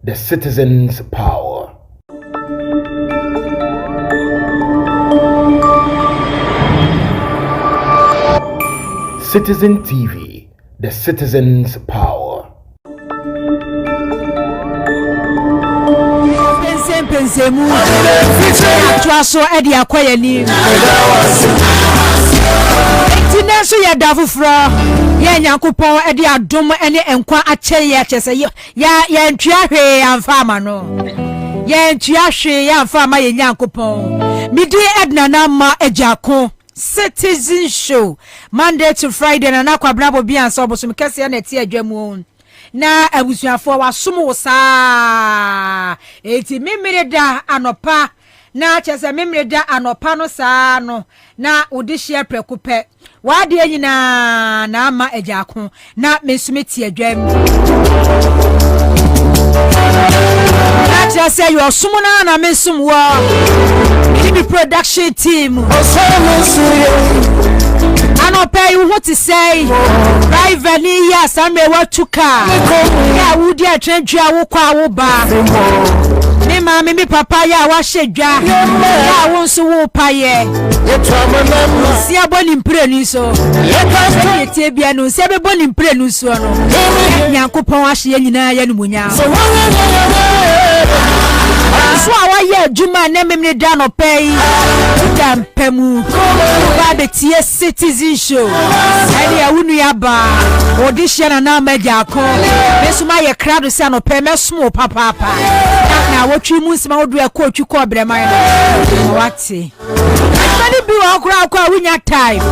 the citizen's power. Citizen TV, the citizen's power. Pensemu atwaso edi akoye ni tineso ya dafufra ya nyankopon edi adom ene enkwa ache ya chese ya ntwahwe amfama no ya ntwahwe ya amfama ya nyankopon midi edna na ma ejako citizen show Monday to Friday na nakwabnabo bia so boso mekase ya neti adwamu na abusuafo wasomo saa eti memreda anopa na chese memreda anopa no saa no na odi share prekupe wade anyina na ama ejako na mensumeti adwam na chese yo somo na mensum wo the production team anopa you want to say driver ni ya same watuka ya wudi atrentua wo kwa wo ba ni mama mi papa ya wa hwedwa ya wo nso wo paye si aboni mpre ni so ye tie bia no si abeboni mpre no so no nyankopon ahye nyina ya numunya so awa ye juma na memne da no pay dampemu ba betie citizen show ani ya wunu ya ba audition na media ko mesuma ye krado se no pay mesmo papa na wotwi mu nsima wodu e ko otwi ko brema no wati mani bi wa okra ko awunya time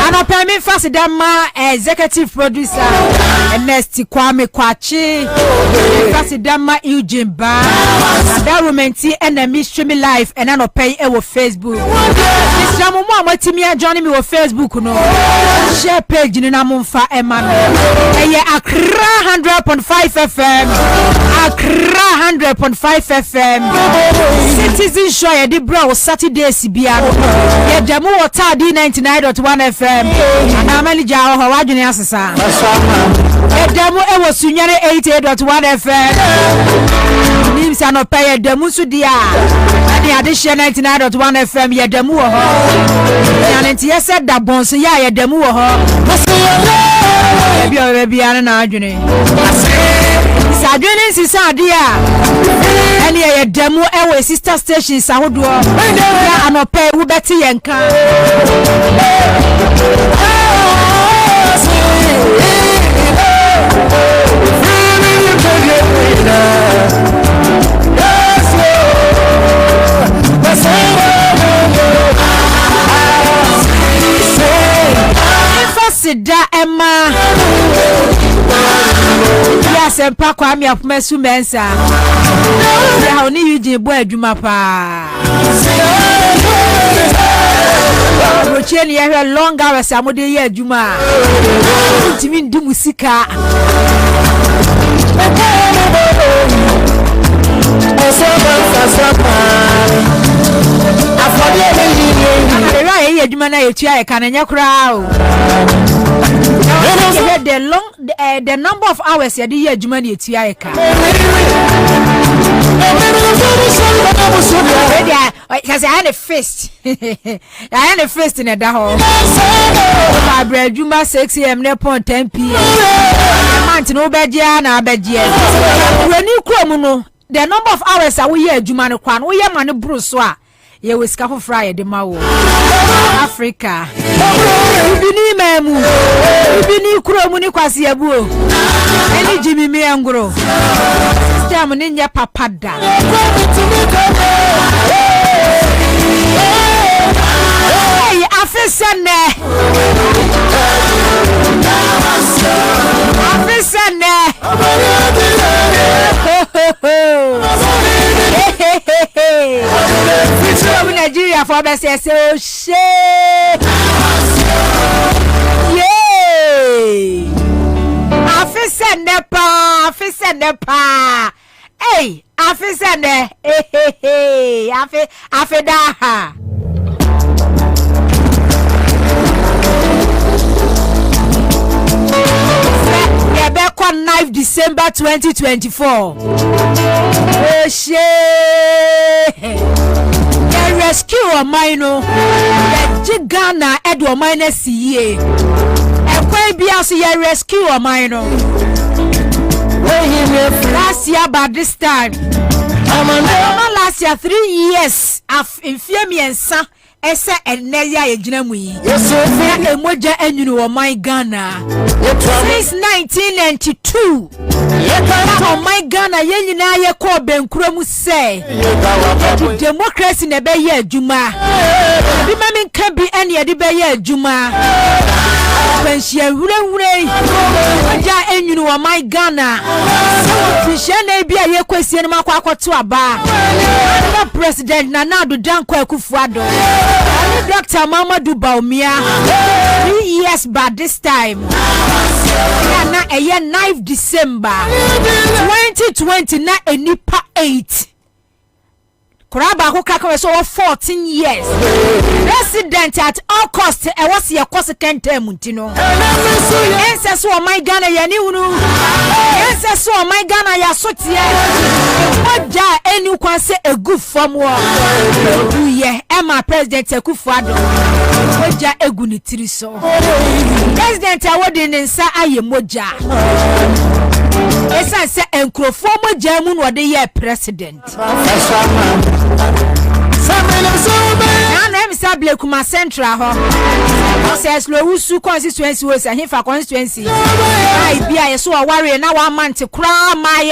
ano pay me fast dama executive producer Ernest Kwame Kwachi fast dama Ujimba that romenti enemy streaming live and I no pay e wo Facebook Mr. Momo amatimi join me wo Facebook no share page ni na momfa e ma me eye Accra 100.5 FM Accra 100.5 FM Citizen Show ye di bro Saturday sibia no ye demo water D 99.1 FM ana manager ho wadwene asesa ye demo e wo sunyare 88.1 FM Nims ano pay demo su dia ade ade share 99.1 FM ye demo ho ya nti ye said da bonso ya ye demo ho Baby ana na adwene sadwene sisa ade a ene ye demo e we sister stations ahodo ya ano pay wo beti ye nka Sida Emma Yes, and Pako me up mesu mensa ya oni yiji bo adwuma pa Roche ni ya long hours amode ye adwuma ntimi ndu musika Right, you man, I can the number of hours you did Jumani Tiaka. Because I had a fist. I had a fist in a daho. I bread Juma 6 a.m. Nepon 10 p.m. Month no bediana bedia. When you come, the number of hours are we here, Jumano Kwan, we are man Bruce. Ye we scaffold fry de mawo Africa ibini memu ibini kuro ni kwase abuo eni jimi me angro system ni nya papada hey afisane Nigeria for best so shit. Yay! Afisa nepa. Hey, afisa ne. Hey. Afida. for 9 December 2024. They rescue a minor. The Ghana Edward minor CA. And quite be also ye rescue a minor. Last year, by this time, last year 3 years of infirmity and son. Esa enaya ejinamui. Na emoja enyunu o my Ghana. Since 1992. O my Ghana ye nyina ye ko benkura mu se. Democracy na be ye adwuma. Bi ma min kan bi ene ye de be ye adwuma. Pensia wure. Oja enyunu o my Ghana. Fishe na bi ye kwesi ene makwa akoto aba. President Nana Addo Dankwa Akufo-Addo. Dr. Mamadou Bawumia. 3 years by this time. Na a year 9 December 2020 na enipa 8. Kuraba ko kaka so 14 years. President at all cost e was your consequent term ntino. Ense so my Ghana ya ni hunu. Ense so my Ghana ya sotie. Oja eni kwan se egu fam wo. Uye Emma President Akufo-Addo. Oja egu ni tiri so. President awodi ne nsa aye moja. Esa se enkrofo moja mu no de ye president. Na Mr. Kuma Central ho. Says Lowusu constituency was a Hifa constituency. I be a so a warrior now 1 month to cry my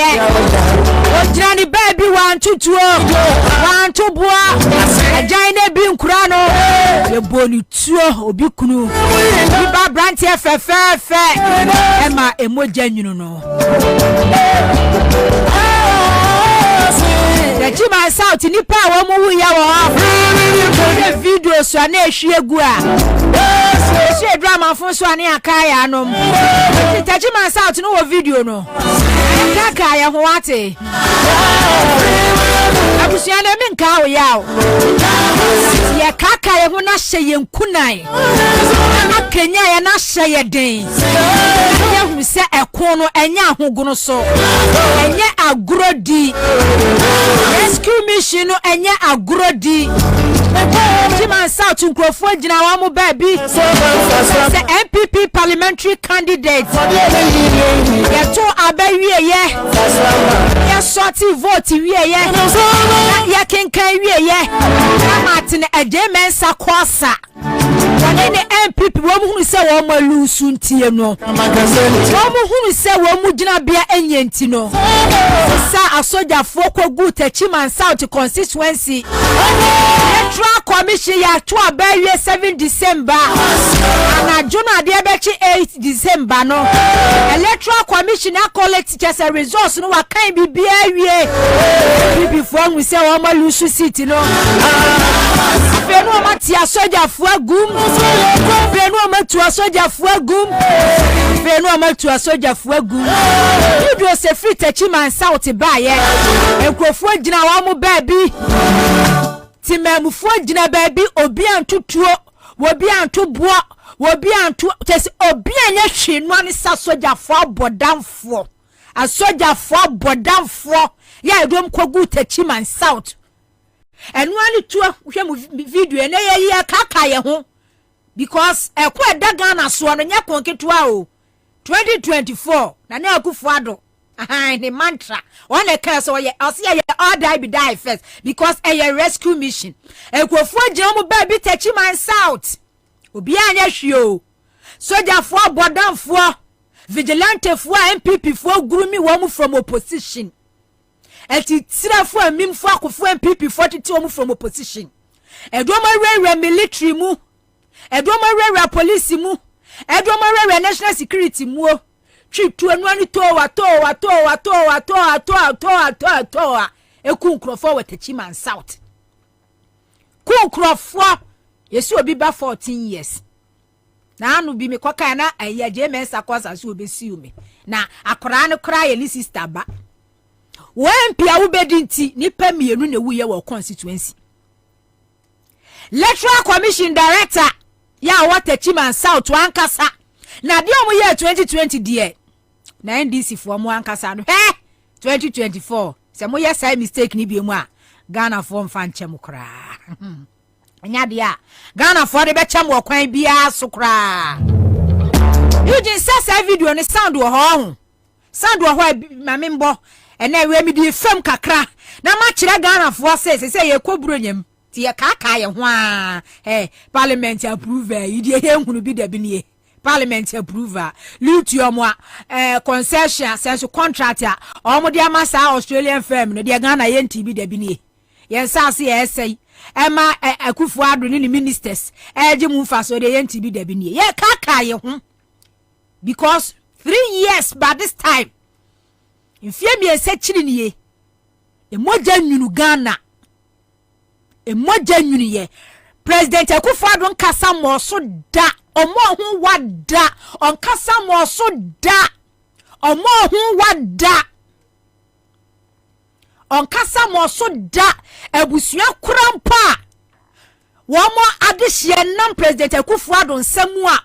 Johnny baby 1 2 2 1 2 boa. A giant being crano. The bony 2 obikunu. Biba branch fe. Emma emoja you know. The Chima South in the power movie the video so na ehwe she drama fun so na akaya no the Chima South no video no akaya ho ate abusia na mi nka wo yawo ye kakaya ho na hye ye nkunai na Kenya ya na hye ye den ye hu se ekon no enya ahogono so enye agrodi rescue mission no enye agrodi Chima South nkrofo agina wa mo baby the MPP parliamentary candidate ye to abawie ye sorti vote wie ye kenkan wie ye Martin Ejemensa Kwasa wani MPP wo mu hunu se wo ma lusu ntie no wo mu hunu se wo mu gina bia enye nti no sa asojafo kogu Chima South constituency electoral commission ya to abawie 7 December ana juna de bechi 8 December no electoral commission na collect just a resource no wa kan bibia wie before we say wo ma lusu seat no benu ma ti asojafo agum benu ma tu asojafo agum benu ma tu asojafo agum video se free Chima South ba ye enkrofo agina wa mo baby timamufo agina baby obi antutuo obi antubo obi antu tese obi anya hwenu ani sasojafo abodamfo asojafo abodamfo ya edom kogu Chima South enu ani tuo hwe video na ye kaka ye ho because ekwa daga na so no nya konketua o 2024 na Akufo-Addo the mantra one a curse or ye all die be die first because a rescue mission ekwofo agina mo baby Chima South obi anya hwio soldier for bodamfo vigilante for MPP for gurumi wo mu from opposition eti tira for amimfo akofo MPP 42 wo mu from opposition edoma rere military mu edoma rere police mu edoma rere national security mu chitu enu ani towa ekunkrofo with Chima South kunkrofo yesu obi ba 14 years na anu bi me kwaka na ayaje mensa kwasa so obesi umi na akora ne kra ye ni sister ba wempia wo bedinti nipa mienu na wuye wo constituency electoral commission director ya what Chima South wankasa na de omo ye 2020 die na NDC for mo ankasa no 2024 se mo yes I mistake ni bi mu a Ghana for mfa nchem kra anya de a Ghana for de be chem wo kwan bia so kra Eugene say video ni sound wo ho mamembo ena we mi di fam kakra na ma kire Ghana for say ye koburo nyam ti ye kaka ye ho a parliament approve yi di ye hunu bi da bi nie Parliament approval lithium concession sense contract a omo de amasa Australian firm no de Ghana ye ntibi da bi nie ye sase ye sei ema akufu ado ni ministers eje mu fa so de ye ntibi da bi nie ye kaka ye ho because 3 years by this time ifie mi ese chiri nie emoja nwunu Ghana emoja nwunu ye President akufu ado nkasa mo so da omo hu wada onkasa mo so da omo hu wada onkasa mo so da ebusua krampa womo adehye nam President akufu ado nsemu a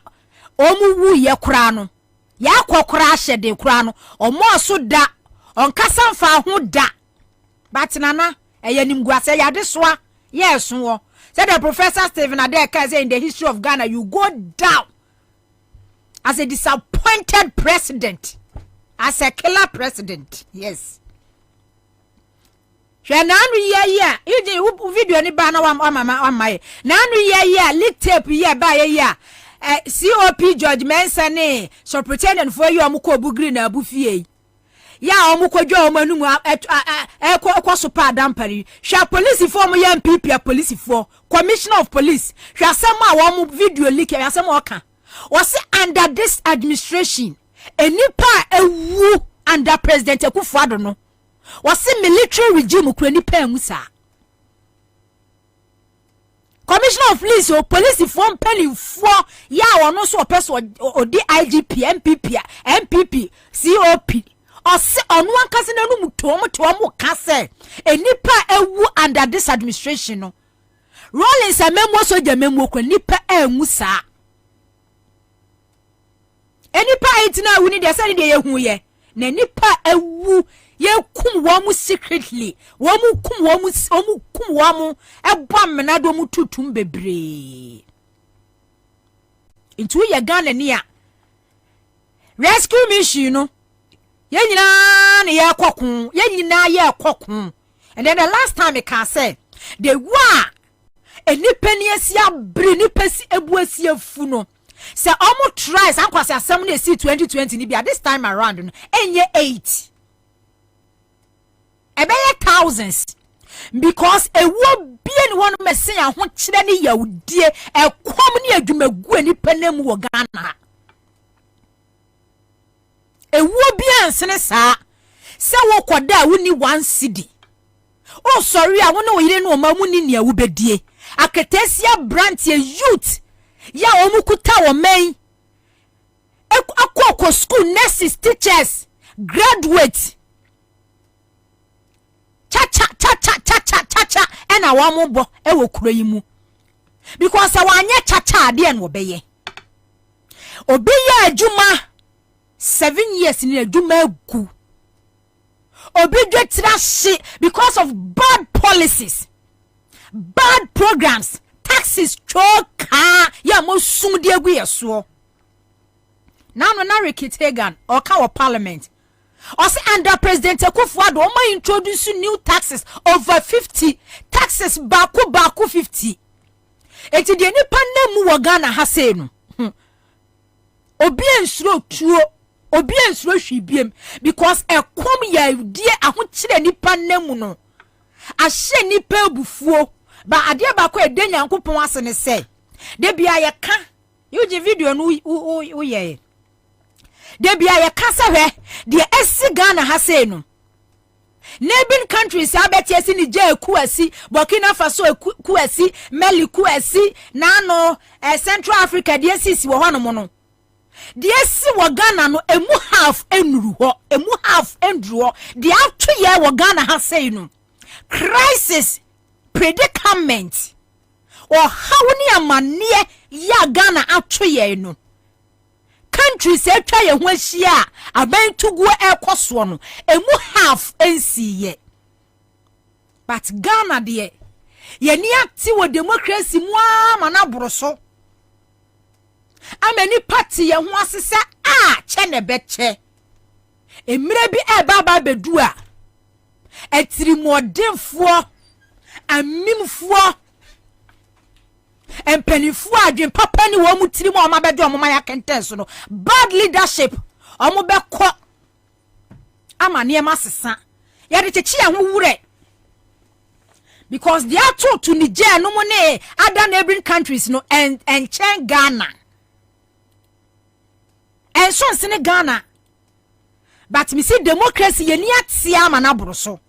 omu wu ye kra no ya kokora hyede kra no omo so da onkasa mfa ho da but nana eyanim guase ya de soa yes wo said the Professor Stephen Adeka say in the history of Ghana you go down as a disappointed president, as a killer president. Yes. Nanu ye you video ni ba na wa my nanu ye leak tape ye ba ye COP George Mensah superintendent for you amuko bugri na abufie ya omukwadwa omanum ekwa super dampari hwa police for mo ya MPP police for commissioner of police hwa asem a wo video leak ya asem oka was under this administration enipa ewu under President Akufo-Addo no was military regime kura nipa enwusa commissioner of police or police for penny for ya wono so person odi IGP MPP COP ose onu ankase na nu mutom kase enipa ewu under this administration no Rollins amemo so jamemo kwa nipa enwusa enipa itina wuni de say de yehu ye na nipa ewu ye kum wo mu secretly wo mu kum wo mu ebo mena do mu tutum bebre intu ye Ghana ni a rescue mission no ye nyina na ye kokun ye nyina ye kokun and then the last time I can say the wa enipa ni asia bre nipa si ebu asia fu no se omo tries ankwase asem na esi 2020 ni bia this time around no enye 8 ebeye thousands because ewo bien won mesen aho kire ne yawudie ekom ne adwumagu enipa nam wo Ghana ewo bien sene sa se wo koda woni 1 cedi oh sorry a wona wo yire no ma mu ni ne awubedie aketesia branch youth ya omukuta wo men akoko school nurses teachers graduate cha ena wa mo bo e wo kuro yi mu because awanye cha de en wo beye obi ya adwuma 7 years ni adwuma gu obi dwetira she because of bad policies bad programs taxes choka ya mo sum de agu yeso now no Ricky Hagan or our parliament also under President Akufo-Addo o introduce new taxes over 50 taxes baku 50 eti de nipa nemu wo Ghana ha say no obi ensuro tuo obi ensuro hwibiem because ekom ya die ahokire nipa nemu no ahye nipa ebufuo ba ade bako ede nyankopon ase ne say de bia ye ka yuji video no ye de bia ye ka sawe de esi Ghana ha say no neighboring countries abeti esi ni je ekuasi Burkina Faso ekuasi Mali ekuasi nano Central Africa de esi wo hono no de esi wo Ghana no emu half enuru ho de atu ye wo Ghana ha say no crisis predicament or how ni amane ya Ghana atu ye no countries etwa ye ho ahia aban tugu ekoso no emu half NCA but Ghana de ye ni ati wo democracy mu ama na boroso amani party ye ho asese che ne beche emire bi baba bedu a etirimodemfo amimfo empenifu adwen papa ni wo mutiri mo ma bedo mo ma ya kenten no bad leadership omo beko amane ma sesa ya de chechi ya ho wure because they are told to Niger no money other neighboring countries no and chen Ghana and so in Ghana but me see democracy ye ni atia ma na boroso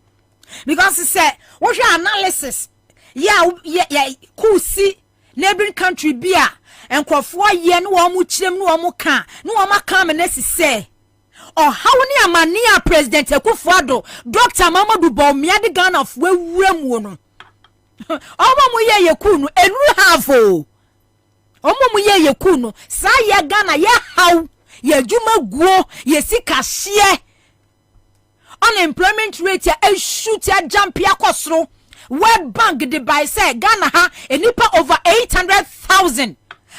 because say what your analysis yeah kusi neighboring country bia enkrofo ye no wo mu kirem no wo mu ka no wo maka me nesi say oh how ni amani a president Akufo-Addo Dr. Mamadou Bawumia de Ghana fo awura no omo mu ye yeku no enu hafo omo mu ye yeku no sa ye Ghana ye how ye djuma guo ye sika hye unemployment rate ya shoot ya jump ya kosro World Bank de by say Ghana ha enipa over 800,000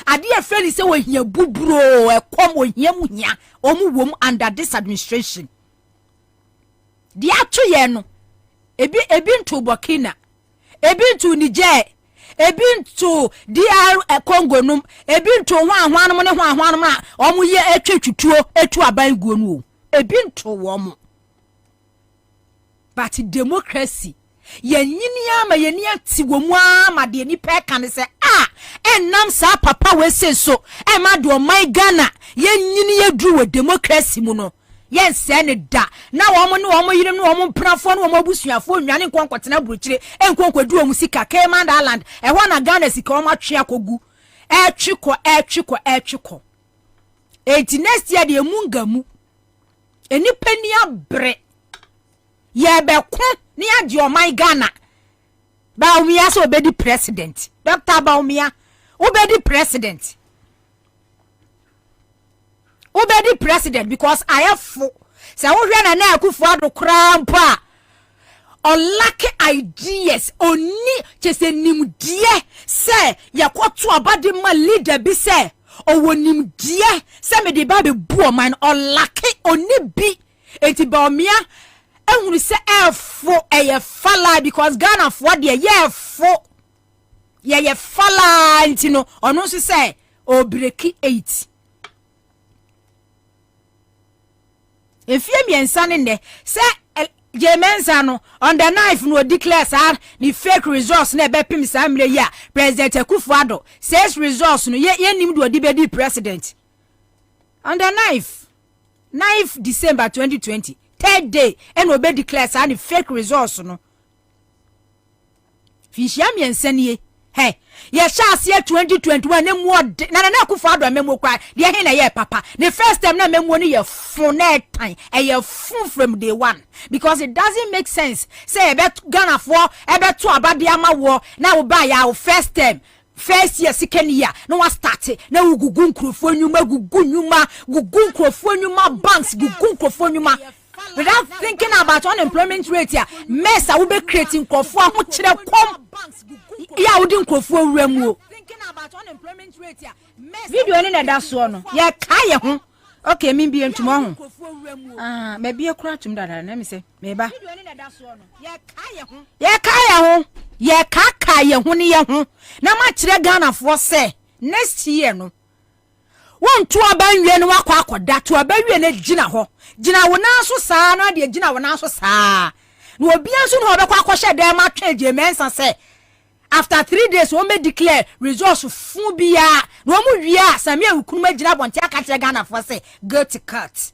ade e friend say we hia buburo e kom we hia muhia omu wom under this administration di atu ye no ebi nto Burkina ebi nto Niger ebi nto DR Congo num ebi nto hwanhwanum ne hwanhwanum na omu ye etwetwutuo etu aban guo no ebi nto wo mo but democracy ye nyini ama ye ni ati wo mu ama de ni pe kan se enam sa papa we se so e ma do my Ghana ye nyini ye dru we democracy mu no ye se ne da na wo mo ne wo mo yirim ne wo mo prafo ne wo mo busuafo nwane nkonkotena buruchire enkonkodu omu sika Cayman Island e ho na Ghana sika wo ma twe akogu etwiko eti next year de mungamu eni pani abre ye be ko ni adi o my Ghana Bawumia so obedi president Dr. Bawumia obedi president because I have say wo hwe na Akufo-Addo krampa lack ideas oni chese nimdie say yakoto abade ma leader bi say owo nimdie say me de ba be bu man lack oni bi enti Bawumia ehunu se efo eye fala because Ghana for de ye fala ntino ono so say o break 8 efie miensa ne se Jemensa no on the knife no declare sir ni fake results na be pim sa mre ya president Akufo-Addo says results no ye nim do di be di president on the knife December 2020 third day and obe declare sa ni fake results no fishia miensa ne hey ye sha se 2021 ne mo na Akufo-Addo amemo kwa de he na ye papa the first time na amemo ne ye fun na time e ye fun from day one because it doesn't make sense say e be Ghana for e be to abade amawo na wo ba ya first time first year second year no wa start na gugu nkrofo nyuma banks gugu nkrofo nyuma without thinking about unemployment rate ya mess I will be creating nkrofo ho kire kom ya wudi nkrofo wuramu thinking about unemployment rate ya video ni na da so no ya kaye ho okay me bi entumo ho me bi ekura tum dada na me se me ba video ni na da so no ya kaye ho ni ye ho na ma kire Ghana for say next year no won to abanwie no akwa to abanwie na gina ho gina wo na so saa na de gina wo na so saa no obi anso no obekwa akwhye dem atwe Jemensa say after 3 days we may declare results fun bia no mu wia samia ukunuma gina bonte aka kire Ghana for say go to court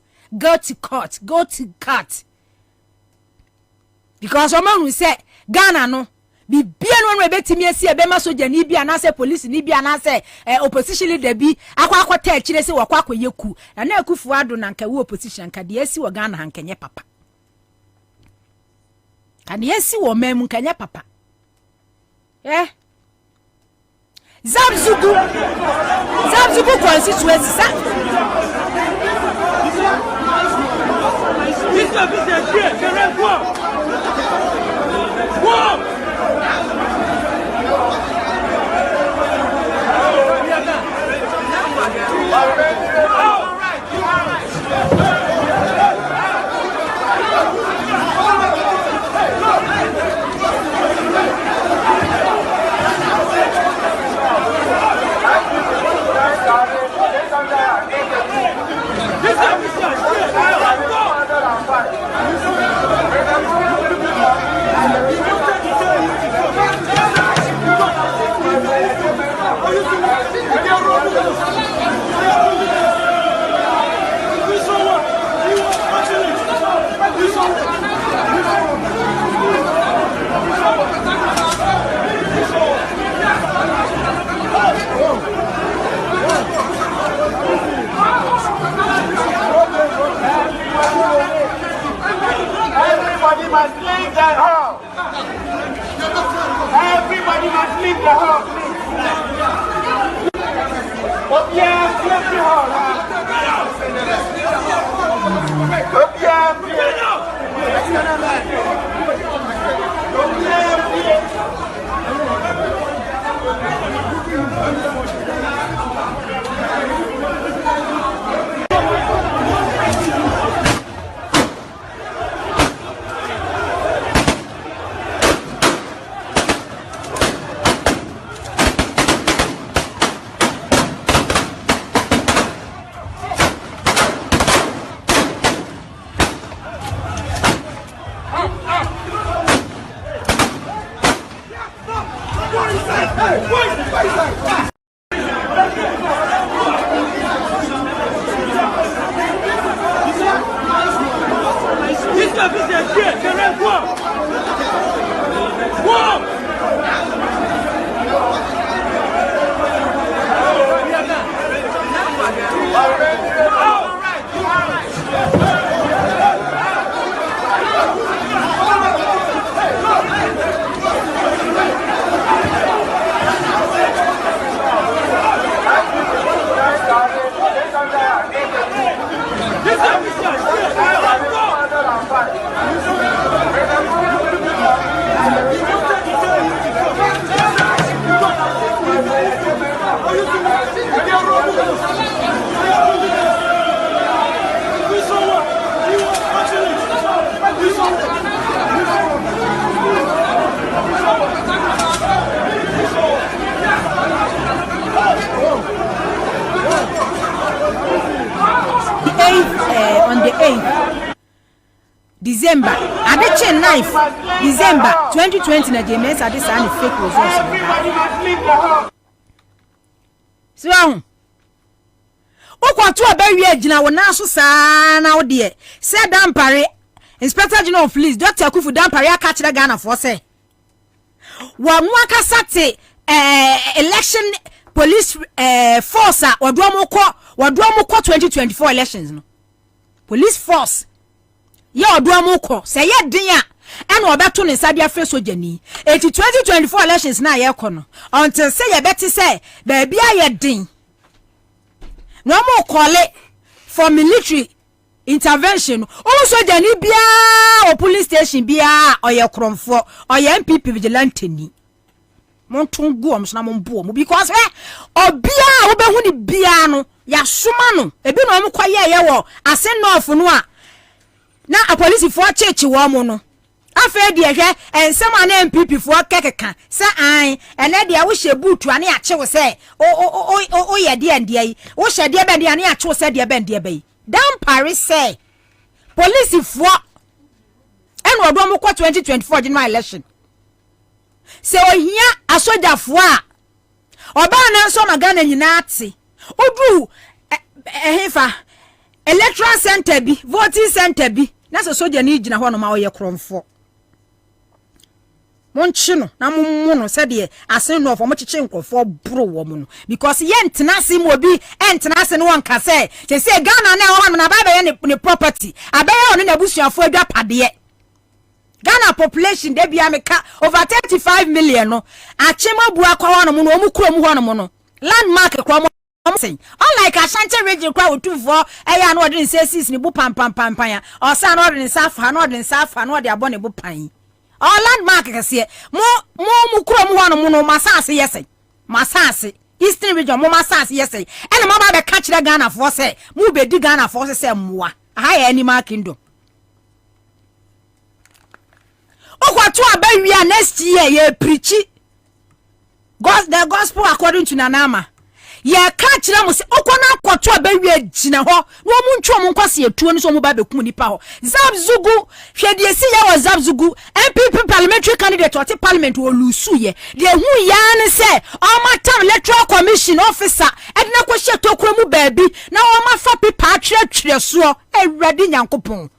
because oman say Ghana no bibia no we betimi asi ebe ma soja ni bia na say police ni bia na say opposition leader bi akwa ta akire say wakwa akoyeku na Akufo-Addo na nka we opposition ka de asi wo Ghana hankenye papa ka de asi wo mem nkenye papa Zabzugu constituency sa Everybody must leave the hall. Everybody must leave the hall, please. Oh, yeah, leave the hall. Oh, yeah, On the 8th December, Adeche 9th December 2020 na James Adisa and fake results. So Okwatu abawie agina wona so saa na wo de say Dampare Inspector General of Police Dr. Akufu Dampare aka kire Ghana for say wonu aka sate election police force a wadomo ko 2024 elections no police force ye wadomo ko say ye den a ena obeto ne sadia fre sojani 2024 elections na ye ko no until say ye beti say ba bia ye den no more call it for military intervention. Also, Jani Bia or police station Bia or your cromfo or your MPP vigilante ni. Montungu amsnamumbo because or Bia Obehuni Biano ya Sumano a bit no quaya yawo I send no for noa. Now a police for church womono. I fed dear and some MPP for keka say I and let the wish a boot to any actual say oh yeah dear and dear oh shed dear bendy any actual said dear ben dear bay down Paris say police for and what 2024 general election so here a soldier for Obana so magana yinati odu hefa electoral center bi voting center bi na so soldier ni gina ho no ma oye kromfo monchino na mummuno said ye asen no for mochiche nkofo bro wo mu no because ye ntena se mo bi entena se no wonka say Ghana na ho na baba ye ne property abaya ono na busuafo adwapade Ghana population de bia meka over 35 million no achema bua kwa ho no mu no mu kuro mu ho no mu no landmark kwa unlike Ashanti region kwa utufo eya no de nsesis ni bu pam ya o sa no de nsafa no de nsafa no de abo ne bu pan o landmark kese mu kuro mu hono mu no masase yese masase Eastern region mo masase yese ene ma ba be ka kire Ghana for se mu be di Ghana for se mmoa ha ya animal kingdom okwato abawia next year ye preach the gospel according to Nanama. Ye ka kire mo se okona akwato abawia gina ho no mu ntwo mo nkwase etuo ni so mo ba be kum nipa ho Zabzugu hwede si ya wa Zabzugu MPP parliamentary candidate oti parliament wo lusu ye de hu ya ne se o matam electoral commission officer edina ko hye tokura mu baabi na o ma fa pipa twetwe so ewrade nyankopon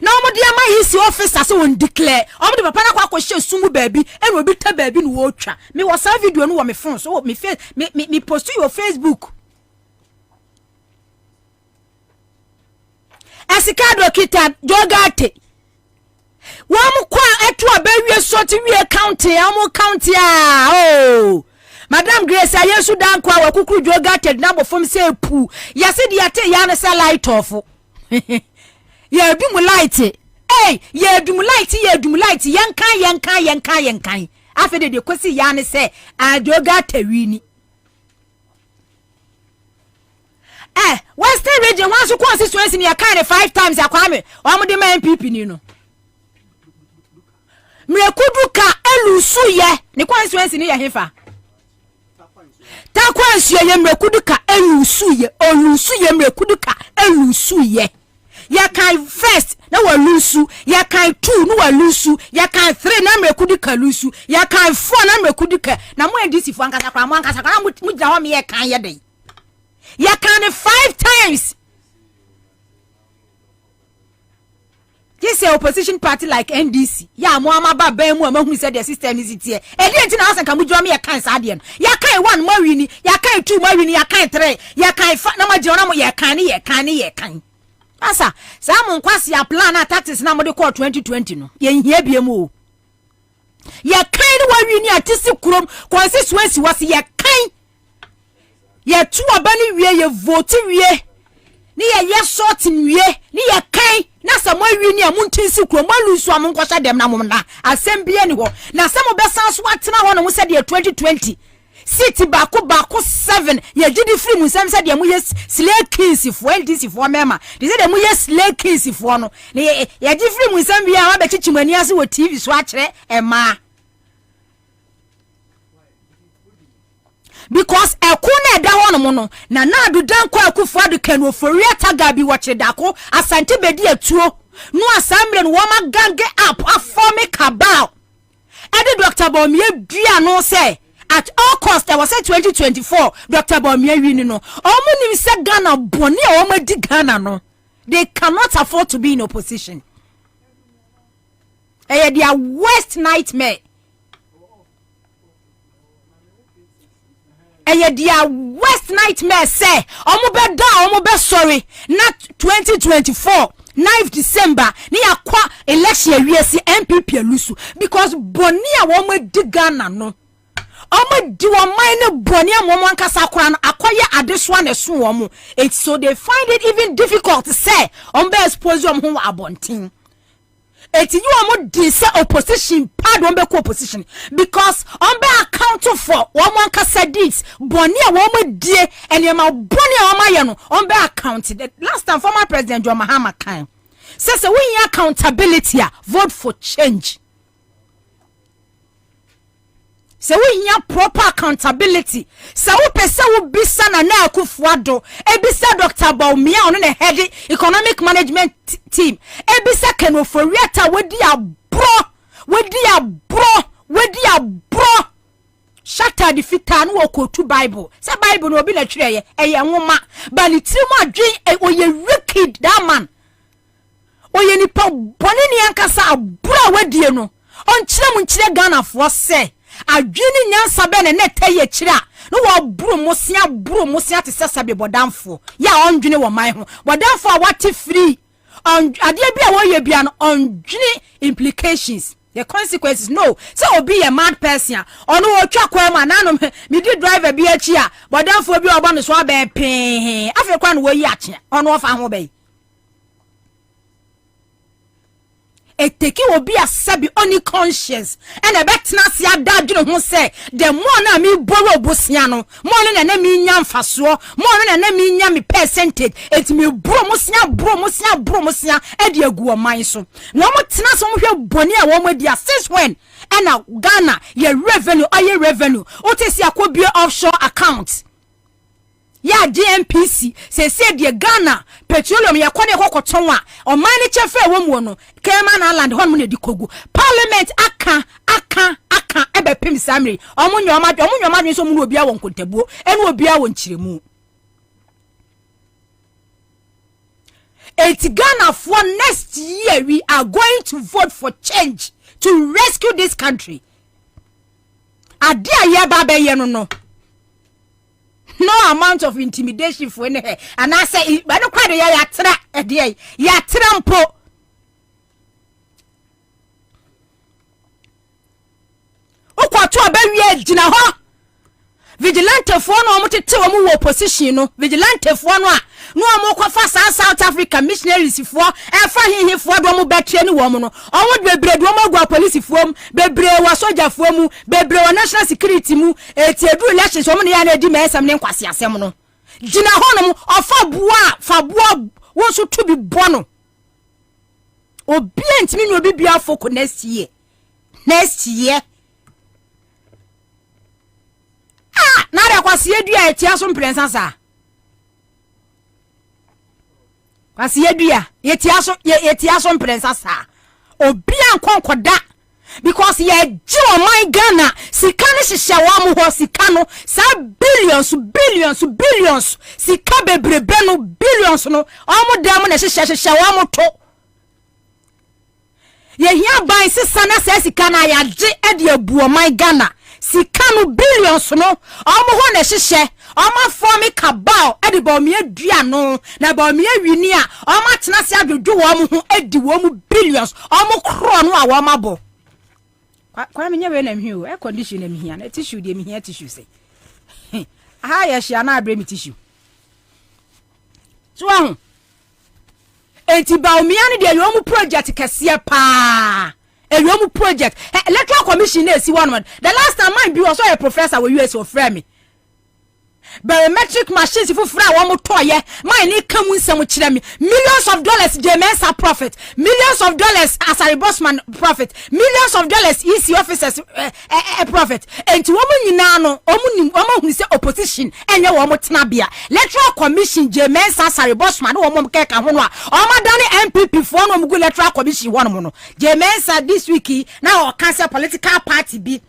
na omo de ama hisi officer so won declare omo de papa na kwa hye sumu baabi eno obi ta baabi no wo twa me wo sa video no wo me phone so me post to your Facebook Asikado kita jogate wamu kwa etu abewie soti wie county amu county Madam Grace ayesu dan kwa wakukuru jogate na bofom se pu yase di ate ya ne se light off ye dum light ye dum light yankan afede de kwesi ya ne se jogate wini Western region once you constituency ni yakane 5 times akwame omo de man MPP ni no mrekuduka elusuye ni constituency ni ya hefa ta kwansuye ye mrekuduka elusuye olusuye mrekuduka elusuye yakan first na walusu yakan 2 no walusu yakan 3 na mrekuduka lusu yakan 4 na mrekuduka na mo ndisi fu ankasa kwa mo ankasa kwa mu gina ho me yakan ye den ya can 5 times. This is opposition party like NDC. Ya mo amaba ba mu amahunu said the system is it here. E dey nti na asan ka mu dwom ya kan sa de no. Ya kan 1 ma wini, ya kan 2 ma wini, ya kan 3, ya kan 5 na ma je na mo ya kan. Asa, sa mo nkwase ya plan na tactics na mo de call 2020 no. Ye nhia biem o. Ya kan ni wa wini atisi krom, constituency was ya kan ye tu abani wie ye vote wie ni ye sort wie ni ye kan na samo wie ni amuntinsi kro malusu amunkosha dem na mumna asembie ni ho na samo besan so atena ho no se de 2020 city bako 7 ye gidi free mu sem se de mu ye slay kings fo NDC fo mema de se de mu ye slay kings fo no ni ye gidi free mu sem bia wa be chichimani ase wo TV so akere ema because ekuna eda ho no no na adu dan kwa akufo adu kanu foria taga bi wache dako asante bedi atuo no assembly no woma gange up aforme cabal edi Dr. Bomie dua no say at all cost there was 2024 Dr. Bomie wini no omo nim se Ghana boni a omo di Ghana no they cannot afford to be in opposition their worst nightmare. Their worst nightmare say omo be sorry not 2024 9th December ni akwa election we see MPP lusu because boni a womo di Ghana no omo di wo mine boni a womo ankasa akwa no akoye adeso na so womo it's so they find it even difficult to say be expose ho abontin. Eti you amo di se opposition pad won be ko opposition because on be account for one man kasa deeds boni a won die enema boni a won ye no on be account the last time former president John Mahama kan says we accountability vote for change. Se we nya proper accountability se wo pese wo bisa na akufuado e bisa Dr. Baumia ono na head economic management team e bisa kenoforiata wedi abro shatter the fita no okotu bible se bible no obi na twere ye nwoma balitirimu adwen oye wicked that man oye nipa boni ni ankasa abro wadie no onkyire Ghana for say adwini nyansa be ne netaye kira no wo buru musia te sesa be bodamfo ya ondwini wo man ho bodamfo a wate free on ade bia wo ye bia no ondwini implications the consequences no say obi a mad person ono wo twa kwa ma nanom me di driver bi achi a bodanfo bi obo no so aben pin afi kwa no wo yi ache ono fa ho bai eteki obi a sabi oni conscious and a betna si adadwene ho say the more na me borrow bosia no more na me nya mfaso more na me nya me percentage et me bro mosia e de agu o man so no mo tena so mo hwe boni a wo mo dia since when and na Ghana ye revenue o te si akobie offshore account ya GNPC se de Ghana petroleum ya kwane kokoton a o man ni chefe wo mu no Cayman Island hon mu na di kogu parliament aka ebe pim samri omunyo ma so mu no obi a won kontabuo ene obi a won kiremu et Ghana for next year we are going to vote for change to rescue this country ade aye ba be ye no no amount of intimidation for any and I say I don't quite ya tra e ya trampo okwato abawie gina ho vigilante fo no mo tete wo mu opposition no vigilante fo no a no mo kwafa South Africa missionaries fo e fa hihi fo do mo betre ni wo mo no owo bebre do mo gwa police fo mu bebre wa soldier fo mu bebre wa national security mu etiedu elections wo mo ne ya na di mesam ne nkwase asem no gina ho no fa boa wo so to bi bono obi antimi no obi bia fo ko next year na re kwase adua etia so mprensa sa kwase adua etia so mprensa sa obi ankonkoda because ye jiwo my Ghana sika ne hihye wa mu ho sika no sa billions sika bebrebe no billions no omo dam na hihye wa mu to ye hia ban sisa na sa sika na ya je e de abuo my Ghana sika no billions no omo ho na hihye omo form cabal e de ba me adua no na ba me awini a omo tena se adwodwo wo mo ho edi wo mu billions omo kro no a wo mabo kwa me nyawe na mhiu air condition na mhia na tissue de mhia tissue say aha ya hia na abre mi tissue so ahun enti ba omia ne de yo mu project kese pa eyo mu project electoral commission na esi one the last time mine be was a professor we US of frame biometric machines for fra wo mo toye mine ni kamu nsem kire me millions of dollars Jemensa profit millions of dollars Asari Bosman profit millions of dollars EC officers profit enti wo mo nyina no omo hu se opposition enye wo mo tena bia electoral commission Jemensa Asari Bosman wo mo keka ho no a o ma dane MPP fo no mo go electoral commission wo no mo no Jemensa this week na o cancel political party bi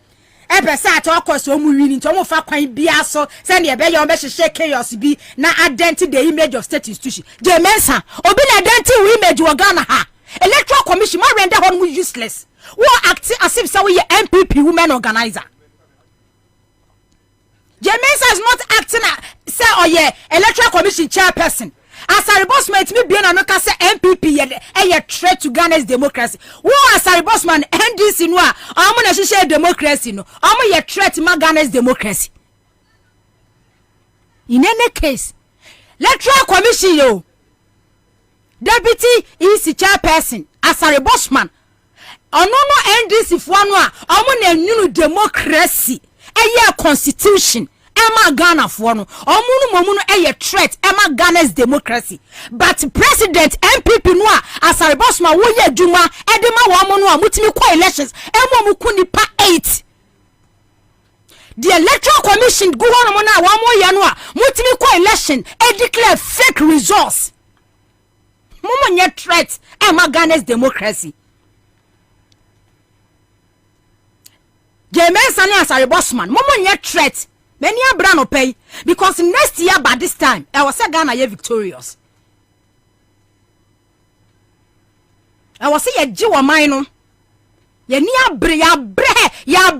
epesa at okos o mu wini nto mo fa kwan bia so se ne ebe yo be hye chaos bi na identity the image of state institution Jemensa obi na identity we image wo Ghana ha electoral commission ma render hon mu useless wo act as if say we MPP women organizer Jemensa is not acting say oye electoral commission chairperson Asari Bosman me be na no ka say MPP ye threat to Ghana's democracy. Wo Asari Bosman NDC no a omo na hihye democracy no. Omo ye threat ma Ghana's democracy. In any case, electoral commission yo. Deputy EC chairperson Asari Bosman. Ono no NDC fo no a omo na nyunu democracy. Eye constitution. Emma Ghana for no omunu eye threat Emma Ghana's democracy but president MPP no Asari Bosman wo ye adwuma edema wo mo no a mutimi kwa elections emo mu kunipa 8 the electoral commission go on mo na wo mo ye no a mutimi kwa election e declare fake results momo nye threat Emma Ghana's democracy Jemensa ni Asari Bosman momo nye threat many abra no pay because next year by this time I was say Ghana ye victorious. I was say ye jiwa mine no. Ye ni abre ya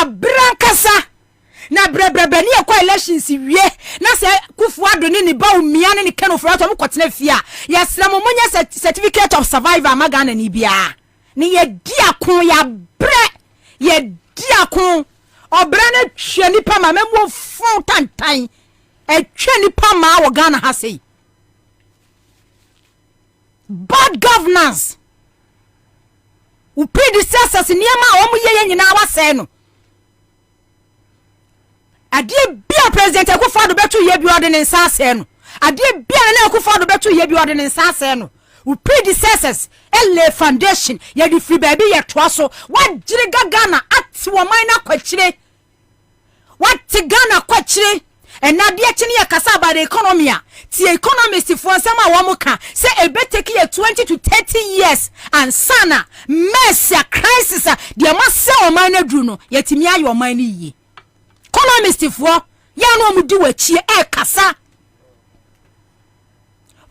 bre kasa. Na bre ni e kwa elections wie na se Kufu Addo ni ba umia ni ken ofra to mo kwotena fia. Ye sra mo nya certificate of survivor ma Ghana ni bia. ni ye diakon ya bre ye diakon obra na twa nipa ma memwo fon tantan e twa nipa ma wo Ghana ha sei bad governance u predecessors niema o mu ye nyina wa se no adie bia president Akufo-Addo betu ye bi ode ne nsa se no adie bia na Akufo-Addo betu ye bi ode ne nsa se no u predecessors ele foundation ye di free baby ye toa so wa jire Ghana ati wo man na kwachire what Ghana kwachire ena de chine ye kasa about the economy ti economists for some a wo ka say e betake ye 20 to 30 years and sana mess crisis de ma se o man na dru no ye timi ayo man ni yi economists for ya no mu di wachi e kasa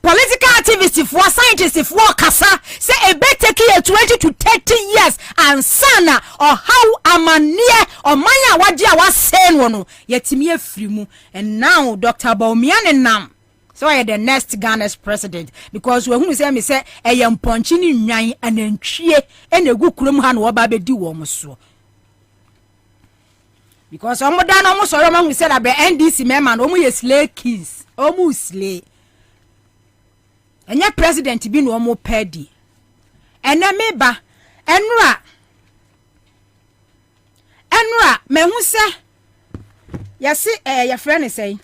political activists for scientists for kasa say e betake ye 20 to 30 years and sana or how amanie or manya waje a wasen wo no yetimi afiri mu and now Dr. Bawumia nam so I the next Ghana's president because we who say me say mponchi ni nwan anantwie enegu kurom ha no oba bedi wo mo so because omoda no mo so yo ma say that be NDC member no mo ye slay keys omo slay enye president bi no mo pedi ene meba enura me hu se yesi your friend say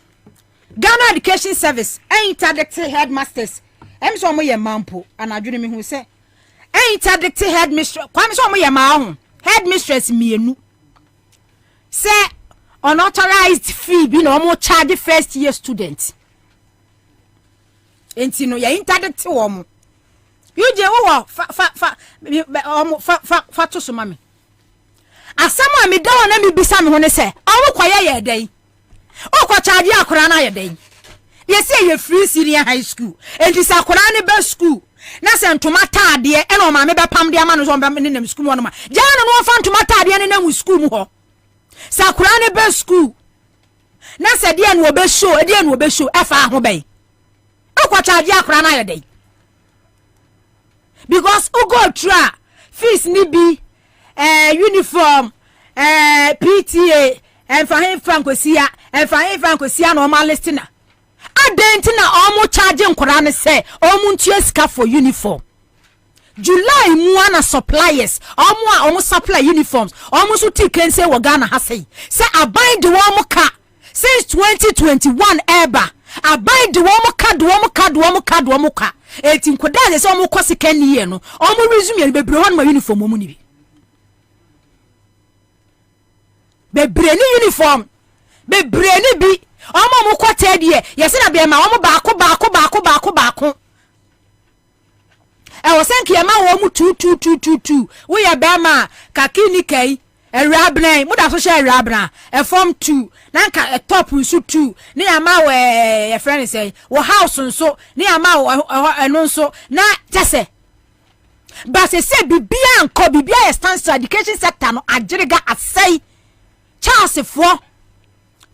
Ghana Education Service interdicted headmasters so mo ye mampo anadwene me hu se interdicted headmistress kwame so mo ye ma ho headmistress mienu se unauthorized fee bi no mo charge first year student enti no ye interdict wo mo yuje wo fa to so mame asama me dawo na me bisa me ho ne se awo kwaye ye den o kwa charge akora na ye den ye say ye free senior high school enti sa akora ne be school na se ntoma taade e no ma me be pam de ama no so be ne nam school mo no ma jana no fa ntoma taade ne nam school mu ho sa akora ne be school na se de no be show e de no be show e fa ho be o kwa charge akora na ye den because u go tra fees ni bi uniform PTA and for him Francosia and for him Francosia normal listener adentina omo charge nkora ne say omo ntua sika for uniform July muana suppliers omo supply uniforms omo so tiken say wo Ghana ha say abind the omo ka since 2021 eba abind the omo ka etin koda say omo kosi kan ye no omo resume be bre hon ma uniform omo ni bi be bre ni uniform be bre ni bi omo mo kwata de yesi na be ma omo baako e wo senke ma wo mu 2222 wo ye be ma kakini kai erabran mu da so share erabran e form 2 na nka top nso 2 ni ama we your friend say wo house nso ni ama eno nso na tese ba se bibia anko bibia ye stands education sector no agirega asai Charles for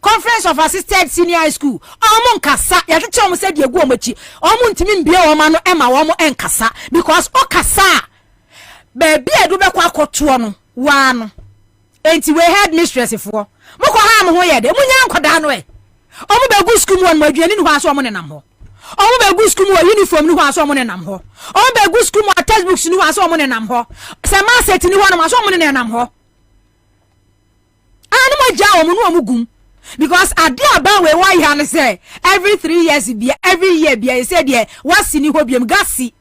Conference of Assisted Senior High School omo nkasa ya tete omo se de egu omachi omo ntimi mbia omo no ema omo enkasa because okasa baby edu be kwa akoto no wa no enti we head mistress for moko ha mo ho ye de munya nkoda no omo be gu school mu on maduani no ha so omo nenam ho omo be gu school mu uniform no ha so omo nenam ho omo be gu school mu textbooks no ha so omo nenam ho se ma set ni ho no so omo nenam ho anu mo ja omo no omo gum because ade aba we why han say every 3 years be every year be you say there wasi ni hobiem gasi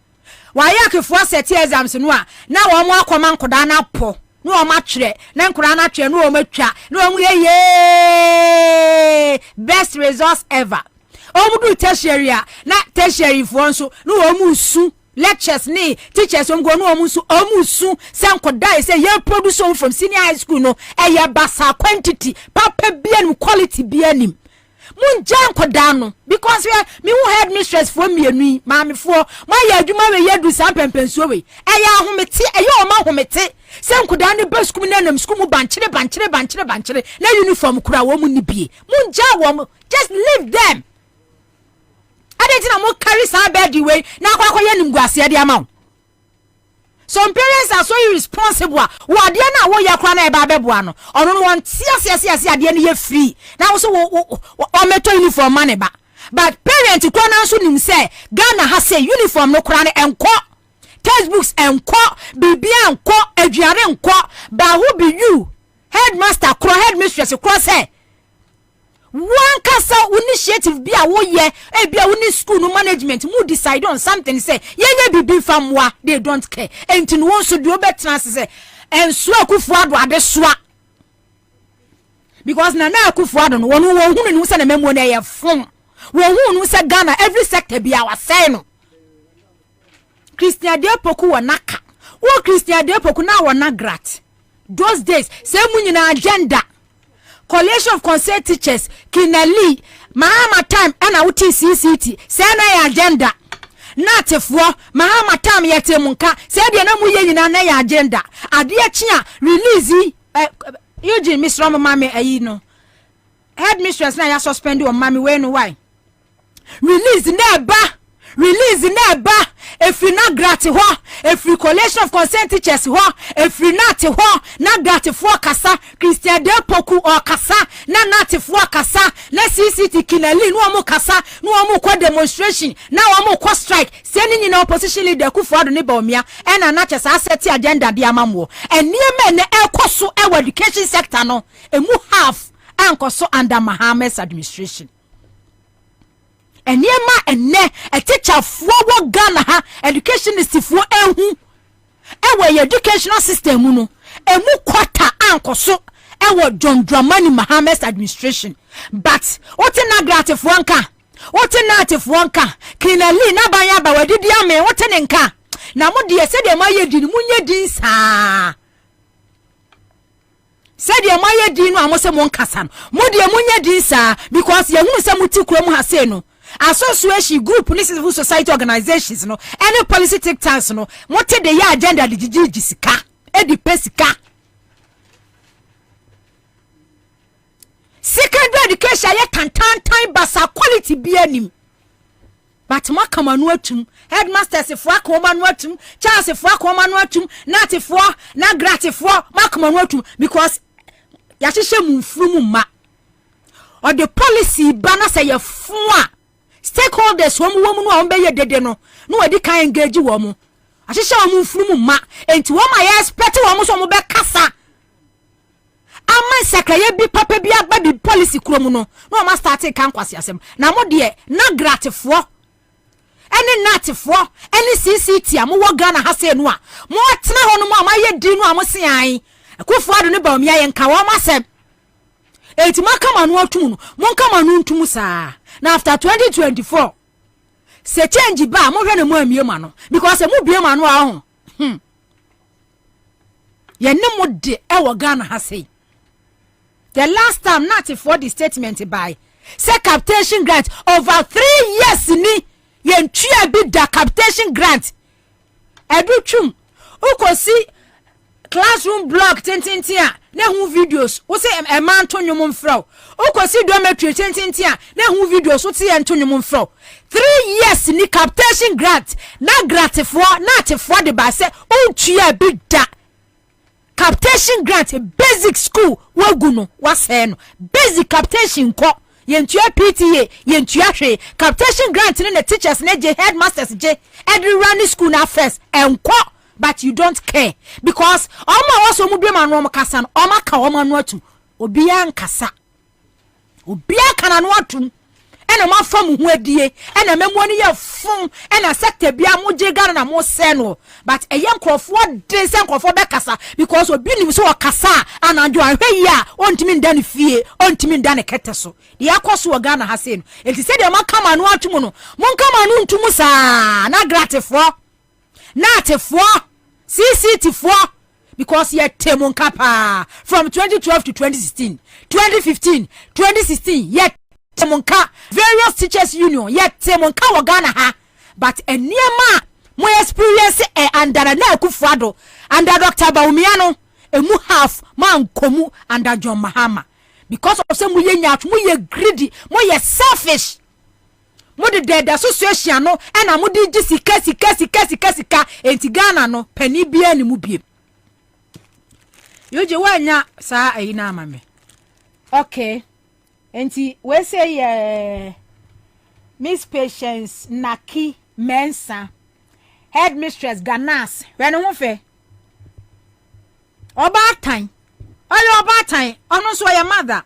why akefo set exams no a na wo mo akoma nkoda na po no o ma twere na nkora na twere no o ma twa no o ye best results ever o mu do tertiary na tertiary fo nso no o mu su lectures ni teachers on go no omusu se nkoda say ye produce from senior high school no e basa quantity papa bianim quality bianim munja nkoda no because me who head mistress for mienu maame for ma ya adwuma we ye du sam pempensuo we e ya ahomete e ye o ma ahomete se nkoda ne ba school na nam school mu banchire na uniform kura wo mu ni bie munja wo just leave them adentina mo carry sa bed way na akwa ye nimguase de ama so some parents are so irresponsible wa de na wo yakra na e ba beboa no ono no won tia ade na ye free na wo so o meto uniform man ba but parent kwa na so nim say Ghana ha say uniform no kra na enko textbooks enko bibia enko aduare enko ba who be you headmaster kro headmistress kro say one kasa initiative bia wo ye e bia woni school no management mu decide on something say yenye bibi famwa they don't care enti no won so de obetran say enso akufuado ade soa because na akufuado no wonu won hunu no say na memo na ye fom won hunu say Ghana every sector bia wa say no Christian Depoku wa naka wo Christian Depoku na wa na grat those days say munyina agenda College of Concert Teachers Kinali Mahama time ana uti CCT say na ya agenda natefo Mahama time yete munka say de na mu ye nyina na ya agenda ade akia release Eugene Miss Rom mama ayi no headmistress na ya suspend o mama we no why release na ba if you not grati ho if you collection of consent teachers ho if you not ho na grati for kasa Christian Depoku or kasa na nati for kasa na CCT Kinali no amu kasa no amu kwa demonstration na amu kwa strike sending in opposition leader ku for do ne ba omia e na na chesa asset agenda dia mamwo eniema na ekoso e education sector no emu half ankoso under Mohammed's administration eniema enne a teacher for Ghana ha educationist for ehu ewe educational system no emu kwata ankoso ewe John Dramani Mohammed's administration but ote na gratifo nka ote na atifo nka Kinali na banya ba wadidi ame ote ne nka na mo de se de maye di munye din saa said ye maye di no amose mo nkasa no mo de munye din saa because ye hunu se muti kuro mu ha se no association group ni civil society organizations no any policy take tanks no what the ya agenda the gigi sika e di pesika secondary education ye tantan basa quality bi anim but makama no atum headmasters fo akoma no atum charles fo akoma no atum natifo na gratifo makama no atum because ya hihye mu mfuru ma or the policy bana say ye fo a stakeholders wo mu no on be ye dede no wadi kan engage wo mu ahihye wo mu mfuru ma enti wo ma ye expect wo mu so mu be kasa ama sakraye bi papa bi agba bi policy kuro mu no ma start kan kwase asem na mo de na gratifo any natifo any CCT am wo Ghana ha se no a mo tena ho no ma ye di no am se an akufo ado ne ba o miya ye nka wo ma se enti makama no atum no mo nkama no ntum saa na after 2024 se change ba mo hwe ne mo amie ma no because mo bie ma no a ho ye ne mo de e wo Ghana ha se the last time natifo the statement by say captation grant over 3 years ni yentua bi da captation grant edutwum ukosi classroom block tententia na hu videos wo se e man to nwom mfraw ukosi dormitory tententia na hu videos wo se ento nwom mfraw 3 years ni captation grant na gratifo na atifo de ba se ontua bi da captation grant basic school wagu no wase no basic captation ko yentua PTA yentua hwe captation grant ne teachers ne je headmasters je every run school na first enko but you don't care because oma waso mu dwema no kasa no oma ka oma no atu obi ankasa obi aka no atu ena ma fam hu adie ena memo ne ye fun ena sector bia mo je Ghana na mo se no but eye nkrofo de se nkrofo be kasa because obi nim so kasa anadwo ahwe yi a ontimi ndane fie ontimi ndane keteso de yakoso wo Ghana ha se no enti se de ma kama no atumu no mo kama no ntumu saa na gratifo na atefo CCT4 because ye temon kapa from 2012 to 2016 2015 2016 ye temonka various teachers union ye temonka wo Ghana ha but eniema mo experience under na akufuado under Dr. Baumiano emu half man komu under John Mahama because of say mo ye nyat mo ye greedy mo ye selfish mode the association no and a mudi sika enti Ghana no penny bia ni mu biem yo je wanya saa ayi na amame okay enti we say Miss Patience Naki Mensa headmistress Ganas when ho fe oba tan ono so your mother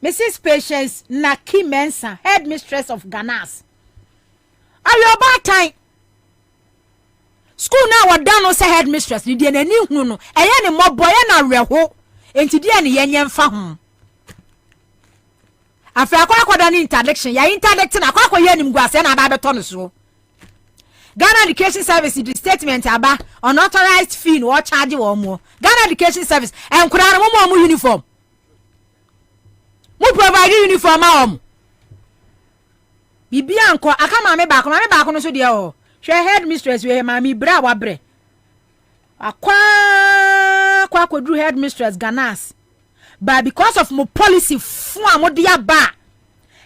Mrs. Patience Naki Mensa, headmistress of Ganas. Are you about time? School now what done no say headmistress. You didn't know no. Any more boy na reho. Enti dia ni yenyen fa ho. Afa akwa dani interdiction. Ya interdiction akwa yenim guase na ba beto no so. Ghana Education Service the statement aba unauthorized fee no charge wo mo. Ghana Education Service enkura no mo uniform. Mu provide uniform am bibia anko aka mame baako no so de o hwe headmistress we mame bra wa bre akwa kodru headmistress Ganas but because of mo policy fu amode aba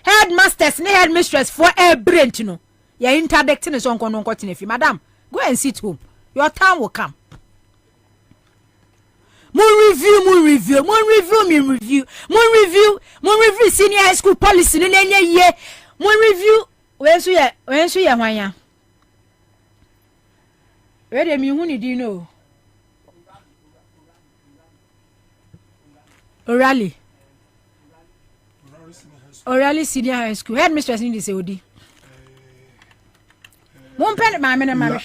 headmasters ne headmistress for a brent no ya interdict ne so nko no nko tenefi madam go and sit home your time will come. More review senior high school policy no nenye ye more review when so ye hwanya where me hu ni di no Orally senior high school headmistress ni say odi mon pen ma me na ma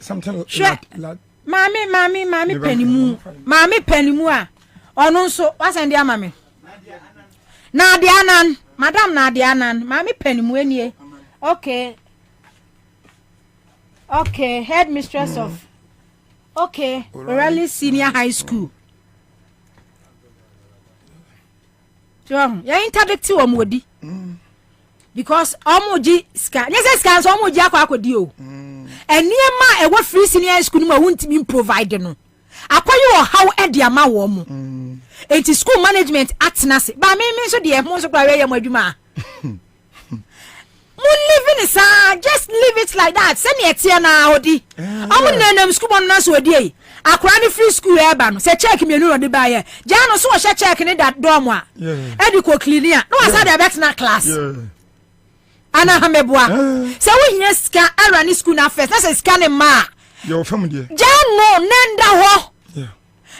something like Mami penimu a ono nso wasende amame Nadia Anan Madam Nadia Anan mami penimu enie okay headmistress of Orally Senior High School so ya interdict wo modi because omoji ska nyese ska so omoji akodi o eniema ewo free senior school ma wuntimi provide no akoye o how e dia ma wo mo enti school management atnase ba me so de mo so kwa we yam adwuma mo live in just leave it like that send e tie na odi amu nanam school bon na so odi e akora ni free school e ba no se check me no de ba ye ja no so o she check ni that dorm a edi ko cleaner no asa de bet na class ana hameboa se wo hia ska arani school na first na se ska ne ma your family jano nenda ho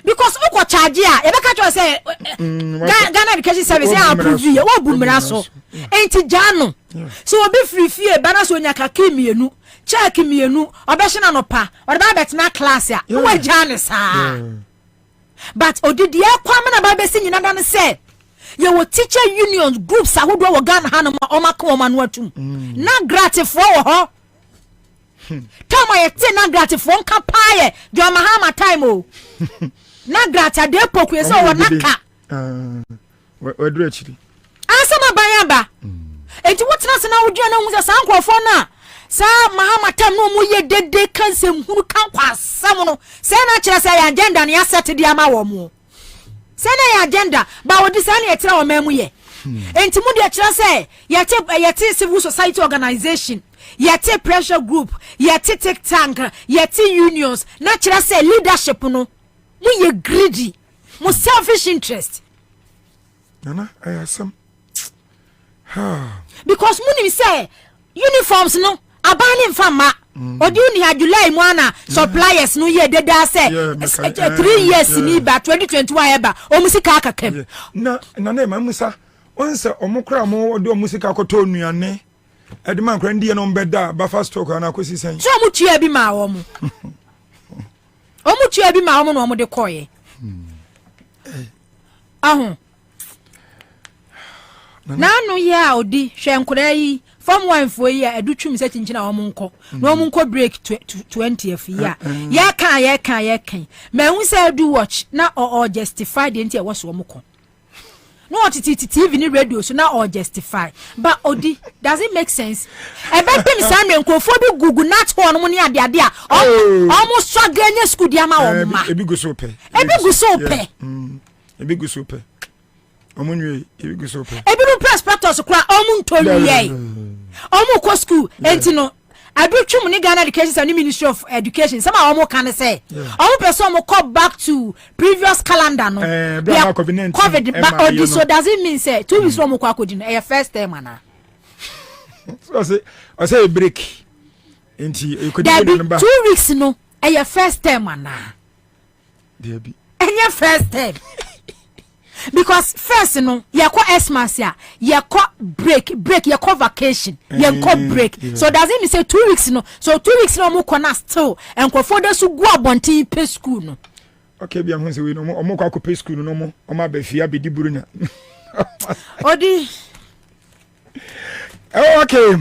because uko charge a e be ka cho say Ghana Education Service ya approve ye wo bumira so enti jano so obi free fee ba na so nya ka kemienu check mienu obehye na no pa o ba bet na class a wo jane sa but odidi e kwa me na ba be sinyina dan say ye wo teacher unions groups ahodo wo Ghana ha no ma o maka o ma no atum na gratifo wo ho tama ye te na gratifo nka paaye jo mahama time o na grata de poku so wo naka we do actually asama bayamba enti wotena se na wodua na hu sa nkrofo na sa mahama time no mu ye dede kansem huru kan kwasam no se na kire se ya agenda na ya set dia ma wo mu sene ya agenda ba wodi sane etira o mamu ye enti mu de kira say yete civil society organization yete pressure group yete take tank yete unions na kira say leadership no mu ye greedy mu selfish interest nana ayasam because mu say uniforms no abani mfama odi uni ha July mu ana suppliers no ye deda say 3 years ni ba 2021 eba o musika akakam na ma musa onse omukra mo odi o musika akoto nuane edima nkra ndi no mbeda ba fast talk na akosi sen so mu tua bi ma wo mu o mu tua bi ma wo mu no mo de koye nanu ya odi hwenkura yi form 1 for year edutwum se chinchina wo munko no munko break 20th year ya kan ma hu say do watch na or justify the enti e wo so muko no TV ni radio so na or justify but odi does it make sense e be pim san nkrofo bi gugu nat ho no ni ade a almost struggle nya school dia ma wo ma e bi go so pe e bi go so pe omunwe ibi so pe ebiru prospectus kura omunto ye omu ko school enti no adutwum ni Ghana Education and Ministry of Education some omu kan say omu person omu call back to previous calendar no COVID but so does it mean say 2 weeks omu kwa akodi no e first time ana so say break enti e kodi no ba 2 weeks no e first time ana there be enye first time because first no you call Xmas ya you call break you call vacation you call break so does it mean say 2 weeks no so 2 weeks no mo kona still and ko for so go abontin pay school no okay bi am say we no mo kwa ko pay school no mo o ma ba fia be di burunya odi okay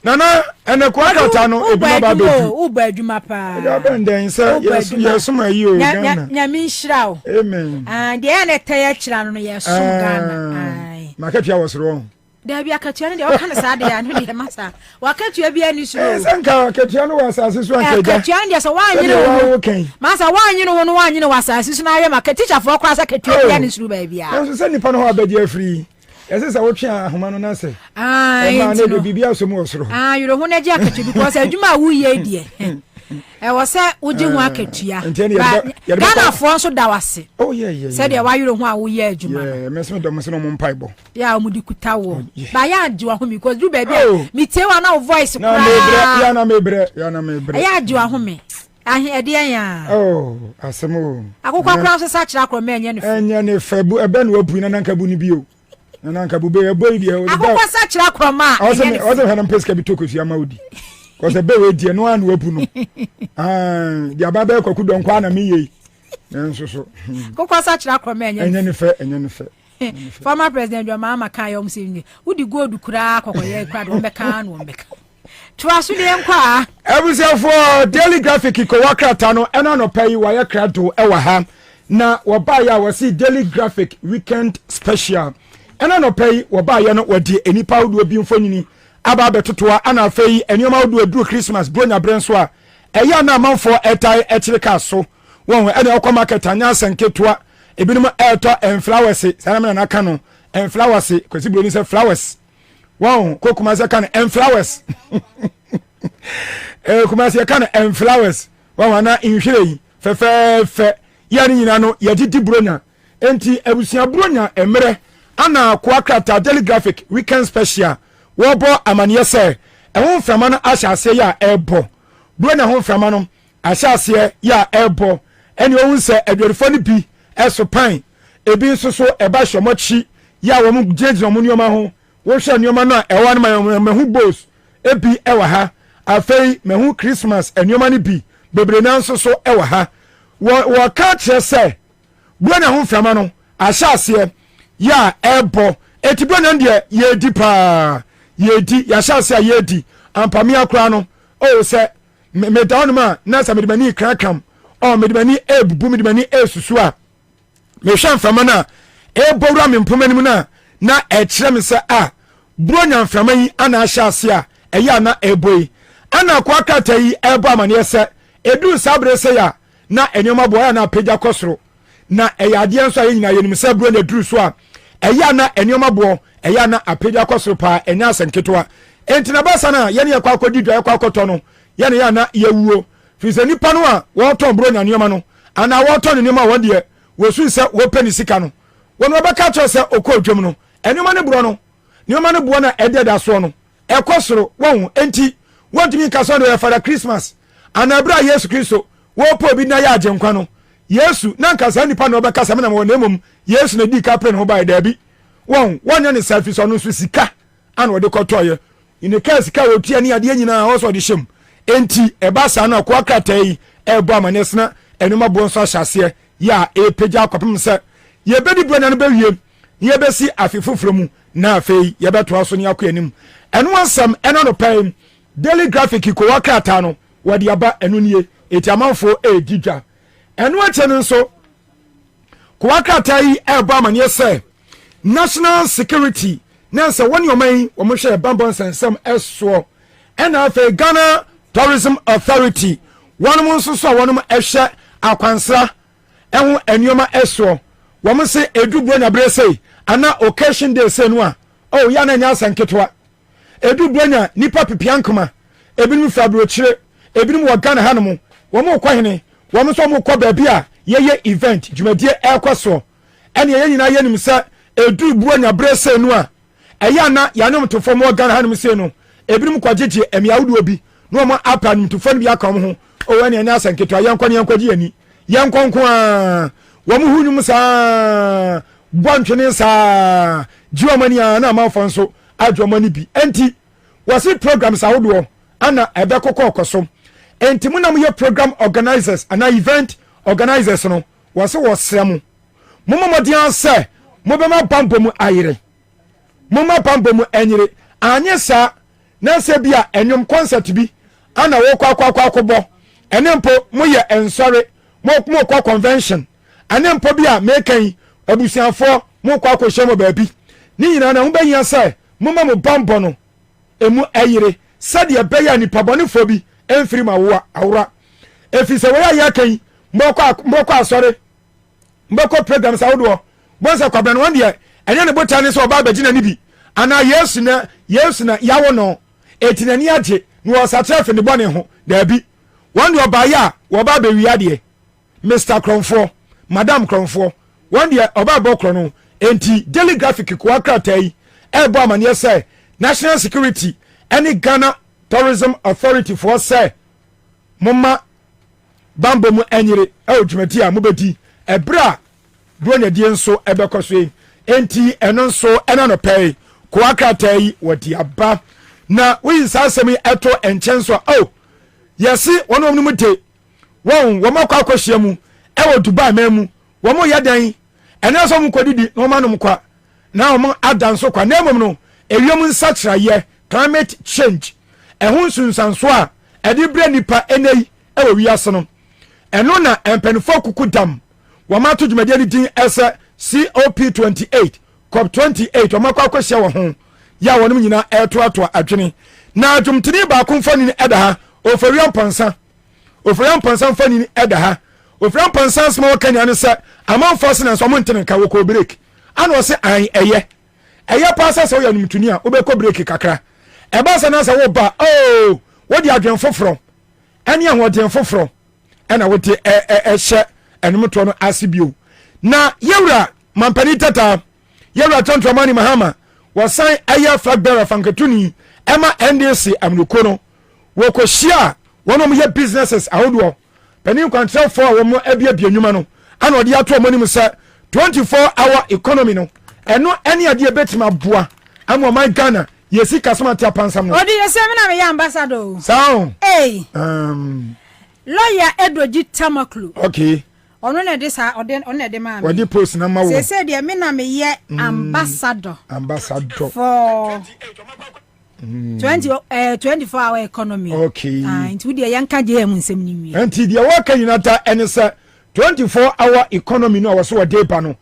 nana ene kwa kata no ebi ma ba be u ba adwuma pa ya ben den say yes ma yi o Ghana nyame nhyira o amen de ene taya kira no yes Ghana ai market was wrong da bi akatua ne de o kan sa de ya no de masa wakatua bi ani suro sanka akatua no was asase so anka ja akatua ne so wanyine wo masa wanyine wo no wanyine wasase so na aye market teacher for kwasa akatua bi ani suro ba bia so say nipa no ho abadia free ese sa wotwe ahoma no na se ma ne do bibia so mu osoro yoro ho na ji akatua because adwuma wo ye die e wo se woje ho akatua Ghana for so da wase oh yeah said ya wa yoro ho a wo ye adwuma yeah me so do mo se no mo mpaibo ya mu di kuta wo ba ya adi wa ho mi because do baby mi tie wa na voice kura na mebre ya adi wa ho mi ahe ede ya oh asemo akokwa kura so sa kira akro me enye ne fabu ebe na wabu na nanka bu ni bio na nanka bu be boy bi e akokwa sa kira akro ma o se hana peska bi tokosu amaudi cause be we die no an wabu no dia baba kwaku don kwa na meye nso so akokwa sa kira akro ma enye ne fe former president your mama kan yom singi udi gold kura akokoye kwa do mbeka no mbeka twaso de nkwa for daily graphic ko wakrata no ena no pay wa yakrato e wa ha na wo ba ya wo si daily graphic weekend special ena no pay wo ba ya no wodi enipa wodo bi mfonini aba betotoa ana fei enioma wodo aduru Christmas bronya brenso a eya na amanfo etai ekirika so won ena okwa market anya sanketoa ebinum eto en flowers sana na aka no en flowers kwesi broni se flowers wow kokuma se kan en flowers kuma se kan en flowers wow na inhwere fe ya ni nyina no ya didi bronya enti abusia bronya emre ana kwa krata daily graphic weekend special wo bo amaniye se ehun frama no ahyase ya ebo bronya hon frama no ahyase ya ebo eni ohun se adwerefo ni bi eso pan ebi nso so eba hwomochi ya wo mu jeje mu nioma ho wo hwe nioma no ewa no mahu boss ebi ewa ha afei mahu Christmas enioma ni bi bebre na nso so ewa ha wo ka kire se bronya ho frama no ahyase ya ebo eti bronya ndie ye di pa ye di ya hyase ya ye di ampami akra no o se me down ma na sa medimani krakam o medimani ebubu medimani esusu a me hwan frama na ebowra me mpomani na ekire me se a bronya mframa yi ana ahyase a eya na eboi ana kwa kata yi ebo amane se edu sabre se ya na enyoma boya na pagya kosoro na eyade enso ayi nyina yenim se bronya duru so a eya na enyoma bo eya na apagya kosoro pa enya asenketoa entina basa na ye ne yakwa akodi do yakwa akoto no ye ne ya na yewuo fise nipa no a wo ton bronya nyoma no ana wo ton nyoma wo de wo su se wo pani sika no wo no beka cho se okodwem no enyoma ne bro no nyoma ne bo na ededa so no ekosoro wo enti wontimi kaso no for Christmas ana bra Yesu Kristo wo po bi na ya agenkwa no Yesu na nkasa nipa no beka same na wo nemum Yesu na di ka pre no ba da bi wonya ne selfie so no so sika ana wo de kotoye in case ka wo tua ni ade nyina ho so de hyem enti eba sa na kwa kratai ebo amanesna enuma bo nso ahyase ya epeja akopem se ye bedi brona no bewie ye besi afefufuro mu na afei ye beto aso ni akoanim enu ansam eno no pay daily graphic ko wakrata no wode aba enu nie eti amanfo ejidwa enu ache no nso ko wakrata yi ebo amane se national security na se woni oman wo mo hwe bambon sensem eso ena afei Ghana Tourism Authority wonu nso so wonu ehwe akwansra ehu enyoma eso wɔn se edu bronya bere sei ana occasion day sei no a oh ya na nya asanketwa edu bronya nipa pipia nkoma ebinim fra brochire ebinim wɔ Ghana hanom wɔn kɔ hene wɔn so wɔn kɔ baabi a yeye event dwumadie ɛkɔ ɛne yɛn nyinaa yɛnim sɛ edu bronya bere sei no a ɛyɛ na yanom to fam wɔ Ghana hanom sei no ebinim kɔgyegye emiawudo bi no wɔn apa ntufo no bi aka wɔn ho oh ɛne nya asanketwa yɛn kɔgye ani yɛn kɔnko a wɔn hu nyum saa bɔntwene saa jiwamani a na amanfo nso adwomani bi enti wɔsi programs ahodoɔ ana ɛbɛkɔkɔ ɔkɔso enti mu na mo yɛ program organizers ana event organizers no wɔsi wɔsrɛ mo momɔden sɛ mobɛma bambɔ mu ayere moma bambɔ mu anyere anye saa na sɛ bi a ɛnwom concert bi ana wɔkɔ akɔbɔ ɛne mpo moyɛ ensɔre mo kɔ convention ane mpo bi a mekan abusuafo mo kwa akɔhyɛ mo baabi ni nyina na mo bɛyia sɛ moma mo bambɔ no emu ayire sɛdeɛ bɛyɛ nipa bɔnefo bi emfiri ma wo awora efi sɛ wɔyɛ yɛ kan mbɔkɔ asɔre mbɔkɔ programs ahodoɔ bonsa kwabra no wɔn deɛ ɛnyɛ ne botan ne sɛ ɔba abɛgyina ne bi ana yesu na yawo no etinani agye no ɔsakyerɛ fi ne bɔne ho daabi wɔn deɛ ɔbaayɛ a wɔba abɛwia deɛ Mr. Kronfo Madam Kronfo one dia oba bokro no enti daily graphic ko akrata yi e bo amane say national security any Ghana tourism authority for say mama bambo mu anyire e odwumati a mobedi e bra bronya die nso e bekoso enti eno nso ena no pay ko akrata yi wodi aba na we sa asemi eto enchenso oh yesi wono mu te won wo makwa akohia mu e wo Dubai memu wo mo yadan ene so mu kodidi no manom kwa na wo mo adanso kwa na emom no ewiem nsakyraye climate change ehun sunsanso a edi bre nipa enei e wo wiase no eno na empenfo kuku dam wo ma to dwumade ni din ese COP28 COP28 wo makwa akohia wo ho ya wonom nyina eto adwene na dwumtini ba konfani ni eda ha oferiam pansa mfani ni eda ha oferiam pansa small Kenya ne se amon force na so montene ka wo ko break ana o se an eye pasa se wo ya numtuni a wo be ko break kakra e ba se na se wo ba oh wo di adwen foforo ene ahoden foforo ena wo te hye enumto no asibio na yewra mampani tata yewra tontomani mahama wo san eye flag bearer fankatuni ema NDC amnuko no wo ko hia wonom ye businesses ahodo panin kwantrel for wo mo abia nwuma no ana odi ato mo nim se 24-hour economy no eno ene ade betima boa ama my Ghana yesi kasoma tia pansam no odi yesi me na me ambassador sound lawyer Edward Tamaklu okay ono na de sa ono na de ma wadi post na ma wo se de me na me ye ambassador for 24-hour economy. Okay. Into the yanka jam nsem ni wi. Enti dia waka nyinata ene se 24-hour economy no was what day no.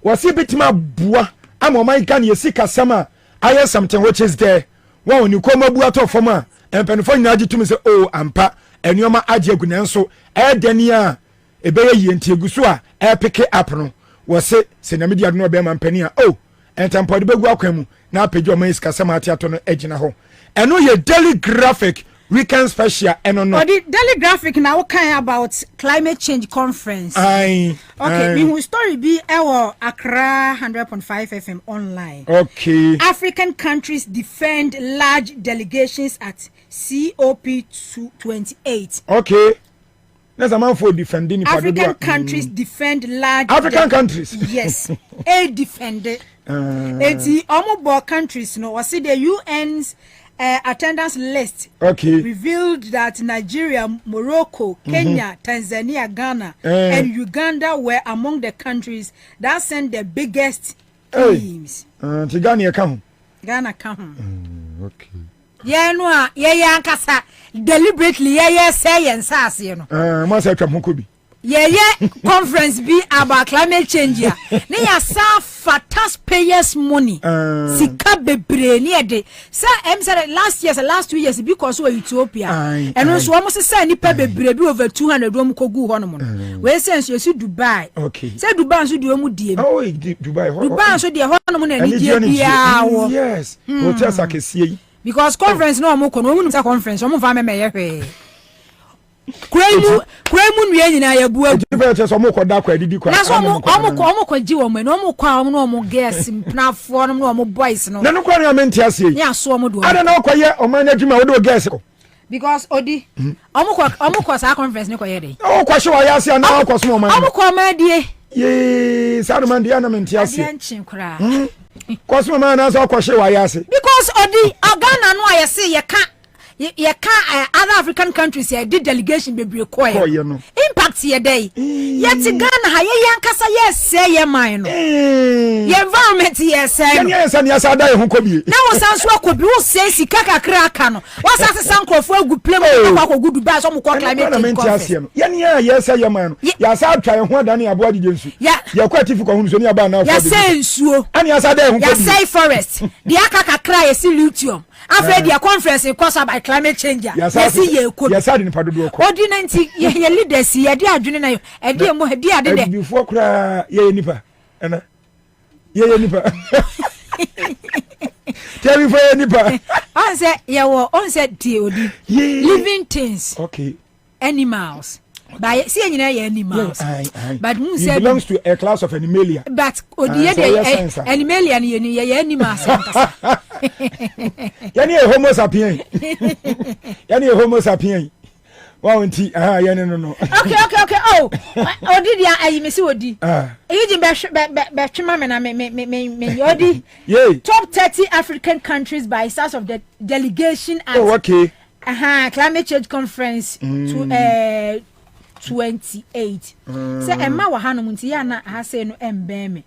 Was bitima bua ama man kan ye sika sama aye something which is there. Wa oni koma bua to foma empenfo nyina agi tumi se oh ampa enuoma agi aguna nso e dani a ebeye yenti eguso a e pick up no. Was se na media no be man pani a oh entampode begu akwam na apejo man iska sama atiato no egina ho eno ye daily graphic weekend special eno no the daily graphic now kan about climate change conference okay we will story be our Accra 100.5 FM online. Okay, African countries defend large delegations at COP28. Okay, there's a man for defending African countries defend large African countries. Yes, a defender. Eti omo countries no was the UN's attendance list revealed that Nigeria, Morocco, Kenya, Tanzania, Ghana and Uganda were among the countries that sent the biggest teams. Ghana come. Okay. Yeah, no, yeah, kasa deliberately, yeah, say and sass, you know. Must have come Hukubi. conference be about climate change ya. Ne ya sa for taxpayers money. Sika bebre ni ede. Sa said last 2 years because we Ethiopia. And also almost say nipa bebre be over 200 wo kogu ho no mo. We sense you see Dubai. Okay. Say Dubai so de omu die. Oh, Dubai so de ho no mo na ni die bia wo. Yes. Hotels akesie. Because conference no mo kono omu no conference omu fa me hwe. Kwemu nwie nyina ya bua Dubai so mo koda kwa didi kwa. Na so omu ko ji wo mo no omu kwa omu no omu girls mpnafo no omu boys no. Na no kwa na menti asie. Ya so omu do. Ada na kwa ye oman adwuma wo do girls ko. Because odi omu ko sa conference ni ko ye dey. O kwa hwe wa ya asie na kwa so oman. Omu ko ma die. Ye sa no man dia na menti asie. Dia nchin kura. Kwa so oman na so kwa hwe wa ya asie. Because odi Ghana no aye say ye ka other African countries here did delegation be require impact here day yet Ghana ha ye yankasa yes say ye mine no ye environment here say yes and yes ada ye ho kobi na wo san so akobi wo say sika kakra aka no wo san se sankrofo agu plem kwa gudu ba so mo kwa climate change ye ne yes say ye mine no ya sa atwa ye ho ada ne abo adije nsu ye kwa tifu ko hu so ne aba na ya say nsuo ani yes ada ye ho kobi ya say forest the aka kakra ye si lithium after their conference cause by climate change yes ye ko yes ade nipa dodo ko odi na nti ye leaders ye de adwene na e de mo de ade de before kura ye nipa ana ye nipa tell me for ye nipa on say die odi living things okay animals by see nyina ye animals but who say belongs to a class of animalia but odi ye de animalia ye animals yani homo sapien yani homo sapien wa wonti yani no okay oh odi dia ayi me se odi eyi be twema me na me odi top 30 African countries by size of the delegation at okay climate change conference to 28 say emma wa hanom nti ya na ha say no embeme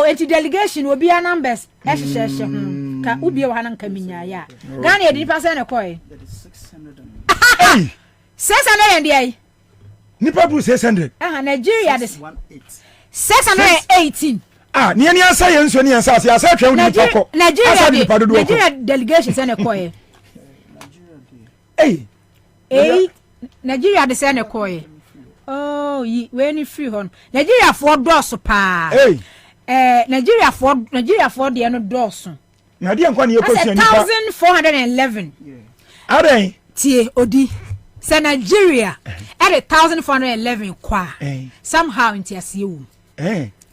enti delegation obi a numbers ehhehye ka obi wa hanan kaminya ya Ghana edi pa say na koy 600 and dey nipa bu 600 Nigeria this 618 ni asa ye nso ni asa ya sa twa udi pako Nigeria delegation say na koy Nigeria de say na koy oh we ni free hon Nigeria for doors pa Nigeria for de no doors na de nkwa ne yekosia nipa 1411 are tie odi say Nigeria at 1411 kwa somehow into asiu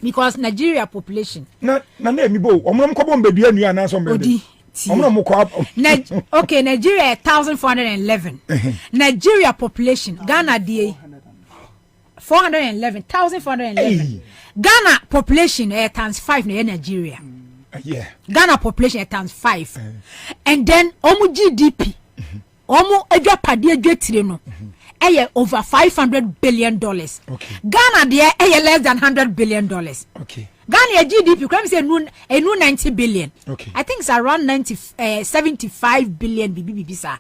because Nigeria population na mi bo omnom ko bombe dua nu ana so mbe odi omnom ko okay Nigeria 1411 Nigeria population Ghana die 411,411 Ghana population times 5 na Nigeria Ghana population times 5 and then omu GDP omu edwapade edwetire no over $500 billion Ghana there less than $100 billion Ghana GDP claim say no 90 billion I think it's around 75 billion BBB sir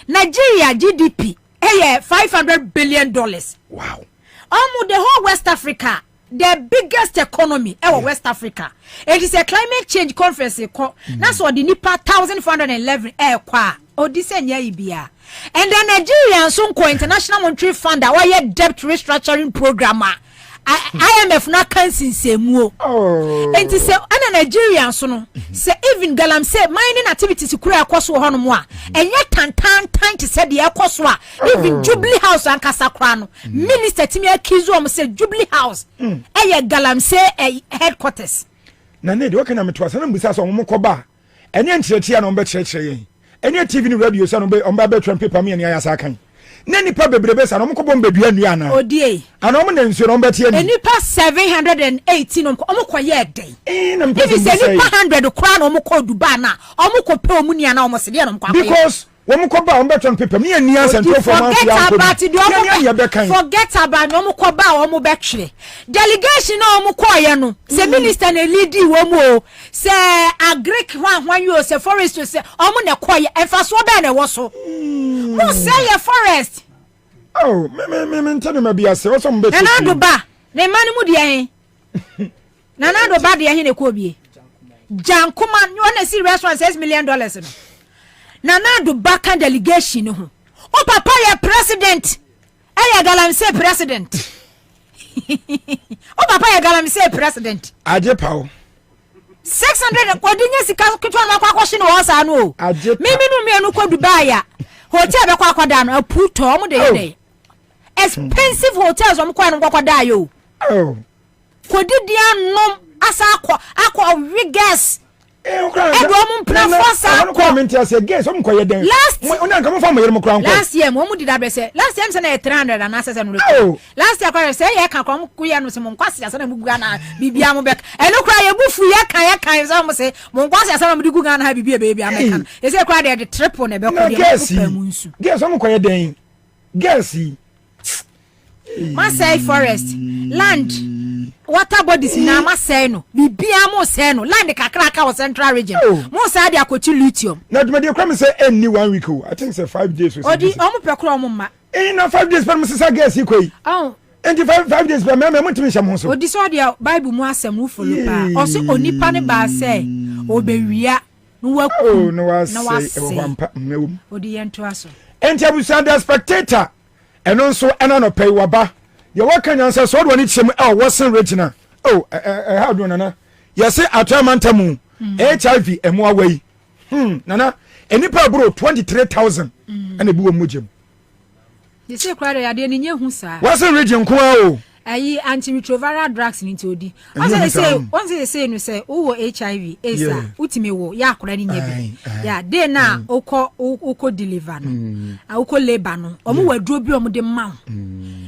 Nigeria GDP $500 billion wow the whole West Africa the biggest economy West Africa it is a climate change conference that's what the nipa 1411 kwa this bia and then Nigeria so international monetary fund why debt restructuring program IMF na kansin semu enti se ana Nigeria so no se even galam say mining activities kura akoso ho no mo a enye tantan to say de akoso a even Jubilee House an kasa kura no minister timi akizu am say Jubilee House galam say headquarters na ne de o kana metwa na mbisa so mo koba enye nchirechia na ombe chirechire yen enye TV ni radio so no be omba be twen paper me ne ayasa kan na nipa bebrebe sa no mo ko bombe dua nu ana odie ana mo na nsuo no mbeti ani nipa 718 no mo ko ye den na mpa se nipa 100 kwa na mo ko Dubai na mo ko pe omu nia na mo se de no kwa because wo mo ko ba ombe twen paper me ani ansa to for man forget about no mo ko ba wo mo betwe delegation na mo ko ye no se minister na lead wo mo se agric hwan you se forest se mo na ko ye emfa so be na wo so mo say your forest Oh, me tell me be ase. What's some be? Nana do ba. Ne mani mu dia hen. Nana do ba dia hen e ko bie. Jankuma you see restaurant $6 million no. Nana do ba kan delegation ho. O papa ya president. Aya galamse president. O papa ya galamse president. Aje pawo. 600 odinye sika kitwa na kwa kwhye no osa no. Mimi no me no kwa Dubai ya. Hotel be kwa kwada no aputo omo de expensive hotels omo kwa no kwa kwada yo. Oh. Kodidia nom asa akwa wigas. Last year, Momu did that. Last year, I'm 300 and answers and last year, I say, I can't come Kuyan, some Monquasia, and Mugana, Bibiamo back. And look, I a boof, Yaka, as almost say, Monquasia, some of the Gugan have be a baby. I is a cry at the trip on a bell. Guess I'm quite a Guessy. Masai Forest, land. Water bodies na maseno bibia mo seno land kakraka o central region mo sa dia kwachi lithium na dum dey kwam say any 1 week I think say 5 days or odi omo pekro omo ma na 5 days per mo sisa gas ikoi oh and 5 days per me mo timi shamo so odi so dia bible mu asem no follow pa o so onipa ne ba say obewia no waku no was say e wampa mewum odi yento aso enti abusa the spectator eno nso ena no pay waba ye wakan answer so do ni chem Western regional how do nana ye say atwamantamu HIV emu awai nana enipa bro 23,000 and ebi wo mugem ye say kware ya de ni nyehu sa Western region ko o ayi antiretroviral drugs ni todi once say no say wo HIV esa utimi wo ya akora ni nyabi ya de na uko deliver no uko labor no omo waduro bi omo de ma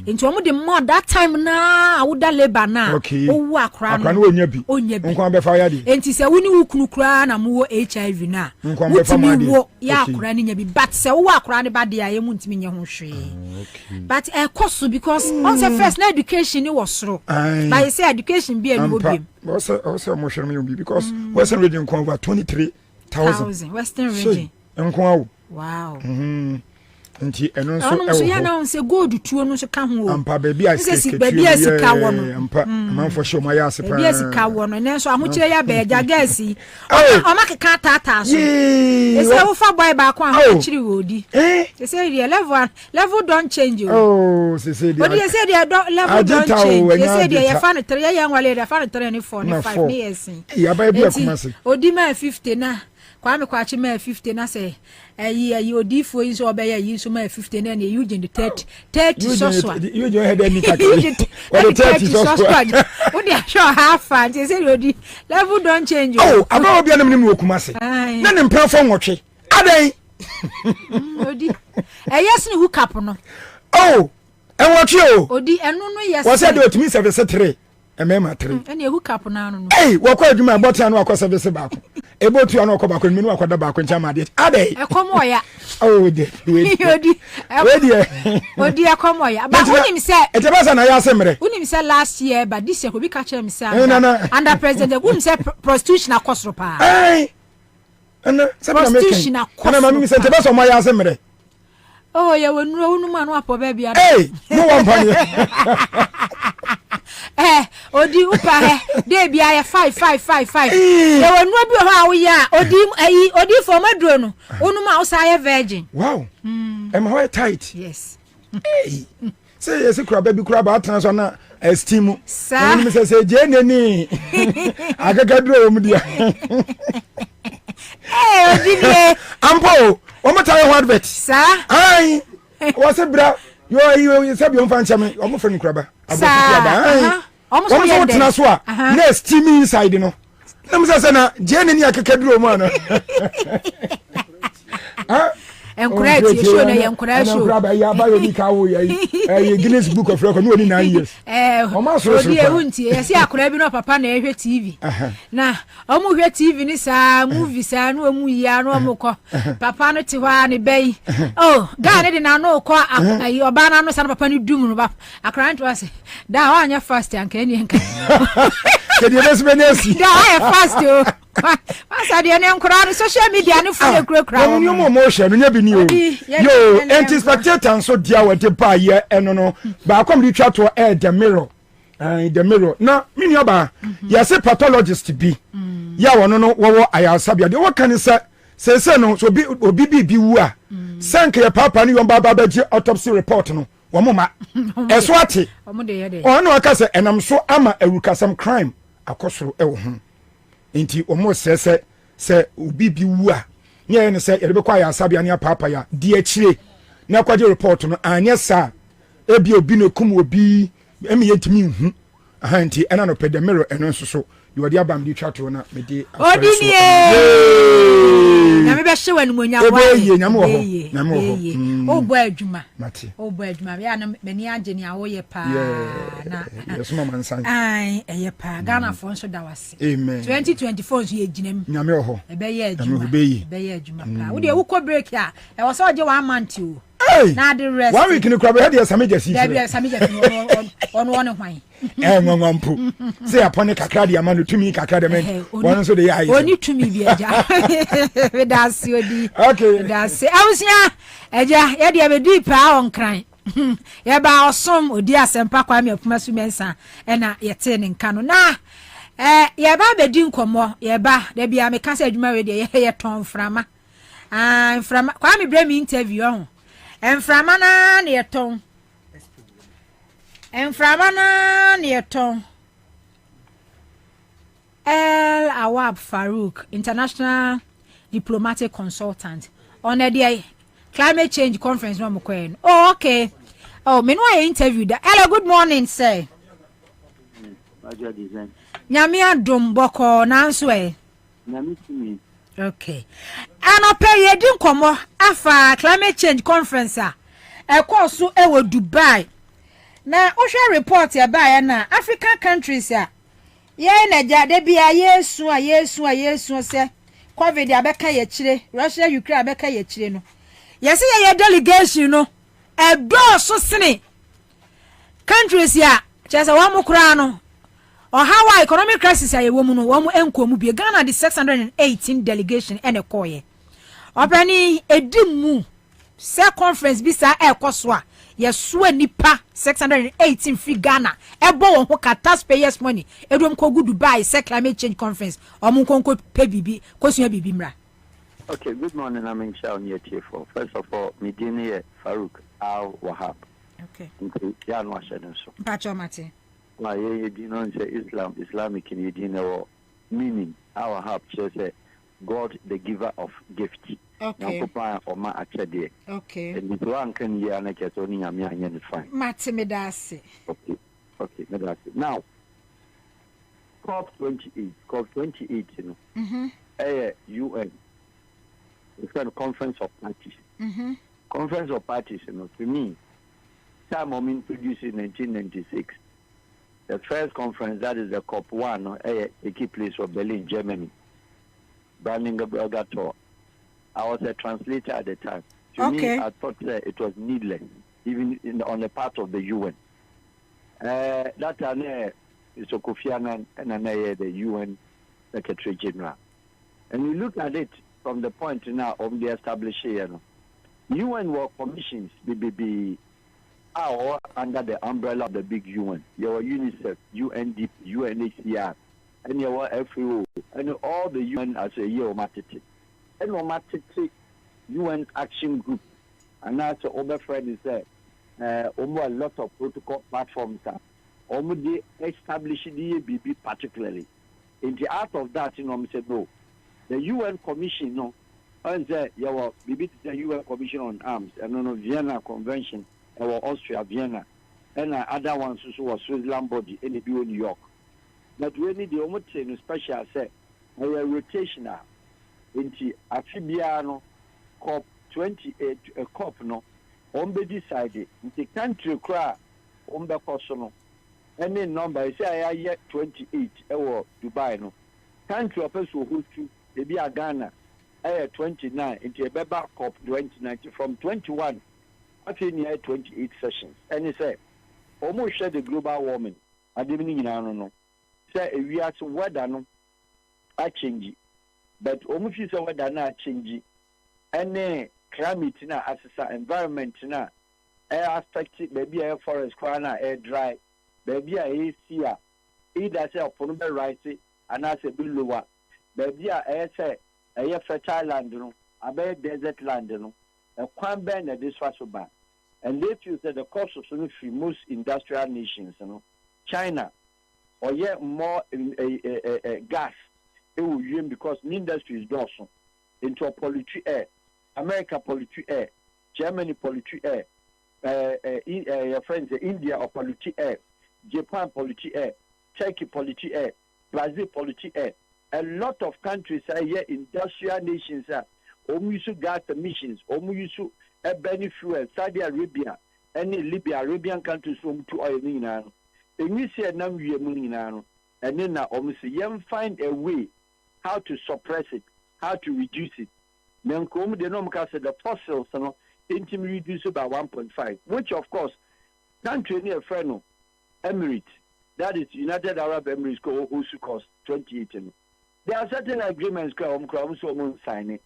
enti omo de ma that time na wo da labor na wo akora no onyabi nko abefa ya di enti say woni wukunu kura na mo wo HIV na utimi wo ya akora ni nyabi but say wo akora ne ba de aye mu ntimi nye ho hwe but cost because on say first na education ni was through. But you say education be a new game. Also, motion me because Western region come over 23,000. Western region. Wow. Nti eno nso so ya na say gold tuo no so ka ho ampa baby asika baby asika wo no ampa manfo show my yase pa baby asika wo no nenso ahokire ya be ja gasi o makeka tata so e say wo fa boy ba ko ahokire wo di e say the level don't change oh say the but you say the level don't change you say the ya fa no 3 ya nwale ya fa no 3 ni 4 ni 5 ni years ya ba bi akumase odi ma 50 na kwame kwachi ma 50 na say ayi odifo yin so obeya yin so ma 50 na you the 30 so so you just had any kaka what the 30 so so what dey show half fan say odi level don't change oh aba obi anam ni mu okumase na ne mpran fo nwotwe adan odi yes ni hook up no oh enwotwe o odi enu no yes what say do it me service 3 emema 3 ene hook up na no wakọ adwuma bottle na wakọ service baako ebotu ya na wakọ baako menu wakọ da baako ncha ma de ade ekomo ya oh de odi ekomo ya ba unim se etebasa na ya semre unim se last year but this year ko bi ka chere me se under president unim se prostitution akosro pa ana sabe na make ana mami mi se etebasa mo ya semre oh ya wonu unu ma no apo ba bia no one pan odi upa de bia ya 5 e wonu bi ho a wo ya odi for maduro no onu ma wo sa ya virgin wow am how tight yes say yes kura baby kura ba trans na esteem onu mi say je neni agagaduro mu dia odi ni ampo o mo tire hard vet sa ai wo se bra you sabi on fan chame o mo fa ni kura ba sa almost so tena so a na steam inside no na mo say na je neni akakaduro mu ana encourage you show na encourage show na braba ya ba yo bi ka wo ya Guinness Book of Record no 9 years odi ehunti e si akora bi no papa na ehwe TV na omu hwe TV ni sa movie sa no omu ya no omu ko papa no ti hwa ni bei oh ga ne de na no ko ayi oba na no sa papa ni dum no ba akora nto ase da wa anya fast anka ni enka ke di bes benesi da wa fast o Masa de ne nkora social media ne fo kura. Wo nyo mo hye no nya bi ni o. Yo, anti spectator so dia wo de ba ye eno no. Ba kom di twa to the mirror. The mirror. Na me nyo ba. Ya se pathologist bi. Ya wo no wo ayasabia de wo kan se no so bi wu a. Sank ya papa ni yon baba ba je autopsy report no. Wo mo ma. Eso ate. Omo de ye de. Ono aka se enam so ama awukasam crime akosoro e wo ho. Inti omo se obi bi wu a nye ne se yebe kwa ya asabia ne papa ya di akire na kwaje report no anya sa ebi obi no kum obi emi yentimi hu aha nti ena no pede mirror eno nso so de wodi abam di twato na me di odini na me be hye wanu monya wa ye nyame wo o bo adwuma mate o bo adwuma ya na mani age ne awo ye pa na yeso mama nsan ai eye pa Ghana fo nso da wase amen 2024 so ye ginam nyame wo ebe ye adwuma be ye adwuma pa wo de wo ko break a e wo so je 1 month o na the rest 1 week ni kwa be head sami jesi da bi sami jesi ono hwan ngwampu se apone kakra de amanu tumi kakra de men won so de ya oni tumi bi eja we da si odi okay da si awusia eja ye de be di pa on kran ye ba osom odi asempa kwa me apuma su mensa na ye te ne nka no na ye ba be di nkomo ye ba da bia me ka se adwuma we de ye ton frama frama kwa me bre me interview ho enframa na ne ye ton enframana neton El Awab Farouk, international diplomatic consultant on the climate change conference no mukwen. Oh okay. Oh, me no interview that. Hello, good morning, sir. Nyame adom boko nanso e. Nyame tumi. Okay. Ano pay ye din komo afa climate change conference a. E course e wo Dubai. Na ohwe report ya ba ya na African countries ya ye na ja de bia yesu se covid abeka ye kire Russia Ukraine abeka ye kire no yesi ye delegation no e do so sene countries ya chese wa mukura no o how economic crisis ya ye wo mu no wo mu enkomu bi Ghana the 618 delegation ene koye opani edimu se conference bi sa e koso a yesu nipa 618 free Ghana ebo won ho ka taxpayers money edom ko gu Dubai se climate change conference omun konko pe bibi kosua bibi mra. Okay, good morning. I'm in Shaun here for. First of all, Medini Farouk Al Wahab. Okay. Ya no ashedin so. Pacho mate. Why you know say Islamic in Medina meaning Al Wahab say God the giver of gift. Okay. Okay. And the one can hear and get only a million fine. Matimidasi. Okay, medasi. Now, COP28, you know, UN, it's a conference of parties. Conference of parties, you know, to me, time I'm introduced in 1996. The first conference, that is the COP1, the key place of Berlin, Germany. Brandenburger tour. I was a translator at the time. To me, I thought it was needless, even on the part of the UN. That time, is Kofi Annan and the UN Secretary General. And you look at it from the point now of the establishment, UN work commissions, BBB, are under the umbrella of the big UN. Your UNICEF, UNDP, UNHCR, and your FAO, and all the UN as a year and UN Action Group, and that's over friend is there. A lot of protocol platforms are already established the ABB particularly. In the out of that, you know, I said no. The UN Commission, no, and there your BB the UN Commission on Arms, and no Vienna Convention, or Austria Vienna, and other ones who was Switzerland body, and the New York. But we need the almost special say a rotational. Inti afibiano COP 28 COP no ombe decide inti country kra ombe koso any number say I 28 ewo Dubai no country opeso hostu ebi Ghana 29 inti ebeba COP 2019 from 21 afi near 28 sessions and say almost share the global warming ademini nyina no say ewiase weather no a change but omufi so whether na change any climate na asesa environment na air aspect baby air forest kwana air dry baby air sea either say upon be rise and as a be lower baby air say air fertile land no abe desert land no e kwan ben na this was so bad. And if you say the cost of most industrial nations, China, or yet more gas, it will use because the industry is dorsal into a pollutry air, America pollutry air, Germany pollutry air, your friends India or pollutry air, Japan pollutry air, Turkey pollutry air, Brazil pollutry air. A lot of countries are here industrial nations are almost gas emissions, almost a benefit fuel, Saudi Arabia, any Libya, Arabian countries from to oil in and you see a number of money and then almost you find a way how to suppress it, how to reduce it. Then come the normal the fossils intimately reduce by 1.5, which of course country near friend Emirates, that is United Arab Emirates also cost 2018. There are certain agreements so signing.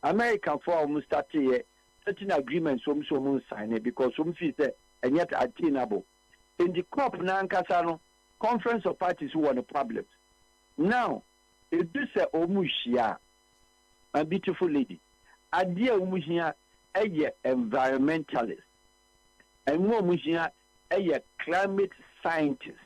American for almost start here. Certain agreements some sign it because some feel and yet attainable. In the COP Nankasano Conference of Parties who want the problems. Now, if this is Omushia, a beautiful lady, idea Omushia a environmentalist, and Omushia a climate scientist,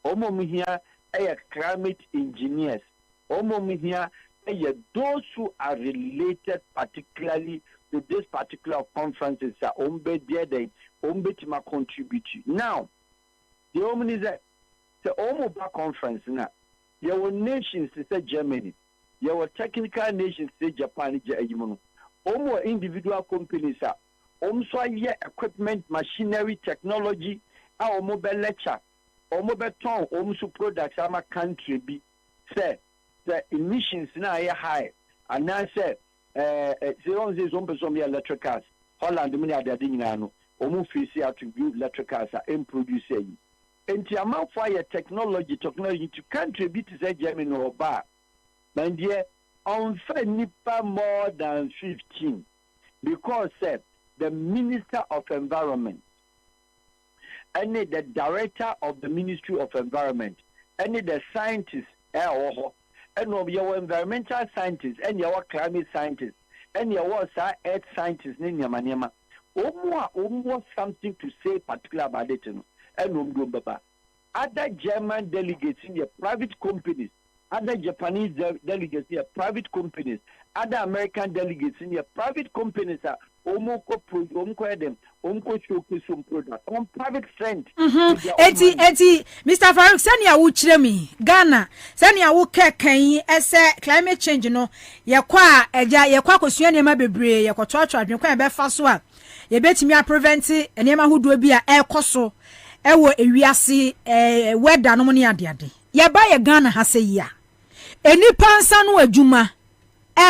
Omushia a climate engineers, Omushia a those who are related particularly to this particular conferences are they to contribute. Now, the Omen is the Omoba conference now. There were nations say Germany, there were technical nations say Japan, Omo individual companies are also equipment, machinery, technology, our mobile lecture, or mobile ton, almost products our country be say the emissions now are high, and now say electric cars. Holland, many are the almost to build electric cars and produce. And the amount for technology to contribute to Germany or bar. My dear, on Nipa more than 15 because the Minister of Environment and the Director of the Ministry of Environment and the scientists and of your environmental scientists and your climate scientists and your earth scientists in Yamanema. Almost something to say particular about it. And other German delegates in the private companies, other Japanese delegates in the private companies, other American delegates in the private companies are showcase some products on private friend. Eti Mr. Farouk sani awu chire mi Ghana sani awu keken ese climate change no ye kwa eja ye kwa kosua nema bebre ye kwoto adwen kwa be fa so a ye betimi a prevent enema hodo bi a ekoso ewo ewiase weather no mo ne ade ye ba ye Ghana ha se yi a enipa nsa no adwuma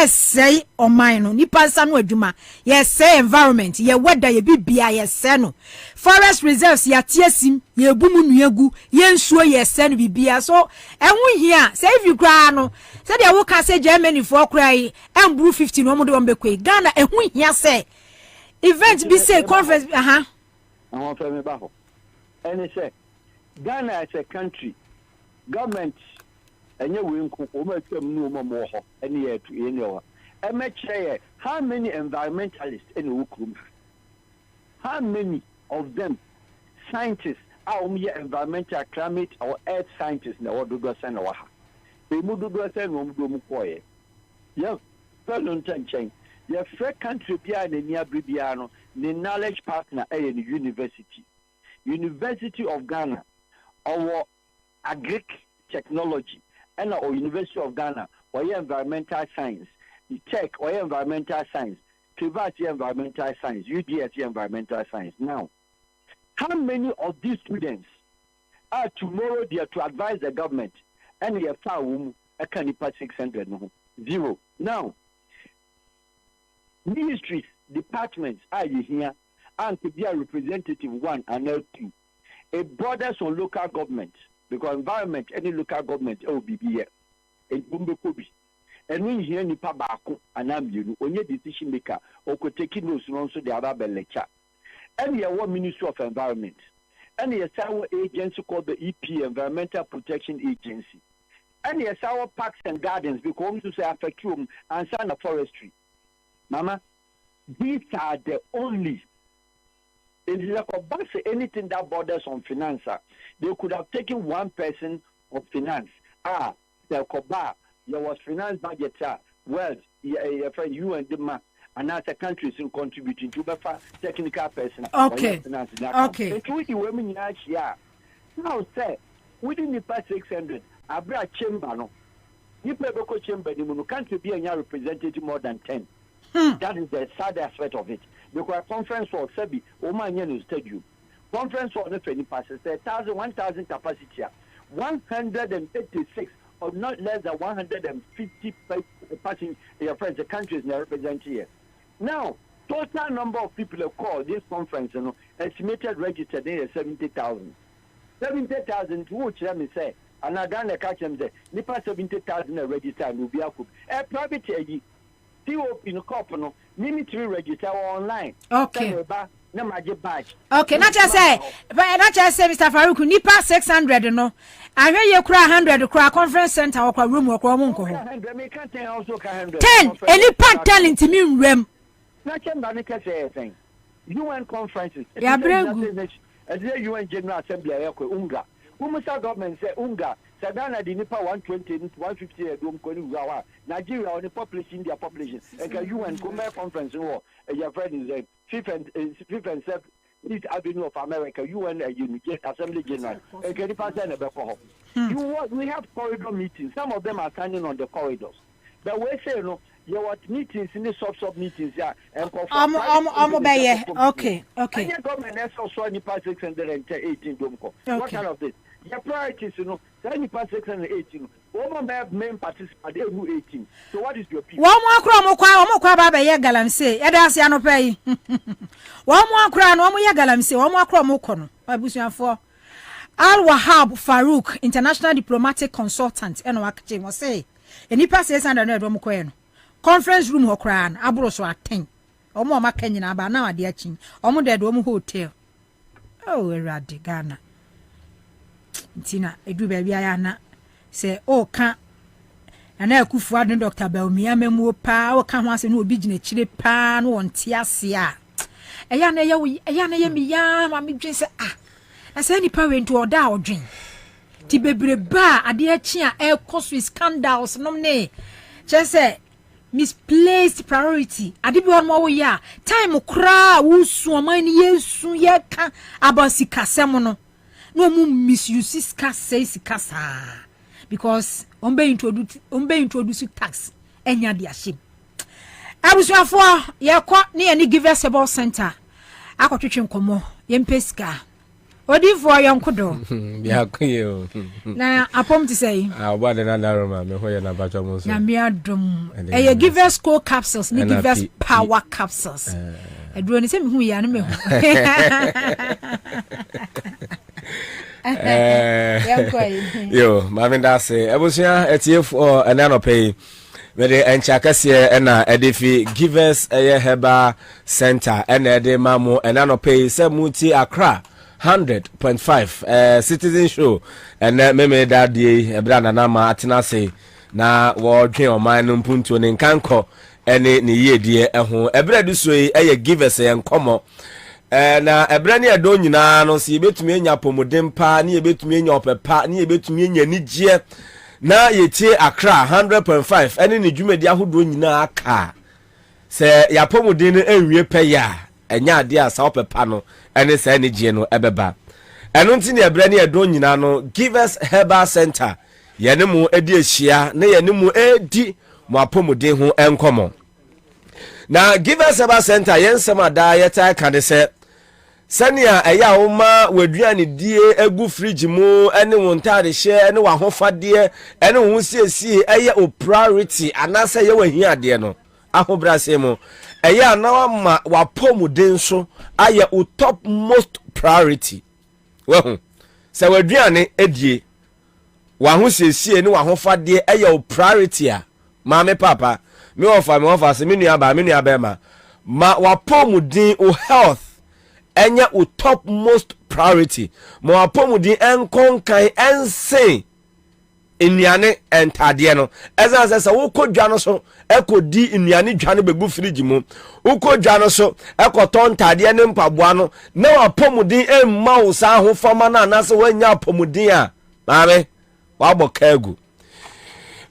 say oman no nipa nsa no adwuma yes say environment ye weather ye bibia yes say no forest reserves ya tiesim ye bumu nuagu ye nsuo yes say no bibia so enwo hia say if you cry no say they will can say Germany for cry embru 50 no mo de ombekwe Ghana enwo hia say event be say conference I want to me ba ho and say Ghana as a country government enye we nko o ma twam nu mo mo ho ene ye tu ene o e ma kire how many environmentalists in Ukrum, how many of them scientists are environmental climate or earth scientists na what do go send wa ha e mu do go send no do mu koye yeah fellow ntanchen your first country bia na ni abribia no the knowledge partner at the University of Ghana or agric technology and our University of Ghana or environmental science, the tech or environmental science, Private environmental science, UDS environmental science. Now, how many of these students are tomorrow there to advise the government and they are a can pass 600? No, zero. Now, ministries, departments are you here and to be a representative one and L2. It borders on local government because environment, any local government will be here. In Bumbekobi. and when you hear nipa baako anambienu onye decision maker or could take notes so the other lecture. And you have Ministry of Environment. And you have our agency called the EP, Environmental Protection Agency. And you have our parks and gardens because to say affect you and sign a forestry. Mama, these are the only. It is like anything that borders on finance. They could have taken one person of finance. The Koba, there was finance budget, wealth, your friend, you and the man, and as a country is contributing to the technical person. Okay. Okay. Including women, now, say, within the past 600, I brought a chamber. No, you play a chamber, you can't be a representative more than 10. That is the sad aspect of it. Because conference for Sebi, Oman Stadium. Conference for the training passes, 1,000 capacity, 186 or not less than 150 passing your friends, the countries they represent here. Now, total number of people who call this conference, estimated registered there 70,000. 70,000, which let me say, and I done a catch them say, Nipa 70,000 registered will be a coup. A private TOP in a couple, military register online. Okay. Okay, not just say, Mr. Farouk, Nipa 600, no. I hear you cry 100, cry conference center or room or 10, any part telling to me, Rem. UN conferences. Yeah, as the UN General Assembly, Unga. Umusa government say Unga. Sadana the Nipa 120 150 don't go Nigeria on the population their population. And UN conference war. Your friend is fifth and seventh East Avenue of America. UN Assembly General. We have corridor meetings. Some of them are standing on the corridors. But we say you want meetings in the sub meetings and okay. And your government has also Nipa 618 Domko. What kind of this? Your priorities, 618. Woman have main participants, 18. So what is your people? One more crop, Baba Yagalamse, Edasiano pay. One more crown, one more Yagalamse, one more crop, Abusian for Al Wahab Farouk, international diplomatic consultant, and Wakachi was say, and he passes under Domoqueno. Conference room or crown, Abroso at 10. Or more Macanian about now at the etching, or more dead woman hotel. Oh, Radigana. Tina, a do baby Ayana say, oh, can't. And I could find Dr. Belmia Memo Pa, or come once and no be chili pan, one tiasia. Ayana yami yam, I mean, just as any parent to order or drink. Tibebre ba, a dear chia, air cost with scandals, no nay. Just say, misplaced priority. I did one more ya. Time cry, woo so many years soon yet can about Sikasemono. No more misuse says Casa because umbe introduce tax enya dia shame. I was for ya kwa near any giversable center. I got to komo yempeska. Odi for young kodo. Ya kuyo. Na apom to say. What another room, me hoya na bacha mo so. Na me adom. E givers co capsules, ni givers power capsules. I do any say me hu ya no me hu. Yo, Marvin Dassey, Ebusia, ETF or an anopay. Very enchakasia and edifi givers a heba center and ede mamu and anopay semuti Accra 100.5 citizen show and meme that day ebrana nama atinase na wo dwen o man mpuntu ne nkanko ene ne yedie eho ebradu so eye givers en komo na ebrani edo nyina no se yebetumi enya pomodem pa ne yebetumi enya opepa ne yebetumi enya nigye na yetie Accra 100.5 ene ne dwumadi ahodo nyina aka se yapomodin no enwie pe ya enya ade asa opepa no ene se nigye no ebeba eno nti ne ebrani edo nyina no Givers Herbal Center yene mu edi ehia ne yene mu edi mu apomodin ho enkomo na Givers Herbal Center yensem ada yeta ka de se sania eya woma waduane die egu fridge mu ene wontade hye ene wahofade ene wo siesie eye o priority anase ye wahia de no ahobrase mu eya na wama wapomuden so aye o top most priority wehu se waduane edie wahosiesie ne wahofade eye o priority a maame papa me offer se me nua ba ma wapomudin o health enya o top most priority ma wapomudin enkonkan ense nnuane entade no ezan se wo kodwa no so ekodi nnuane dwa no bebu fridge mu wo kodwa no so ekoton ntade ne mpaboa no na wapomudin emma wo sa ho fama na na se wanya apomudin a maame wabo kagu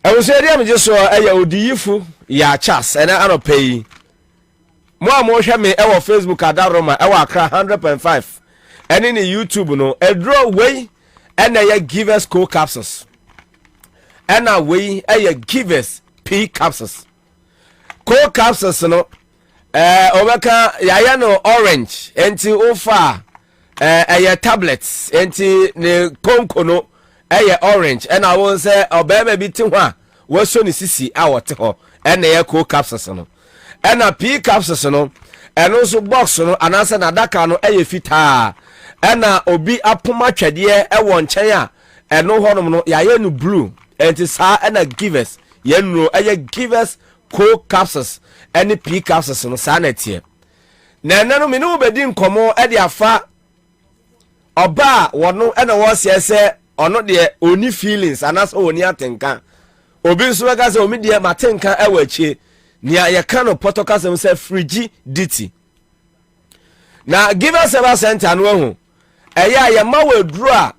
ewuseri am je so eya odiyifu ya chas ena anopai mo hwe me e wo Facebook adaroma e wo Accra 100.5 eni ni YouTube no edro wey ena ya givers co capsules ena wey ya givers p capsules co capsules no obeka ya no orange enti ofa ya tablets enti ne konko no eye orange ena won se obema bi ti ho a wo so ni sisi a wote ho ena ya co capsules no ena p capsules no eno so box no anase na daka no eye fitaa ena obi apoma twede e wo nchen a eno honom no yaye no blue enti sa ena givers yenro eye givers co capsules ene p capsules no sa na tie na enano me no bedi nkomo e de afa oba wono ena wo se ono de oni feelings anase oni atenka obi nso ga se omi de matenka e wachi nia ye kano potokasem se frigidity na give us a center no hu eya ye ma we duru a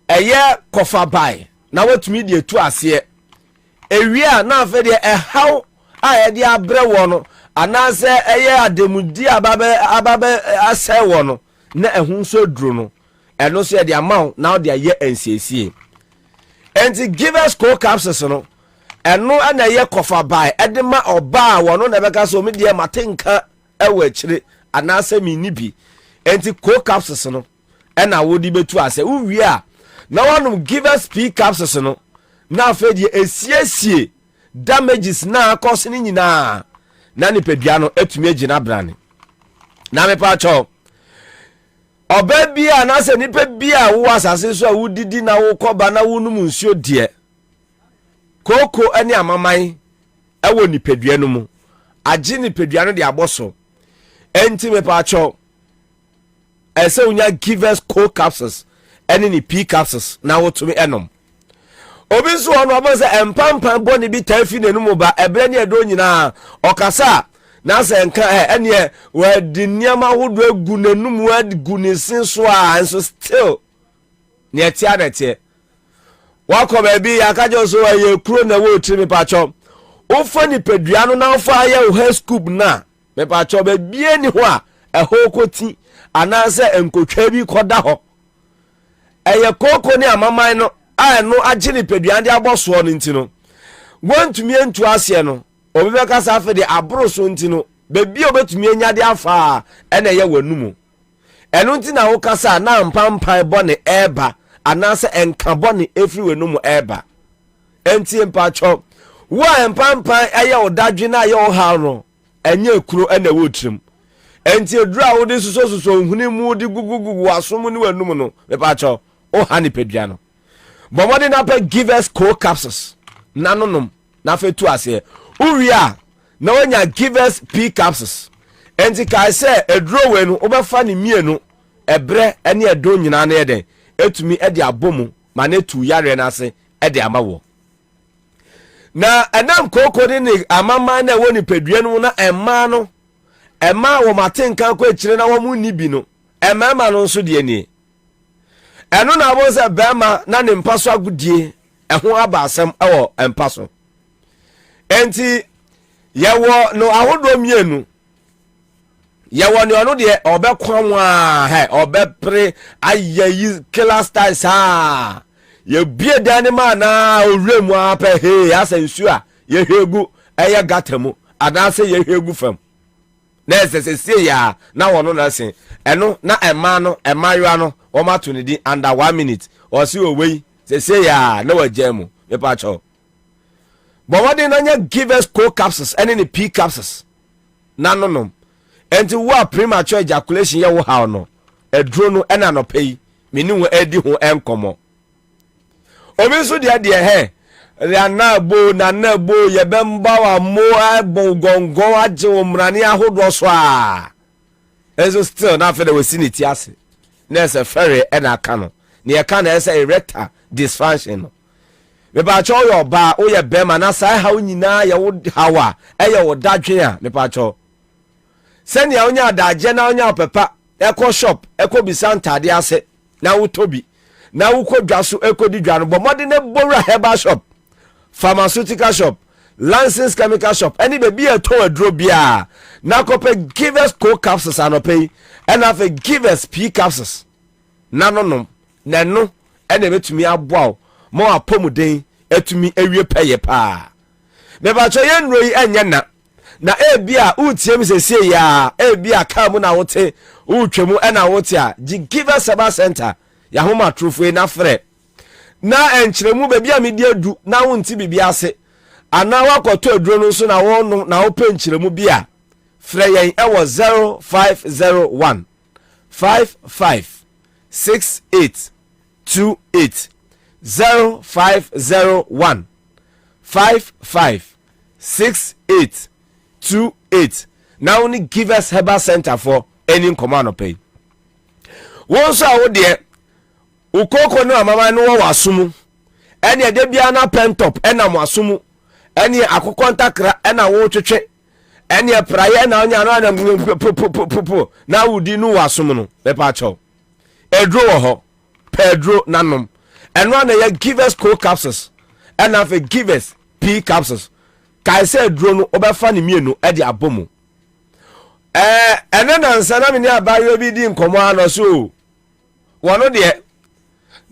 eye kofa bai na watumi de tu ase ewie a na afa de ehaw a ye de abre wo no anase eye ademudi ababe ase wo no na ehun so duru no eno so ye de amaw na de ye ensiesie enti give us co capsules no eno ana ye kofa bai edema oba wono na beka so me de matenka ewa chire anase minibi enti co capsules no ena wodi betu ase uwie a na wonu give us p capsules no na afedi esiesie damages na cause ni nyina na nipadua no etumi agina brane na me pa cho oba bia na se nipa bia wo asase so a wudidi na wo koba na wonum nsuo de koko ene amaman ewo nipadua no mu agi nipadua no de aboso enti me pa cho ese unya give us co capsules ene ni p capsules na wotumi enom obi so ono abose empampan boni bi tafi nenum ba ebre ne edo nyina okasa na se nka ene we di niama hodo agu nenum wa gu ne sin so a enso still ne atia na tie wako baby akajo so ye kuro na wo tiri me pacho ofa ni pedua no na ofa ye o hair scoop na me pacho be bie ni ho a eho koti anase enkotwa bi koda ho eye koko ni amaman no a no agi ni pedua ndi aboso no ntino wantumi entu ase no obi be kasa afa de abroso ntino be bie obetumi enya de afa ena ye wanumu eno ntina wo kasa na mpampan bone eba anase enkaboni efri wenum eba enti empacho wo empampan eye odadwe na ye oha no enye ekuro ena wotrim enti edura wo de suso nhuni mu de gugugu asom ni wenum no empacho oha ni pedua no bomode na pe give us co capsules nanonom na fetu ase uwia na wonya give us p capsules enti kai se eduro we no obefa ni mienu ebre ene edo nyina na yeden etumi ede abomu ma na tu yare na ase ede amawo na enam koko ni amama na woni pedua no na emma wo matenka ko ekire na wo mu ni bi no emma no nso de ani eno na bo se bema na ne mpaso agudie eho aba asem ewo empaso enti yewo no ahodo mienu yewo ni ono de obekwanwa obepre ayeyi killer stars ha ye bie dane ma na owremu apa asansu a ye hwegu eye gatamu adase ye hwegu fam na sesese ya na wono na sen eno na ema no emayo no o ma to ne di under 1 minute o si owei sese ya na wajemu me pa cho but what na nya give us co capsules and any p capsules na no enti wo premature ejaculation ye wo ha no eduro no ena no pei meni wo edi ho enkomo obi so de Rianabo na nebo yebemba wa moa bongongo aje omrani ahodo so a. Ezo still na fe de we siniti ase. Na se ferry e na aka no. Ne e ka na ese erector dysfunction. Me ba cho yo ba o ye bema na sai ha nyina ye wo hawa e ye wo dadwen a me ba cho. Send ya onya adaje na onya pepa eko shop eko bisanta ade ase na wo tobi na wo kodwaso eko di dwano bo mode ne bora herbal shop pharmaceutical shop licensed chemical shop any baby e to adro bia na kope give us co capsules anope and have give us p capsules nanonom na no ene betumi aboa mo apomuden etumi ewie peye pa me ba cho ye nro yi enye na ebia utiem sese ya ebia ka mu na wote utwemu na wote a give us a center ya homa trufu na frɛ na enkyeremu ba bia me di adu na wonti bibia ase ana wakoto aduro no so na won na wo penkyeremu bia frɛ yɛn ɛwɔ 0501 556828 0501 556828 now only give us herbal center for any command pay won so awo de ukoko no amama no wo wasumu ene de bia na pentop ena mo asumu ene akokɔ ntakra ena wo twetwe ene praye na onya no na na wudi no wasumu no be pa cho edro wo ho pedro nanom eno na ya give us co capsules ena fe give us p capsules kai se edro no obefa ne mienu e de abomu ene na nsa na me ni abayo bi di nkomo ano so wono de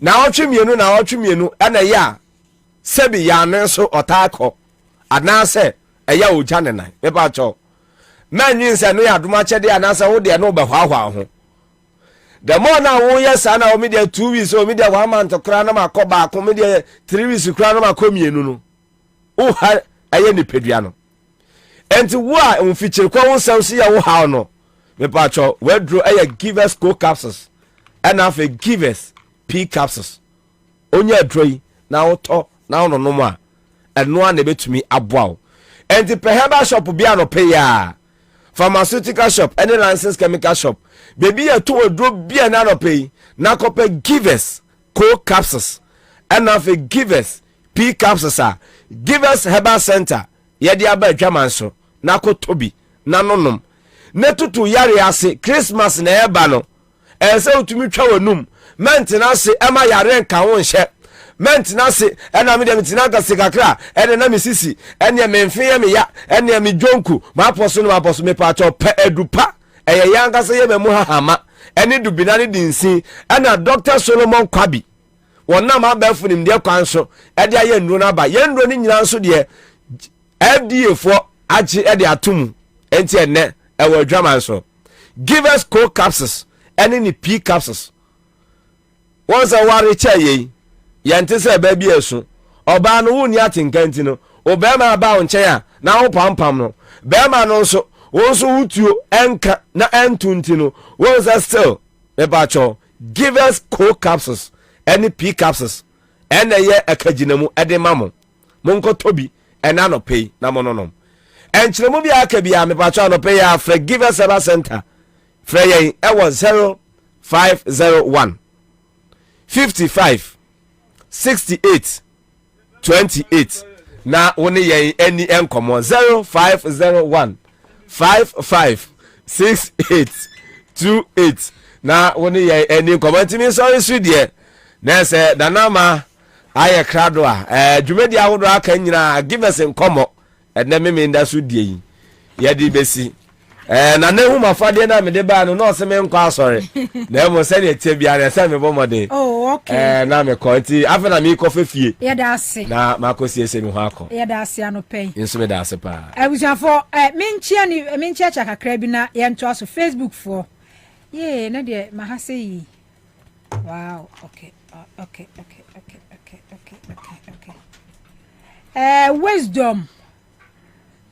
na otwemienu ana ya sebi ya nenso otako anase eya oja ne nan me ba cho manyin se no ya duma chede anase wo de no be hwahwa ho the more na wo yesa na o me de 2 weeks o me de 1 month kra na makoba ko me de 3 weeks kra na makomienu no o ha eye ni pedua no enti wo a mfichire kwa wo nsam si ya wo ha no me ba cho we draw eye give us co capsules and have give us p capsules onya adroi na woto na ono no ma eno a na betumi aboa enti perhaba shop bia no pay ya pharmaceutical shop any licensed chemical shop baby ya to odro bia na no pay na kope give us co capsules and have give us p capsules give us herbal center ye dia ba adwaman so na kotobi na nonom ne tutu yare ase Christmas na eba no ese utumi twa wanum maintenance ema yare nka wo nhye maintenance ena me de mitina sikakra ene na misisi ene memfe ye me ya ene me dwonku ma poso no ma poso me pa cho pe edupa eye yanga se ye memu hahama ene dubina ne dinsin ena Dr. Solomon Kwabi wona ma ba funim de kwanso ede aye nduro na ba ye nduro ni nyina nso de FDA for agi ede atum enti ene ewo adwaman so give us co capsules ene ni p capsules once a ware chaye yente se ba bi esu oba no woni atinkanti no obema ba wo nchen a na wo pampam no bema no nso wonso wutuo enka na entunti no wonsa still e ba cho give us co capsules any p capsules ene ye akaginamu ede mamo monko tobi ena no pay na mononom enchiremu bia aka bia me pa cho no pay ya for give us a center for ye e was 0501 55 68 28 na woni ye any enkomo 0501 55 68 28 na woni ye any comment me sorry su de na se danama aye krado a dwumedi ahodo aka nyina give us enkomo na me nda su de ye di besi na ne hu mafade na me de ba no no se me nkwa asore na mo se ne tie bia na se me bomode oh okay na me ko nti afena me ko fefie ye da ase na makosi ese me ho akọ ye da ase anopen inso me da ase pa abusiafo menchia chakakra bi na ye nto aso Facebook for ye na de mahase yi wow okay okay wisdom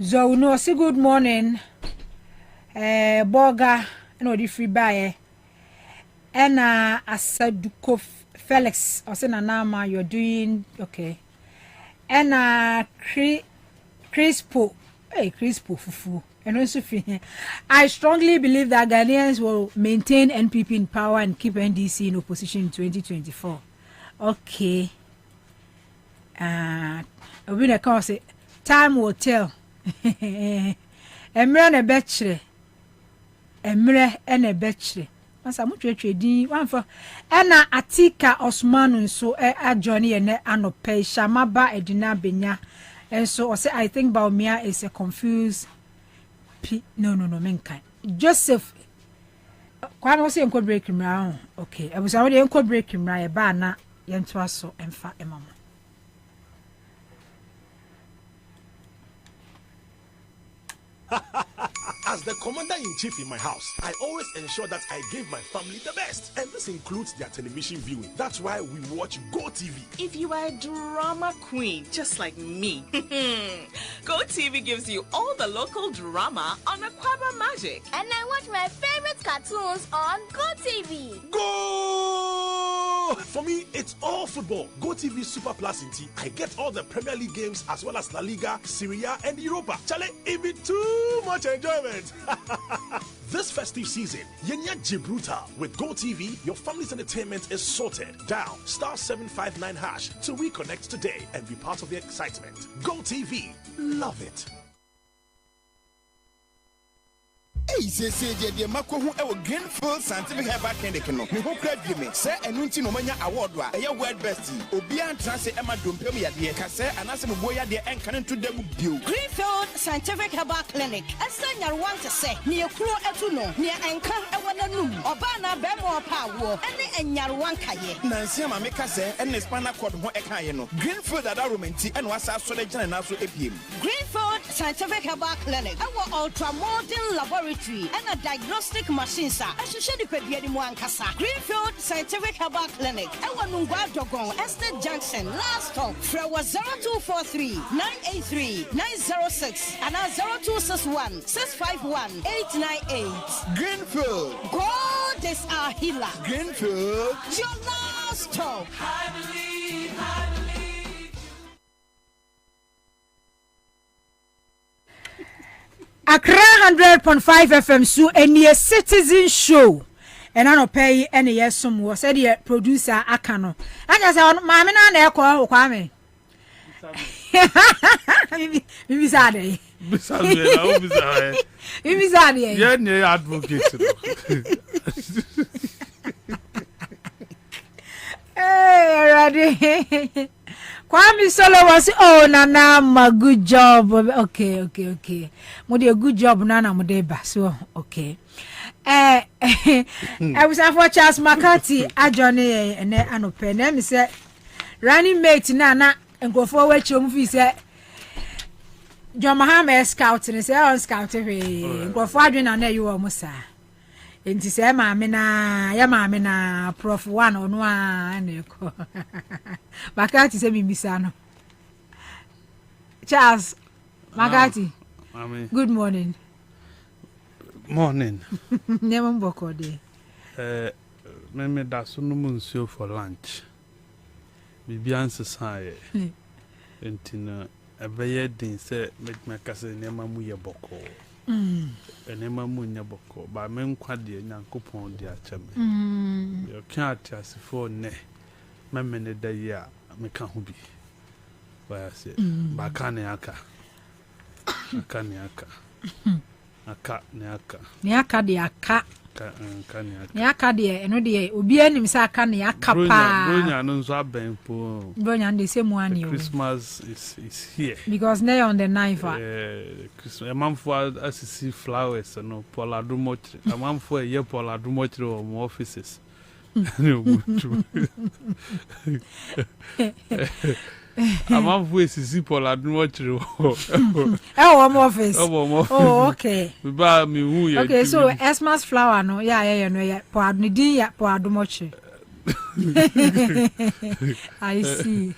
so no say good morning Boga no di free buy ena Asaduko Felix or say na nama you're doing okay and Crispo. Hey, Crispo fufu. And also, I strongly believe that Ghanaians will maintain NPP in power and keep NDC in opposition in 2024. Okay. We can say time will tell. Emre and a betchere. Emre and a betchere. Masa mutu di one for ena Atika Osman so Johnny and Anope Shamaba Edina Benya. And so I say I think Baumia is a confused no menkai. Joseph Kwan was in break him round. Okay, I was already in break him right ba na yentwa so emfa emama. As the commander-in-chief in my house, I always ensure that I give my family the best. And this includes their television viewing. That's why we watch GoTV. If you are a drama queen, just like me, GoTV gives you all the local drama on Aquaba Magic. And I watch my favorite cartoons on GoTV. Go! For me, it's all football. GoTV Super Plus in T. I get all the Premier League games as well as La Liga, Serie A, and Europa. Chale, it be too much enjoyment. This festive season, Yenya Gibraltar with GoTV, your family's entertainment is sorted. Dial *759# to reconnect today and be part of the excitement. GoTV, love it. Hey, say the Mako who ever Greenfield Scientific Herbal Clinic no. Me who crave me. Say enunti no manya award wa. Eya world best. Obian transe Emma Dompem ya de. Ka say anase mo boya de enkan to dem bio. Greenfield Scientific Herbal Clinic. Esa nyarwan te say. Ne ekuro etu no. Ne enkan ewo nanum. Oba na be mo pa wo. Ene enyarwan kaye. Nansi ma me ka say ene spinal cord ho ekaye no. Greenfield adaromenti ene wasa so de gina na so epiem. Greenfield Scientific Herbal Clinic. Ewo ultra modern laboratory and a diagnostic machine sir. I should share the pedia mu ankasa. Greenfield Scientific Herbal Clinic. Ewa nungwa dogon Estate Junction last stop. Frewa 0243 983 906 and 0261 651 898. Greenfield. God is our healer. Greenfield. Your last stop. I believe. Accra 100.5 FM so any citizen show and I no pay any yes some was said the producer Akano. I just say mama na e ko kwame. Bibi sade. Bibi sade. Yeah, ne advocate. Hey, ready. Kwame Solo was Nana, good job. Okay. Mode a good job, Nana Modeba. So okay. I was for Charles McCarthy, a Johnny and Anopen. Let me say, running mate Nana and go forward your movie. Said John Mohammed scouting and say, "Oh, scouting, go forward and there you almost are." And to say, Mamma, Prof. 1 on 1. Makati say me misano. Charles, Makati. Good morning. Morning. Never boko de. Me da so no munsuo for lunch. Bibi anse sae. Entina ebeye din say me kase nema mu ye boko. Enema mu nya boko ba me nkwa de nyankopon de achame. Yo kan atiasifo ne memene da yi a me ka ho bi. Ba say ba ka ne aka. Aka ne aka. Aka ne aka. Ne aka de aka. Ka ne aka. Ne aka de eno de obi anim say aka ne aka pa. Bronya no so aben po. Bronya de say mu ani o. Christmas is here. Because they on the knife. Christmas. A man for assisi flowers no Paula do much. A man for a year Paula do much or more offices. A man for assisi Paula do much. Home office. Oh, okay. Okay, so Xmas flower no, yeah, Paul Nidi ya Paul do much. I see.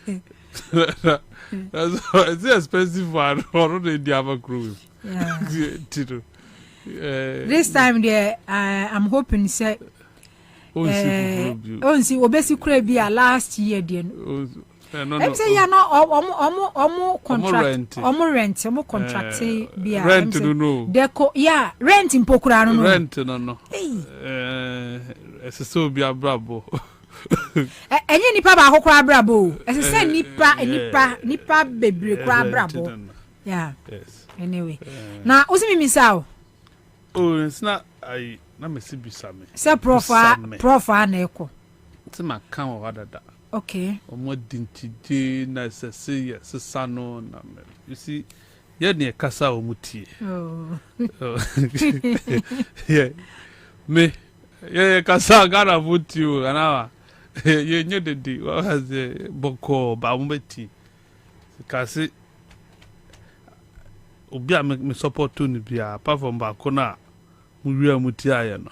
It's expensive one or the other crew. Yeah. This time there, I'm hoping say. See, obesi kura be last year then. I'm saying ya no contract omo contract bia rent no deco yeah rent impokura no rent no so bi abrabo enye nipa ba akokora abrabo say nipa bebre kora abrabo yeah yes anyway na osimi misao oh it's not I na me si bisa me say profa na eko ti ma kan o wadada okay omo dintije na say yes sano na me you see ye ne kasa o mutie yeah me ye kasa gara mutie anawa ye nye dedi wa haze boko ba mo beti kasi obi a me support to ni bia apart from ba ko na mu wi amuti aye no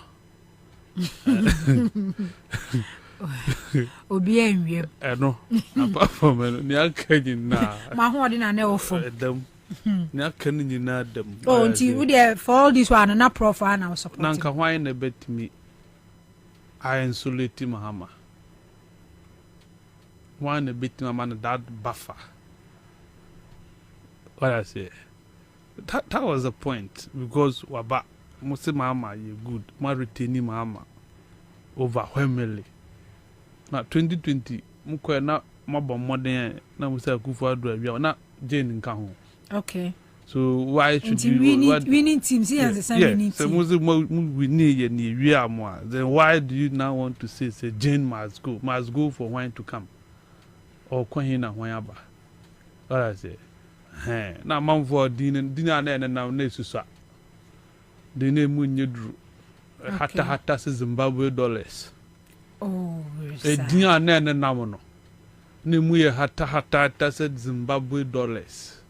obi enwiem no apart from ni akanyi na ma ho odi na ofo dem ni akanyi na dem oh nti we there for all this one na profile na support na nka hwan na betimi I insulate mahama one na betimi man that buffer what I say that was the point because waba Mose Mama you good ma retain Mama overwhelmingly na 2020 mko na mabo modern na Musa Akufo Addo awia na Jane nka ho okay so why should winning team see as the same winning team so Mose we need ye ni awia mo then why do you now want to say Jane must go for when to come or kwan na hwan aba what I say na manfo dina na susa the name munyedru hata Zimbabwe dollars oh dina na no ne mu ye hata Zimbabwe dollars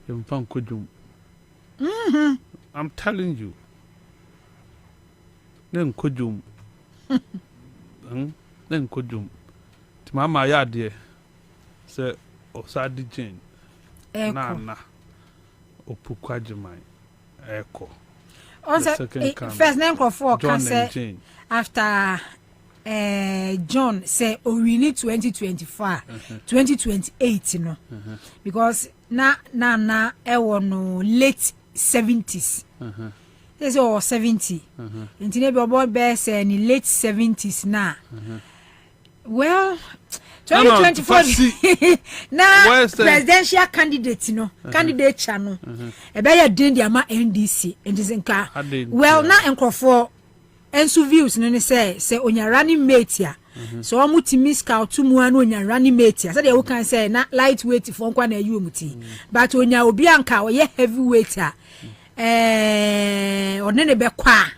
yemfan kodum I'm telling you nen kodum nen kodum ti mama ya de se osadi Jane na opukwajiman eko first name for can say after John say we need 2024 2028 no because na ewo no late 70s they say 70 until maybe about be say in late 70s na well 2024 na presidential candidate no candidate channel e be ya den dia ma NDC nka well na enkrofo ensu views no say onya running mate ya so omutimi scout mu anu onya running mate ya say they can say na lightweight for nkwa na ayu muti but onya obi anka o ye heavyweight a onene be kwa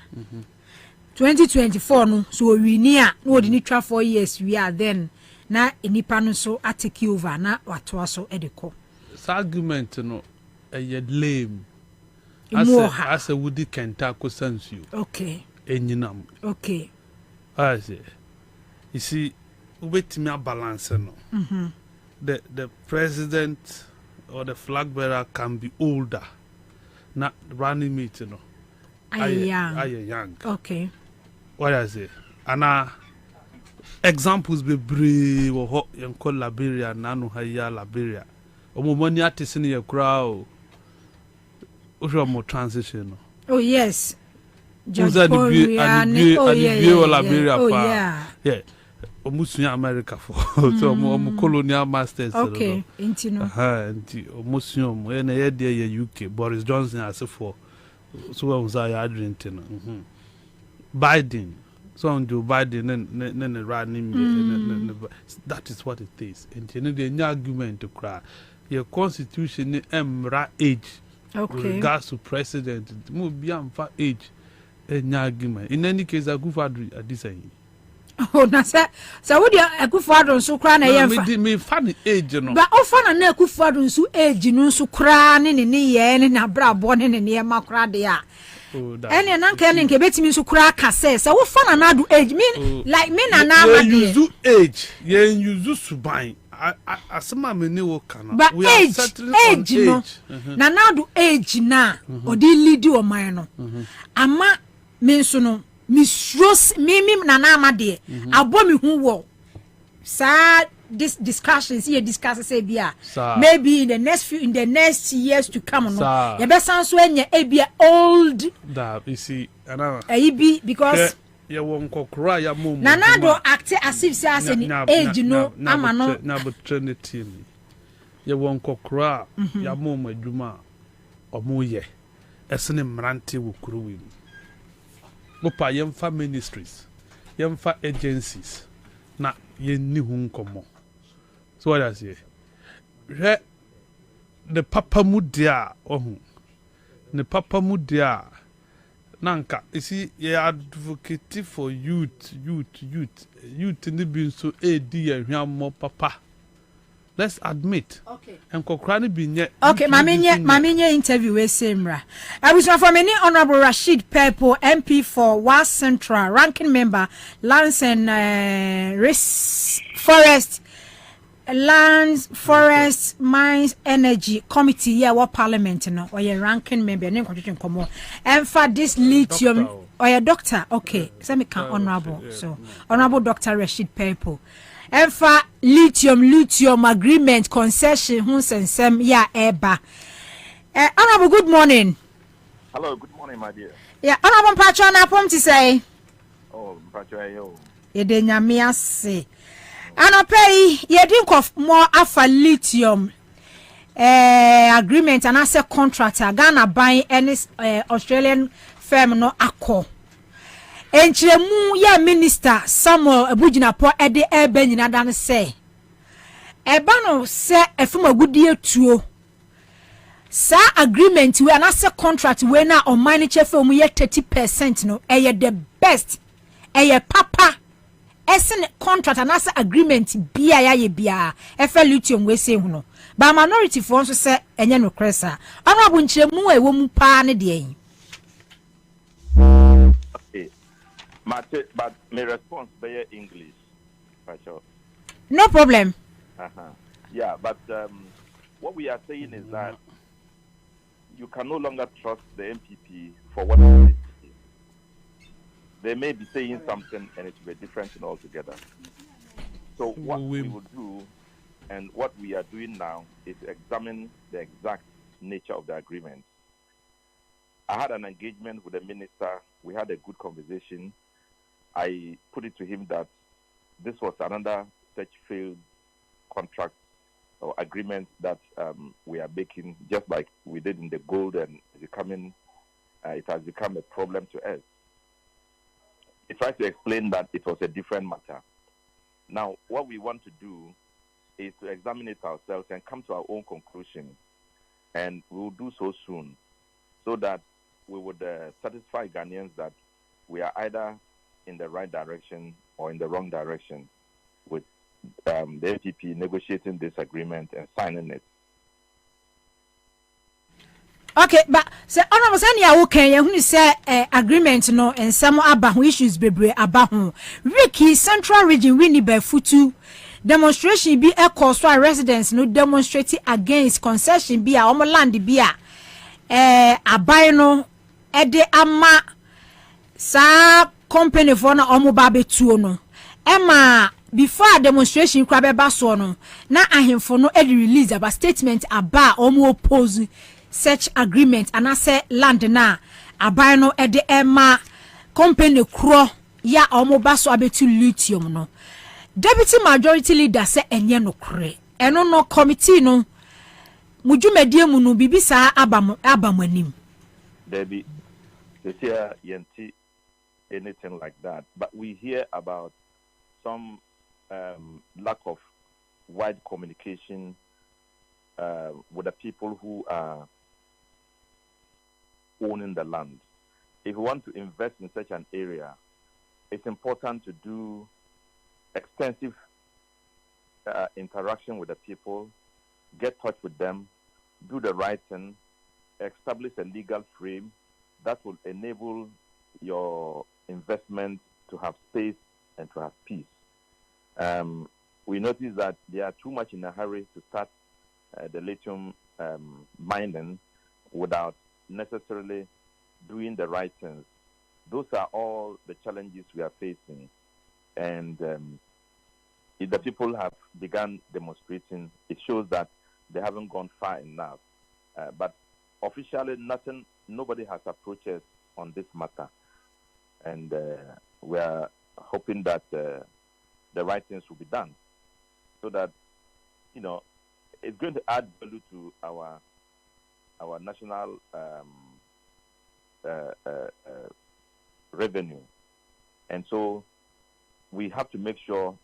2024 no so we ni a no odi ni twa 4 years we are then na enipa no so atake over na wato so edeko argument no lame as a woody kentako sense you okay enyinam okay I say you see ubetimi balance no the president or the flag bearer can be older na running mate no I young okay what I say ana examples be brave wo yenko Liberia nanu haya Liberia omomoni artist ni ye kura o mo transition no oh yes just Liberia yeah omusunya America for so omo colonial masters okay intino nti omusunya mo ye na ye de ye UK Boris Johnson as for so we was ya drink no Biden so on Joe Biden and running that is what it is and the argument to cry your constitution emra age okay regards to president mo be am for age any argument in any case Akufo Addo adisai oh na say wo dia Akufo Addo nso kra na ye mfa me fa the age no ba ofa na Akufo Addo nso age no nso kra ne ye ne na brabo ne ye makra de a ene na nka ne nke betimi nso kura kase se wo fa na do age mean like me na na ma de use age ye use suban asema me ni wo kana we are settling on age no na do age na odi lead o man no ama me nso no mi na ma de abo mi hu wo sa this discussions here discuss say bia maybe in the next years to come no you be sound so enya e bia old that you see another be because ya won kokora ya mum Nanado act as if say as any age no ama no na opportunity ya won kokora ya mum adwuma omo ye esene mrante wo kuruwi mopa yemfa ministries yemfa agencies na yenni hu nkomo so what I say the papa mudia ohun the papa mudia nanka isi ye advocate for youth ni bi so edi ehwammo papa let's admit okay and kokra ni bi nye okay mamenye interview we semra I was from any honorable Rashid Purple MP for Was Central ranking member Lands and Forest Mines Energy Committee yeah what parliament no or your ranking member name constitution come and for this lithium or your doctor okay so me can honorable so honorable Dr. Rashid Purple and for lithium agreement concession hun sensem yeah eba honorable good morning. Hello, good morning my dear. Yeah honorable patron apom to say oh patron yo ye de nyame ase anopay ye think of more afa lithium agreement and as a contractor Ghana buying any Australian firm no akọ enchiremu ya minister Samuel Abujinapo ede ebe nyina dan say eba no se efum agudie tuo sa agreement we and as a contract we na on manager firm ye 30% no eye the best eye papa esen contract and as agreement bia ya ye bia efe lithium we say huno ba minority for nso say enye no kresa ono abunchiremu ewo mu pa ne de yin. But my response be English. Sure. No problem. Yeah, but what we are saying is that you can no longer trust the MPP for what it is. They may be saying something and it will be different altogether. So what we will do and what we are doing now is examine the exact nature of the agreement. I had an engagement with the minister. We had a good conversation. I put it to him that this was another such failed contract or agreement that we are making, just like we did in the gold, and it has become a problem to us. He tried to explain that it was a different matter. Now, what we want to do is to examine it ourselves and come to our own conclusion, and we will do so soon, so that we would satisfy Ghanaians that we are either in the right direction or in the wrong direction with the NPP negotiating this agreement and signing it. Okay, but say honorable senior okay you say agreement no and some about issues bebre about Ricky Central Region Winnipeg Futu demonstration be a cause for residents no demonstrating against concession be a land be a abai no ede ama sa company for na omo ba betuo no ema before demonstration kwa be baso no na ahemfo no e release about statement aba omo oppose such agreement and I say land na abai no ede ema company kro ya omo baso abetu lithium no deputy majority leader say enye no kre eno no committee no mujumedie mu no bibisa abamanim Debbie, this year yenti anything like that, but we hear about some lack of wide communication with the people who are owning the land. If you want to invest in such an area, it's important to do extensive interaction with the people, get touch with them, do the right thing, establish a legal frame that will enable your investment to have space and to have peace. We notice that they are too much in a hurry to start the lithium mining without necessarily doing the right things. Those are all the challenges we are facing. And if the people have begun demonstrating, it shows that they haven't gone far enough. But officially, nobody has approached us on this matter. And we are hoping that the right things will be done so that, it's going to add value to our national revenue. And so we have to make sure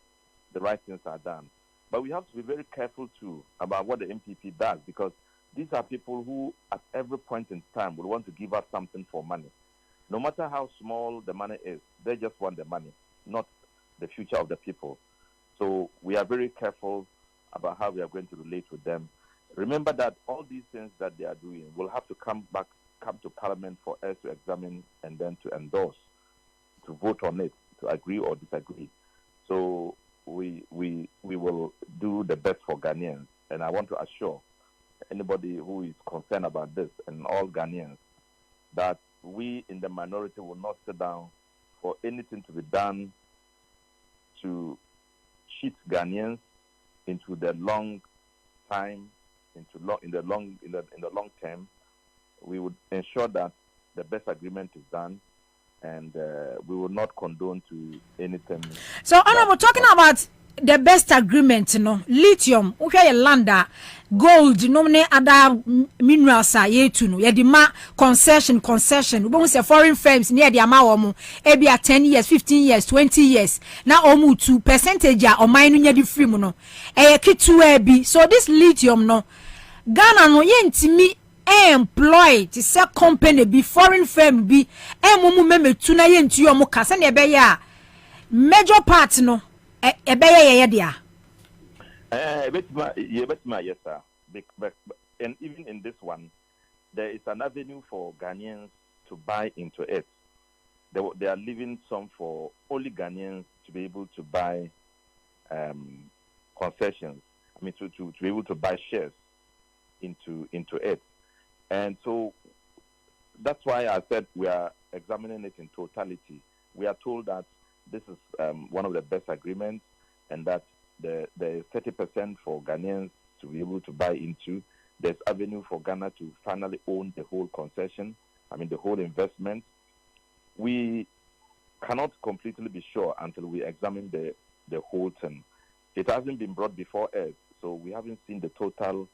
the right things are done. But we have to be very careful, too, about what the MPP does, because these are people who, at every point in time, will want to give us something for money. No matter how small the money is, they just want the money, not the future of the people. So we are very careful about how we are going to relate with them. Remember that all these things that they are doing will have to come to Parliament for us to examine and then to endorse, to vote on it, to agree or disagree. So we will do the best for Ghanaians. And I want to assure anybody who is concerned about this and all Ghanaians that we in the minority will not sit down for anything to be done to cheat Ghanaians into the long time, in the long term. We would ensure that the best agreement is done, and we will not condone to anything. So, Honorable, talking about the best agreement, lithium, okay, landa, gold, other minerals are ye to no, yedima concession. We won't say foreign firms near the amount, maybe 10 years, 15 years, 20 years. Now, almost 2 percentage or mining the free mono. So this lithium, no, Ghana no yentimi employ to say company be foreign firm be mumu meme tuna yentu yo muka se ne be ya major part no ye dia yes sir. And even in this one there is an avenue for Ghanaians to buy into it. They are leaving some for only Ghanaians to be able to buy concessions. I mean to be able to buy shares into it. And so that's why I said we are examining it in totality. We are told that this is one of the best agreements, and that there is 30% for Ghanaians to be able to buy into. There's avenue for Ghana to finally own the whole concession, the whole investment. We cannot completely be sure until we examine the whole thing. It hasn't been brought before us, so we haven't seen the total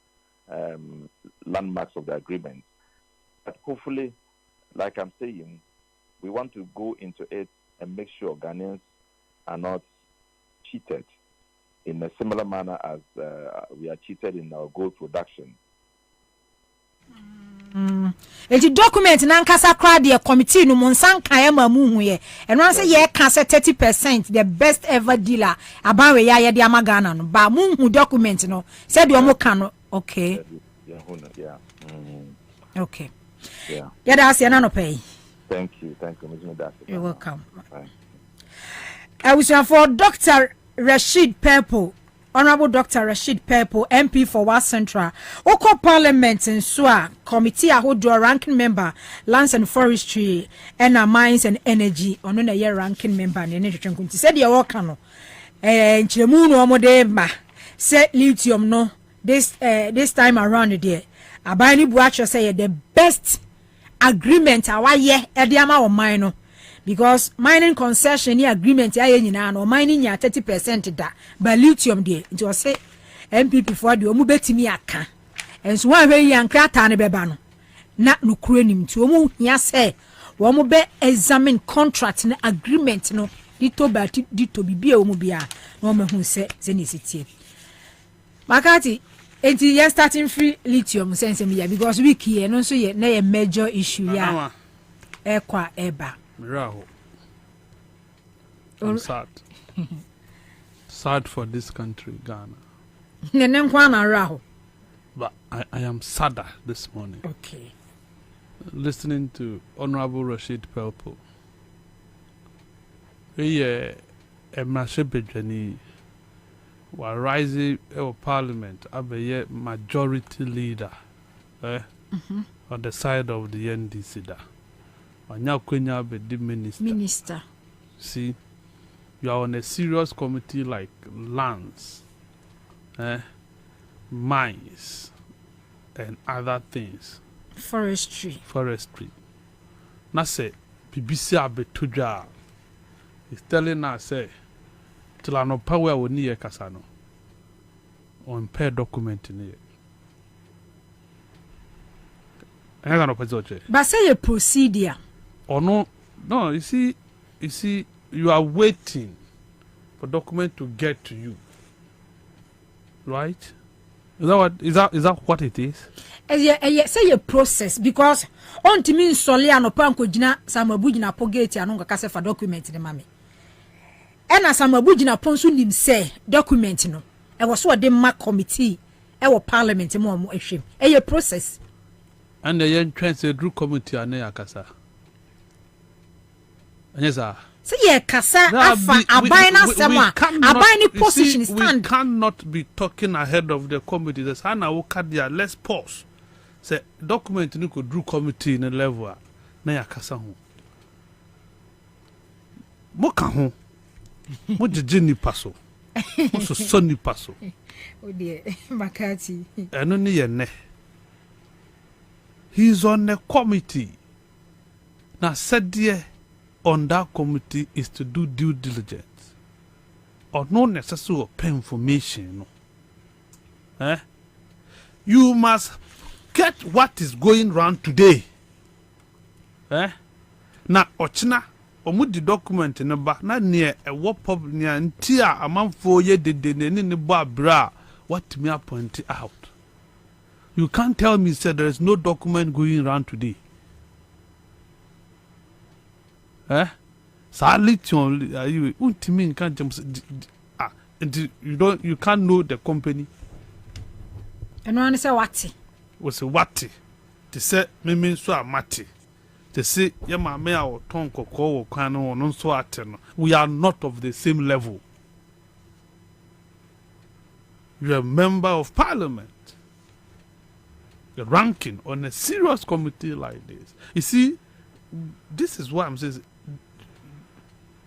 landmarks of the agreement. But hopefully, like I'm saying, we want to go into it and make sure Ghanaians are not cheated in a similar manner as we are cheated in our gold production. The document nankasa crowd the committee no monsan kan ma mu hu ye and one say ye can say 30% the best ever dealer about we ya de amagana no ba mu hu document no said the omo kan no okay okay yeah that's no pay. Thank you you're welcome. I was for Dr. Rashid Purple. Honorable Dr. Rashid Purple, MP for West Central. Oko Parliament in Swa, Committee Ahodo ranking member, Lands and Forestry, and Mines and Energy, on a year ranking member, and energy kunti. Said ya wakano. Chilemuno amodema. Said lithium no. This time around the day. Abani Buacho say the best agreement awaye ediama or mine. Because mining concession ni agreement ya nyina no mining ya 30% da but lithium dey it was say MPP for the omu betimi aka enso wa hwe yan krata ne beba no na nukure nim ti omu hia say wo mu be examine contract na agreement no dito bibia omu bia no ma hu se zeni sitie makati enti ya starting free lithium sense me ya because we here no so ye na ye major issue ya ekwa eba Raho. I'm sad. Sad for this country, Ghana. But I am sadder this morning. Okay. Listening to Honorable Rashid Purple. We Emrashebejani were rising our parliament as a majority leader on the side of the NDC. Anya kwenya be the minister. Minister. See, you are on a serious committee like lands, mines, and other things. Forestry. Now say, BBC Abetudra is telling us, say, till I know power will need a casano on pair document in it. But say a procedure. Or no, you see, you are waiting for document to get to you. Right? Is that what it is? Say a process because on to mean solely an opanko jina samabujina pogate anonga kase for document the mami. And as samabujina ponsu nim say document no. I was what the mark committee our parliament mo ehwem. A process. And the young trans a group committee ane akasa. Anyesa. Say ye kasa afa abina semwa abini position stand. We cannot be talking ahead of the committee. The sana wokadia let's pause. Say document ni ko drew committee in a level na ya kasa ho. Mo ka ho. Mo jeje ni paso. Mo so ni paso. Oh dear, Makati. Eno ni ye ne. He's on a committee. Now said there on that committee is to do due diligence. Or no necessary pay information. No. You must get what is going round today. Na ochina omudi document in ba na near a what pub near ntia amanfo ye de ni bo bra what me point out. You can't tell me say there is no document going around today. You can't know the company. And one say what? Was a what? They say me so amati. They say yama me our tongue koko kano non so aten. We are not of the same level. You are a member of parliament. The ranking on a serious committee like this. You see, this is what I'm saying.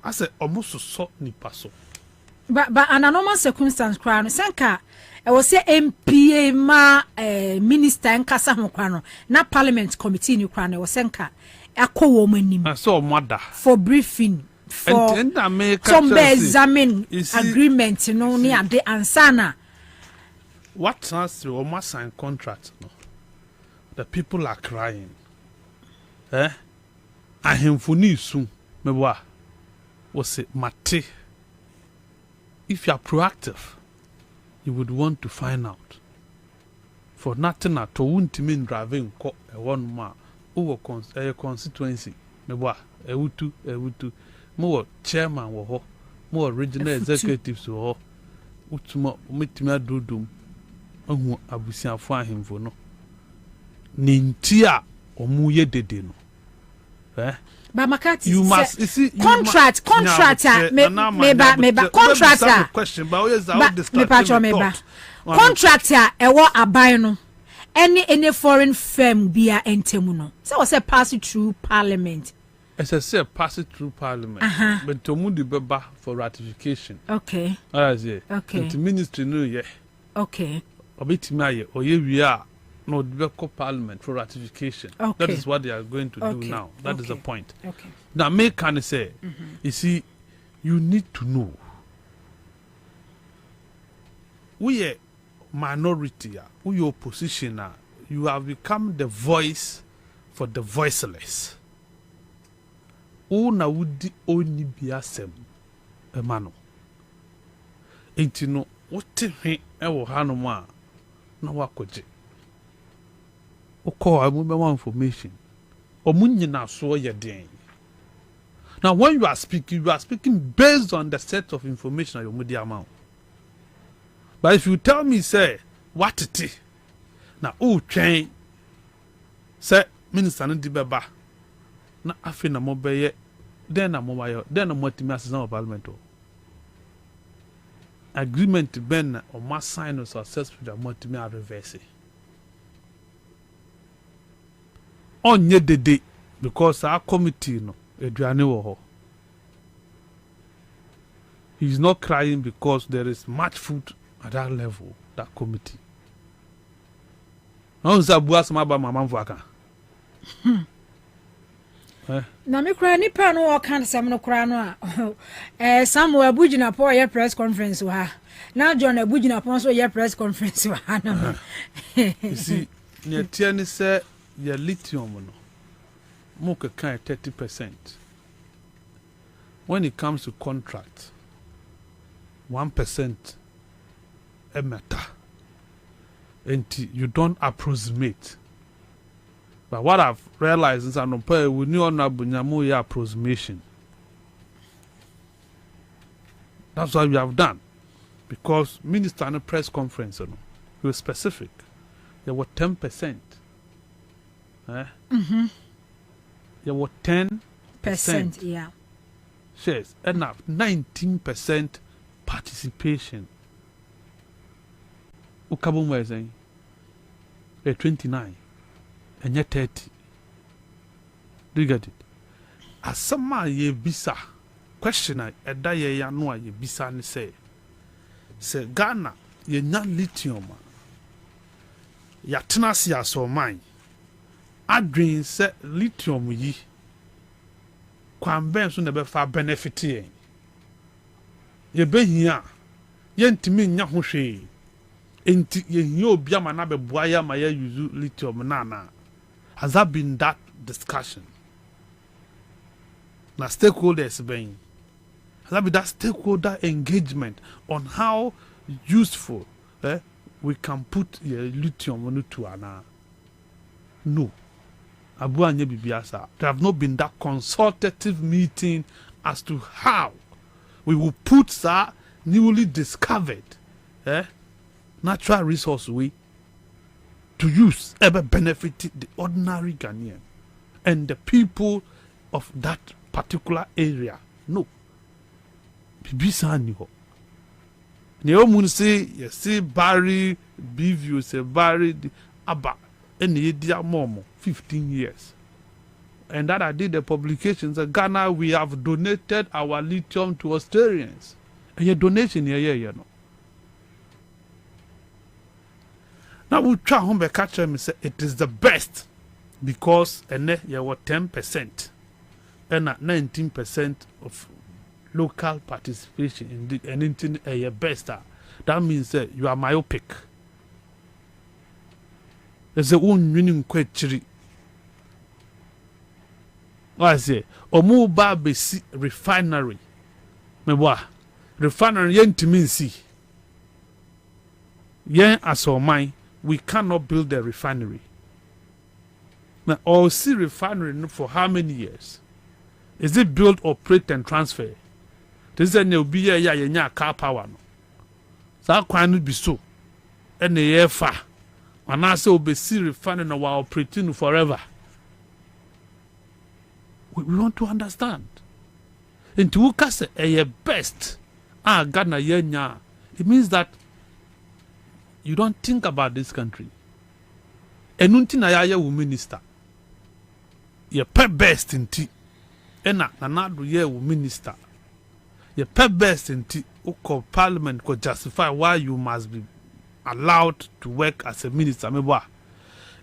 I said almost so ni paso. But an normal circumstance crown senka I was say MPA ma minister and kasa ho kwano na parliament committee ni kwano was senka akọ woman nim. I saw mother for briefing for some examine agreement no ni ade ansana. What transfer or must sign contract no? The people are crying. Ahemfuni soon. Mewa. Was it mate? If you are proactive, you would want to find out. For nothing at all, won't mean driving a one man over a constituency. Mewa. Ewutu. More chairman wo more regional executives wo utuma umetimi adodum. Ohu abusiafo ahemfo no. Nintia omuye dede no. But Makati, you must see contract contract ewo aban no any foreign firm bia entemu no so was pass it through parliament. As I said, pass it through parliament. But to move the beba for ratification. Okay. Okay. The ministry no yeah. Okay. Obitimaye oye we are no the parliament for ratification. Okay. That is what they are going to do now. That is the point. Okay. Now me can say, you see, you need to know. We are minority, we are opposition. You have become the voice for the voiceless. Una wudi oni biasem emano. Enti no wote hwe ewo hanom a na wakoje. Oko amube information. Omunyina so ye den. Now when you are speaking based on the set of information you mudi amount. But if you tell me say what it is, now train say minister no di beba na afi na mobeye then na mobayo then na motimi assistant of parliament agreement ben o ma sign or successful the motimi a reverse onye dede because our committee no eduane wo ho He's not crying because there is much food at that level, that committee. Na me kura ni pa no kan sam no kura no a Samuel Bujina po ye press conference wa na John Bujina po so ye press conference wa na you see near tiani say your lithium no mo ka 30%. When it comes to contract 1% a matter and you don't approximate. But what I've realized is that we knew on Bunyamu approximation. That's what we have done. Because Minister in a press conference, he was specific. There were 10%. There were 10%. Yeah. Shares. Enough. 19% participation. Ukabumwa is saying 29. And yet 30. Do you get it? As some ye bisa question I daye ya no ye bisa ni say Ghana ye nya lithium ya tenasi ya so mine adwin say lithium yi kwamben so na be fa benefit ye behia ye ntimi nya ho hwe enti ye hia obi ama na be boa ya ma ya use lithium na has that been that discussion? Now, stakeholders being has that been that stakeholder engagement on how useful we can put lithium on to ana? No. There have not been that consultative meeting as to how we will put that newly discovered natural resource way to use ever benefit the ordinary Ghanaian and the people of that particular area. No. Bibisa niho. Neomun say you see Barry, Biview say Barry Abba and Yedia Momo 15 years. And that I did the publications that Ghana we have donated our lithium to Australians. And your donation here, you know. Now we try home by catch and say it is the best because and you were 10% and 19% of local participation in the anything your best. That means that you are myopic. There's a one winning question. I say Omu Basi refinery. Mewa refinery yen to mean see. Yen as or mine. We cannot build a refinery. Now, or see refinery for how many years? Is it build, operate, and transfer? This is a be a car power. So how can it be so? And the air far. And I say we see refinery while operating forever. We want to understand. And to look at a best, Ghana yenya. It means that you don't think about this country. And until I am a minister, your pet best in tea. And another year minister. Your pet best in tea. Parliament could justify why you must be allowed to work as a minister.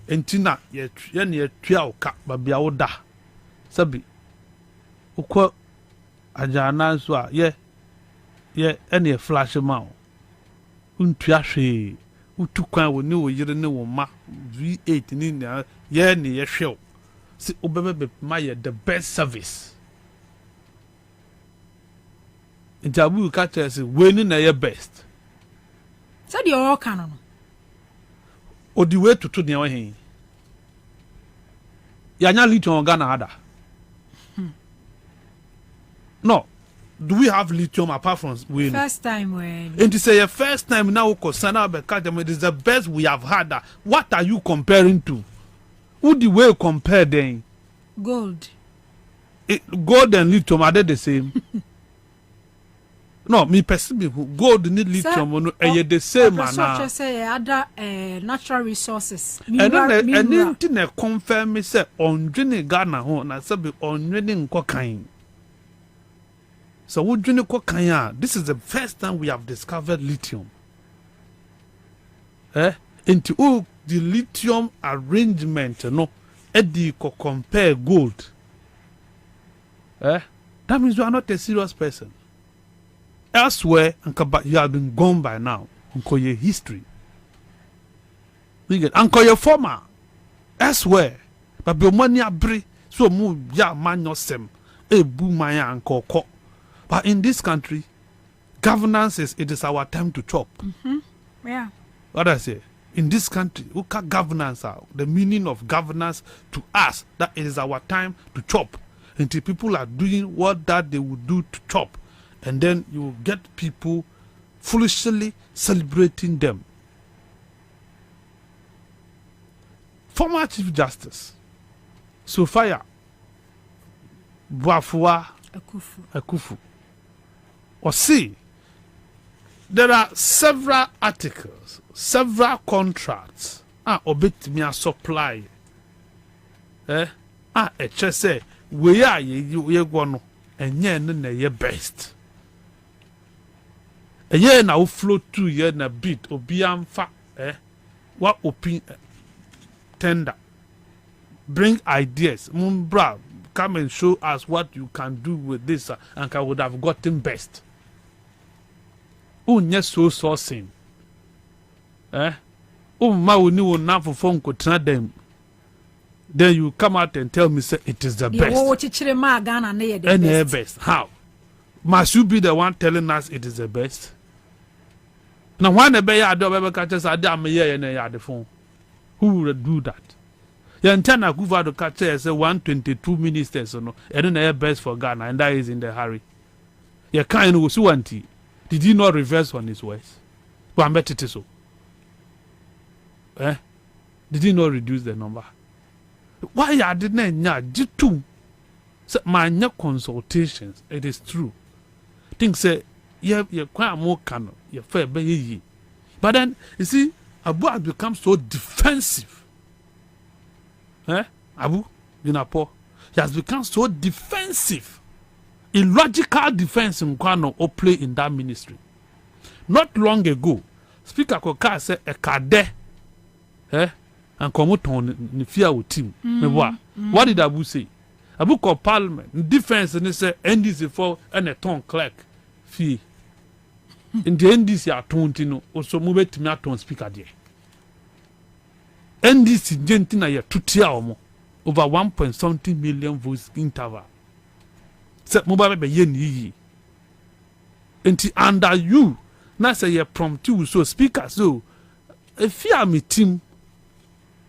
And Tina, ye trial cap, baby, oda. Sabi. Uko ajana swa, ye, any flash amount. Untriashe. Utukwan wo ni wo yire ne wo ma V8 ni na ye ne ye hwew si obebe ma ye the best service ntabu ka tell we ni na ye best so the all kan no odi we tutu ne wo hen ya nya lithium Ghana ada no. Do we have lithium apart from we? First time when. And to say a first time now, it is the best we have had. What are you comparing to? Who do we compare then? Gold. Gold and lithium, are they the same? No, me personally, gold need lithium, and the same. And say other natural resources. And then confirm me say on drinking Ghana home, and I said on drinking cocaine. So we drink Kanya. This is the first time we have discovered lithium. Into the lithium arrangement, no, Eddie compare gold. That means you are not a serious person. Elsewhere, you have been gone by now. Uncle your history. We get Uncle your former. Elsewhere, but be money abri so move ya man yourself. Boom my uncle. But in this country, governance it is our time to chop. Yeah. What I say? In this country, who can governance out? The meaning of governance to us, that it is our time to chop. Until people are doing what that they would do to chop. And then you get people foolishly celebrating them. Former Chief Justice Sophia Boafua Akufu. Or see, there are several articles, several contracts. Obit me a supply. Just say we are you going and yen ye best. A year now flow 2 years na bit obiam fa what open tender. Bring ideas. Mumbra, come and show us what you can do with this and I would have gotten best. Yes, so sourcing. Ma we knew now for phone could trade them. Then you come out and tell me say it is the best. And best. How? Must you be the one telling us it is the best? Now one be ya do be catches a damn year and ya the phone. Who will do that? Yantana Guva to catch say 122 ministers or no, and then best for Ghana, and that is in the hurry. You can't was one tea. Did he not reverse on his ways? But I bet it is so. Did he not reduce the number? Why I didn't know? Jitu. So my consultations, it is true. Things say, you're quite more canon, you're fair, but then you see, Abu has become so defensive. Abu, Dinapo, he has become so defensive. Illogical defense in Kwano or play in that ministry. Not long ago, Speaker Koka said a kade, and come on the fear with team. What did Abu say? Abu called Parliament defense and he said NDC for and a ton clerk fee. In the NDC are tontino also move to me at ton speaker there. NDC gentina ya tutia omo over 1.something million votes interval. Set mobile be yen yi. Enti under you na say ye prompt you so speaker so if you me team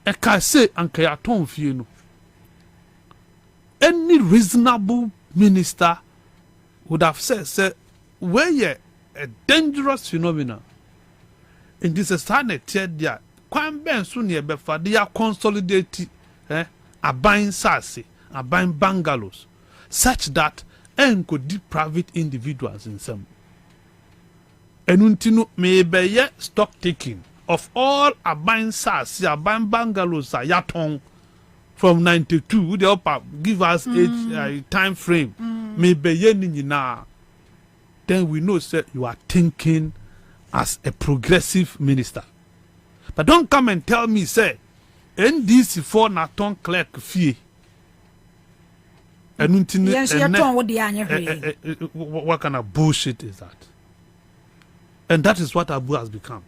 e ka say anka ya ton fie no. Any reasonable minister would have said where ye a dangerous phenomenon in this society there kwan ben so ne be fa they are consolidate abine sase abine bungalows such that could deep private individuals in some enuntino may be stock taking of all abine sase abine bungalows are yaton from 92 the upper give us age time frame maybe ye now then we know sir you are thinking as a progressive minister. But don't come and tell me say NDC for Naton clerk fee. What kind of bullshit is that? And that is what Abu has become.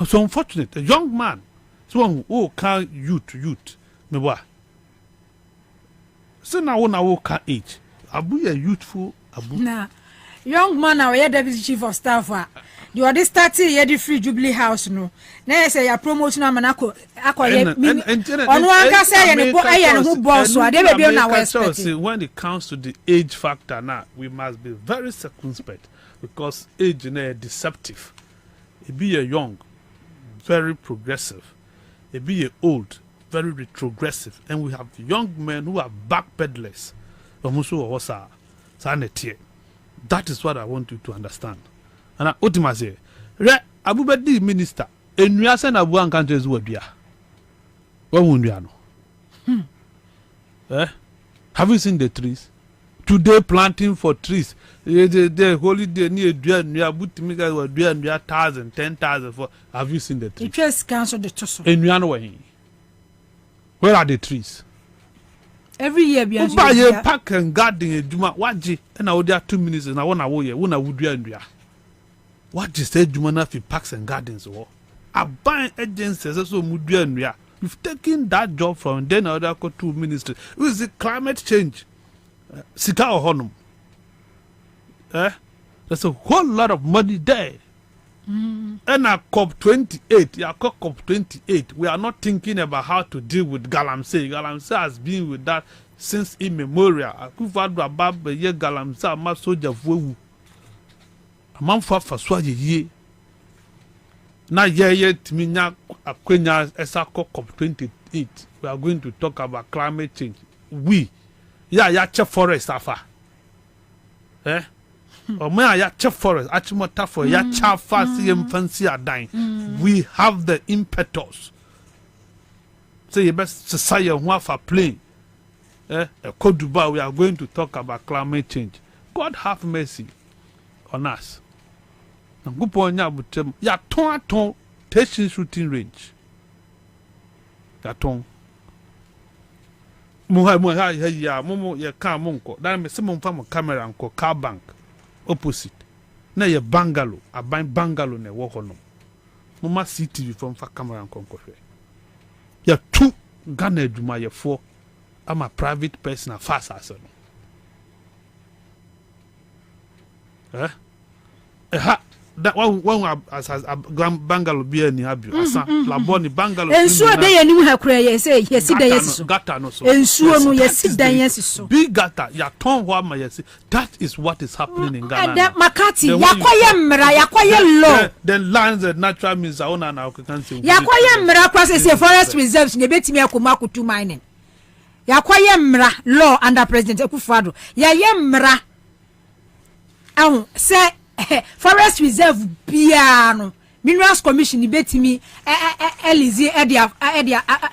So unfortunate, a young man, someone who can youth. Me what? So now can age. Abu a youthful Abu. Nah. Young man now we deputy chief of staff you are this 30 year the free Jubilee House no na say your promotion am na akọ onu aka say ye no who boss so ade be na we expect. When it comes to the age factor now we must be very circumspect because age is deceptive. It be a young very progressive, it be a old very retrogressive, and we have young men who are backpedalers. That is what I want you to understand. And I ultimately say, Abu Bedi minister, and we are sent Abu and countries would be. What would you know? Have you seen the trees? today planting for trees. The holiday near Duan, but me guys were doing 1,000, 10,000 for. Have you seen the trees? It just cancel the tussle. In Yanway. Where are the trees? Every year, we buy a park and garden. Juma, waji, and I would have 2 minutes, and I want to wait. When I would do and what you said, Juma, if parks and gardens or I buy agencies, so would do and you've taken that job from then other 2 ministers. With the climate change, Sika or Honum. There's a whole lot of money there. And at COP28, COP28, we are not thinking about how to deal with Galamsey. Galamsey has been with that since immemorial. Akufo-Addo Ababa ye Galamsey ama soja fuewu. Amanfo afaswa ye. Na ye timinya akwenya esako COP28. We are going to talk about climate change. Ya che forest afa. Forest, we have the impetus. Say you best society for plane. Côte d'Ivoire, we are going to talk about climate change. God have mercy on us. Ya ton station shooting range. Ya ton. Momo ya car monko. That me some from camera and car bank. Opposite na ye bungalow aban bungalow na wo hono mama CTV from fa camera nkonkohwe ya tu Ghana adwuma ye fo ama private person afasa aso no that one as bungalow be any abu asa laboni bungalow ensuo de ye nim ha kura ye say ye si da yesiso gata no so ensuo no ye si da yesiso big gata ya ton ho ama yesi. That is what is happening in Ghana. And makati yakoye mra yakoye law the lands and natural means are on na can say yakoye mra kwa say forest reserves ne betimi akoma akutu mining yakoye mra law under president Akufo-Addo ya ye mra say forest reserve biano minerals commission betimi elizi edia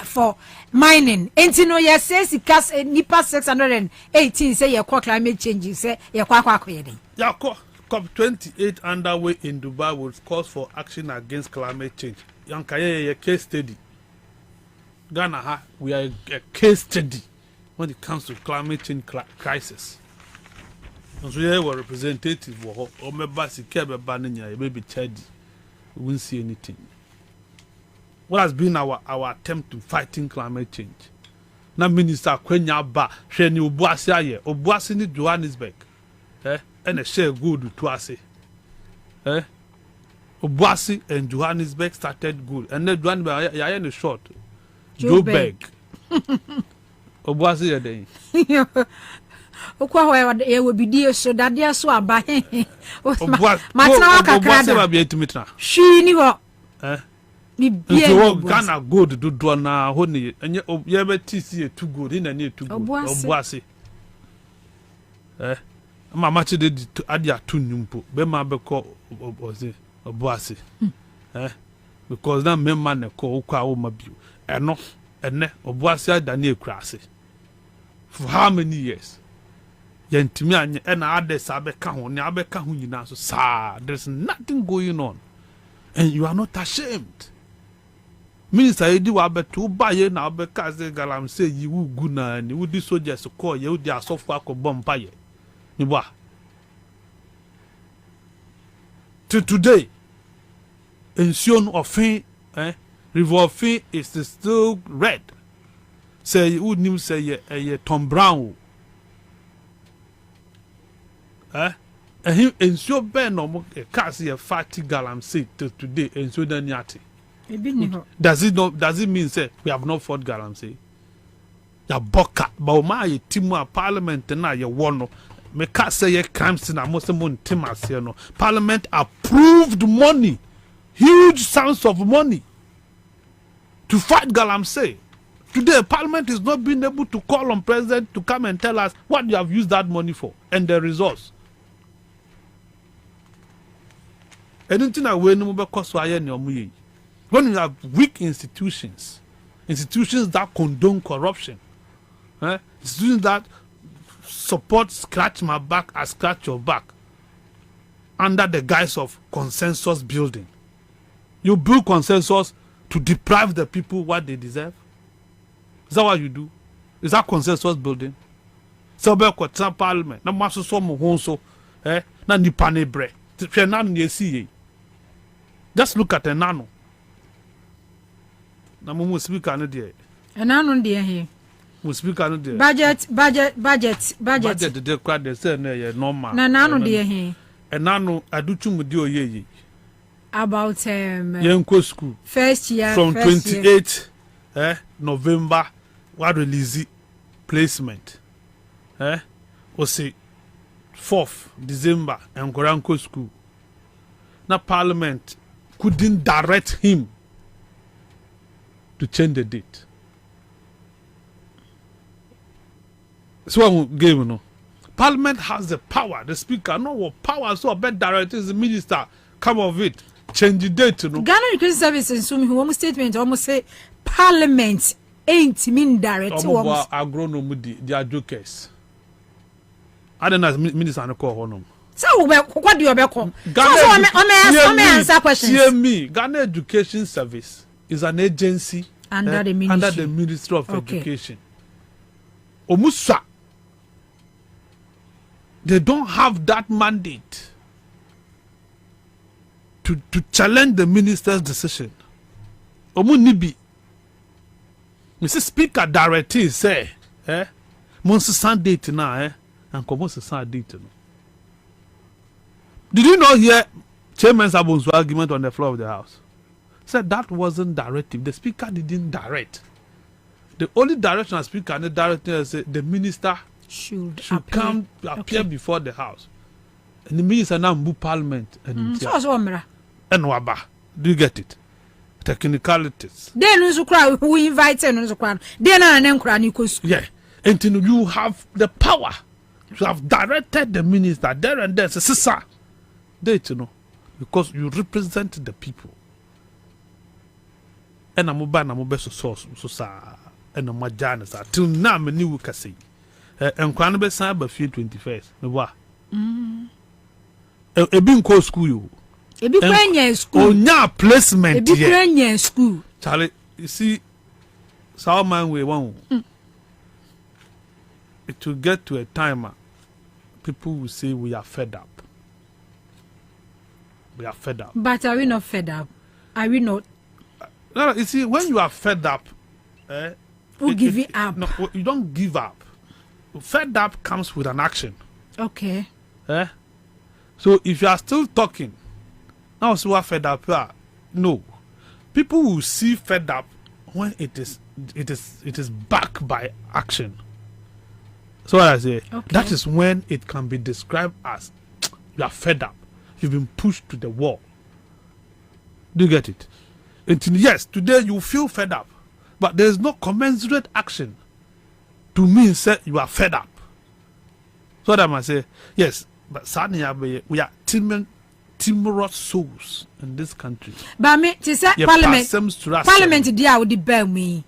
for mining entino ya says cast nipa 618 say your climate change say your kwa yede ya COP28 underway in Dubai will call for action against climate change. Yankaye a case study. Ghana we are a case study when it comes to climate change crisis. And so here were representative or member secure banning maybe charity. We won't see anything. What has been our attempt to fighting climate change? Na minister Kwenya ba hwene obuase aye obuase ni Johannesburg and a share good to us obuase and Johannesburg started good and then Johannesburg ya in the short Joburg obuase ya dey okwa ho ya we bidie so dade so aba matna kakra da ba biatimitra hwi ni ho so Ghana gold do na ho ne enye ye beti si too good ina ne too good obuase mama chi de ade atunumpo be ma be ko obuase because na memma ne ko kwa wo ma bio ene obuase ada ne ekurase for how many years yentimi anye na ade sa be ka ho ne abeka ho nyina so sa there's nothing going on and you are not ashamed. Minister edi wa beto ba ye na abeka ze Galamsey yi wu guna ni wudi soldiers call ye wudi asofo akobom pa ye ni ba to today ension ofin river ofin is still red say who nim say ye Tom Brown ensure ben no mo cast ye fatty Galamsey to today ensure daniati does it mean say we have not fought Galamsey ya boka ba ma ye timu a parliament na ye wono me ka say ye crimes na mo se mo ntimase no parliament approved money huge sums of money to fight Galamsey. Today parliament is not being able to call on president to come and tell us what you have used that money for and the results. Anything I will no be cause why ni when you have weak institutions that condone corruption, institutions that support scratch my back, I scratch your back under the guise of consensus building. You build consensus to deprive the people what they deserve. Is that what you do? Is that consensus building? So be kwata parliament na maso so mo ho so na nipa ne bre hwe na no ye. Just look at enano na mo speaker no de enano de he mo speaker no de budget de kwa de say na ye normal na nano de he enano aduchum de oye about yenko school first year from 28 November we release placement we say 4th December and Koranko school. Now Parliament couldn't direct him to change the date. So what game no? Parliament has the power. The speaker no what power so bad director is the minister come of it. Change the date no. Ghana Education Service in Sumi who statement almost say Parliament ain't mean direct. Almost agronomy they are jokers. I don't know minister no call honum. So what do you call? So answer questions. Hear me. Ghana Education Service is an agency under the Ministry of Education. Omusa. They don't have that mandate to challenge the minister's decision. Omunibi. Mr. Speaker directly say, Monsi send date now, and Komosi send date no. Did you not hear Chairman Sabon's argument on the floor of the House? Said that wasn't directive. The Speaker didn't direct. The only direction the Speaker and the director is the minister should appear before the House. And the minister now move Parliament. And Waba. Do you get it? Technicalities. Then who invited then yeah. Until you have the power to have directed the minister there and there. Sir. Date, you know, because you represent the people. And I'm a source, and I'm a janitor. Till now, many will say, and Cranberry Cyber Field 21st. No, what? A being called school. A big school. Oh, now placement. A big school. Charlie, you see, Salman, we won't. It will get to a time, people will say we are fed up. We are fed up. But are we not fed up? Are we not? No, you see, when you are fed up, who give it up? No, you don't give up. Fed up comes with an action. Okay. So if you are still talking, now so are fed up. No, people will see fed up when it is backed by action. So what I say, that is when it can be described as you are fed up. You've been pushed to the wall. Do you get it? Yes, today you feel fed up, but there is no commensurate action to mean say you are fed up. So that I must say, yes, but sadly we are timorous souls in this country. But me, to say Parliament, dear, would be me.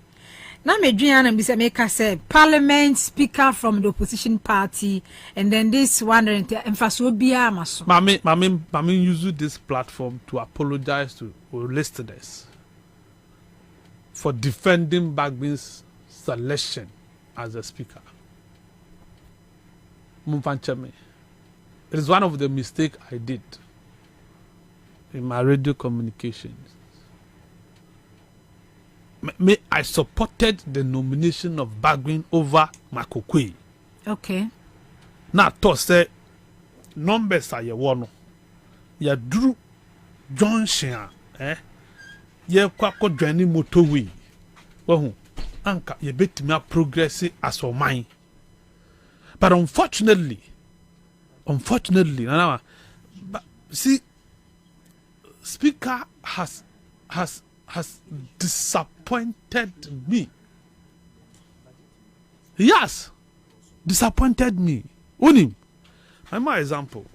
Now me dream and be make us say Parliament speaker from the opposition party, and then this one emphasis will be amaso. Mami use this platform to apologize to our listeners for defending Bagbin's selection as a speaker. Mumpanchame. It is one of the mistakes I did in my radio communications. I supported the nomination of Bagbin over Makokwe. Okay. Now, to say numbers are one. Ya Drew John Shea, ye kwako journey motorway. Well, anka ye bet me progress as for mine. But unfortunately, now, see, Speaker has disappointed me. Yes, disappointed me. Unim. My example.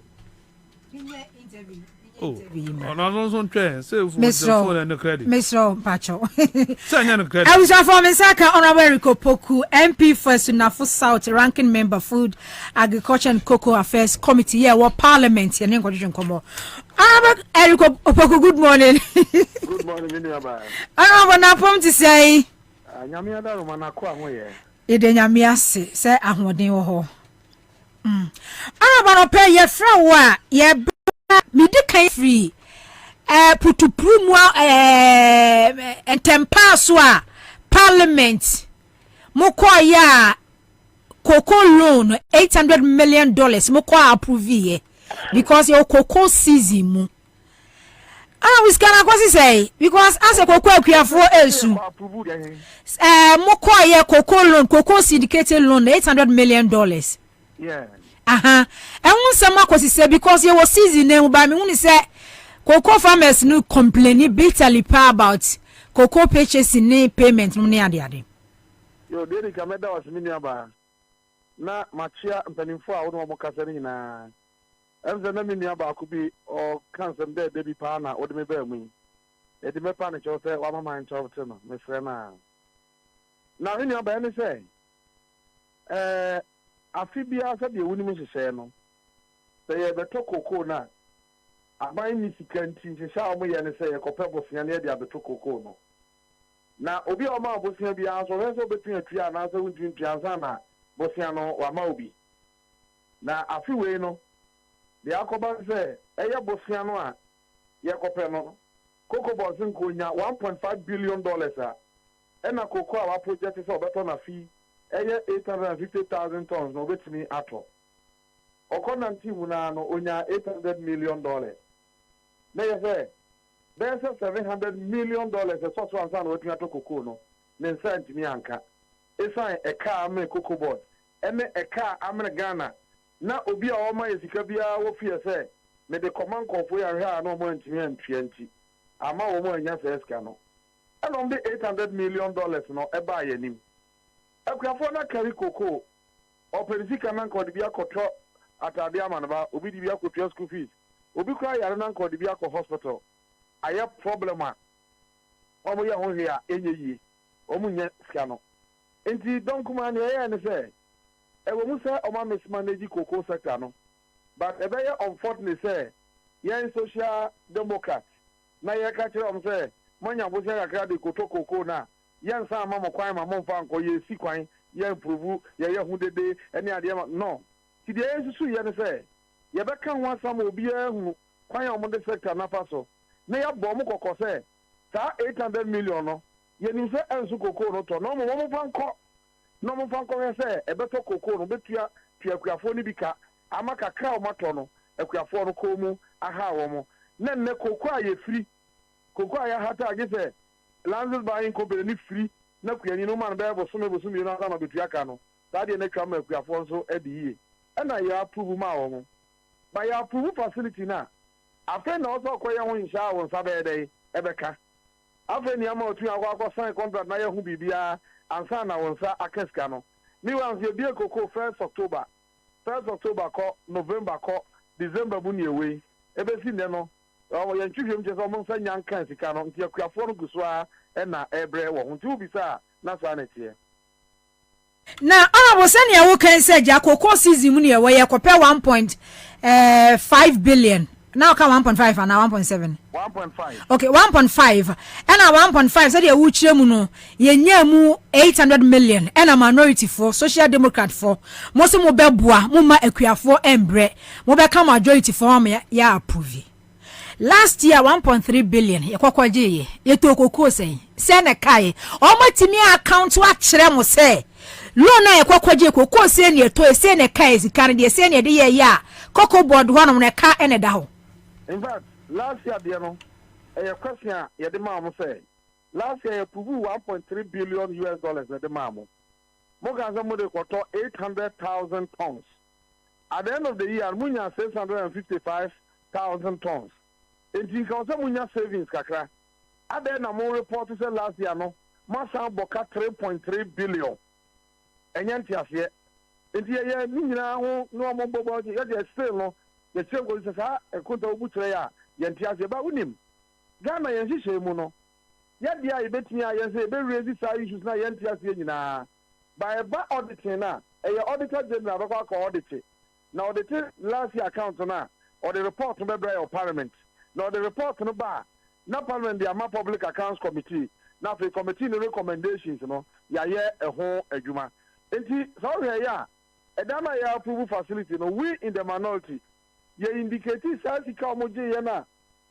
Oh, no, so try. Say for phone and the credit. Mr. Pacho. Send the credit. I was from Saka Honorable Poku, MP first in Nafu South, ranking member, Food, Agriculture and Cocoa Affairs Committee. Yeah, what Parliament? Your name condition come. Honorable Eriko Poku. Good morning. Good morning, Miniaba. Honorable Napom to say. Nyamiada Romana Kwamoye. Nyamiasi say Ahmodin ho. Honorable pay your friend ye me de kan free putupru mu entempa so a Parliament moko ya cocoa loan $800 million moko approve ye because your cocoa season mu we can kwasi say because as a cocoa akuafo esu moko ya cocoa loan cocoa syndicated loan $800 million. Yeah. And some kwasi say because you was season name by me when say cocoa farmers no complaining bitterly about cocoa purchasing payment no near the yo dey kameda was Miniaba na machia mpanimfo a wono mo kasa ni na emze na Miniaba akubi o cancer there dey bi pa na wo de me ba mu e de me pa na cho say wa mama en cho no me frɛ na Miniaba ene say afibia sabe woni me hyehyɛ no sɛ ye beto cocoa na aban ni sikanti hyehyɛ a mo ye ne sɛ ye kɔpɛ bofia na ye de abeto cocoa no na obi o ma bofia bia so hwe so betu atua na so wuntu ansa na bofia no wa ma obi na afiwe no de akoba sɛ eye bofia no a ye kɔpɛ no cocoa boss nkonya $1.5 billion a ɛna cocoa a wa project sɛ obeto na fi eye 850,000 tons no betimi ato okonanti mu na no onya $800 million na ye say there's $700 million so ansa na wetumi ato cocoa no ne nsa ntimi anka esan e car me cocoa board ene e car amene Ghana na obi a o ma yesika bia wo fie say me de command kofo ya hwe a no mo ntimi antwianti ama wo mo anya say eska no eno mde $800 million no e ba ya nim akuafo na carry cocoa operisika na nko de bia kotro atade amanaba obi de bia kotro school fees obi kwa yare na nko de bia ko hospital aya problem a omo ye ho hwe a enye yi omo nya ska no enti don kuma na ye ne say e wo mu say omo mismanage cocoa sector no but e be ye unfortunate say ye social democrat na ye ka kire om say monya bo say akra de cocoa na yen sa ma mo kwan ma mo fa nko ye si kwan ye improve ye hu dede ene ade no ti de yesu ye ne say ye be kan ho asam obi ahu kwan o mo de sector na fa so na ya bo mo kokko say sa $800 million no ye ni say ensu cocoa no to no mo fa nko say e be to cocoa no betua tuakuafo ni bika amaka kra o mato no akuafo no ko mu aha wo mo na ne cocoa ye free cocoa ya hata age say Lands buying company ni free na kuyani no man be bosumi na na betua ka no sa de na twa ma kuafo nso e de yi e na ya approve ma wo mo ba ya approve facility na afa na ozo koye ho insha wo nsa be dey e be ka afa ni ama otu akwa sign contract na ye hu bibia ansa na wo nsa akeska no mi wan se bie koko 1st October ko November ko December bu ni ewe e be si ne no o ye ntwihwem je so mo nsa nyanka sika no nti akuafo no gusua e na ebre wo nti ubi sa na so anetie na honorable senior wo kan say jakoko season mu ne ye we kopɛ 1.5 billion now ka 1.5 and 1.7 1.5 okay 1.5 and 1.5 say dey wu kire mu no ye nya mu $800 million and a minority for social democrat for mo se mo beboa mo ma akuafo embre mo be ka majority for am ya approve. Last year 1.3 billion ye kwakwaje ye to kokoo say na kai o matimi account wa kire mo say loan na ye kwakwaje kokoo say na to say na kai sika de say na de ye ya cocoa board ho no na ka ene da ho. In fact last year there no e question ye de ma mo say last year ye pubu $1.3 billion na de ma mo ga say mo de kwoto 800,000 tons at the end of the year munya 655,000 tons. Enti kan se munya savings kakra ade na mo report say last year no masa boka 3.3 billion enyanti ase enti ye ni nyina ho no mo bobo ye de still no ye chengo se sa ekonta obutre ya yentiase ba unim Ghana yenhihye mu no yɛde a yɛbɛtumi a yɛsɛ yɛbɛraise saa issues na yɛntiase nyinaa by ba auditing na ɛyɛ auditor general bɛkɔ akɔ audit na audit last year account na or the report no bɛbrɛ yɛ parliament na the report no ba na parliament de ama public accounts committee na afei committee no recommendations no yɛayɛ ɛho adwuma enti sɛ wohwɛ yɛ a ɛda na yɛ approve facility no we in the minority yɛ indicate saa sika ɔmo gye yɛ na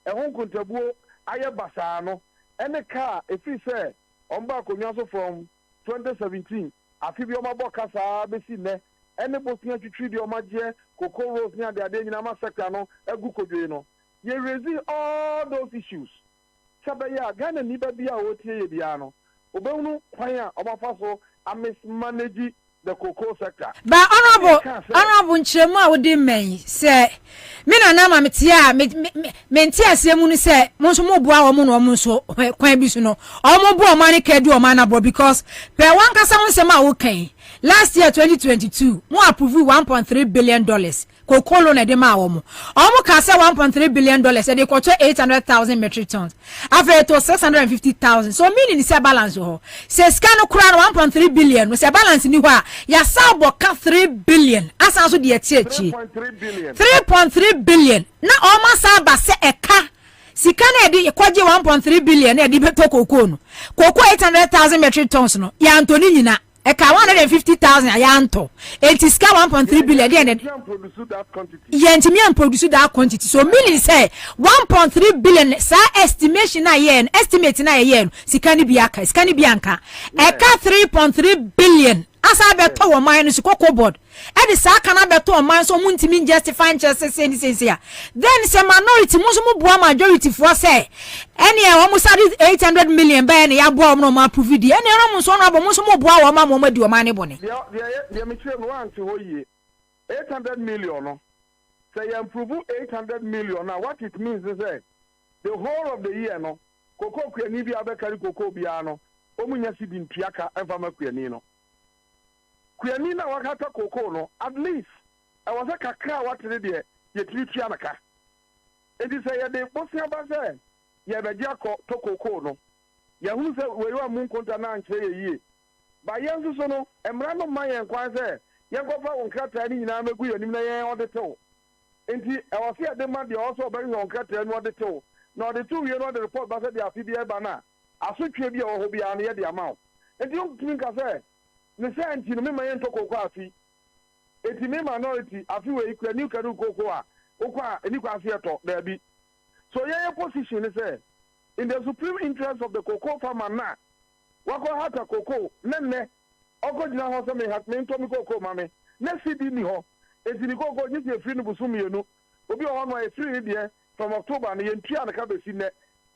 ɛho nkontabuo ayɛ basaa no ɛne kaa ɛfiri sɛ ɔmba akonnwa so from 2017 afi bi ɔmabɔ kasaa bɛsi nnɛ ɛne bosia twitwi deɛ ɔmagyeɛ cocoa rose ne adeade nyinaa ma sector no agu kodwoe no yɛ raise all those issues sɛ bɛyɛ a Ghana nipa bi a wɔtie yɛ biara no obɛhunu kwan a ɔmafa so mismanage the cocoa sector. But honorable nkyerɛmu a wodi mmɛn sɛ me na na ma mete a mente asɛm mu no sɛ mo nso mo boa wɔn no wɔn nso kwan bi so no ɔmo boa ɔman ne kɛdu ɔman na bɔ because per one kasa ho nsɛm a wokan last year 2022 mo approve $1.3 billion cocoa loan e de ma wɔn ɔmo ka sɛ $1.3 billion e de kɔtɔ 800,000 metric tons after to 650,000 so meaning is a balance ho sɛ sika no kura no 1.3 billion no sɛ balance ni hɔ a ya sa bɔ ka 3 billion asan so de ɛtie 3.3 billion na ɔmo sa ba sɛ ɛka sika na de kɔgye 1.3 billion na de beto cocoa no cocoa 800,000 metric tons no ya Anthony nyina eka 150,000 ayanto enti ska 1.3 billion dey yentimi am produce that quantity so meaning say 1.3 billion sa estimation na yen estimate na yen sika ni biaka sika ni bianka eka 3.3 billion asa beto wo man so cocoa board e de sa kana beto wo man so muntimi justify chances any sense ya then say minority mo so mo boa majority for say any e wo sa 800 million ba na ya boa mo ma approve di any ro mo so na bo mo so mo boa wo ma mo ma di wo man ne bone de me tire no wan to ho yi 800 million no say you improve 800 million now what it means is that the whole of the year no cocoa kwani bi abekari cocoa bia no omunya sidi ntuaka emfa ma kwani no kwani na wakata cocoa no at least I was a kakra what de ye tritia naka it is say de bosia ba say ye beji akọ to cocoa no ye hu say we wa mun konta na nche ye yie ba ye nso so no emra no man ye kwan say ye gofa wonkrata ni nyina megu yanim na ye odete enti e was here de man de also bari wonkrata ni odete na odete wie no de report ba say de afi bi e ba na asotwe bi e wo ho bia na ye de amount enti on tumi ka say ne senti no me man to cocoa afi eti me minority afi we ikura new kadu cocoa okwa eni kwa afi eto da bi so ye position is say in the supreme interest of the cocoa farmer na wako hata cocoa nenne ogojina ho se me hat me to me cocoa mame na sidi ni ho eti ni cocoa ni se free no busum yenu obi o no e free de from October na ye ntua na ka be si ne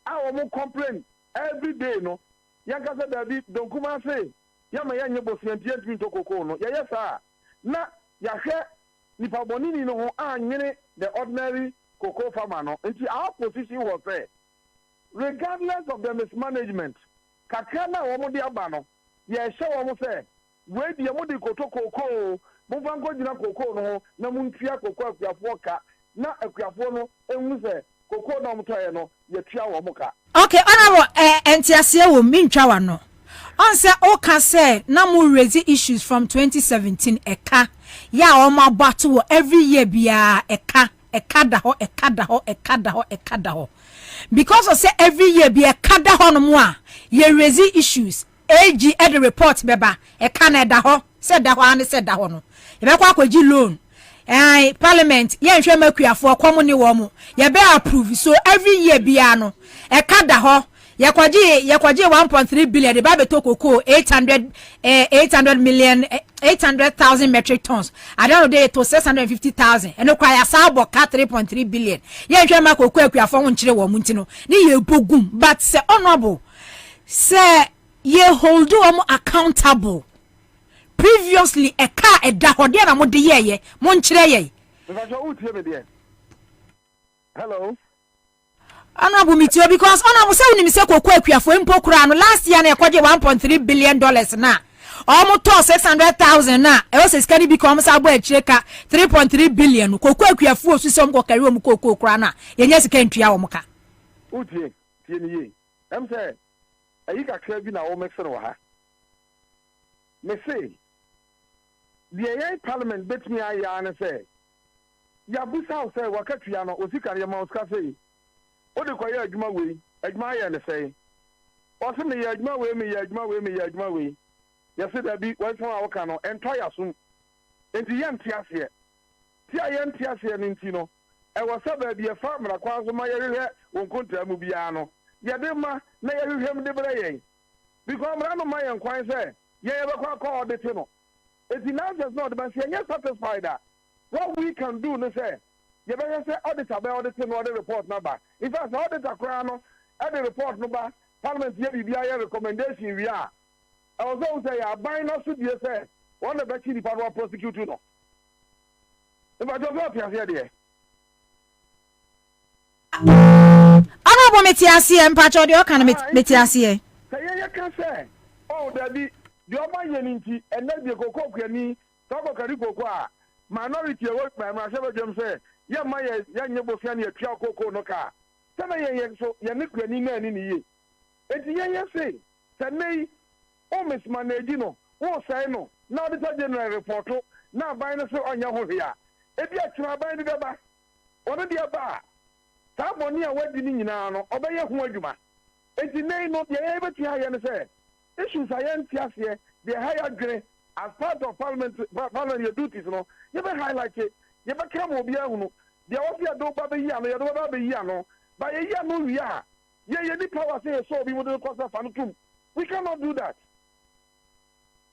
a wo mo complain every day no yanka se da bi don kuma say yama ya nye bosiantie ntumi to cocoa no ye sa na yahwe nipa bonini no ho anyene the ordinary cocoa farmer no nti our position was say regardless of the mismanagement kakra na wo mo de aba no ye hye wo mo say we de mo de koto cocoa mo fango gina cocoa no na mo ntua cocoa akuafo ka na akuafo no enwu say cocoa na mo toye no ye tua wo mo ka okay honorable entiase wo mintwa wa no on say o can say na mo raise issues from 2017 eka ya o ma battle every year bia eka da ho because of say every year bia eka da ho no mo a ye raise issues AG e the report beba eka na da ho say da ho an say da ho no ye be kwa kwaji loan parliament ye nhwe makuafo komo ne wo mo ye be approve so every year bia no eka da ho yakwaji 1.3 billion the babe to cocoa 800,000 metric tons I don't know to 650,000 and require sabo ka 3.3 billion ye hwe ma cocoa akuafo ho nkire wo muntino ni ye bogum but say honorable say ye hold them accountable previously a car e da hode na mo de ye mo nkire ye hello honorable because honorable say we say cocoa akuafo mpo kura no last year na ekwaje 1.3 billion dollars na almost 600,000 na e o se sika ni bi ko amsa abo echireka 3.3 billion kokko akuafo osusom ko kare om kokko kura na yenye sika ntua wo mka utie tie ni ye em say ayi kakra bi na wo mexer wo ha me say the AI parliament bet me aya na say ya busa say wakatua no osika ne ma osika say o de kwaye adwuma wei adwuma ya ne say o se me ya adwuma wei me ya adwuma wei me ya adwuma wei ya se da bi wan so a woka no ento ya sum enti ye ntiase ti aye ntiase ne nti no e wo se ba bi e fa mra kwa so ma ye hwehwe won kontra mu bia no ye de ma na ye hwehwem de bra yen because mra no ma yen kwan say ye be kwa call de ti no enti now just not but say ye satisfied that what we can do no say ye be say auditor be audit no the report number if as auditor kra no e the report number parliament ye bibia ye recommendation we are I was also say buy no so dey say one the best the power prosecute no if I just not here there Honorable Metiasie mpacho de o kan Metiasie say ye can say oh that the oba yeninti ene de kokko kwani toko kari kokko a minority e work by ma sebe dem say ye ma ye nye bofia na atwa kokko no ka say na ye so ye ne kwani na ani ni ye enti ye say say nei o mismanage no wo say no na auditor general report na ban no so onya ho hia e bi atwa ban ni beba ono de ba ta boni a wadi ni nyina no obeye ho adwuma enti nei no ye beti ha ye no say issues science the higher grade as part of parliamentary duties no you be highlight it you be come obi ahunu the officer do ba be yi ano you do ba be yi ano but ye yi no wi a ye ni power say so bi mo do cause fan tum we cannot do that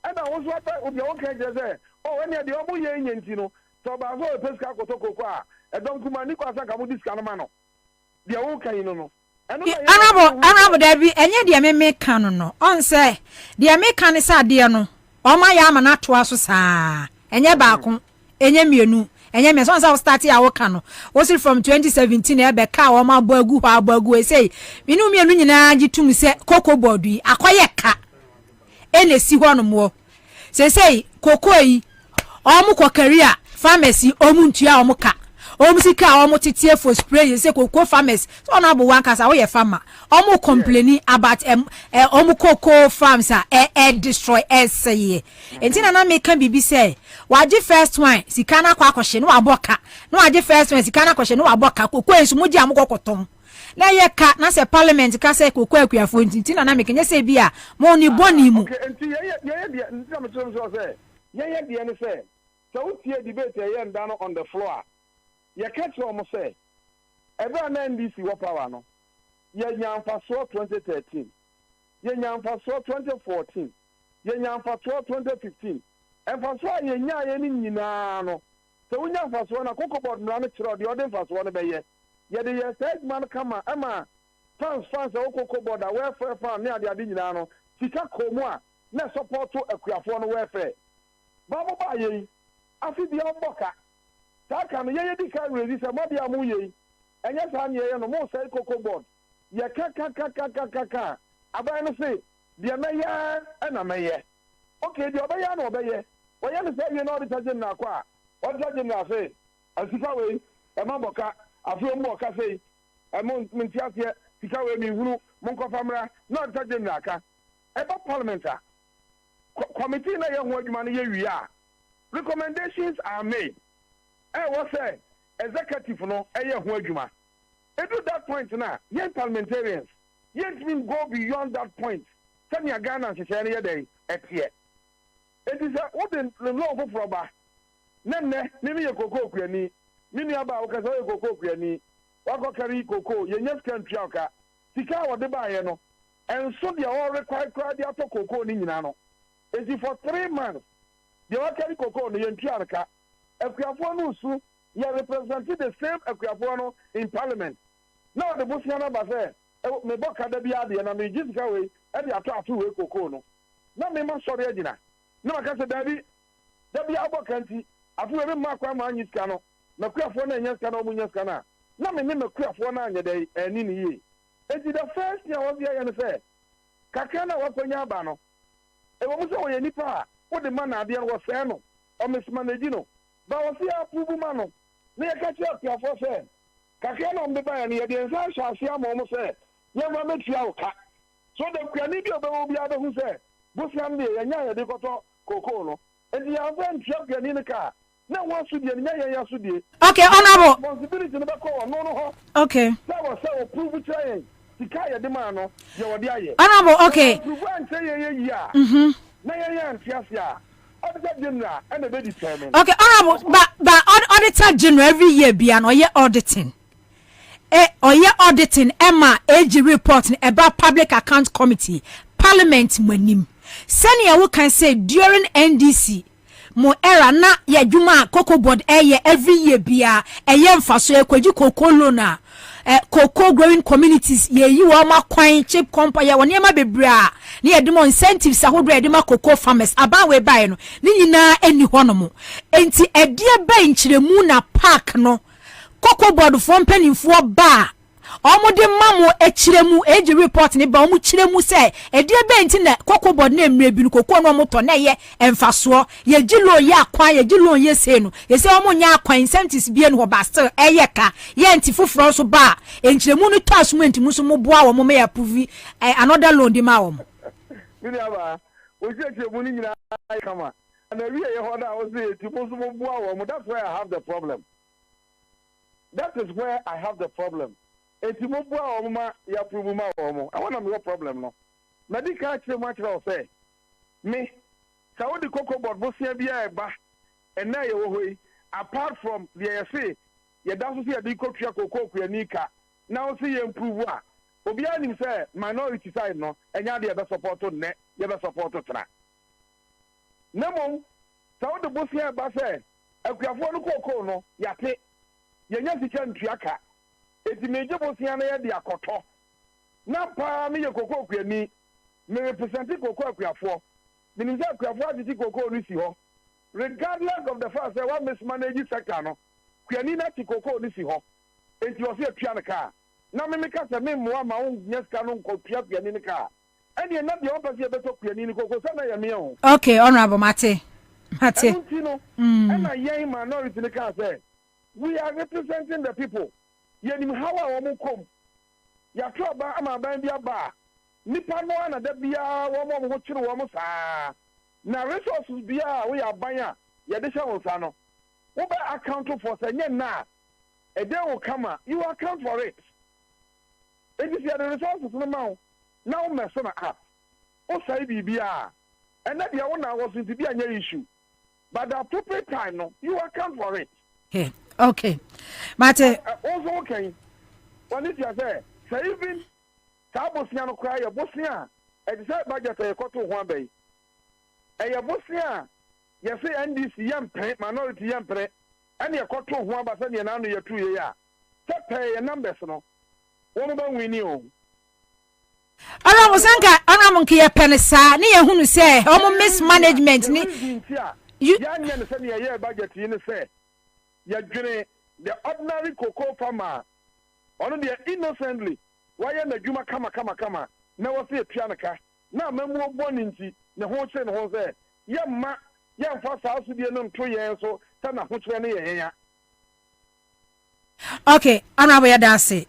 and I was what obi o kan je say oh when the obo ye nyanti no so ba so peska kotokoko a don kuma ni kwasa ka mo diska no ma no the o kan no Honorable Debbie, enye de me kan no. On say, de me kan sa de no. O ma ya ma na to aso saa. Enye baako, enye mienu, enye me so say start ya wo kan no. Was it from 2017 e be ka o ma boagu ho aboagu e say. Minu mienu nyina gitum se cocoa board yi akoye ka. Ene si ho no mo. Say cocoa yi o mu kokaria pharmacy o mu ntua o mu ka. Omusika omotitie for spray say cocoa farmers so na bo wan kasa we farmer omo complaining about omo cocoa farms destroy say entina na make can bibi say waje first one sika na kwa akwhye no aboka no waje first one sika na akwhye no aboka cocoa ensu muji amokokotom na ye ka na say parliament ka say cocoa akuafo entina na make nya say bia mo ni boni mu okay enti ye dia ntina me tell so say ye dia ne say so utie debate ye nda no on the floor ye catch o mo say ebe na NDC wo power no ye nyamfaso 2013 ye nyamfaso 2014 ye nyamfaso 2015 emfaso ye nya ye ni nyina no so wo nyamfaso na kokobod mra no kiro de ode mfaso no be ye de ye stage man kama ama fans o kokobod a welfare fan ne ade nyina no sika komu a na support akuafo no welfare babo ba ye afi bi oboka Taka no ye di ka release amodi amu ye enye sa ne ye no mo say cocoa board ye ka abai no say de meya na meye okay de obeya no obeye wo ye no say ye no auditor general kwa auditor general say asika we e ma boka afi o mo ka say e mo ntiase sika we mi huru mo nko famra no auditor general ka e ba parliament a committee na ye ho adwuma no ye wi a recommendations are made. What say executive no eye ho adwuma e do that point na yen parliamentarians yen mean go beyond that point tanya Ghana hyehyɛ ne yɛdɛ ɛteɛ it is what the law for proba nenne me ye koko kuani mini aba o kasa ye koko kuani wako kari koko ye nyef kan tuaka sika wo de ba ye no enso de all require crowd ya to koko ni nyina no it is for 3 months de wa kari koko no ye ntuarka Akuafo no su ye represent the same Akuafo no in parliament. Now the Busiana ba say me boka da bia de na me jisika we e de ato we koko no. Na me ma sori agina. Na maka se da bia aboka nti afu we ma kwa ma anyisika no. Na Akuafo na anyisika no mu nyisika na. Na me Akuafo na anya dai ani ni ye. Enti the first year was here and say kakana wakonya ba no. e wo so oye nipa wo de man ade no wo se no o mismanage no ba wo se approve man no na ye ka che apiafo se kakra no mbe ba ya ne ye de nsa hwase ama mo se ye ma metua wo ka so de kwani bi obewo bi abehu se busiam de ye nya ye de koto koko no enti ya van tia kwani ne ka na wo so de nya ye ya so de okay honorable responsibility no be ko no ho okay na wo se wo prove try sika ye de man no ye wo de aye honorable okay prove an say ye ye ya na ye ya antiasia auditor general and the determine okay honorable but auditor general every year be an oye auditing oye auditing Emma AG report about public account committee parliament manim senior we can say during NDC mo era na ya dwuma cocoa board every year bia mfaso ekwaji cocoa loan cocoa growing communities ye yi wo ma kwan chip company ya woni ma bebra na ye demo incentives ahodo ye demo cocoa farmers aba we buy no ni nyina eni hono enti edie ba nchiremu na park no cocoa board from pennyfo ba omude mamo echiremu age report ni ba omu chiremu se edie benti na cocoa board na emre bi no cocoa no moto na ye emfaso ye gilo ye akwan ye gilo ye se no ye se omu nya akwan incentives bi no ba still eye ka ye enti foforo so ba enchiremu no to asumenti muso mo boa wo mo me approve another loan di ma wo mo mini aba o je chiremu ni nyina kama na wiye ye hoda o se enti muso mo boa wo mo that's where I have the problem. That is where I have the problem. Eti mo bua o ma ya prove ma o mo. I want no problem no. Medical actually much say me sa wo the cocoa board bo sia bia e ba and na ye wo hoi apart from the say ye da so say the cocoa cocoa kuanika now see ye improve a obi anim say minority side no enya de be support ne ye be support tra. Nemo sa wo the bo sia ba say akuafo no cocoa no ya te yenya sika ntuaka eti meje bosia na ye de akoto na pa me ye kokoko kwani me represent kokoko akuafo me nze akuafo aditi kokoko no si ho regardless of the fact that one mismanage sector no kwani na ti kokoko no si ho enti o se atua na ka na me ka se me moa ma on nyeska no nkopia kwani ne ka ene na de opasi e beto kwani ne kokoko sa na ye me ho okay honorable mate and yen minority ne ka say we are representing the people. Yenim hawa womu kom. Ya troba ama ban bia ba. Nipa no ana da bia womo ho chiro womo saa. Na resources bia we abanya ye de hwe wonsa no. Wo ba account for sanye na. E dey will come, you account for it. It is the resources no ma. Now me so na app. O sai bibia. And that dia wona was to be anya issue. But the appropriate time no, you account for it. Yeah. Okay. Mate. Also okay. When it is say even Bosnia no cry Bosnia. Exact budget e koto ho abai. E Bosnia. You say NDC yam minority yam pre. And you koto ho abasa ne na no ye tu ye ya. Say pay numbers no. Won ba wini o. Ara mo sanka ana mo nke ye penisa ne ye hunu say omo mismanagement ni. Ya nya ne say ne ye budget yi ne say the ordinary cocoa farmer on the innocently why na juma kama na wo se pianaka na mamu boni nti ne ho che ne ho se yemma yemfa sa so die no nto yen so ta na ho che ne yen ya okay honorable yadase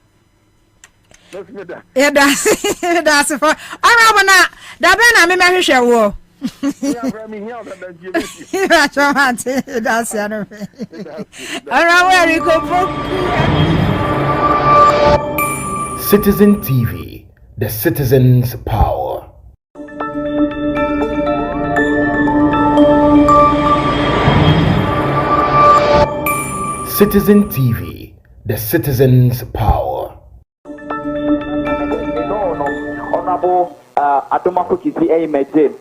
yadase for honorable na da be na me hwehwe wo Citizen TV, the citizen's power. Citizen TV, the citizen's power. Honorable Adomako Kisi Eimete.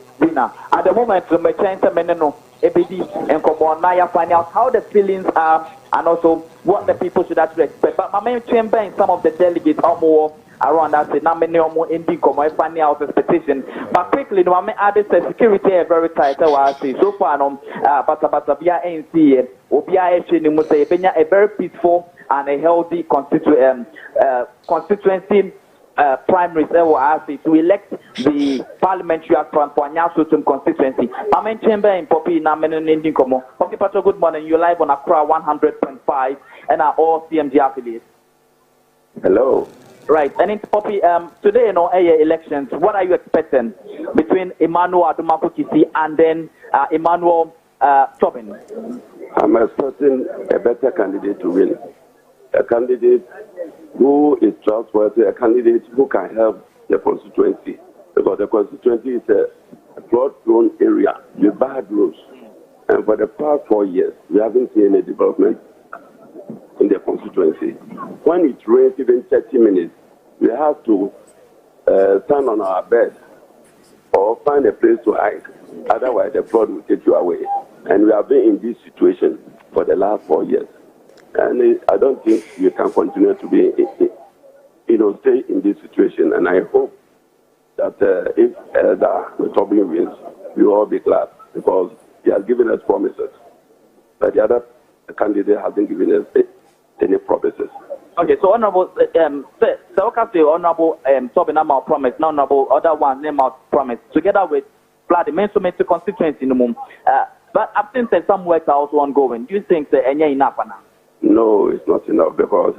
At the moment, the Merchant Meneno, ABD, and Komona, find out how the feelings are and also what the people should actually expect. But my main chamber and some of the delegates are more around that, say, not many more ending, finding out the expectation. But quickly, no, I mean, added security very tight. So far, but via NC, Obia Echini say, a very peaceful and a healthy constituency. primaries to elect the parliamentary aspirant for Anyasutum constituency. I'm in chamber in Poppy Namenending Komo. Poppy Pato, good morning. You're live on Accra 100.5 and are all CMG affiliates. Hello. Right, and in Poppy, today, elections, what are you expecting between Emmanuel Adumakukisi and then Emmanuel Tobin? I'm expecting a better candidate to win. A candidate who is trustworthy, a candidate who can help the constituency. Because the constituency is a flood-prone area with bad roads. And for the past 4 years, we haven't seen any development in the constituency. When it rains even 30 minutes, we have to stand on our bed or find a place to hide. Otherwise, the flood will take you away. And we have been in this situation for the last 4 years. And I don't think we can continue to be, stay in this situation. And I hope that if the Tobin wins, we will all be glad because he has given us promises. But the other candidate hasn't given us any promises. Okay, so honorable, honorable Tobin Amal promise, no honorable other one name out promise, together with Vladimir to constituency in the moon. But I've seen that some work are also ongoing. Do you think that any enough now? No, it's not enough because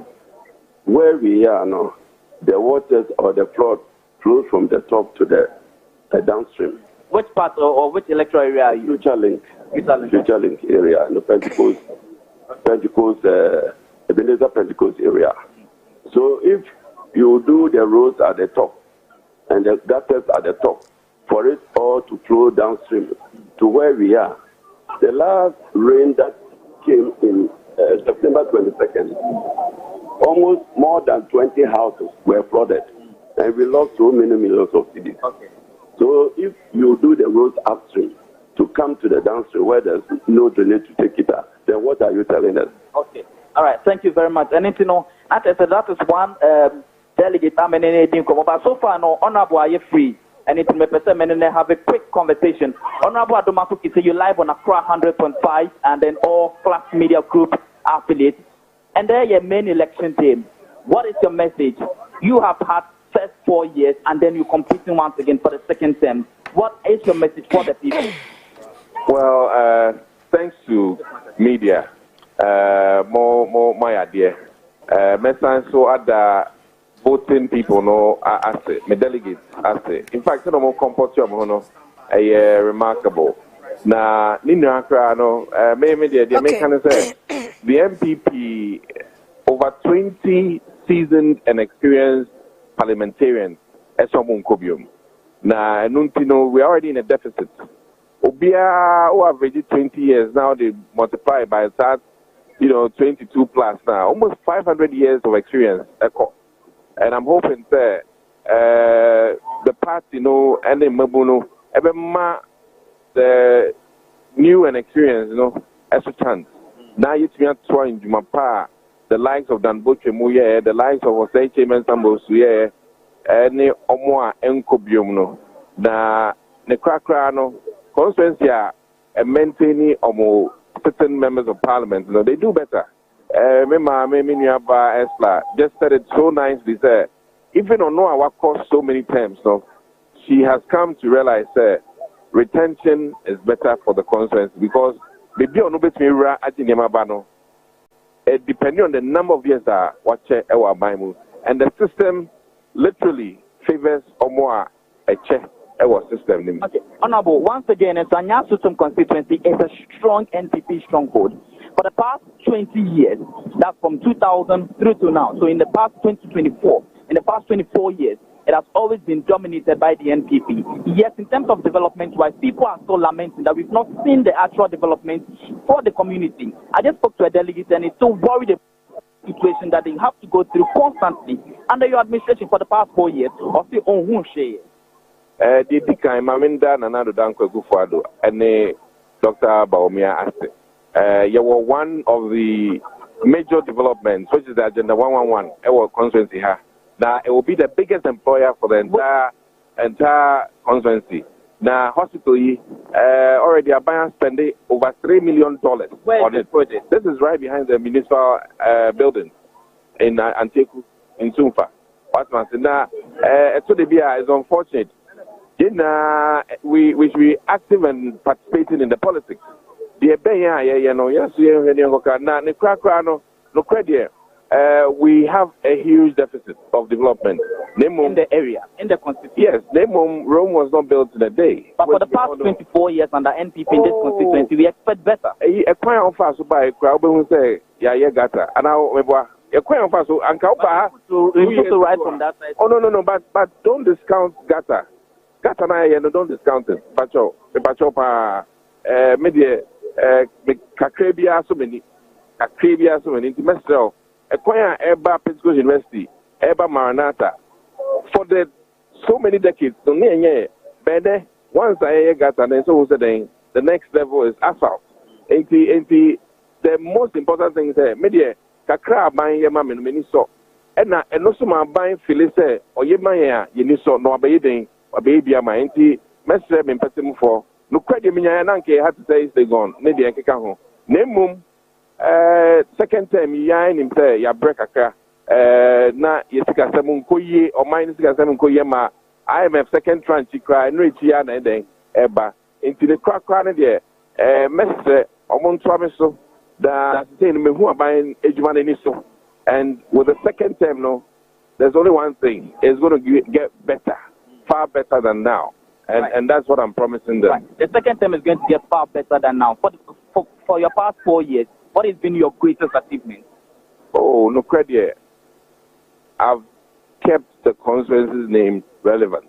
where we are now, the waters or the flood flows from the top to the downstream. Which part or which electoral area are you? Future Link area in the Pentecost, Ebenezer Pentecost area. So if you do the roads at the top and the gutters at the top, for it all to flow downstream to where we are, the last rain that came in September 22nd, almost more than 20 houses were flooded, and we lost so many millions of cedis. Okay. So if you do the roads upstream to come to the downstream where there's no drainage to take it out, then what are you telling us? Okay. All right. Thank you very much. And as I said, that is one delegate I'm in but so far, no, honorable, are you free? And it may have a quick conversation. Honorable Adumakuki, say you live on Accra 100.5 and then all Class Media Group affiliates. And there your main election team. What is your message? You have had first 4 years and then you're competing once again for the second term. What is your message for the people? Well, thanks to media, more my idea. So at voting people no ase me delegates ase in fact no more comport no remarkable na ni nua kra no me dey make can say the MPP over 20 seasoned and experienced parliamentarians esomo nkobiom na nuntino we are already in a deficit obia who average 20 years now they multiply by that 22 plus now almost 500 years of experience and I'm hoping that the party, and the Mabuno, the new and experience, as a chance. Now it's me trying to Jumapa, the likes of Dan Butcher Muye, the likes of Osei Chairman Sambo Suye, and the Omoa Enkobium, na Necracrano, Constantia, and maintaining almost certain members of parliament, they do better. Just said it so nicely, sir. Even on our course so many times, she has come to realize that retention is better for the constituency because maybe on depending on the number of years that watch our Bible and the system literally favors or more a check our system. Okay, honorable. Once again, it's Anyasutum constituency is a strong NPP stronghold. For the past 20 years, that's from 2000 through to now. So in the past 2024, in the past 24 years, it has always been dominated by the NPP. Yes, in terms of development-wise, people are still lamenting that we've not seen the actual development for the community. I just spoke to a delegate and he's so worried about the situation that they have to go through constantly under your administration for the past 4 years. Or say, oh, who share? The Dika, Maminda, Nanado Danko Gufado, and Dr. Baumia Aste. You were one of the major developments, which is the Agenda 111, our constituency here. Now, it will be the biggest employer for the entire constituency. Now, hospital, already are spending over $3 million on this project. This is right behind the municipal building in Anteku, in Tumfa. What man say now? So the beer is unfortunate. We should be active and participating in the politics. The we have a huge deficit of development. In the area, in the constituency. Yes, Rome was not built in a day. But for the past 24 years under NPP in this constituency, we expect better. A quite on fast by crowd who say, yeah, gata. And now, a quite on fast and Kaupa to right from that side. Oh, no, but don't discount gata. Gata, don't discount it. Pacho, media, Kakrabia, so many, Mestel. Acquire Eba Pittsburgh University, Eba Maranatha, for so many decades. So better once I got and then so the next level is asphalt. The most important thing is media kakra buying your mum in many so and also my buying Phyllis or ye my you so no baby or baby my auntie mestre been petting for no credit me and uncle had to say they gone media keka name second time him say ya break akra na yesika semun koye or mine sika semun koye ma IMF second tranche cry no etia na den eba into the crack na there mestre omonto ameso da say me hu aban ejuma ni so and with the second term no there's only one thing it's going to get better, far better than now, and that's what I'm promising them. Right. The second term is going to get far better than now. For your past 4 years, what has been your greatest achievement? Oh, no credit. I've kept the constituency's name relevant.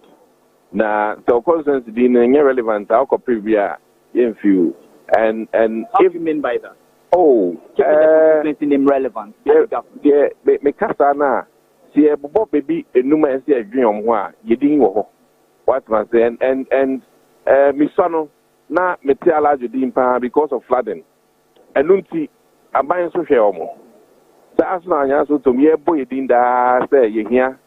Now, the constituency being relevant, I'll copy via few. And how do you mean by that? Oh, keeping the constituency name relevant. Yeah, me kasa na. See, Bobo baby, enuma esi adwin omwa yedin wo ho. What man say and me sono na me te ala jodin pa because of flooding. Enunti aban so hwe omo. Sa asna anya so to me ebo yedin da say yehia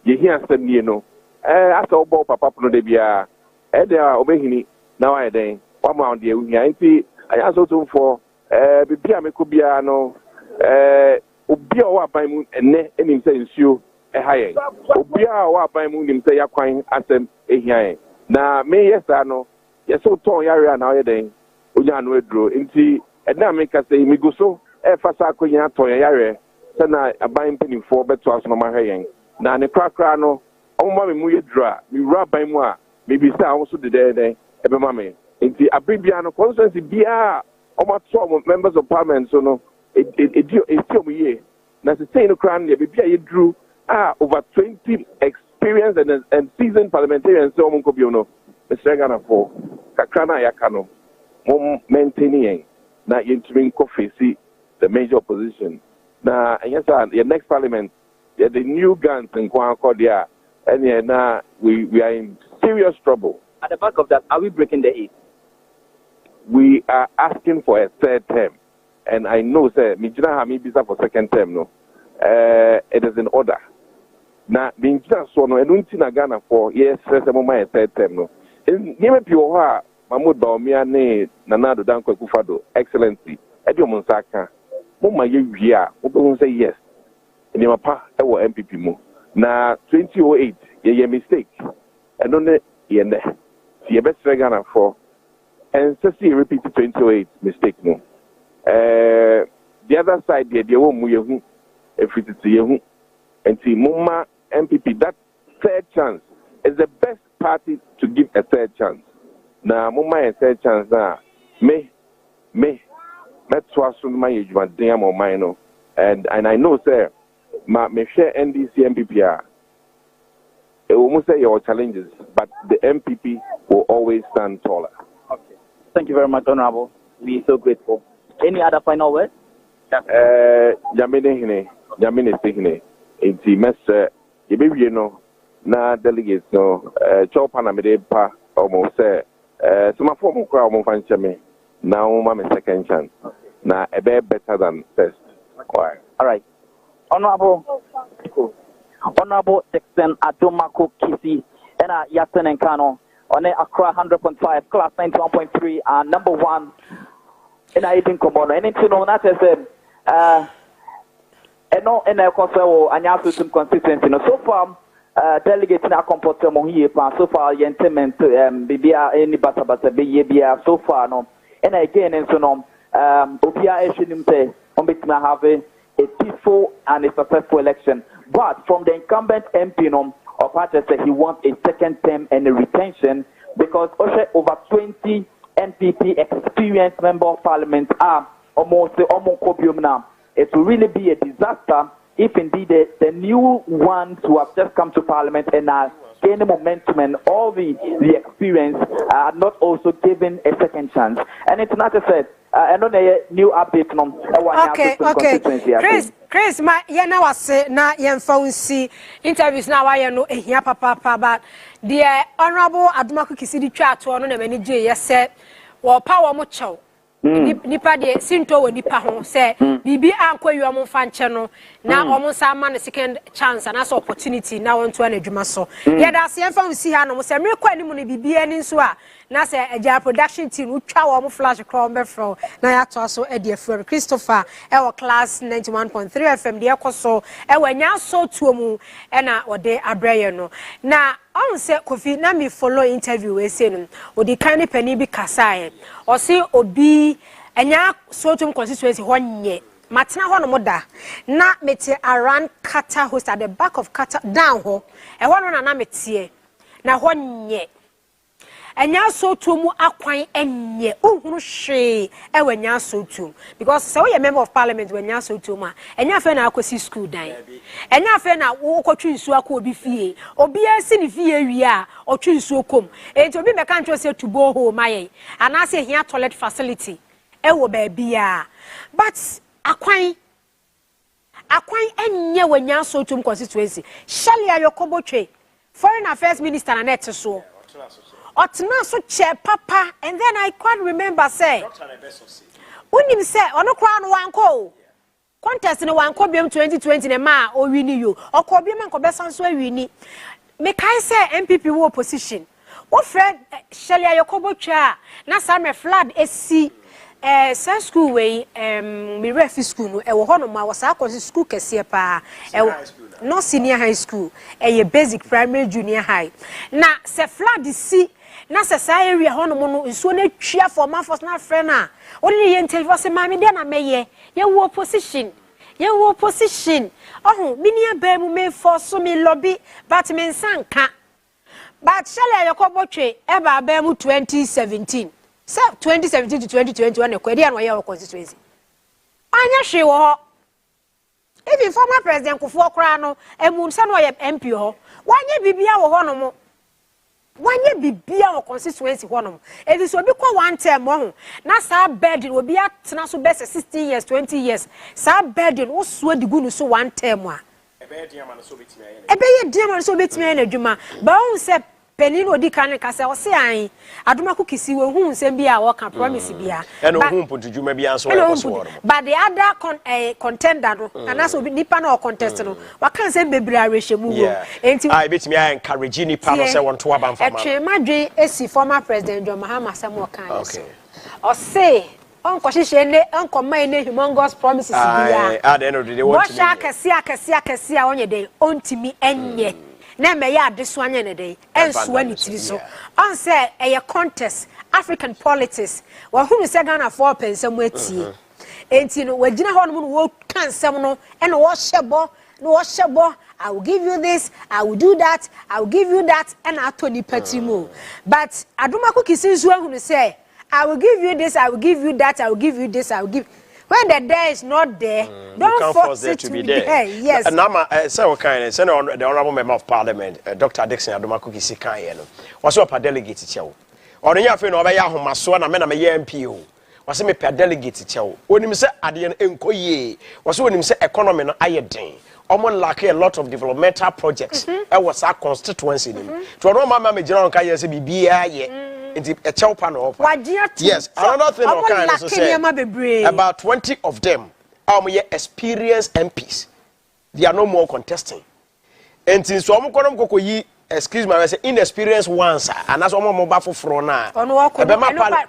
asem no. Asa obo papa no de bia. De obehini na wa eden. Wa ma on de ehia nti anya so to for bibia me ko bia no obi a wa ban mu enne enim se nsuo hayen obi a wa ban mu nim se yakwan asem ehian na me yesa no yeso ton yare na oyeden onya no eduro nti edna me ka se mi guso fasa akonya ton yare se na aban penifo beto aso ma hwen na ne krakra no omma me mu yedura mi wura ban mu a me bi sa wo so dededen ebe ma me nti abibia no constituency bia almost 12 members of parliament so no it's still me na say no crown there be you drew over 20 experienced and seasoned parliamentarians so mon ko bi no Mr. Ghana for kakrana yakano mom maintaining na yintumi ko face the major opposition na yes the next parliament the new guns in Kwanko there and na we are in serious trouble. At the back of that, are we breaking the eight? We are asking for a third term. And I know, sir, Mijina Hami Bisa for second term, no. It is in order. Now, Mijina Sono, and Untina Ghana for, yes, a third term, no. In Pioha, Mahmoud Baumia, ne, Nanado Danko Kufado, Excellency, Edio Monsaka, Muma Yia, who say yes. In your pa, our MPP mo. Now, 2008, ye mistake. And only, ye ne. See, best Ghana for. And see repeat 28 mistake no. The other side there won't move if it is you and see Mumma MPP that third chance is the best party to give a third chance. Now Mumma a third chance now me let's was my age but damn or mine and I know sir me share NDC MPP it will say your challenges but the MPP will always stand taller. Thank you very much, Honorable. We are so grateful. Any other final words? Jamine Hine, Inti Messer, you know, na delegates no, Chopana Medepa, almost say, some form of crowd of Fanchame, now my second chance. Now a bit better than first. All right. Honorable Dixon Adomako Kisi, and Yasin and Kano. On Accra 100.5, class 91.3, and number one in 18 Komodo. And it's known that as no and I consider Anya Sutum constituency. So far, delegates na comporte mo here so far yentement bibia any bata be so far no and again and so no obia eshinim say on betna have a peaceful and a successful election, but from the incumbent MP no or party said he wants a second term and a retention because over 20 NPP experienced member of parliament are almost kobium now. It will really be a disaster if indeed the new ones who have just come to parliament and are gaining momentum and all the experience are not also given a second chance. And it's not said, I know the new update from okay. Chris, ma ya na wase na yemfa nsi interviews na wa ye no ehia papa but the honorable Adumaku Kisidi twa ato no na mani je yese wo power mo chew nipa de sinto wo nipa ho se bibi ankwayu mo fa nche no na omo sa ma no second chance and as opportunity na won to na adwuma so ye da se yemfa nsi ha no se mre kwa ni mu no bibi ani nso a na se eja production team utwa wo mo flash crawl be fro na ya to so e de fro Christopher e wo class 91.3 FM de ekoso e wanya so tuo mu e na ode abreye no na on se Kofi na me follow interview we say no odi kan ni pani bi kasae o se obi enya so tum constituency ho nye matena ho no moda na mete around Kata host at the back of Kata down ho e ho no na mete na ho nye enya so tum akwan enye ohunu hwe e wanya so tum because so you member of parliament wanya so tum a enya fe na akosi school dan enya fe na wo kotwe nsu akọ obi fie obi asi ni fie wi a otwe nsu okom enti obi meka ntwe se tubo ho maye anase hia toilet facility e wo ba bia but akwan enye wanya so tum constituency shali ayokobotwe foreign affairs minister na net so Otna so chair papa and then I quite remember say unim say ono kwa no wanko contest no wanko biem 2020 na ma o wini you okọ biem anko besan so awini me kai say MPP wo opposition wo Fred Shelia Yokobotwa na Same flood esi sa school we me refi school no e wo hono ma wo sa akosi school kese pa no senior high school e basic primary junior high na se flood si na se sa area hono mo no nsuo na twia for man for na friend na only ye interview se ma me de na meye ye wo opposition oh mini aba mu me for so me lobby but me nsanka but Shelia Yokobotwe e ba aba mu 2017 so 2017 to 2021 ekwedi an wa constituency anya hwe wo even former president Kufuor kra no emu se no ye MP ho wanye bibia wo ho no mo wanye bibia wo constituency ho no mo ebi so bi kwa one term ho na sa burden obi atena so best 16 years 20 years sa burden wo so digu no so one term a ebe ye diama no so betimi na adwuma ba wo se Penino odi kan kase o se an Adumaku Kisi we hu nsem bia wo kan promise bia eno hu pontudwuma bia so e so wo but the other contender no anaso nipa na o contest no wa kan se bebre arehemu wo enti ai betimi ai encourage nipa no se won to aba mfama etwe madwe esi former president John Mahama Sam o kan o se on kwahihye ne ankoma ne humongous promises bia at the end of the day what akasi a onye den ontimi enye na me ya adeso anya ne dey enso ani tiri so on say a contest African politics wa hunu se Ghana for pensam atie enti no wagina ho no wo kan sem no e no wo hyebo I will give you this, I will do that, I will give you that and atoni patimo but Adumaku Kisi nso hunu say I will give you this, I will give you that, I will give you this, I will give when the day is not there, don't force it to be there. Yes. And now, say what kind? Say the honorable member of parliament, Dr. Dixon Adumaku Kisi kan ye no. Was your delegate chew? Or you have no be ya ho maso na me na me MP o. Was me per delegate chew. Onim say ade enkoye. Was onim say economy no aye den. Omo lack a lot of developmental projects. E was our constituency nim. To no mama me general kan ye say bibia ye. A chowpan of yes, another thing of kind of say about 20 of them are experienced MPs. They are no more contesting. And since some koyi excuse me, I say inexperienced ones, and that's one more baffle from now. On what could Mama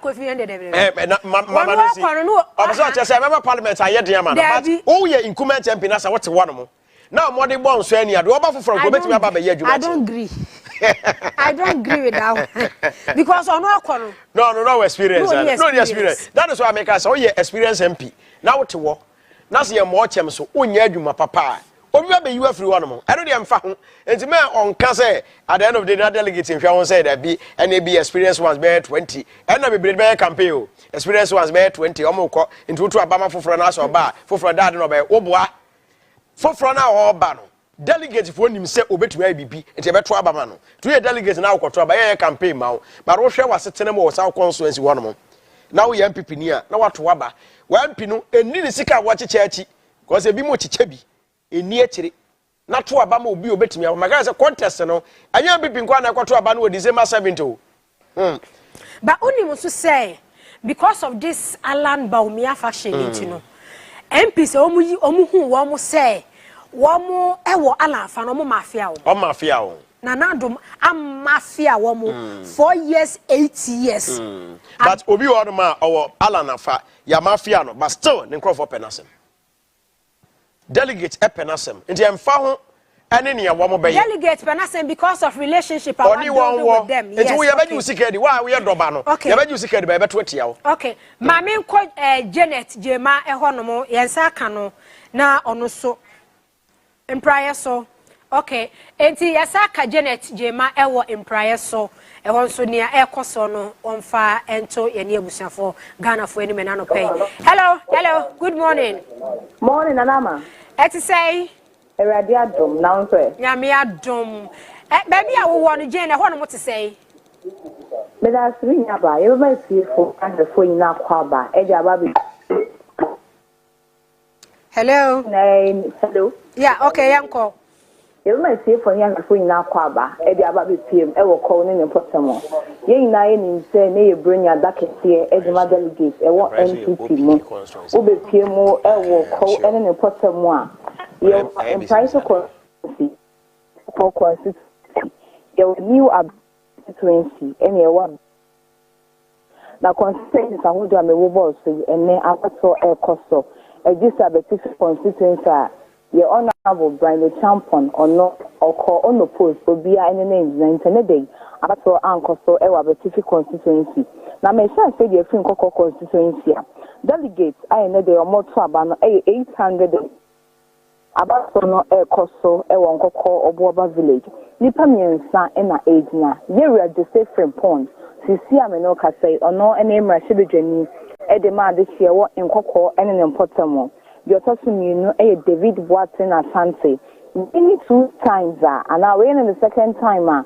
Parliament, I had the man. Oh, yeah, incumbent champion, as I what's one more. Now, more than one, so any other from I don't agree. I don't agree with that because on what no experience. No experience. That is why I make us, oh, yeah, experience MP. Now, to walk. Now, see a more chance, so, oh, yeah, you, my papa. Remember you have free one more. I don't am found. And the man on Kase at the end of the day, delegates if you want to say that be and be experience ones bear 20. And I be bear campaign. Experience ones bear 20. Omoko into two Abama for an ass or bar for dad no bear. Oboa for an hour or ban. Delegates for him say obey to ABB and Tibet Abamano. 2 delegates now control by a campaign mount. But Russia was sitting more South Constituency one more. Now we am Pipinia. Now what to Waba. One Pino and Nini Sika watch a churchy. Because a bimochi chebi. Eni akire na to aba ma obi obetimi am maka say contest no anya bi pinkwa na kwato aba no December 7th but only so say because of this Alan Baumia faction you know MPs omu hu wo mo say wo mo ewo Alan fa no mo mafia o na nadom am mafia wo mo 4 years 8 years but obi wo no ma owo Alan afa ya mafia no but still ne crop for penasem delegate epenasem nti emfa ho ene ne yawo mo beye delegate penasem because of relationship I want with them yes nti we yabeju sikedi wa we doba no yabeju sikedi ba beto atia wo okay ma me nko Janet Jema ehonom yensa aka no na ono so empraye so okay enti yesa aka Janet Jema ewo empraye so ehon so nia ekoso no onfa ento ye ne abusiafo Ghana fo eni menano pay hello good morning Anama eti say Eradi adom na nso e nyame adom baby a wo no Jane ehon no te say me da sri nya ba ye ba fo and fo ina kwa ba e ja ba bi hello yeah okay yanko you might see for young for in Aquaba, Eddie Ababi PM, Ever calling in Potamo. Ye na in say, nay, bring your ducket here, Edma delegates, a one NPP mo. Ube PMO, Ever call any Potamo. You in price of constituency. For constituency, you new constituency, any one. Now, constituency, I would have a wobble, and then I saw a costo. A disability constituency. Your honorable Brian Champion or not or call on the post will be any names and day. After Uncle so a specific constituency. Now, may I say the Film Coco constituency? Delegates, I know they are more to about 800 about no air costo, a one coco or Boba village. Nipamian San and a age now. You are the different point. See, I may not say or no any Rashid Jenny, Edema this year in coco and an important. You're talking, you know, David Watson Asante. Many 2 times, and now we're in the second time, or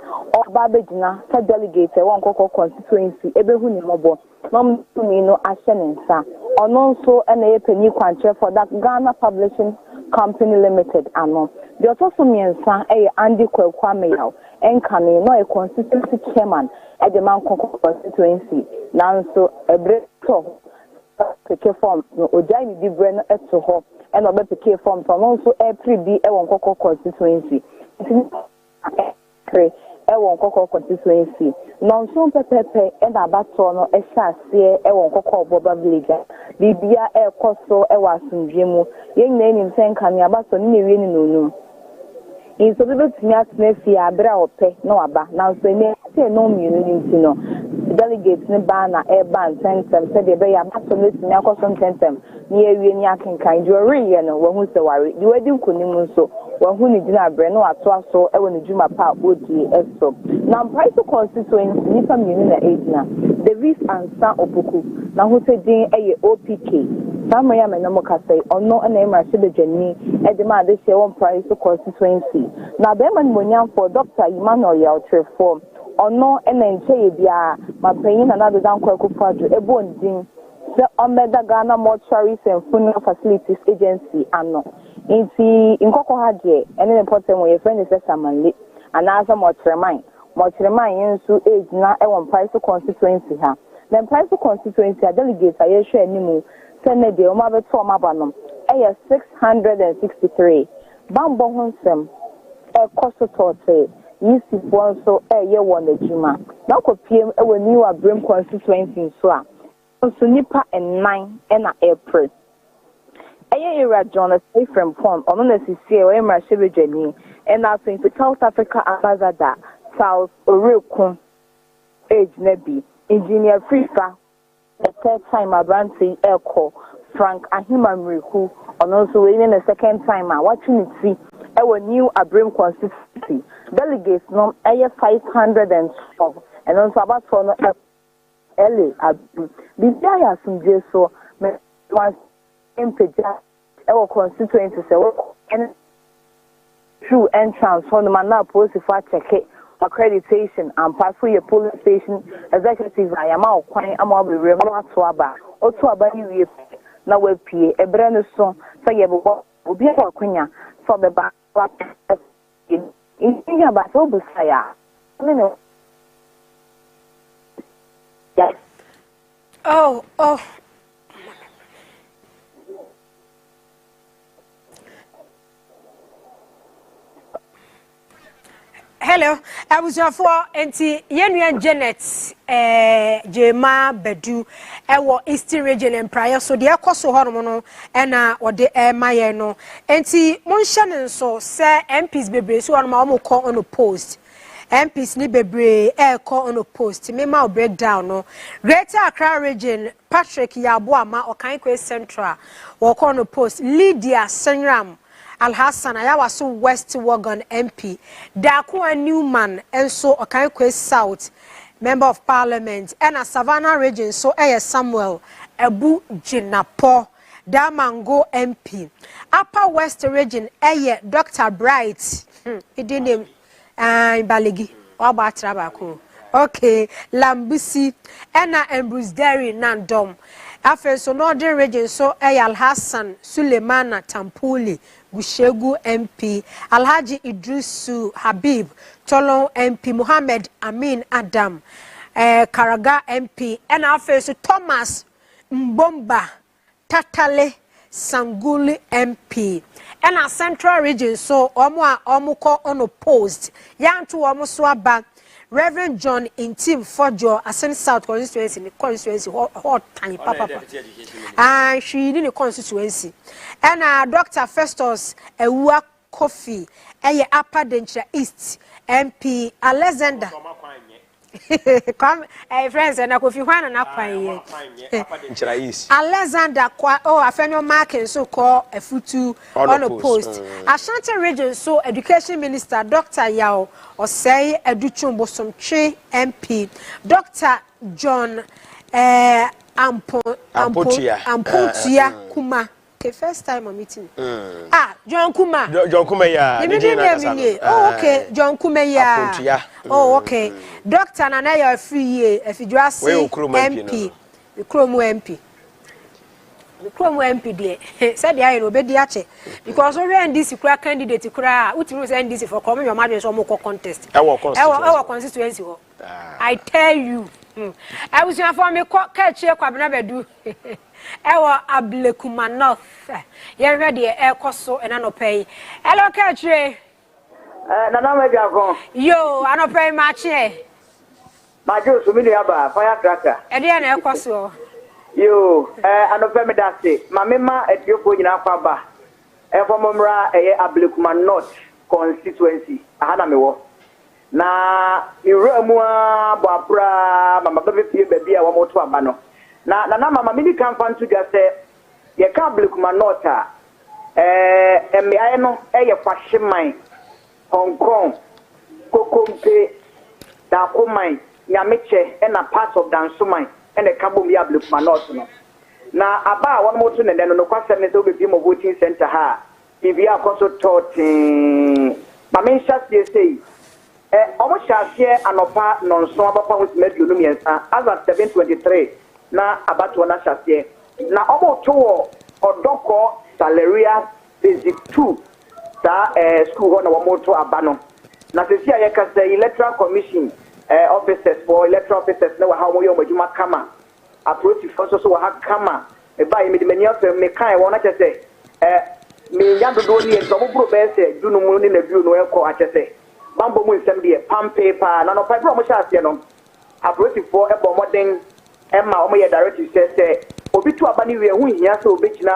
Babajina, said delegate, one cocoa constituency, every mobile, no, no, Ashenensa, or no, so an penny quantre for that Ghana Publishing Company Limited, Anno. You're talking, Andy Kwame, and Kane, no, a constituency chairman at the Mount Cocoa constituency. Now, so a break PK form no ojai di brand eto ho e no be PK form so no so every be e won kokko constituency e won kokko constituency no so pepepe e na abato no e sha ase e won kokko oboba village bibia e koso e wasundwe mu yen na enim senka ne abato ne wie ni no in so be tumi atena fi abra ope no aba na so ne se no mienu ni no delegates ne ba na e ban sentem said be ya bato ne tumi akoso sentem ne awie ni akenkan di ori ye no wo hu se ware di wadi nkonim nso wo hu ni gina abre no ato aso e wo ne djuma pa odi eso na price constituency ni fa mienu na ejina Davis ansa opoku na hu se din eye OPK Samaya menamo kasai ono na Rashid Jenny e de ma de she one price constituency na be man monyam for Dr. Emmanuel Yautrefo ono na nche bia mapanyin na na de dan kwaku fadro ebo ndin se omeda Ghana Mortuaries and Funeral Facilities Agency ano inti inkoko hadie ene important we friend is Samanle anaza mortuary yensu ejina e one price constituency ha then price constituency delegates ayehwe animu Senate de Omabe to Mabanom, 663. Bambo Hunsem, a cost tote, UC Bon so ye won the Juma. Now ko PM e we new Abrim constituency so a. So nipa and 9 and April. Era John from Pom, on the CCA, or Emma Shibijani, and now in South Africa ambassador, South Orukun, age Nebi, Engineer Frifa, the third time a branching Elko, Frank Ahimam Riku, and also in the second time watching it see our new Abrim constituency. Delegates nom 512, and also about for LA Abrim. Bizaya some days so, once. Our constituency and through entrance on the man post if I check it accreditation and pass for your police station executive. I am out quite a mobile remote swabber or swabber you now will pay a brand so say will be a queen for the back in your battle beside. Yes. Oh. Hello, I was for anti Yenu Janet Jema Bedu ewo Eastern region and prior so the akoso hormono ena or the maye no anti monshan so say MPs bebre so on ma call on post MPs ni bebre call on post me ma breakdown no Greater Accra region Patrick Yaboama Okankwe Central wo call on post Lydia Senram Al-Hassan Ayawaso West Wagon MP Dakwa Newman and so Okankwe South Member of Parliament and a Savannah region so Samuel Ebu Jinapo Damango MP Upper West region Dr. Bright he didn't name Baligi Obatrabako okay Lambusi Ena Bruce Derry Nandom After so Northern region so Al-Hassan Suleimana Tampuli Gushegu MP Alhaji Idrisu Habib Tolon MP Muhammad Amin Adam Karaga MP and after so Thomas Mbomba Tatale Sanguli MP and our Central region so omuko unopposed Yantu Omoswaba Reverend John Intim Fojo Asen South constituency the constituency hot tiny papa and she in the constituency and Dr. Festus Ewa Kofi Upper Denture East MP Alexander come friends and Kofi Juan and Alexander Afenio Markin so called a futu on a post Ashanti region so education minister Dr. Yao or say Educhumbo Somche MP Dr. John Ampotia Kuma. Okay, first time I'm meeting. John Kuma. John Kuma, yeah. Oh, okay. John Kuma, yeah. Oh, okay. Doctor Nanaya free if you just say MP. The Chrome MP. The Chrome MP there. Said the I obey the because we are this candidate to cry. What you say this for coming your marriage or more contest. Our constituency. I tell you. I was your for me catch here kwabena bedu. Ewa Ablekuma North. You ready air coso and anopay. Hello catch. Nana Megafon. Yo, anopay match here. My Joe Sumiliaba, firecracker. Edian air coso. Yo, anopay me that say. Mamma at your point in Alpha. Efomra Ablekuma North constituency. Ahanamewo. Na Iramua Bapra, Mamma Baby Baby, I want to abano. Na mama mini kan fan to just say ye ka Ablekuma North me ayeno ye kwahyeman Hong Kong Kokompe da komai Nyameche na part of Dansoman and the Kabum ya Ablekuma North no na aba one more to ne no kwasem ne so be mo voting center ha bibia akoso totin mama nhyase say omo hyase anopa nonso abapa ho medu no miensa as at 723 na abato na hyase na omo to odoko Salaria basic 2 sa school ho na omo to abano na sesi ayeka say electoral commission officers for electoral officers na wa ha omo yomajuma kama approach for so wa ha kama e ba yi medimani afem me kai wona chese me yando do ni en so mo bro be se dunu mu ni na biu no e ko achese mambo mu nsɛm deɛ pampe paa na nɔpa bi a wɔhyɛ aseɛ no apolisifoɔ ɛbɔ mmɔden ɛma wɔyɛ directive sɛ obi to aba no wie ho hia sɛ obɛgyina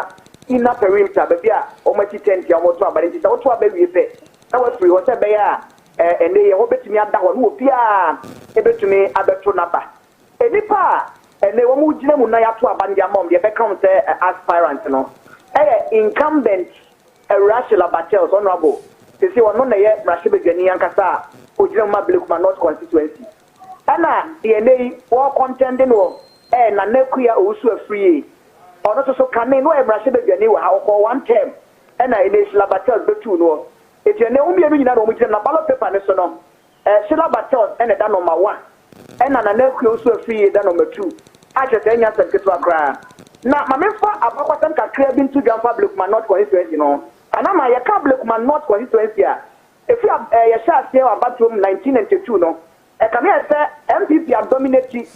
ina perimeter baabi a wɔakyi tent a wɔto aba no nti sɛ woto aba wie pɛ na wafiri hɔ sɛ ɛbɛyɛ a ɛnɛ yɛ hɔ bɛtumi ada hɔ no wɔ biaa ɛbɛtumi abɛto naba nnipa a ɛnɛ wɔn gyina mu na yɛato aba no de ama wɔn deɛ ɛbɛka ho sɛ aspirant no ɛyɛ incumbent Rachel Abatel honorable sisi wɔn na yɛ Mmarahyɛbadwani ankasa a ogyina mu ma Blakuma North constituency ɛna deɛ ɛnɛ yi wɔn contending wɔ Nana Kuya Owusu afiri ɔno nso so kane no yɛ Mmarahyɛbadwani wɔ ha ɔkɔ 1 term ɛna Rachel Abatel bɛtu no eti ɛnɛ wɔn mmienu nyinaa na wɔn gyina na ballot paper ne so no Sheila Abatel ɛna da number 1 ɛna Nana Kuya Owusu afiri da number 2 akyɛ sɛ ɛnya sɛ nketewa koraa na mamefa abakwasɛm kakra bi nto dwamfa Blakuma North constituency no anama yɛka Blakuma North constituency a efi yɛhyɛ aseɛ wɔ abatoɔ 1992 no ɛkame yɛ sɛ MPP adominate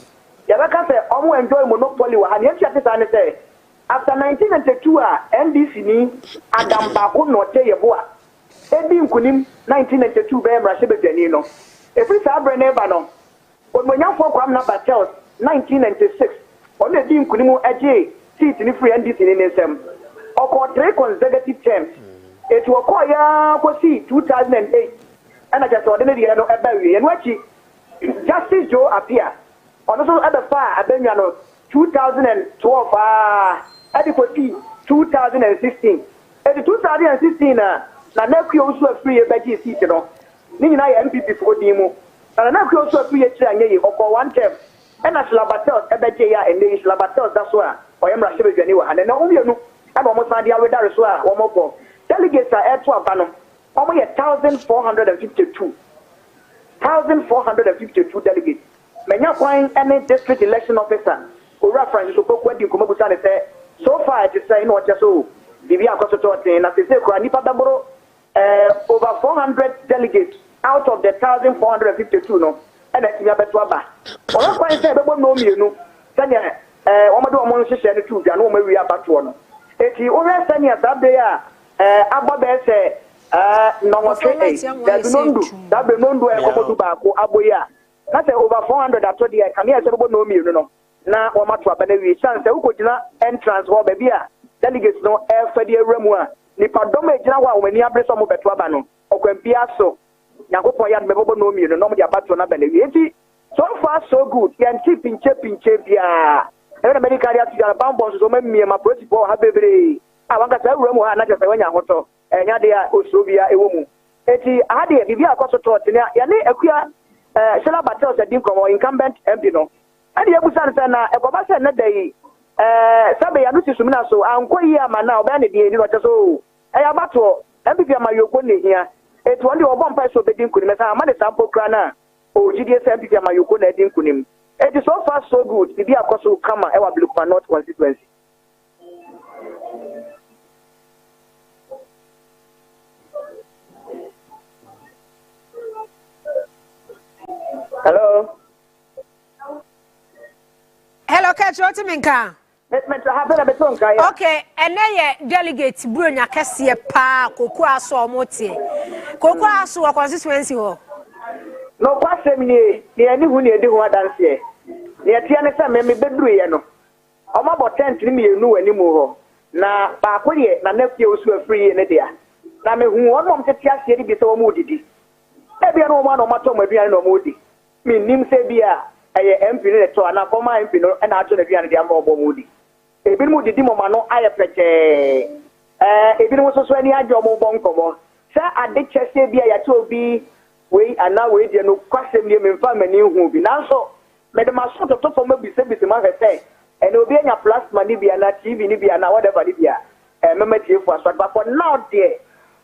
yɛbɛka sɛ ɔmo enjoy monopoly wɔ ha ne yɛtua te saa ne sɛ after 1992 a NDC ni Adam Baako na ɔte yɛbo a edi nkunim 1992 bɛyɛ Mmarahyɛbadwani no efiri saa abere ne ba no onimonyamfoɔ Kwame Abatel 1996 ɔno edi nkunim agye seat ni free NDC ni ne nsɛm ɔkɔ 3 consecutive terms eti ɔkɔ ya kɔsi 2008 ɛna kyerɛ sɛ ɔde ne deɛ no ɛba wie yɛn akyi Justice Joe Apia ɔno nso ɛbɛfa abɛnwa no 2012 ɛde kɔsi 2016 eti 2016 na Nana Kuya Owusu afiri yɛbɛgye seat no ne nyinaa yɛ MPP foɔ din mu na Nana Kuya Owusu afiri yɛkyerɛ anyɛ yi ɔkɔ 1 term ɛna Sheila Abatel ɛbɛgye yɛ a ɛnɛ yi Sheila Abatel da so a ɔyɛ Mmarahyɛbadwani wɔ ha na wɔn mmienu ɛna wɔn san de awedare so a wɔn kɔ delegates a ɛto aba no wɔn yɛ 1452 delegates menya kwan ɛne district election officer owura Francis Okoko adi nkɔmɔ busa ne sɛ so far ɛte sɛ ɛna ɔkyɛ so biribi akɔsotɔ ɔtɛn na sese kura nipa bɛboro over 400 delegates out of the 1452 no ɛna ɛtumi abɛto aba wɔn kwan sɛ ɛbɛbɔ nnɔɔ mmienu sɛnea wɔn de wɔn nhyehyɛ no tu dwa na wɔn awie abatoɔ no eti wɔrɛ sɛnea saa bere a abɔ bɛɛ sɛ nnɔnwɔtwe dabe nondu ɛkɔmɔdu baako abɔ yi a na sɛ over 400 atɔ deɛ kanea sɛ ɛbɛbɔ nnɔɔ mmienu no na wɔn ato aba na wie san sɛ wokɔgyina entrance hɔ baabi a delegates no ɛfɛ de awura mu a nipa dɔm a egyina hɔ a wɔn ani abere sɛ wɔn bɛto aba no ɔkwan bia so nyankopɔn yɛ adum ɛbɛbɔ nnɔɔ mmienu na wɔn de abatoɔ na aba na wie eti so far so good yɛnti pinche biara ɛna medical area to bambɔ nso so mmiɛma protocol ha bebree a wankasa awura mu ha na kyerɛ sɛ wanya ahotɔ ɛnya de a osuo bia ɛwɔ mu eti aha deɛ biribi akɔ so tɔɔte ne yɛne akua Sheila Abatel sɛ di nkɔmɔ incumbent MP no ɛde yɛbusa no sɛ na ɛkɔba sɛ ne da yi sɛbe yɛano si sum na so ankɔ yi ama na ɔbɛyɛ ne deɛ ni ɔkyɛ so ɛyɛ abatoɔ MPP ama yɛkɔ ne hia eti wɔn de ɔbɔ mpa so obɛdi nkunim sɛ ama de saa mpo kura no a ɔgyidie sɛ MPP ama yɛkɔ na adi nkunim eti so far so good bibi akɔ so kama ɛwɔ Blakuma North constituency. Hello, Catch what you mean, ka? Okay, and then delegate Brunya Cassia Pa, Cocoa so motie. Cocoa so a constituency. No question me, the any who near the one dance here. Near Tiana Sam, me bedroom. I'm about 10 to me, you know anymore. Na Bakoye, na nephew was free in a day. Na me who one mom to Tia City be so moody. Every one of my Tom will be no moody. Me nim say bia I MP to an akoma MP no and actually be an ambo moody. Ebi mu didi mama no aye pete ebi no so so ani adwo mo bon komo sa ade kyese bia ya to bi we ana we de no kwasem ne memfa mani hu bi nanso me de maso to to fo bi se ma hwete and obi anya plasma ni bia na TV ni bia na whatever ni bia mama tie fu aso but for now there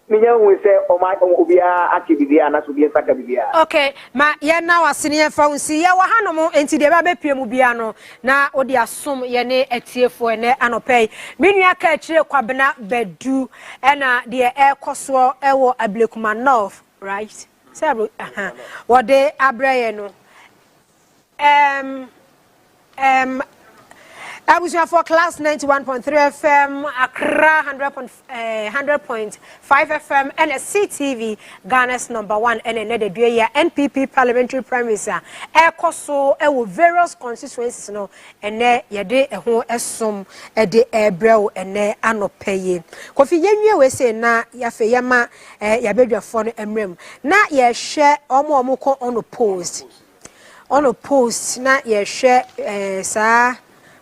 minya hu se o ma obi a ati bibia na so bi saka bibia. Okay, ma ye na wasene ye fa unsi ye wa hanom enti de ba bepie mu bia no na odi asom ye ne atiefo ene anopei menua ka akire kwabena badu ena de ekoso ewo Blakuma North, right? Say what they abraye no I was here for class 91.3 FM, Accra 100.5 FM, and a CTV, Ghana's #1, and another year NPP Parliamentary Primaries. So various constituencies, no, and there yade a whole esum a de ebrew and ne anopaye. Kofi Yenya we say na yafeyama yabedwa for emrem. Na ye share omo on the post. On a post na ye share sa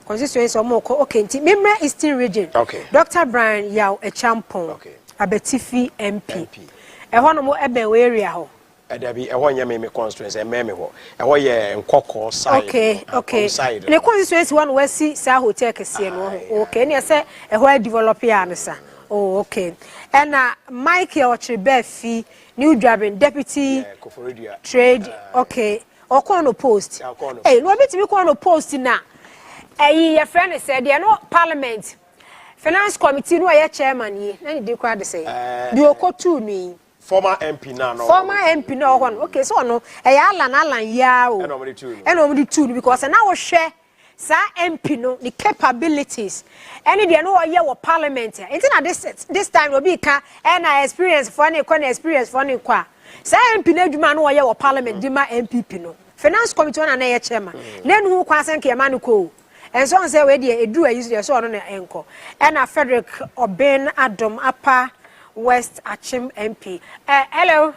constituency omoko okay nti memra Eastern region. Okay. Dr. Brian Yaw a champon. Okay. Abetifi MP. E hono mo ebe we area ho. Adabi e ho nyame me constituency e meme ho. E ho ye nkoko side. Okay. The constituency one we see sa hotel kese no. Okay. Ne say e ho develop ya ansa. Oh, okay. And Michael Ochibefi, new driving deputy trade. Okay. Or corner post. Hey, no bit me corner post na. Your friend said they are not Parliament. Finance Committee no ya chairman ye. Na dey kwa dey say. The okotu me. Former MP na no. Former MP no one. Okay, so no. Alan ya o. Enomdi two because na wo hwe sa MP no the capabilities. Any dey no ye wo Parliament. Until na this time obi ka na experience for na experience for na kwa. Sa MP na adwuma no ye wo Parliament di ma MPP no. Finance Committee na ye chairman. Then who kwasen ke ma no ko. And so on say we dey edu ayi so so no na enko. And Frederick Oben Adam Upper West Achim MP. Hello.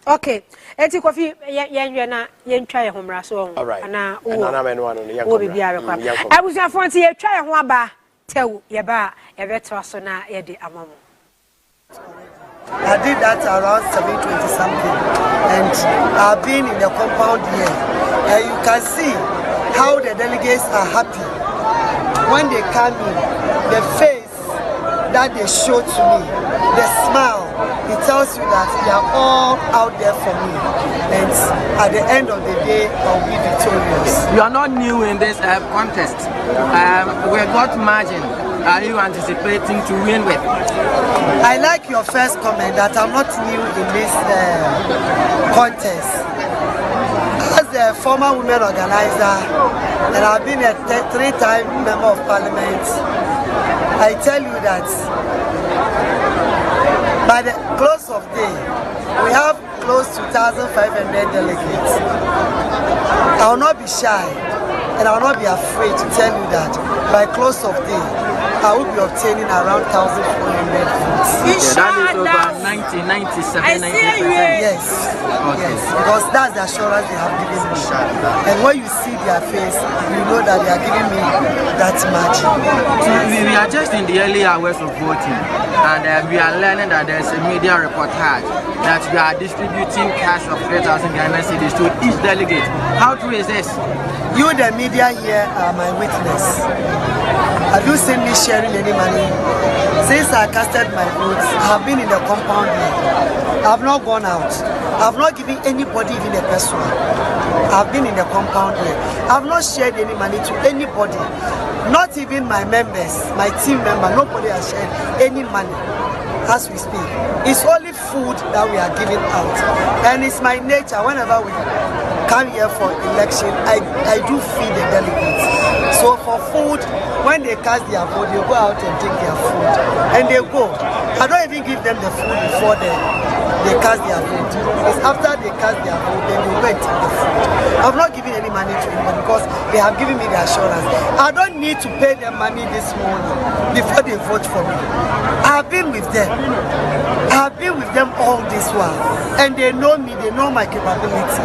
Okay. Eti Kofi yen na yen twa ye homra so on. Ana me no anu ne yen ko. Wo bi bia be kwa. Abusia fonti ye twa ye ho aba tew ye ba ye beto so na ye de amamu. I did that around 7:20 something, and I've been in the compound here, and you can see how the delegates are happy when they come in. The face that they show to me, the smile, it tells you that they are all out there for me, and at the end of the day, I'll be victorious. You are not new in this contest. We got margin. Are you anticipating to win with? I like your first comment that I'm not new in this contest. As a former women organizer, and I've been a three-time member of parliament, I tell you that by the close of day, we have close to 1,500 delegates. I will not be shy, and I will not be afraid to tell you that by close of day, I will be obtaining around 1,400 votes. That is over 97, 90%. Yes. Okay. Yes, because that's the assurance they have given me. And when you see their face, you know that they are giving me that margin. So we are just in the early hours of voting, and we are learning that there's a media reportage that we are distributing cash of 3,000 Ghana cedis to each delegate. How true is this? You, the media here, are my witness. Have you seen me sharing any money? Since I casted my votes, I have been in the compound here. I have not gone out. I have not given anybody even a peso. I have been in the compound here. I have not shared any money to anybody. Not even my members, my team member. Nobody has shared any money as we speak. It's only food that we are giving out. And it's my nature, whenever we come here for election, I do feed the delegates. So for food, when they cast their vote, they go out and take their food. And they go. I don't even give them the food before they cast their vote. It's after they cast their vote, then they go and take the food. I've not given any money to anyone because they have given me the assurance. I don't need to pay them money this morning before they vote for me. I've been with them. I've been with them all this while. And they know me, they know my capability.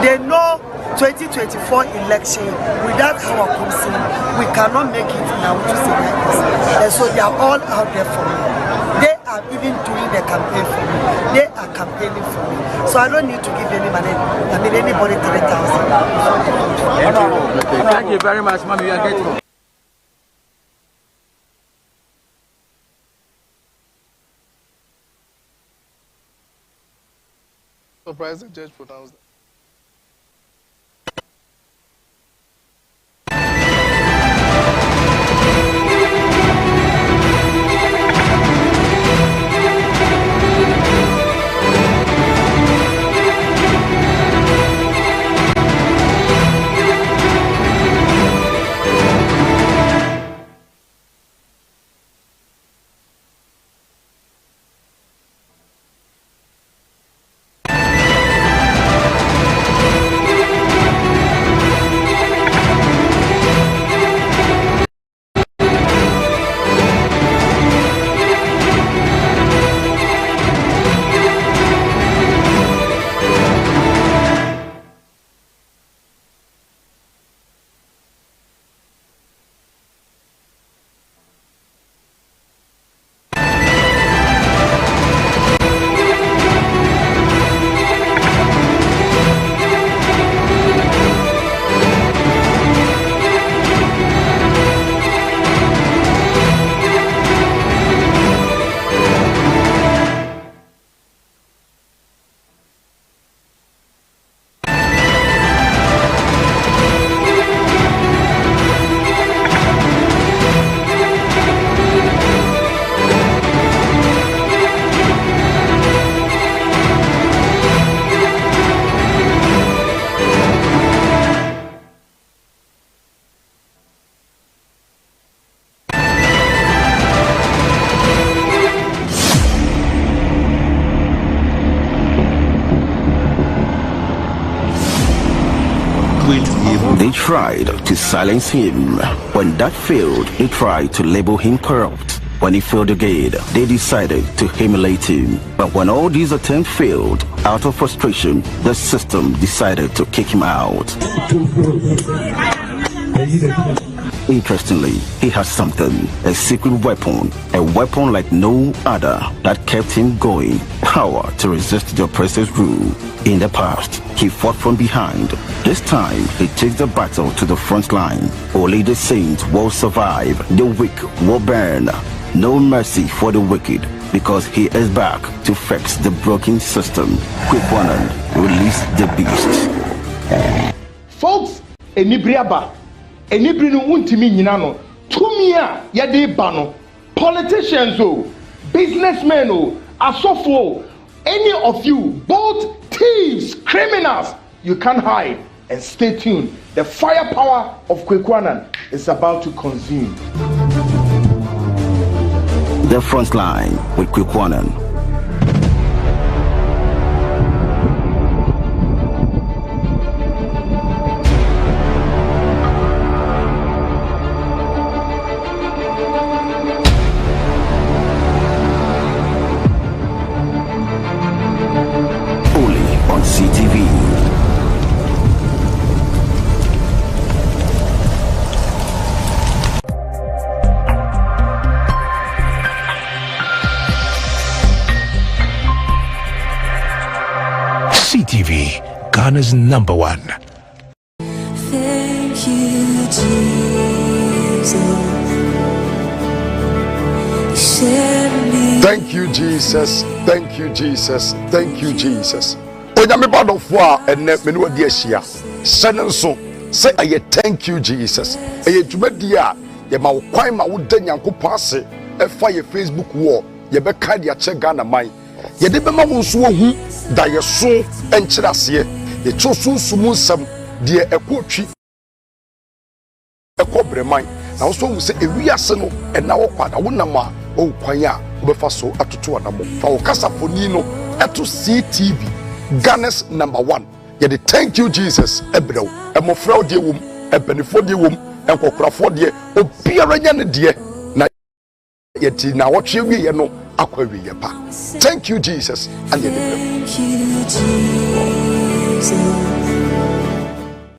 They know 2024 election, without our consent, we cannot make it now to say that. And so they are all out there for me. They are even doing the campaign for me. They are campaigning for me. So I don't need to give any money. I mean, anybody 3,000. Thank you very much, Mami. You are grateful. Surprised the judge pronounced that. They tried to silence him. When that failed, they tried to label him corrupt. When he failed again, they decided to humiliate him. But when all these attempts failed, out of frustration, the system decided to kick him out. Interestingly, he has something, a secret weapon, a weapon like no other that kept him going, power to resist the oppressor's rule. In the past, he fought from behind. This time, he takes the battle to the front line. Only the saints will survive, the weak will burn. No mercy for the wicked, because he is back to fix the broken system. Quick one, release the beast. Folks, enibriaba. Enibri no untimi nyina no tumi a yede ba no politicians businessmen asofo any of you, both thieves, criminals, you can't hide and stay tuned. The firepower of Kwekwanan is about to consume. The front line with Kwekwanan. CTV, Ghana's number one. Thank you, Jesus. Thank you, Jesus. Thank you, Jesus. Thank you, Jesus. Onyame badofo a enne me no adi ahia. Senenso say aye thank you, Jesus. Aye dwumadi a ye ma wo kwan ma wo da Nyankopon ase e fa ye Facebook wall ye be ka dia che Ghana man. Ye de be ma wo nso hu da ye so enkyira ase ye cho sunsumu nsam de ekotwi ekobremman na wo so hu se ewiase no na wo kwada wo nam a wo kwan a wo be fa so atoto anamo fa wo kasafoni no eto CTV Ghana's number one. Ye de thank you, Jesus. Ebrew, emofra de wom, ebenifo de wom, enkokrafo de, obiara nya ne de na ye ti na wo twe wie ye no akwa wie ye pa. Thank you, Jesus. And ye de Thank you, Jesus.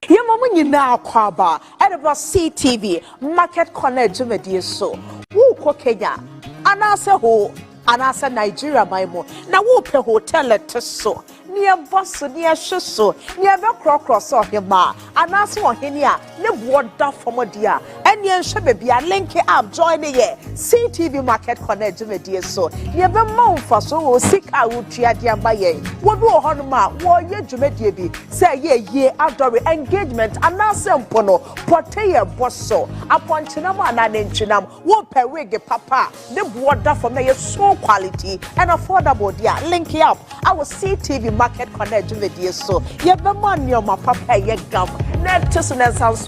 Ye mama nyina akwaba edeba CTV market connect jumedie so wo ko Kenya anase ho anase Nigeria maimo na wo pe hotel et so near boss near shoso near be cross of him anase ohene a ne boda fomodia ene nhwe bebia link up join ye CTV market connect jumedie so near be moufa so wo sika wo tuade amba ye wo do honoma wo ye jumedie bi say ye adore engagement anase mpono poteye bosso aponchinam ananentinam wo pewege papa ne boda for me so quality and affordable dia link up our CTV market connect video so ye be money on my papa ye gam net to so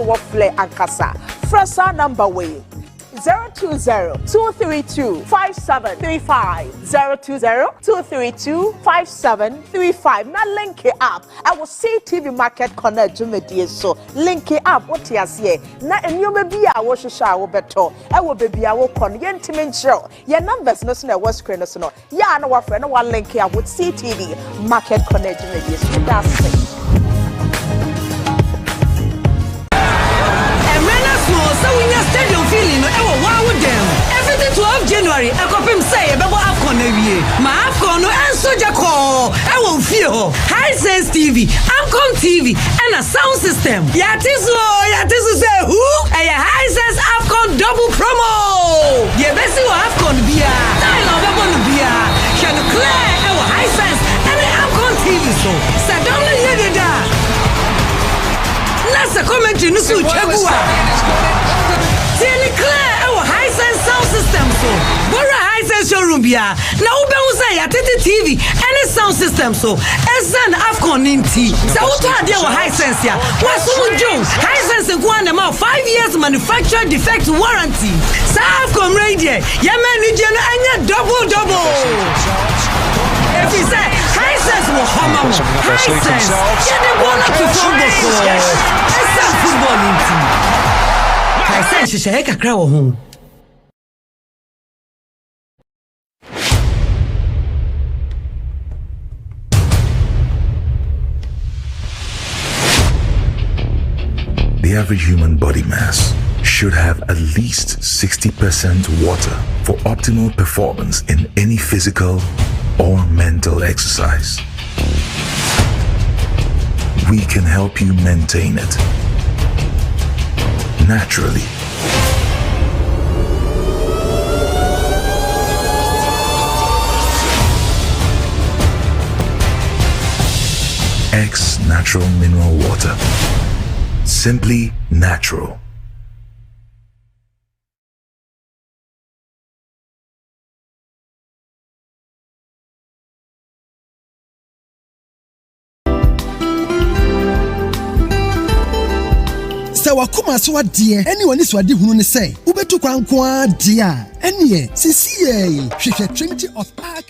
wo play ankasa first number way 020-232-5735 020-232-5735 na link it up I will see TV market connect jumedie so link it up what you say na enyoma bia wo hwehwa wo beto e wo bebia wo kon ye ntime nchiro ye numbers no so na wo screen no so no ya na wa friend no wa link it up with CTV market connect jumedie so that's it. So we just stadium feeling wow them. Everything 12 January, I got him say about Afcon every year. My Afcon and Soja call. I won't feel Hisense TV, Amcom TV, and a sound system. Yatis say who? A Hisense Afcon double promo. Yeah, best you Afcon beer. I love Afcon beer. Can you clear our Hisense and the Amcom TV so? So don't let you that. Let's commentary no so chegua. Tell clear our Hisense sound system so. Bora Hisense showroom bia. Na ube say ya TV and the sound system so. Esan Afcon inti. Sa uto ade our Hisense ya. Wasu Jones Hisense go on about 5 years manufacturer defect warranty. Sa Afcon radio. Ya man ni je no anya double. If he said, Hisense will hammer me. Hisense, yeah, they want to football. It's a football team. Hisense, she's a crowd home. The average human body mass should have at least 60% water for optimal performance in any physical or mental exercise. We can help you maintain it naturally. X Natural Mineral Water. Simply natural. Sɛ wakoma so adeɛ ɛne w'ani so ade hunu ne sɛ wobɛtu kwan nko adeɛ a ɛneɛ sisi yɛ hwehwɛ Trinity of Arc.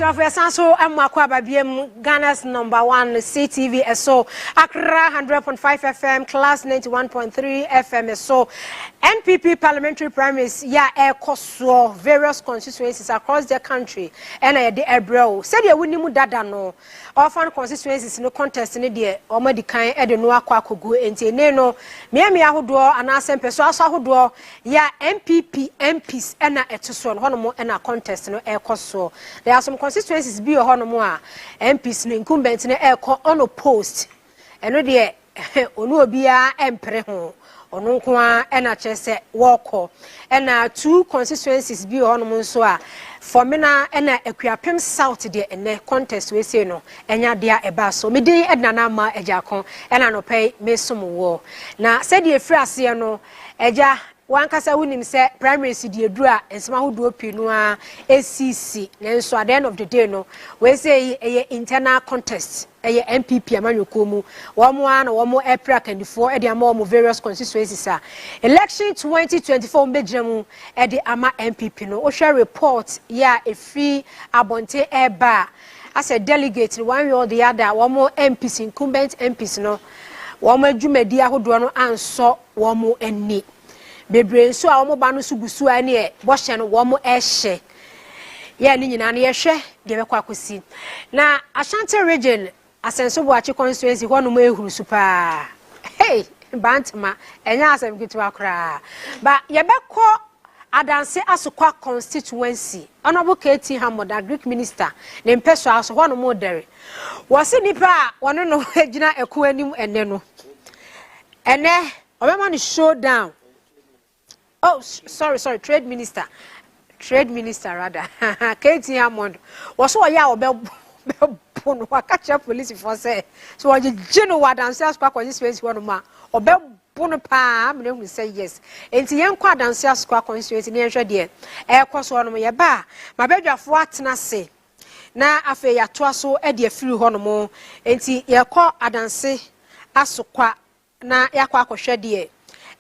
Abusha for Sanso and Makwaba BM Ghana's #1 CTV SO Accra 100.5 FM class 91.3 FM SO NPP Parliamentary Primaries air cost various constituencies across the country and the Ebro said you wouldn't dada no often constituencies no contest in the Omadi kind Edo no Aquaku and Neno Miami Ahudo and Asem Pesoasa Hudo MPP MPs and a etuson honomo and a contest no air cost. There are some constituencies be a honomo MPs no incumbent in air on a post and no dear Onubia Empreho. Onunkwa ena chese woko ena 2 constituencies bi honom so a formina ena Akuapem South de ene contest we say no enya dia eba so mede edna na ma ejakon ena no pay mesum wo na said ye free ase no eja wankasa wunim se primaries die duru a ensema hodo pinu a ACC nenso at the end of the day no we say a internal contest MPP amanyokomu womo an womo April 24 e de ama womo various constituencies a election 2024 mbejemu e de ama MPP no o share report ya a free abonte eba as a delegate one way or the other womo MPs incumbent MPs no womo adwumadi ahodo no anso womo ani bebre so a womo ba no sugusu ani e bo hye no womo ehye ya ni nyina na ye hwe de be kwa akosi na Ashanti region asenso boachi constituency hono mo ehuru super hey bantama enya asem kitwa kra ba ye beko adanse asokwa constituency honorable KT Hamod Greek minister ne mpeso aso hono mo dere wose nipa wono no agina eko anim ene no ene obema no showdown oh sorry trade minister rather KT Hamod wose oya obe no wakacha police for say so waje gino wadanse asokwa constituency wono ma obe bono pa me hu say yes enti yen kwa danse asokwa constituency ne hwe de e koso wono ye ba mabedwafo atena se na afa ya to aso e de afiri hono mo enti ye kɔ adanse asokwa na yakɔ akɔhwe de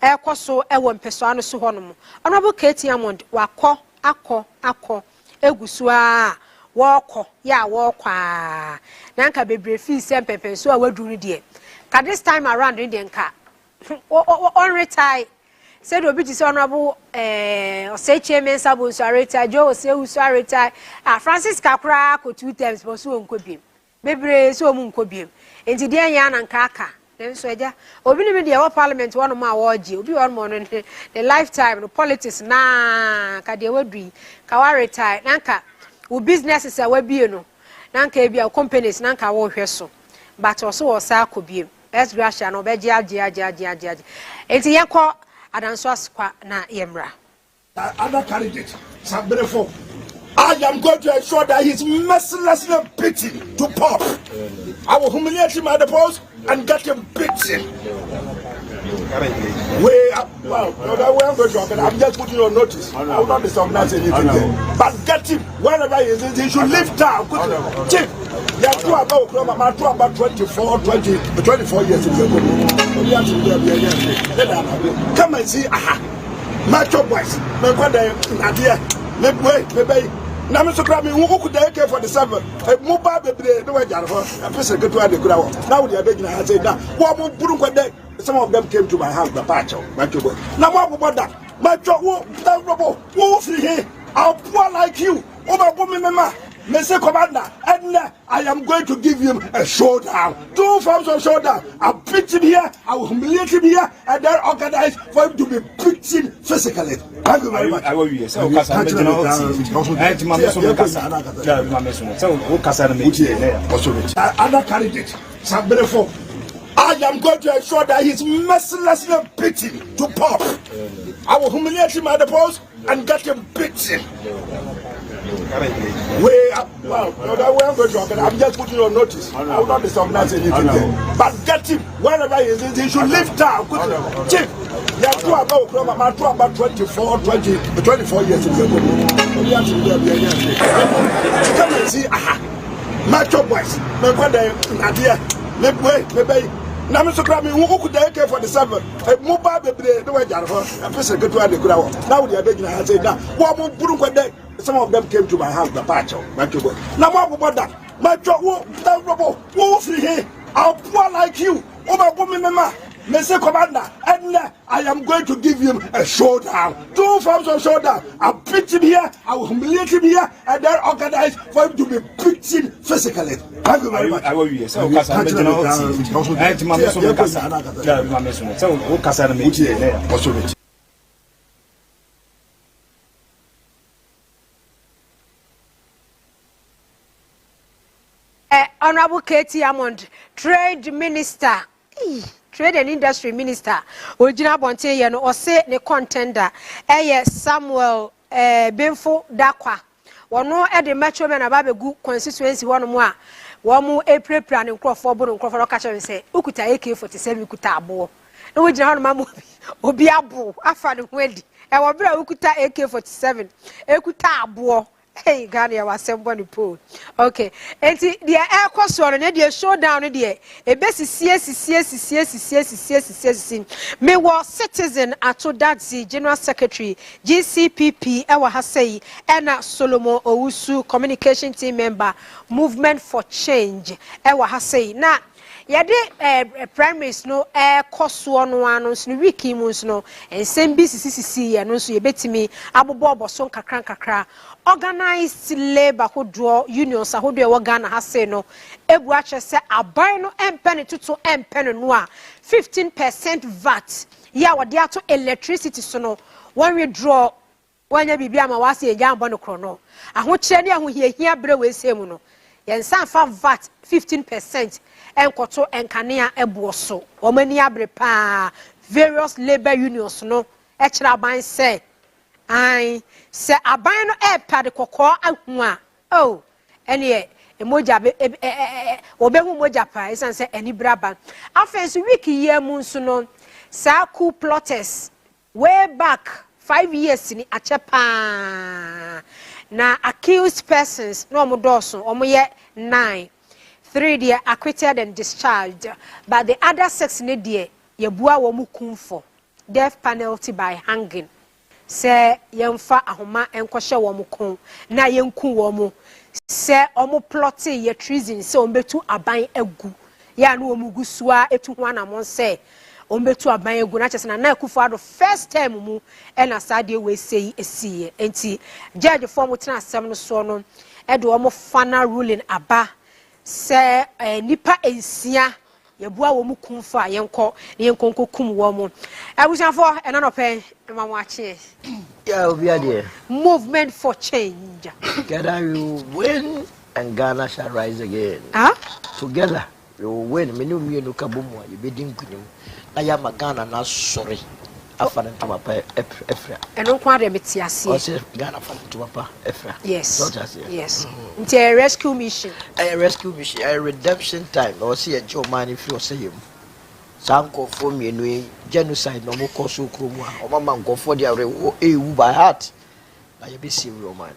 e koso e wo mpeso ano so hono mo Honorable KT Amond wakɔ akɔ egusu a woko ya wokwa nanka bebre fi sempepe so a waduru de ka this time around in the nka on retire said obi ti say honorable say chairman sabo so retire jo say who so retire Francis Kakra ko 2 times but so nkobiem bebre so mu nkobiem enti de anya na nka aka so eja obi ni me de parliament one ma woji obi one mo no the lifetime no politics na ka de wadui ka wa retire nanka wo businesses a wabie no nanka ebia companies nanka wo hwe so but also wo sa akobiem es grasha no be gia enti yekɔ adanso askwa na yemra other candidate Sabrefo I am going to ensure that he's mercilessly beaten to pop. I will humiliate him at the post and get him beaten. I'm just putting you on notice. I will not disorganize anything there. But get him wherever he is. He should leave town. Chief, they are two about 24 years ago. Come and see. Macho boys. Maybe. Na me so kra me hu ku da AK47 mobile bebre no wajar ho afese ketu ade kura wo na wo de abegina ha say da wo mo buru kwade some of them came to my house the patch macho boy na mo boda macho wo da robo wo free here I'll pour like you over go me mama Mr. Commander, and I am going to give him a showdown. 2 forms of showdown. I'll beat him here, I will humiliate him here, and then organize for him to be beaten physically. Thank you very much. I will be yes. Other candidate, Sabrefo. I am going to ensure that he's mercilessly beaten to pop. I will humiliate him at the post and get him beaten. I'm just putting you on notice. I will not disorganize anything there. But get him wherever he is. He should leave town. Chief, they are two about 24 years ago. Come and see. Macho boys. Maybe. Na me so kra me hu ku da AK47 mobile bebre no wajar ho afese ketu ade kura wo na wo de abegina ha say da wo mo buru kwade some of them came to my house, the patch. Now, what about that? My job, who free here? I'll poor like you. Oh, my woman, mama. Mr. Commander, and I am going to give him a showdown. 2 forms of showdown. I'll beat him here, I will humiliate him here, and then organize for him to be beaten physically. Thank you very much. I will be here. So, Honorable Katie Hammond, Trade Minister. Trade and Industry Minister, Ojina Bonte Yano, or say the contender, Samuel Benfo Dakwa. One more at the Metro Man about a good constituency, one more April plan in Crawford, and Crawford Catcher and say, Ukuta AK-47 Kutabo. No, we don't know Obiabu, after the wedding. I will bring Ukuta AK-47, Ekutabo. Hey, Ghana was somebody pool. Okay. And the air cost one and the showdown there. A best CS. Me was citizen at Todazi, General Secretary, GCPP, Ewa Hasei, Anna Solomon Owusu, Communication Team Member, Movement for Change, Ewa Hasei. Now, yade primaries no cost one no wiki moons no and same BCCC and also yebetimi abobo boson kakra organized labor who draw unions who do Ghana has say no ebu ache se aban no empene tutu empene no a 15% VAT ya wade ato electricity so no when we draw when ya bibia ma wase ya jambo no krono aho kire ne aho hia bre we se mu no yensan fa VAT 15% enkoto enkanea ebuoso omani abre pa various labor unions no ekira ban say ai se aban no pade kokko ahu a oh ene emoja obehu moja pa isan say eni braba afenso week year mu nso no sa coup plotters way back 5 years ni achepa na accused persons no omodoso omoye 9 3 they are acquitted and discharged, but the other 6 need ye bua womu kumfo death penalty by hanging. Se yemfa ahoma enkoshe womu kun na yenku womu se omu plotting ye treason se ombetu aban egu ya no womu gusua etu ho anamon se ombetu aban egu na chese na akufo ado first time mu e na sade we sei esiye enti judge form tena asem no so no e de womu final ruling aba se nipa ensia yebua wo mu kumfa yenko yenkonko kum wo mu abusanfo enanope mamu ache yeah obiade movement for change together we win and Ghana shall rise again together we will win menu mienu kabomu ye bedin kunim na ya Ghana na sorry afana ntoma pa efra eno kwa de metiase o se Ghana afana ntoma pa efra yes yes nti a rescue mission a redemption time o se e jo man fi o se yem sanko fo mienu genocide no mo koso kromu a o mama nkofo de awre ewu by heart na ye be see we man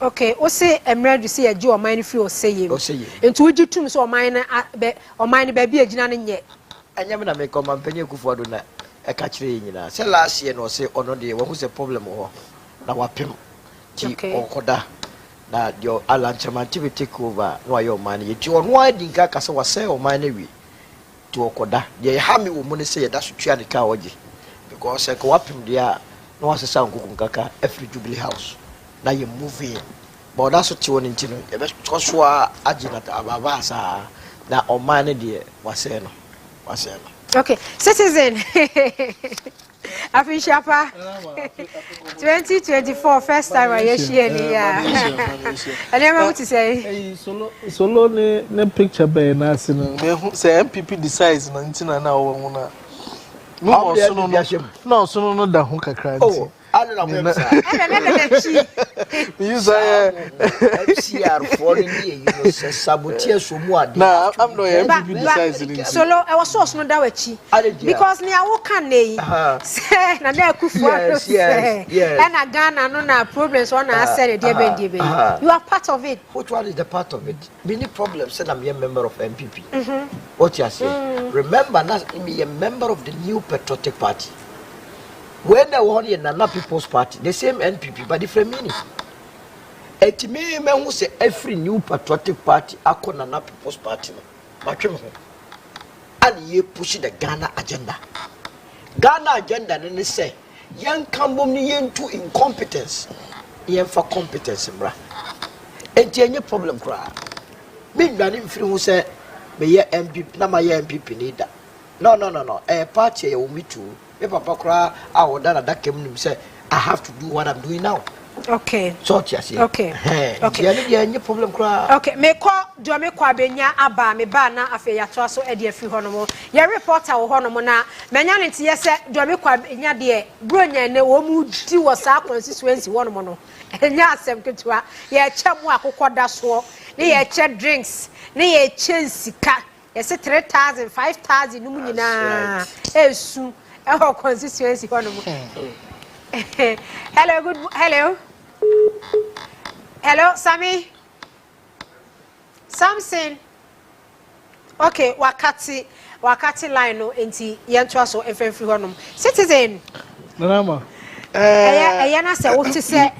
okay o se emredu se e jo man fi o se yem nti uji tum so o man ba bi agina ne nye anya me na me koma mpenye kufu ado na eka kire nyina se last year no se ono de wo se problem ho na wapem ti okoda na your alanchamanti we take over no ayo man ye ti ono adi nka kase wase o man na wi ti okoda de ha me wo mu ne se ye da so tua de ka oje because e ko wapem de a no asesa nkuku nkaka every Jubilee House na ye moving but that's what you want to know e be so a agina ta baba sa na o man de wase no okay, citizen. Afishapa 2024 first time I hear ni ya. And then what to say? Solo ne picture be na sino. Me say MPP decides na ntina na wo na. No so no da ho kakra nti. I don't know. FCR for you know sabotage so mu ade. Na I'm no MPP decision. Solo I was so no da wachi. Because ni awo kan nei. Say na na akufu ado say. And na Ghana no na problems on na say dey be. You are part of it. Which one is the part of it? Many problems said I'm a member of MPP. What you say? Remember now me a member of the new patriotic party. When they won in Nana People's Party, the same NPP, but different meaning. eti me hu say every new patriotic party akona na people's party no matwe me ho and ye push the Ghana agenda ne say yen kambom ni yen to incompetence yen for competence bra enti enye problem kra me ndane mfiri hu say me ye MP na ma ye MPP ni da no party ye wo me too me papa kra a wo da na da kem nim say I have to do what I'm doing now. Okay. So yes. Okay. Okay. Yeah, problem kra. Okay. Me ko abenya aba me ba na afi ya to so e de afi ho no mo. Ye reporter wo ho no mo na menya ne tie se do me ko abenya de bronya ne wo mu di wo sa constituency wo no mo no. Enya asem ketua ye che mu akokoda so ne ye che drinks ne ye che nsika ye se 3000 5000 no mu nyina esu e ho constituency ho no mo. Hello, Sammy. Samson. Okay, wakati line no enti yento aso efenfri honum. Citizen. Nana. Na say what say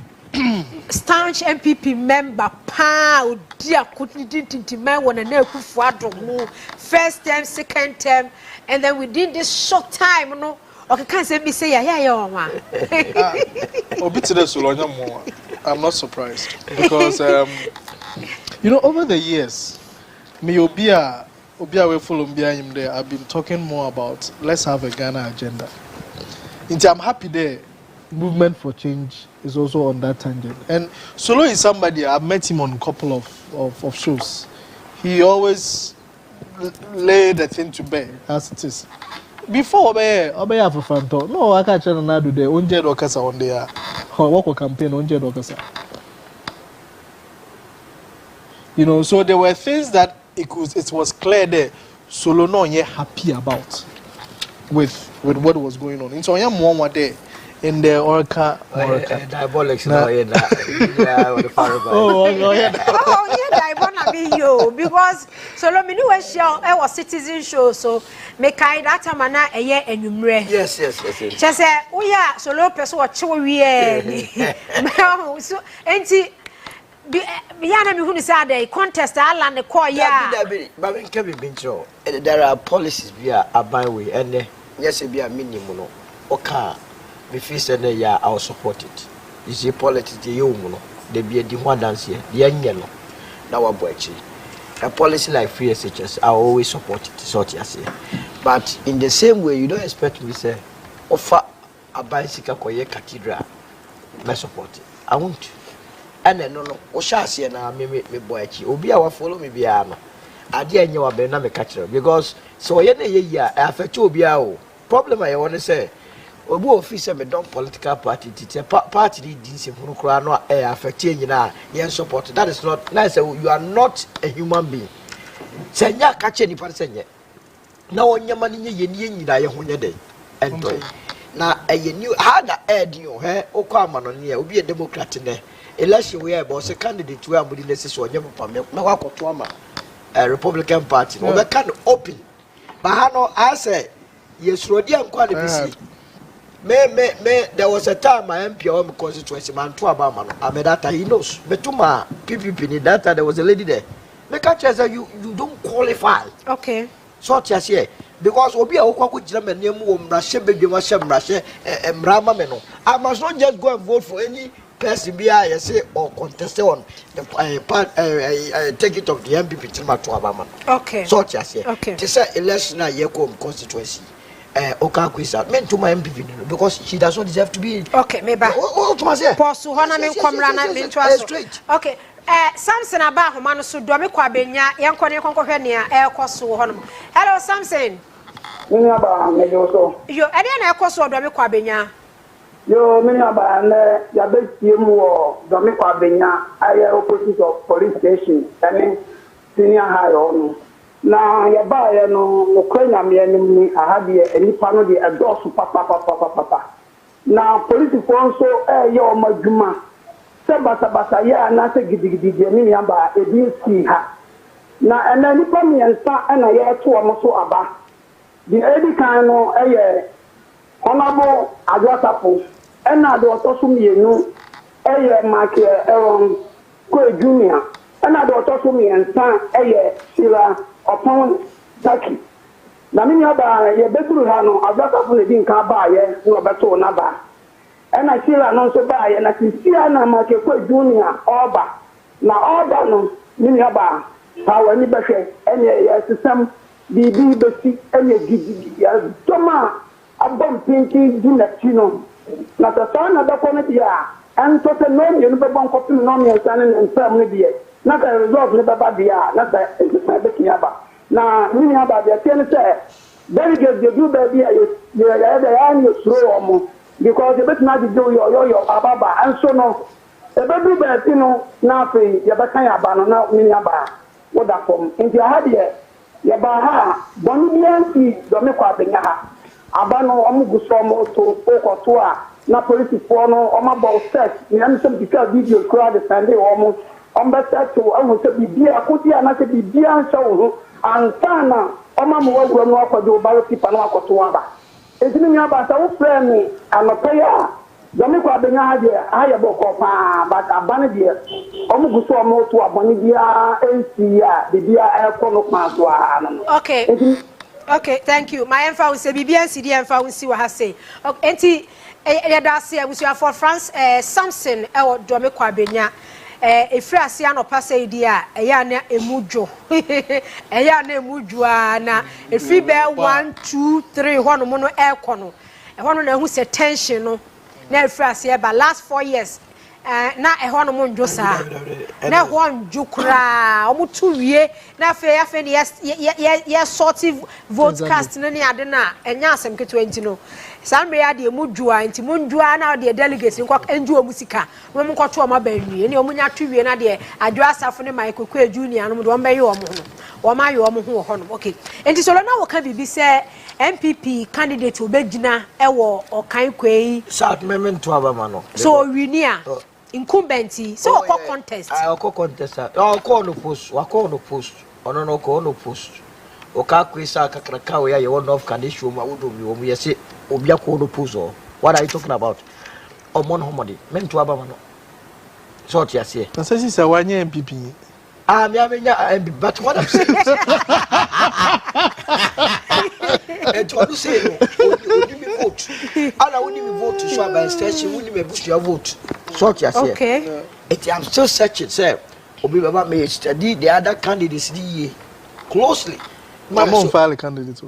staunch MPP member pa odi akutiti man wona na akufu adomu first term, second term, and then within this short time no okay, can't say me say yeah, man. I'm not surprised because you know, over the years, me Obia we follow him there. I've been talking more about let's have a Ghana agenda. I'm happy there. Movement for change is also on that tangent. And Solo is somebody I've met him on a couple of shows. He always lay the thing to bear as it is. Before Obey for Fanto, no, I can't tell now do the Unjed Okasa on their work campaign Unjed Okasa. You know, so there were things that it was clear there. Solo no yet happy about with what was going on. And so I am one day in the Orca diabolics now yeah. Oh yeah, diabolic be you because Solo me no show I was citizen show so me kai that time na eye enwumre. Yes. Che say oya Solo person wo chewo wie so enti Biana mi hunu say dey contest ala ne call ya. But when can be bintro. There are policies via aban way and yes be a minimum no. Okay. Me feel say ya I will support it. You see politics dey you no. Dey be di one dance here. Dey anya no. Na wa boachi. A policy like free SHS I always support it. So I say. But in the same way you don't expect me say offer a bicycle koye cathedral. Me support it. I won't. And no o sha se na me boachi. Obi a wa follow me bia no. Ade anya wa be na me catch because so ye na ye ya affect obi a o. Problem I want to say obu officer me don political party party di nsem hunu kra no affect nyina yen support that is not nice. You are not a human being senya ka che ni par senye na onyama ni ye ni nyina ye ho nye den entoy na eye new hada edio he okọ amano ne obi e democrat ne election we about say candidate we amudi nese so onye papa me na wakoto ama Republican party no be can open but ha no I say yesrodi ankwa de bisi me there was a time my MP on constituency man to Obama no amedata he knows betuma PPP ni data there was a lady there me catch say you don't qualify. Okay, so tias here because obi a okwa gira me nemu wo mrahye bedwema hye mrahye mrama me no I must not just go and vote for any person be I say or contest on the take it of the MPP to Obama. Okay, so tias here okay to say election na ye come constituency Oka Kwisa meant to my MPP because she does not deserve to be. Okay, maybe. What was it? Posu hona me komrana me ntwa straight. Okay. Samson aba homa no so do me kwa benya yanko ne konkɔhwɛ nea ɛkɔso honom. Hello Samson. Me aba me do so. Yo, ɛde na ɛkɔso do me kwa benya. Yo, me aba na ya be tie mu wo do me kwa benya aye opposite of police station and senior high no. Na ya ba ya no kwanya me anim ni ahade enipa no de edosu papa na police fonso ye o madwuma se basa ya na se gidigidi de me ya ba ebi si ha na ena nipa me ensa na ye to o so aba the edi kan no ye onabo adwasapo ena de otoso mienu ye mark Ko junior ana do to so mi ensan eye sira opon taki na mi aba ye beduru ha no abaka fu ne din ka ba ye no beto na ba ana sira no so ba ye na sira na ma ke ko junior oba na oba no mi aba ha wa ni behwe ene ye system bibi besi ene gidi ya toma abom pinki di na tino na ta sana da ko ne dia an to se no mi no be bon ko pin no mi ensan ne nsam ne dia na ka result ne baba dia na ta be kiaba na mi aba dia tiene se delegate de do baby ya ni suro omo because the bit na di do yo ababa and so no e be do be tino na fe ya be kan aba no na mi aba woda form nti ha dia ya ba ha bonu bianti do me kwa benya ha aba no omu guso mo to to a na police for no o ma bo set ni am some video crowd the sunday omu on be set to awu se bibia akoti ana se bibia nso ho antana o ma mo wagro no akodo baro tipa no akoto aba ezini mi aba sa wo frame anopeya domi kwa benya ha de aya boko pa but abane de omu guso omo to aboni bia ensi ya bibia ekono kwa so ano okay thank you my emfa we say bibia ensi de emfa we see wa ha say enti yadase abusia for France Samson e domi kwa benya efri ase anopa say dia eya na emudwo eya na emudwo na efri be 1 2 3 hono mo no ekono hono na hu se tension no na efri ase ba last 4 years na hono mo ndwo sa na ho ndwo kra omutu wie na afa ne ye sortive vote cast no ne ade na enya asem ke 20 no sambe ya de mudwa nti mundwa na de delegates nko enju omusika mo nkoto o mabanwie ne omunya twie na de adwo asafo ne Michael Kwa Junior no de o mbeyi o mo no o ma ye o mo ho ho no okay enti so na wo ka bibi se MPP candidate obegina ewo okan kwei South memento abama no so winia incumbent so o contest o contest o ko no post wa ko no post ono no ko no post o ka kwesa kakraka we ya one of condition ma wodo mi o mu yese obia ko no post o what are you talking about o mon homody mento abama no so ti ase na say say wanye MPP me amenya but what I'm saying and to say no only me vote ana only me vote to show by extension only me boost your vote so ti ase okay I'm still searching say obi baba me study the other candidates the closely I'm file candidate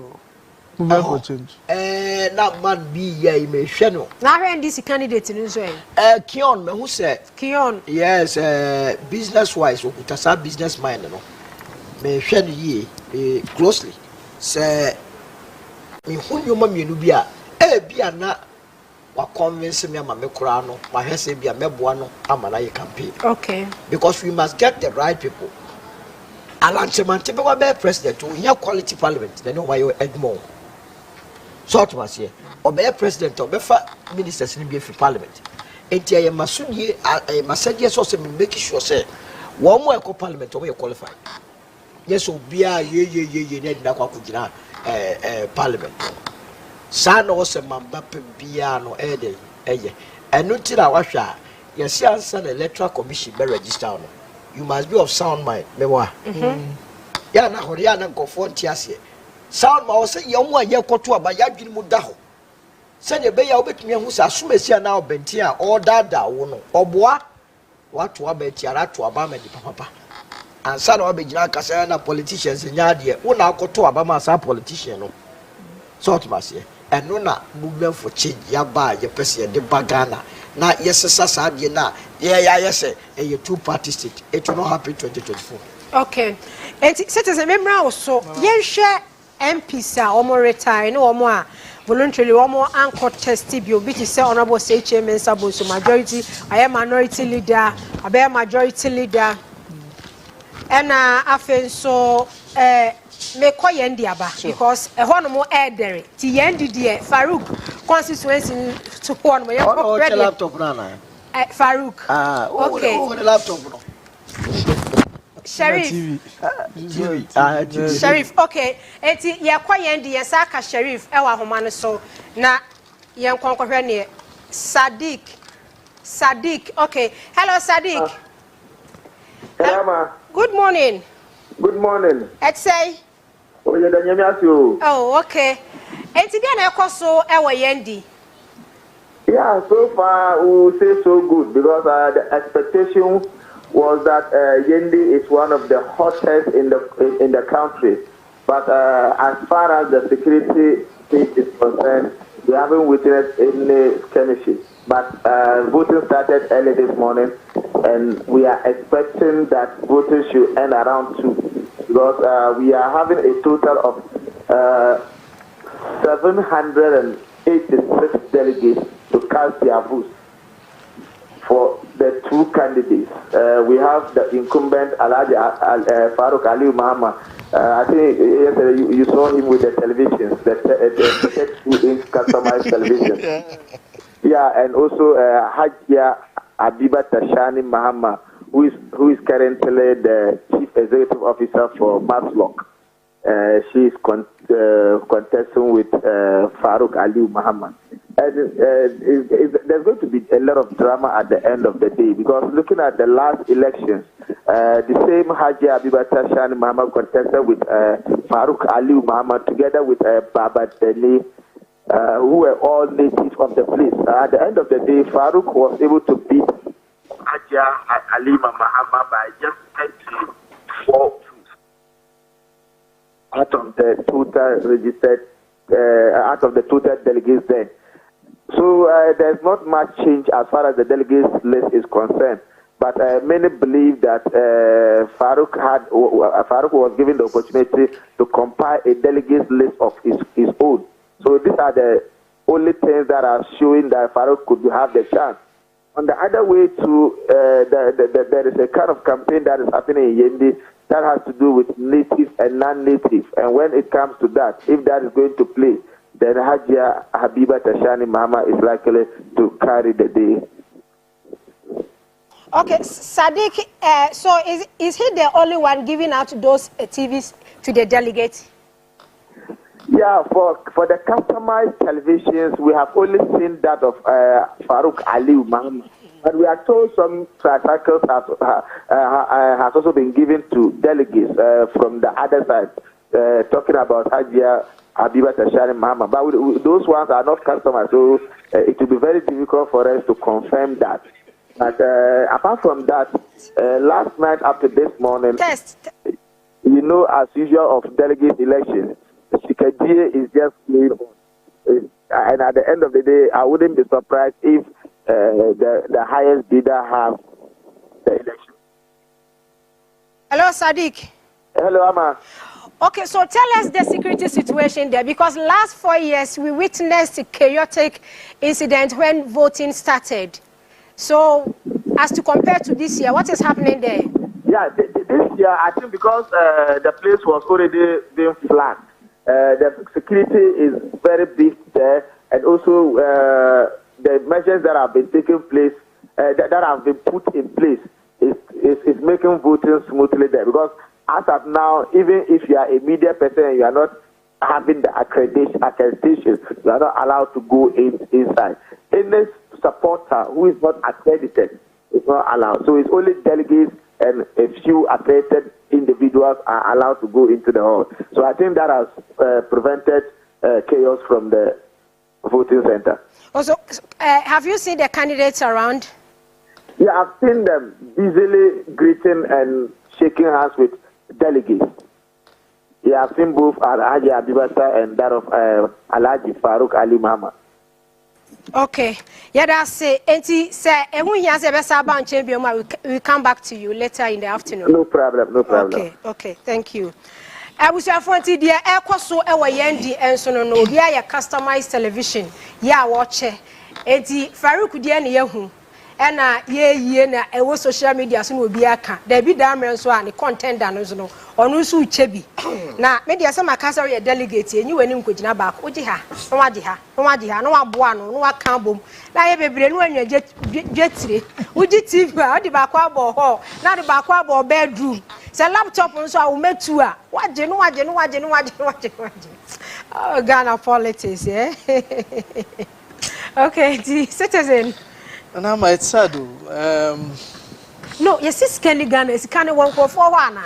we will change na man be ye me hwe no na hwe this candidate no so Kion me who say Kion yes business wise okutasa business mind no me hwe no ye closely say me hunyo ma mienu bia bia na wa convince me ama me kura no ma hwe say bia meboa no ama na ye campaign okay because we must get the right people Alanchemante be wa be president o nya quality parliament then why you Edmond sort was here or be president or be ministers in be parliament enti aye masudie masadie so say make sure say one more eco parliament or we qualified yes obia ye na kwa kugina parliament sa no se mamba pe bia no ede eye enu ti na wa hwa yes answer the electoral commission be register no you must be of sound mind mewa ya na hori ya na nkofo ntiase sound ma say ye omo aye koto aba ya dwini mu da ho se ne be ya obetumi hu sa asomasi na obenti a odada wo no oboa watu abeti ara to aba ma di papa ansa na obegina kasa na politicians nya de wo na akoto aba ma sa politician no sort masie eno na movement for change ya ba ye pese de bagana na yesesa sa de na yese a two party state it will not happen 2024 okay citizen member also yenhwe MPs a omo retire no omo a voluntarily omo anchor test bi obi ti say honorable HMN Sabo so majority I am minority leader abe majority leader ena afen so me ko yendi aba because ho no mo edere ti yendi de Farouk constituency to one mo your laptop na Farouk okay the laptop no Sharif Sharif okay eti ye kwa yendi ye saka Sharif e wa homa no so na ye nkonkohwe ne Sadiq okay hello Sadiq Good morning. Good morning. Say. Oh, okay. And again, so Yendi. Yeah, so far we will say so good because the expectation was that Yendi is one of the hottest in the country. But as far as the security state is concerned, we haven't witnessed any skirmishes. But voting started early this morning, and we are expecting that voting should end around 2, because we are having a total of 786 delegates to cast their votes for the 2 candidates. We have the incumbent Alhaji Farouk Aliu Mahama. I think yesterday you saw him with the televisions, the 32-inch customized television. Yeah, and also Hajia Abiba Tashani Mahama, who is currently the Chief Executive Officer for Maslock. She is contesting with Farouk Aliu Mahama. And there's going to be a lot of drama at the end of the day, because looking at the last elections, the same Hajia Abiba Tashani Mahama contested with Farouk Aliu Mahama together with Baba Deni, who were all natives of the place. At the end of the day, Farouk was able to beat Hajia Alima Mahama by just 24 votes out of the total registered, out of the total delegates there. So there's not much change as far as the delegates list is concerned. But many believe that Farouk was given the opportunity to compile a delegates list of his own. So these are the only things that are showing that Farouk could have the chance. On the other way, there is a kind of campaign that is happening in Yendi that has to do with native and non-native. And when it comes to that, if that is going to play, then Hajia Habiba Tashani Mahama is likely to carry the day. Okay, Sadiq, so is he the only one giving out those TVs to the delegates? Yeah, for the customized televisions, we have only seen that of Farouk Aliu Mahama. But we are told some tricycles has also been given to delegates from the other side, talking about Hajia Habiba Tashani Mahama. But those ones are not customized, so it will be very difficult for us to confirm that. But apart from that, last night up to this morning, you know, as usual of delegate elections, Shikadie is just playing on. And at the end of the day, I wouldn't be surprised if the highest bidder have the election. Hello, Sadiq. Hello, Amma. Okay, so tell us the security situation there, because last 4 years we witnessed a chaotic incident when voting started. So, as to compare to this year, what is happening there? Yeah, this year, I think because the place was already being flagged, the security is very big there, and also the measures that have been taken place, that have been put in place, is making voting smoothly there. Because as of now, even if you are a media person and you are not having the accreditation, you are not allowed to go inside. Any supporter who is not accredited is not allowed. So it's only delegates and a few accredited individuals are allowed to go into the hall. So I think that has prevented chaos from the voting center. Also, have you seen the candidates around? Yeah, I've seen them busily greeting and shaking hands with delegates. Yeah, I've seen both Alhaji Abibata and that of Alhaji Farouk Ali Mahama. Okay. Yeah, that's it. And say, we come back to you later in the afternoon. No problem, no problem. Okay, thank you. I was your phone today. I was so Yendi and so no, we are customized television. Yeah, watch it. Eti Farouk Diani Yahu. And na ewo social media so no bi aka da bi da mren so ani content da no so no onu so uchebi na media say makasa we delegate enyi wani nkogina ba ko oji ha no wadi ha no waboa no no waka bom na ye bebre no anwa jetire uji tv a odi ba kwa abo ho na de ba kwa abo bedroom say laptop nso a wo metu a waje no oh Ghana politics okay the citizen. And I'm sad. No, yes, it's Kenny Ghana, it's kind of one for one.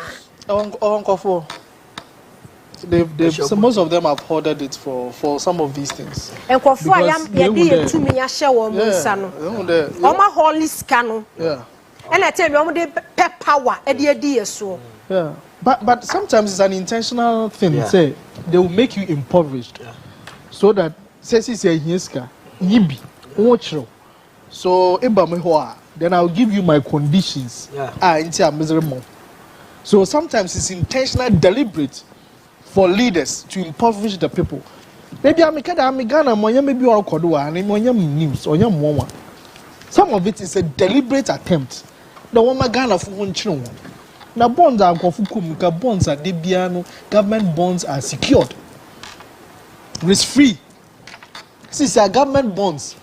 So most of them have ordered it for some of these things. And for I am to me a show Musano. Oma holy scano. Yeah. And I tell you, I'm the pep power at the idea so. Yeah. But sometimes it's an intentional thing. Yeah. Say they will make you impoverished. Yeah. So that says Yiska, Yibi, Ochro. So then I'll give you my conditions. Yeah. Into a miserable. So sometimes it's intentional, deliberate for leaders to impoverish the people. Maybe I'm Ghana, maybe or Kodua, and news or young. Some of it is a deliberate attempt. The woman Ghana for one children. Now bonds are Kofukumika, bonds are Debiano, government bonds are secured. Risk free. Since our government bonds,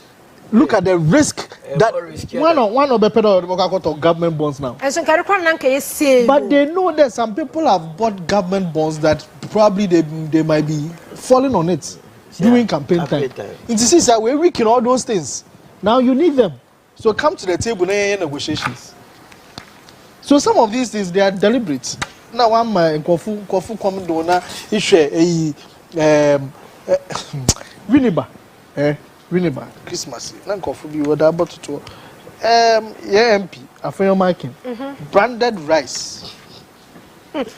look at the risk that one of the pedal of government bonds now. And so but they know that some people have bought government bonds that probably they might be falling on it during campaign time. It is that we're weak in all those things. Now you need them. So come to the table and negotiations. So some of these things they are deliberate. Now I'm Kofu coming donor issue Winneba Christmas. Nan Kofu be what about to MP after marking branded rice. Branded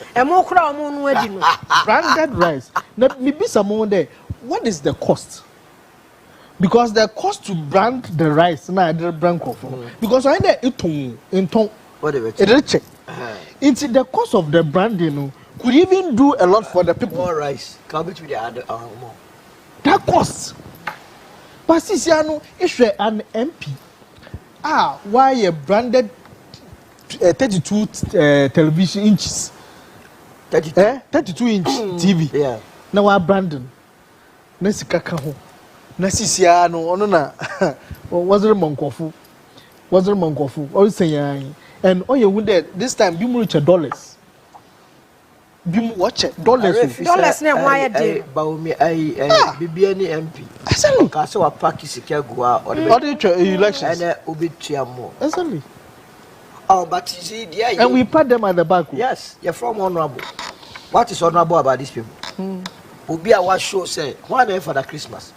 rice. Now maybe someone there. What is the cost? Because the cost to brand the rice na the brand Kofu. Because I there it it's the cost of the branding could even do a lot for the people. More rice. Come between the other more. That costs. But since you know, if you're an MP, why a branded 32 television inches? 32 inch TV. Yeah. Now we're branding. Nasi kakaho. Nasi siano. Ono na. Was it Monkofu? Was it Monkofu? All saying. And all you would this time be more $. Be watch it. Dollars ne why dey. Baumi BBN MP. Exactly. Because our party secure go or the elections. And obitua more. Exactly. Oh, but you see, yeah. And we put them at the back. Yes, you're from honorable. What is honorable about these people? Obi awa show say one day for the Christmas.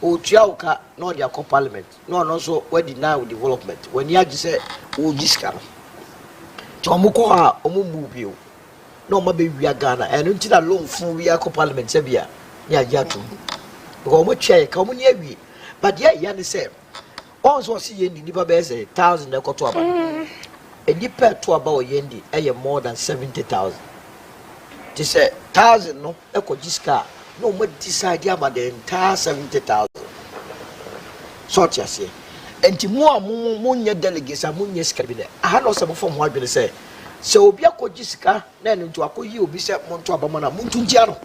Otiauka no their parliament. No also we deny development. When you just say discount. Chomuko ha omumu bio. No mabe we Ghana and until that loan full we parliament sebia. Ya jatu. Because we chair come near we. But yeah, you say also see yendi nipa be say 1,000 e koto aba. E nipa to aba o yendi e more than 70,000. They say 1,000 no eko jiska no mo decide about the entire 70,000. Sort ya say. Enti mo nya delegates mo nya cabinet. I no some from what be say. So obi akoji sika na ntu akoyi obi se mo nto abama na mo ntu ntia no.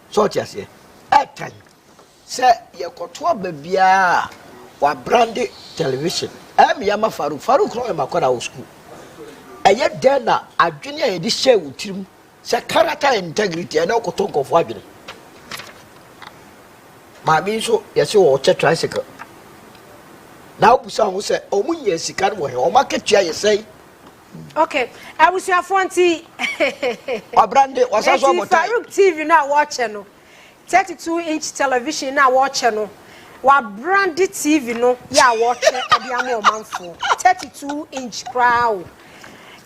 So tia se etan se ye koto ababia wa branded television yama Farouk no e makoda wo school eye den na adwene a ye di share wutirim se character integrity e na koto nkofo adwene ma bi so ye se wo che tricycle na obusa ho se omunye sika no he o maketua ye sei. Okay, I was your 40. Branded was also Farouk TV now watching no 32-inch television now watching no. Wa branded TV no ya watching adiamo manfo 32-inch crowd.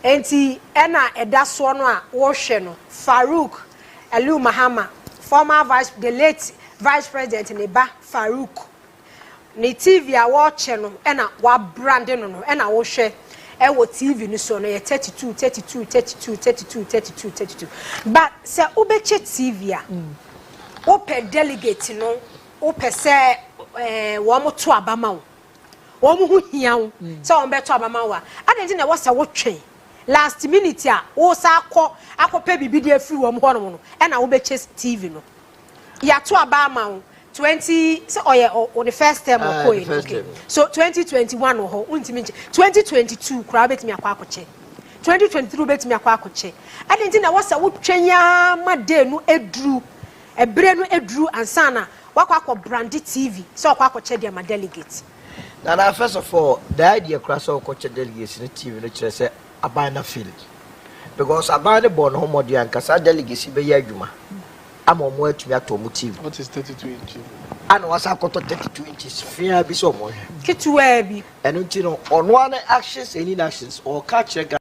Enti ena edaso no a watching no Farouk Aliu Mahama former the late vice president Neba Farouk. Ni TV a watching no ena wa branded no ena watching. Ewo TV ni so no 32 but se obeche TV a ope delegate no ope se wo mo to abama wo mo hu hia wo se wo be to abama wa adenti na wo se wo twen last minute a wo sa akope bibidi afiri wo mo hono no e na obeche TV no ya to abama wo 20 so or the first term okay. So 2021 ho untimi 2022 kura betimi akwa akoche 2023 betimi akwa akoche adenti na wasa wotwanya made no edru ebre no edru ansana wakwa akọ branded TV so akwa akoche dia ma delegate Now, first of all, the idea cross our culture delegates in the TV, which say a banner field. Because a banner born homo de and Casa delegates be yaguma. I'm on word to me at motive. What is 32 inches? And was I got 32 inches, fear be so more. Get to where be. And you know, on one actions, any actions, or catch a guy.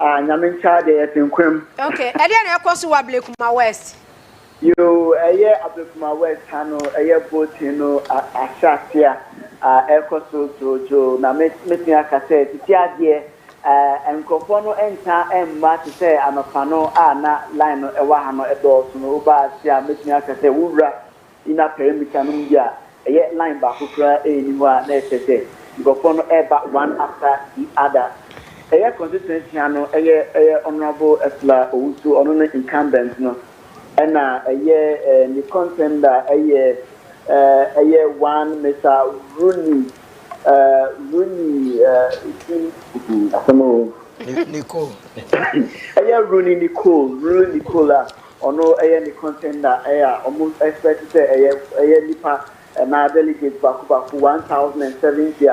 Nyamin Chade at Inquim. Okay, I didn't cross to Ablekuma West. You a year Ablekuma West, Hano, a year boatino, a shatia, Ecoso Jojo, Namitia Cassette, Tia dear, and Cofono enter and Marty say, I'm a pano, not line a wahano a door, no bad, Tia, Mitia Cassette, Wura, in a perimeter, a yet line back, anywhere necessary. Cofono air back one after the other. A consistency, a honorable Esla, who on incumbents, no. And a year, the contender, a year one, Mr. Rooney, Nicole. A year Rooney Nicola, or no, a contender, almost expected to say a year Nipa, and our delegate back 1070,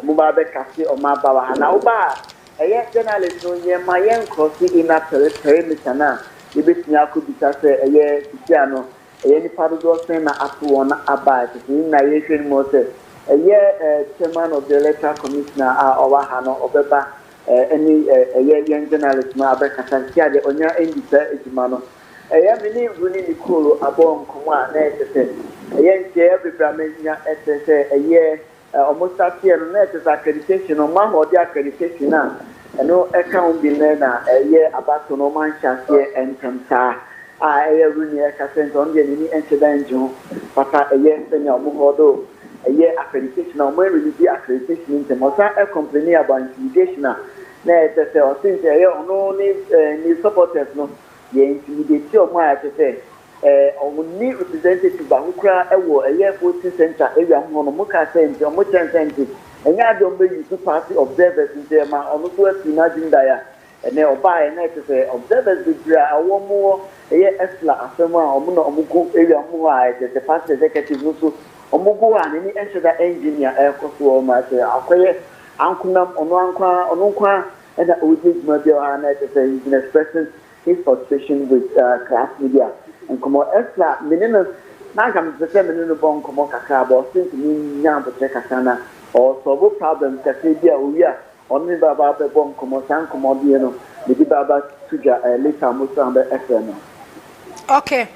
Mubabe Kasi or Mabawa, and Auba. A year journalist, no, year my young crossing in a perimeter now. You bet me I could be a year Tiano, a year Padudo Sena Apuana Abad, in Nation Motor, a year chairman of the electoral commissioner, or Hano, Obeba, any a year young journalist, Mabeka Santia, the Onya Indisa, Itimano, a year mini Runi Nicolo, a bomb, Kuma, a year every Bramania, a year almost a year, net as accreditation, or man or the accreditation now. No account be learner a year about no man chance here and Tamsa. I really a cassette on the any incident, but a year senior Muhodo, a year accreditation, or where will be accreditation in the Mosa a complaint about intimidation. na ɛsɛ sɛ ɔsi sɛ ɛyɛ ɔno ne supporters no yɛ intimidate ɔmo a ɛsɛ sɛ ɔmo ni representative baako koraa ɛwɔ ɛyɛ voting center area ho no mo ka sɛ nti ɔmo kyɛn nti ɛnyɛ adi ɔmo bɛ use party observers nti ɛma ɔno so asi n'agenda yɛ ɛnɛ ɔbaa yɛ na ɛsɛ sɛ observers bebree a wɔn mo ɛyɛ ɛsla asɛm a ɔmo na ɔmo go area ho a ɛsɛ sɛ party executive no so ɔmo go a n'ani ɛhyɛ da engineer ɛkɔ so ɔmo asɛ akɔyɛ ankunam ɔno nkwa ɛna ɔdi dwuma bi a na ɛsɛ sɛ he been expressing his frustration with class media nkɔmɔ ɛsla menene n'aka mi sɛ menene bɔ nkɔmɔ kakra bɔ ɔsi ntumi nya abotire kakra na ɔsɔbo problem kakra bi a owi a ɔno ne baaba abɛbɔ nkɔmɔ saa nkɔmɔ bi no ne di baaba tudwa later mo so abɛ ɛfɛ no. Okay.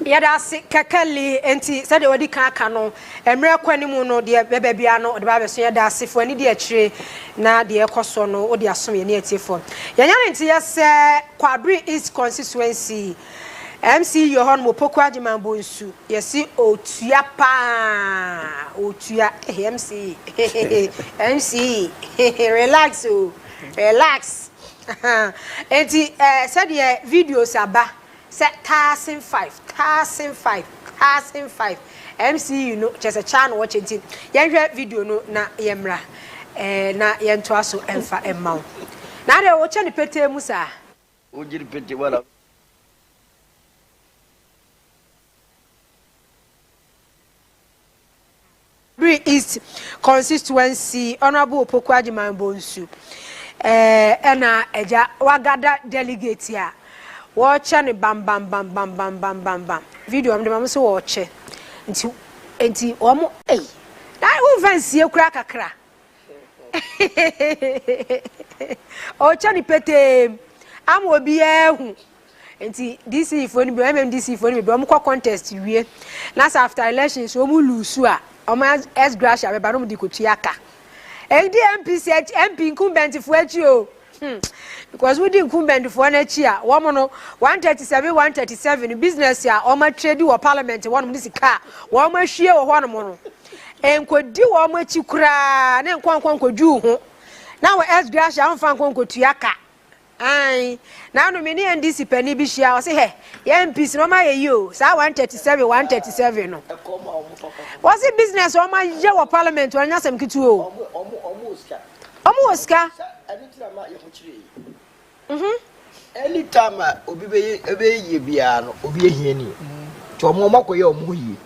Yada si kakali enti sɛde wadi kan no emre kwani mu no de bebe bia no de ba be so yada si fo ani de akire na de ekoso no o de asom ye ne atiefo yanya enti yese Kwabri East constituency MC Yohon Mopoko Ajimambo nsu yesi otua pa otua MC MC relax o relax enti sɛde videos aba set 1,500 MC you know just a channel watching it yenhwe video no na yemra na yento aso emfa emma na de wo che ne pete mu sa o jiri pete wala Primaries East constituency honorable Opoku Ajimambo nsu na eja wagada delegate ya watch and bam video am de mam so watch enti omo na wo fancy ekura kakra o chani pete am obi ehu enti DC for ni be MMDC for ni be omo contest wie na after elections omo lose a omo S gracia be ba no di kotuaka endi MP incumbent for achi o because we didn't incumbent for an chia woman 137 business ya o ma trade wo parliament one this car wo ma hwie wo ho no mo enkodi wo ma chi kura na nkwankwankodu ho na wo S gracia amfa nkwankotua ka ai na no me ni NDC pani bi hia o se he ya MPs no ma ye yo sa 137 no was it business o ma je wo parliament wanya sam kitu o omo Oscar anytime obi be ye bia no obi ehia ni to omo makoye omo yi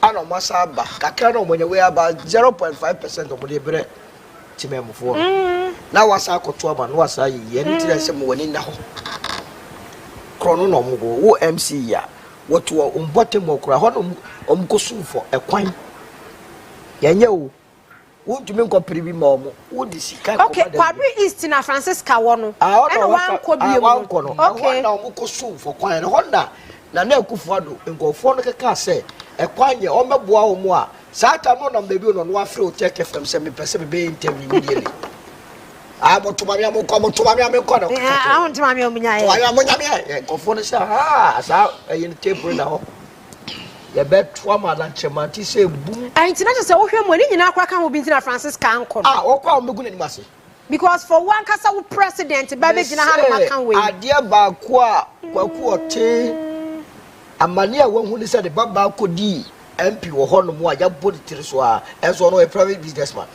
ana omo saba kakra no omo nye we about 0.5% omo de bre timemfo na wasa akoto ama no wasa yi anytime se mo wani na ho krono no omo go wo MC ya woto ombote mo kura ho no omo kosufo ekwan yenye o wotumi nko pribi ma omo wodi sika ko okay Kwabri East na Francisca wono and wan ko bi no okay na omo kosufo kwan no honda na akufuado nkofo no keka se ekwan ye omeboa omo a sata no na mbebi no no afre o take FM se me pese be interview immediately motuma mi amko no motuma mi omunya ye wa mo nya me nkofo no se sa yin table na ho ye beto amala nchemati se bum international se wo hwe mo ni nyina akwa kan obi ntina Francisca anko wo kwa omegu na nimase because for one kasa wo president ba be gina ha ma kan we ade ba ko a kwaku ote amani a wo hu ni se de baba ko di MP wo ho no mo a ya body tiri so a enso no a private businessman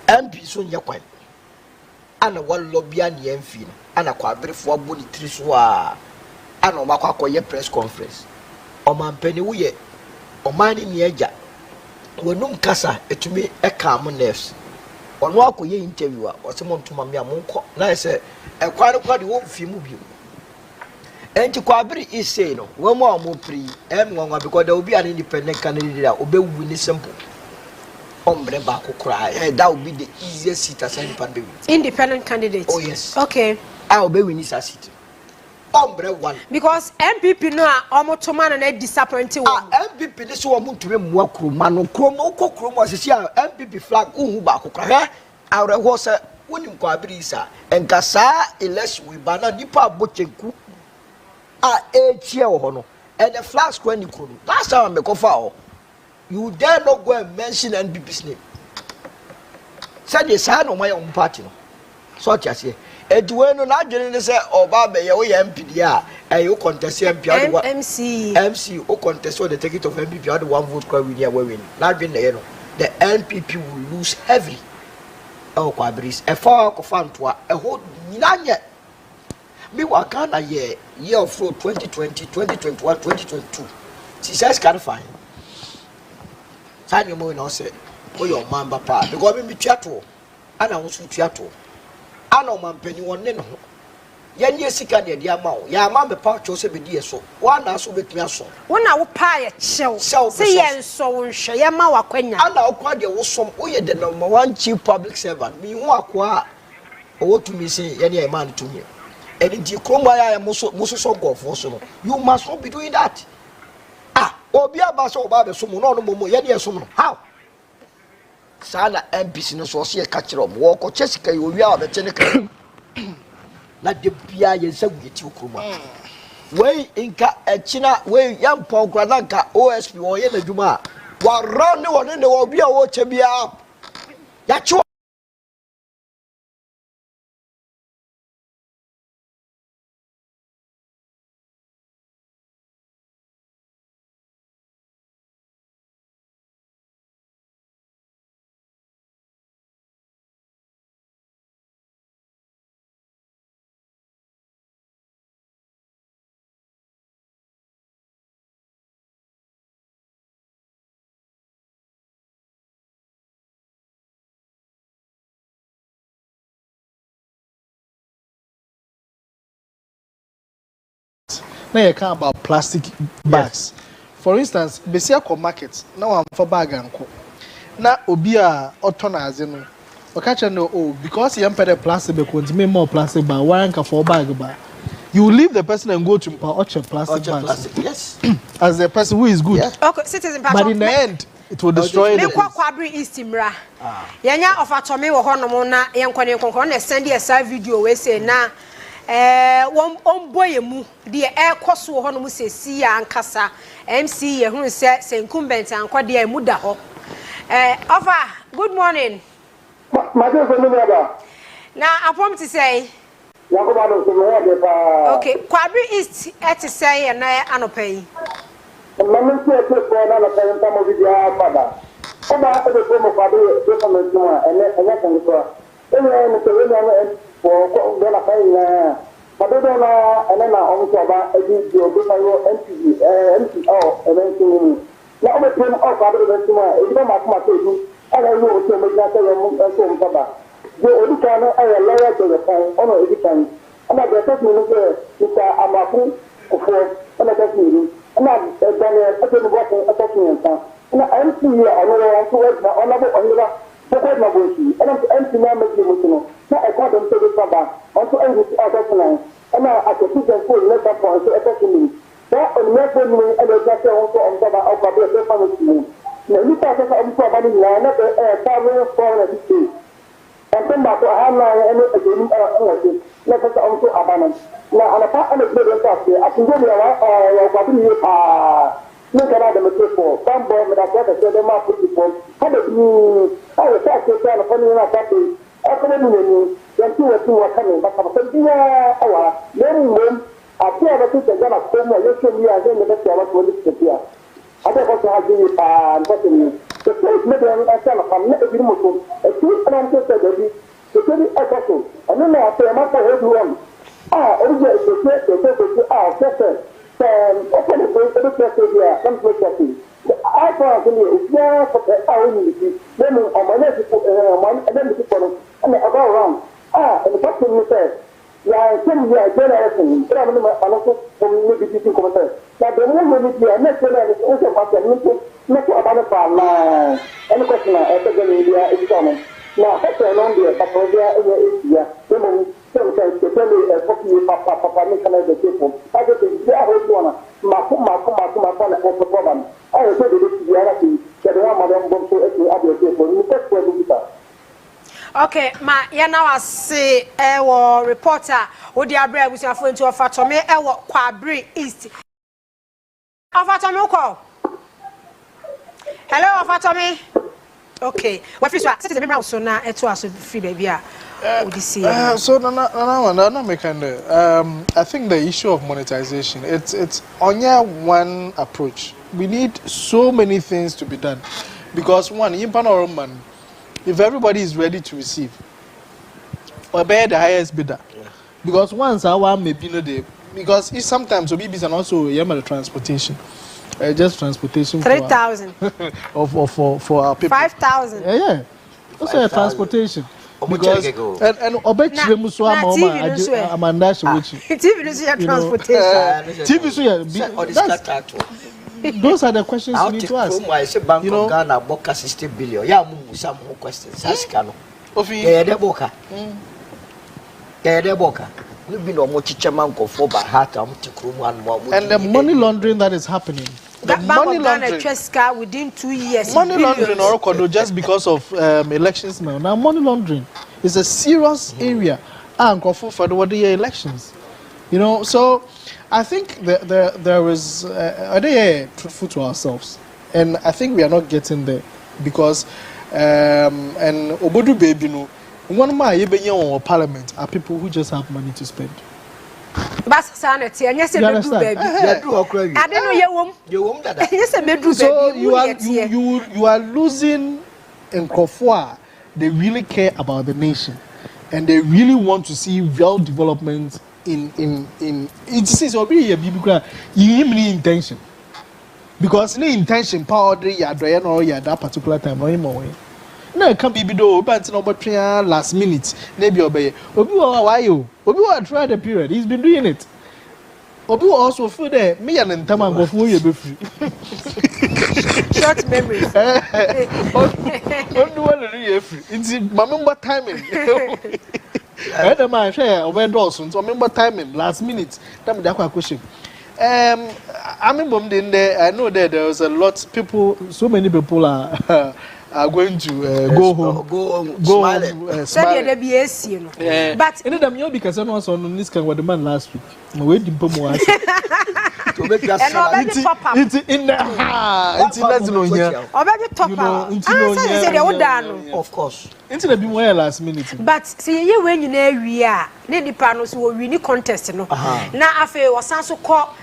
MP so nya kwan ana wallo bia ne amfi no ana kwa abrefo body tiri so a ana o makwa akoye press conference omampani wo ye omani mi agya wonum kasa etumi eka mo nerves ono akoye interview a osemo ntoma me amonko na se ekwa ne kwa de wo fi mu bi enti Kwabri is say no wo mo pri nwanwa because there will be an independent candidate that obewu ni simple ombre ba kokura that will be the easiest seat as independent candidate. Oh yes, okay, obewu ni seat ombre one because MPP no a omotoma na disappoint wo MPP ni so omuntube mwa kroma no kroma ukokrama asisi MPP flag uhu ba kokura awre ho se wonim Kwabri isa enka saa election we bana nipa abochenku etie wo no and the flag square ni kro last time me kofa you dare not go and mention NPP's name said the sign of my own party no so tiase eduwe no na dwene ne se oba be ye wo ye MPD a you contest MP MC o contest o the ticket of MPP or the one vote crowd win win na dwene ye no the NPP will lose heavily Primaries e fa ko fantoa e ho nyanye me wa Ghana year of 2020 2021 2022 she says can fine Tanya mo no say o your man papa because me tuato ana wo so tuato ana man pani wonne no yenye sika de dia ma wo ya ma me pa cho se be die so wa na so betumi aso wona wo pa ye chew se yen so wo hwe ye ma wakwanya ana wo kwa de wo som wo ye the number one chief public servant me hu akwa o to me say ye na man to me and di kroma ya muso so gofo so no you must not be doing that obi aba so ba be so mo no mo ye de so no how sala MPC no so se ka kire mo ko chesika yo wi a be chene ka na de bia ye nsa gweti kroma wey inka echina wey yam pokra na nka OSP wo ye na dwuma wa ron ne won ne wo bia wo che bia ya chi Now you can about plastic bags. Yes. For instance, besia ko market now I'm for bag and co. Now obia autonazino. Okay, no, oh, because you empty the plastic bag, want me more plastic bag, why anka for bag bag? You leave the person and go to plastic bag. Yes. As the person who is good. Yes. Okay, citizen but in the end, it will destroy the Primaries East Timra. Yanya of Atomi or Honomona, Yankon, send you a side video we say na one boy mu the air cost to Honomu say see and Cassa MC who said incumbent and quad dear Mudaho. Offer, good morning. Now I want to say okay, Primaries East at to say and I anopay. Okay, ma yana wase ewo reporter odi abre abusuafo nti ofatome ewo Primaries East. Ofatome uko. Hello Ofatome. Okay. What is what? Citizen member also now to us free baby. So no, I think the issue of monetization, it's only one approach. We need so many things to be done, because one, if everybody is ready to receive, or bear the highest bidder, because once our maybe no day, because it's sometimes so BBs and also the transportation, just transportation 3,000 for our people 5,000 yeah also transportation. Because and obetire muso ama amanda shewechi TV is your transportation TV so those are the questions you need to ask. I say Bank of Ghana boka 60 billion. Yeah, some more questions. Ask no. Yeah, the boka. Yeah, the boka. We be no more chairman go for by heart am to krum and the money laundering that is happening. The money laundering within 2 years. Money laundering or kodo just because of elections now. Now money laundering is a serious area and for the elections. You know, so I think there is truthful to ourselves, and I think we are not getting there because and obodu baby no one of my parliament are people who just have money to spend. But sanity, and yes, baby. I don't know your so you are losing in Kofua. They really care about the nation, and they really want to see real development in it is already a biblical intention, because no intention power that particular time or more. No, it can't be do but no but last minute maybe obey why you try the period he's been doing it obi also feel there me and ntama go for you be free short memories don't do what you free it's remember timing I don't mind share over also so remember timing last minute that me question I mean I know that there was a lot people so many people are going to go home smiling. But in the because I was on this kind of the man last week. My wedding pomo to make us it's in the it's in here. Already top of course. Into the be more last minute. But see you when you know we are the panels will win contest no. Now afa was so call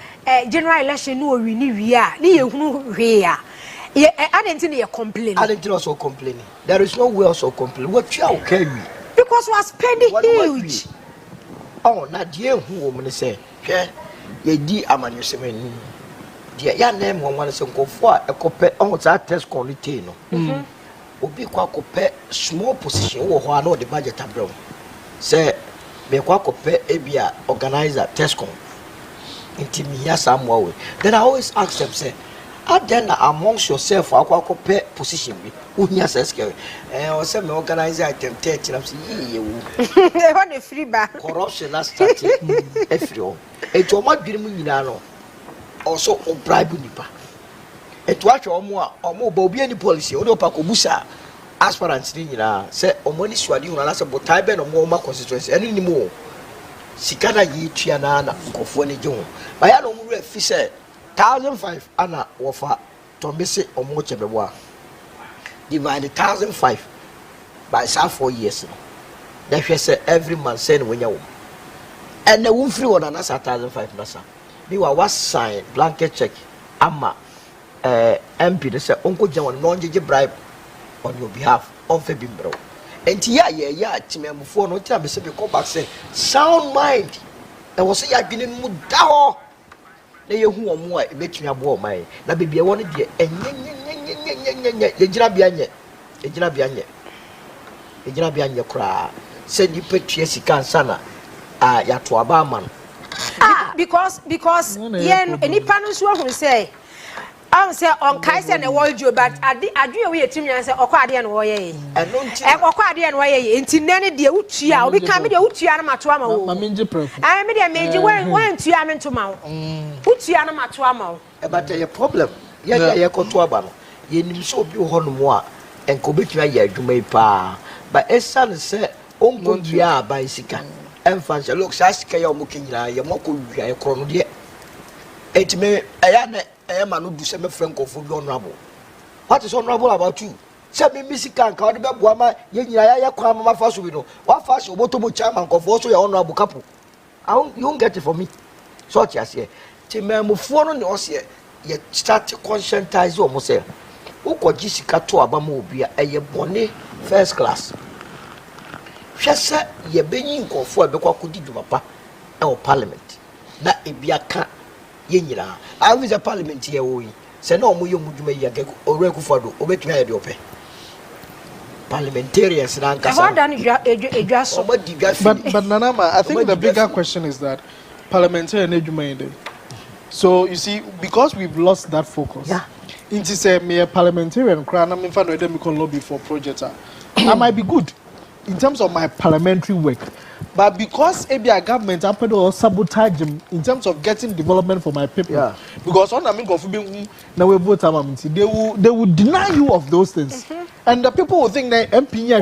general election no win we are. Ni ehunu we are. Yeah, I didn't think complain. I didn't also complaining. There is no way also complaining. What you okay me? Because we are spending huge. Oh, na die who woman say, "Hwe, ye di amanyo semen." Die ya name one say nkofo a ekope on that test quality no. Obi kwa kope small position wo ho na the budget abro. Say me kwa kope ebia organizer test con. Intimi ya somewhere. Then I always ask them say then amongst yourself, I go pay position me. Unya says, or some organizer item 30. I'm saying, they want a free back. Corruption last started. Every it will not be Minano. Also, bribe Nipa. It watch or more Bobby any policy, or Pacobusa. Aspirants, say, or money swadi, and ask about Taiben or more constituency, any more. Sikana ye Chianana, Kofoni Joe. By I don't know if he said. 1,005 Anna offer Tombese or Mochebewa. Divide 1,005 by 4 years. That she said every month send when you and the woman free one another 1,005 Nasa. You are what sign blanket check. Amma MP they say Uncle John non bribe on your behalf of Febimbro. And yeah, Timmy before no time be come back say sound mind. There was say I've been in Mudao. They who are more making a war, my na baby. I wanted the Jirabianya cry. Send you put Jessica Sana, Yatuaba man. Because any panels will say, I say on Kaiser and a wardrobe, but I do away a team and say, Oquadian way. And Oquadian way, into Nanny de Uchia, we come with the Uchiana Matuama. I made a major one to Yaman to Mount. Uchiana Matuama. But a problem. Yeah, Cotuabano. You so be on moi and Cobitia, you may pa. But a son said, Uncle Dia by Sika. And fancy looks as Kayo Mukina, Yamoku, a chrono. It may, I am a man who do some franco for honorable. What is honorable about you? sɛ me misika nka ɔde bɛboa ma yɛ nyina yɛ kwan ma fa so bi no wafa so boto mu chairman kɔfoɔ so yɛ honorable couple you won't get it for me so ɔte aseɛ nti mmamufoɔ no ne ɔseɛ yɛ start conscientize wɔn sɛ wokɔgye sika to aba ma obi a ɛyɛ bɔne first class hwɛ sɛ yɛbɛnyi nkɔfoɔ a ɛbɛkɔ akɔdi dwuma pa ɛwɔ parliament na ebi aka yɛ nyinaa awi sɛ parliament yɛ wɔ yi sɛ na ɔmo yɛ mu dwuma yi yɛ ɔwura kufa do obɛtumi ayɛ deɛ ɔpɛ parliamentarians na nkasa but Nanama, I think the bigger question is that parliamentarian edwuma yi so you see because we've lost that focus it is a mere parliamentarian crown I'm in fact no dem lobby for project I might be good in terms of my parliamentary work but because ABI government happened to sabotage them in terms of getting development for my people because on now we vote they will deny you of those things and the people will think that MP you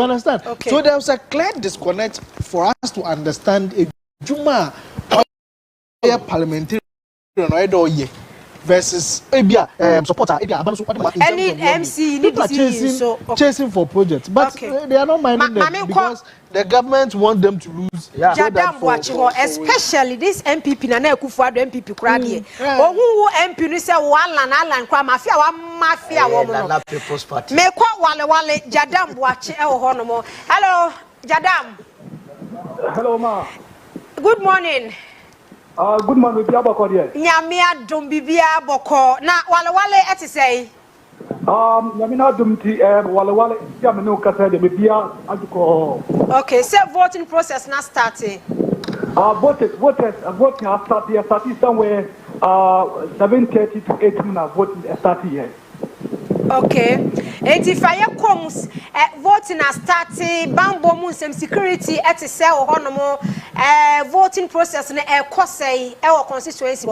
understand so there's a clear disconnect for us to understand a Juma parliamentarian versus supporter any MC people are chasing for projects but they are not minding them because the government want them to lose Jadam Wachiho, especially this MPP na Kufuado MPP kradi ohu MP no say wala kwa mafia wo no People's Party me kwa wale Jadam Wachi e wo hono mo hello Jadam hello ma good morning good morning bia boko there nyame adom bibia boko na wale eti say nyame na adom ti wale ya me no kasa de bibia ajuko okay say voting process na starting voting has started somewhere 7:30 to 8 na voting started here. Okay. And if I comes voting has started, bambo mun some security at the cell honomo voting process na kosei our constituency.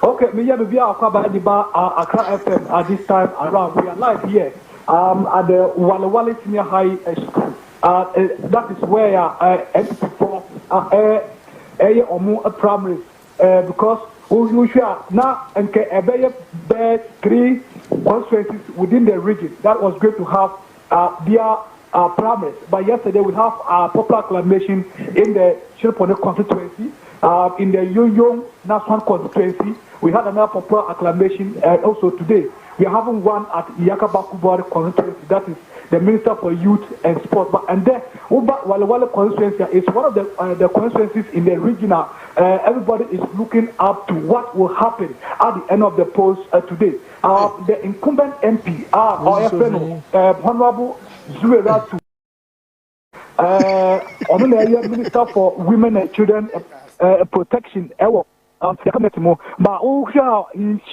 Okay, me be akwaba di ba Accra FM at this time around. We are live here at the Wale Senior High School. That is where MP4 omu primaries because usually now and be 3 constituencies within the region that was going to have their primaries. But yesterday we have popular acclamation in the Chilpone constituency, in the Young National constituency. We had another popular acclamation, and also today we are having one at Yakabakubari constituency. That is the Minister for Youth and Sport. And then Wale constituency is one of the constituencies in the regional. Everybody is looking up to what will happen at the end of the polls today. The incumbent MP, Honorable Zueratu, Minister for Women and Children Protection, but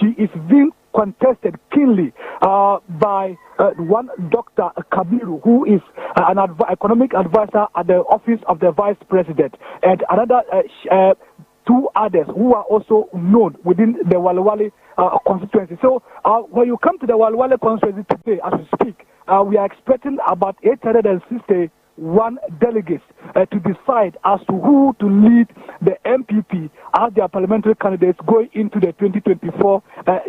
she is being contested keenly by one Dr. Kabiru, who is an economic advisor at the office of the Vice President, and another 2 others who are also known within the Wale constituency. So when you come to the Wale constituency today, as we speak, we are expecting about 861 delegates to decide as to who to lead the MPP as their parliamentary candidates going into the 2024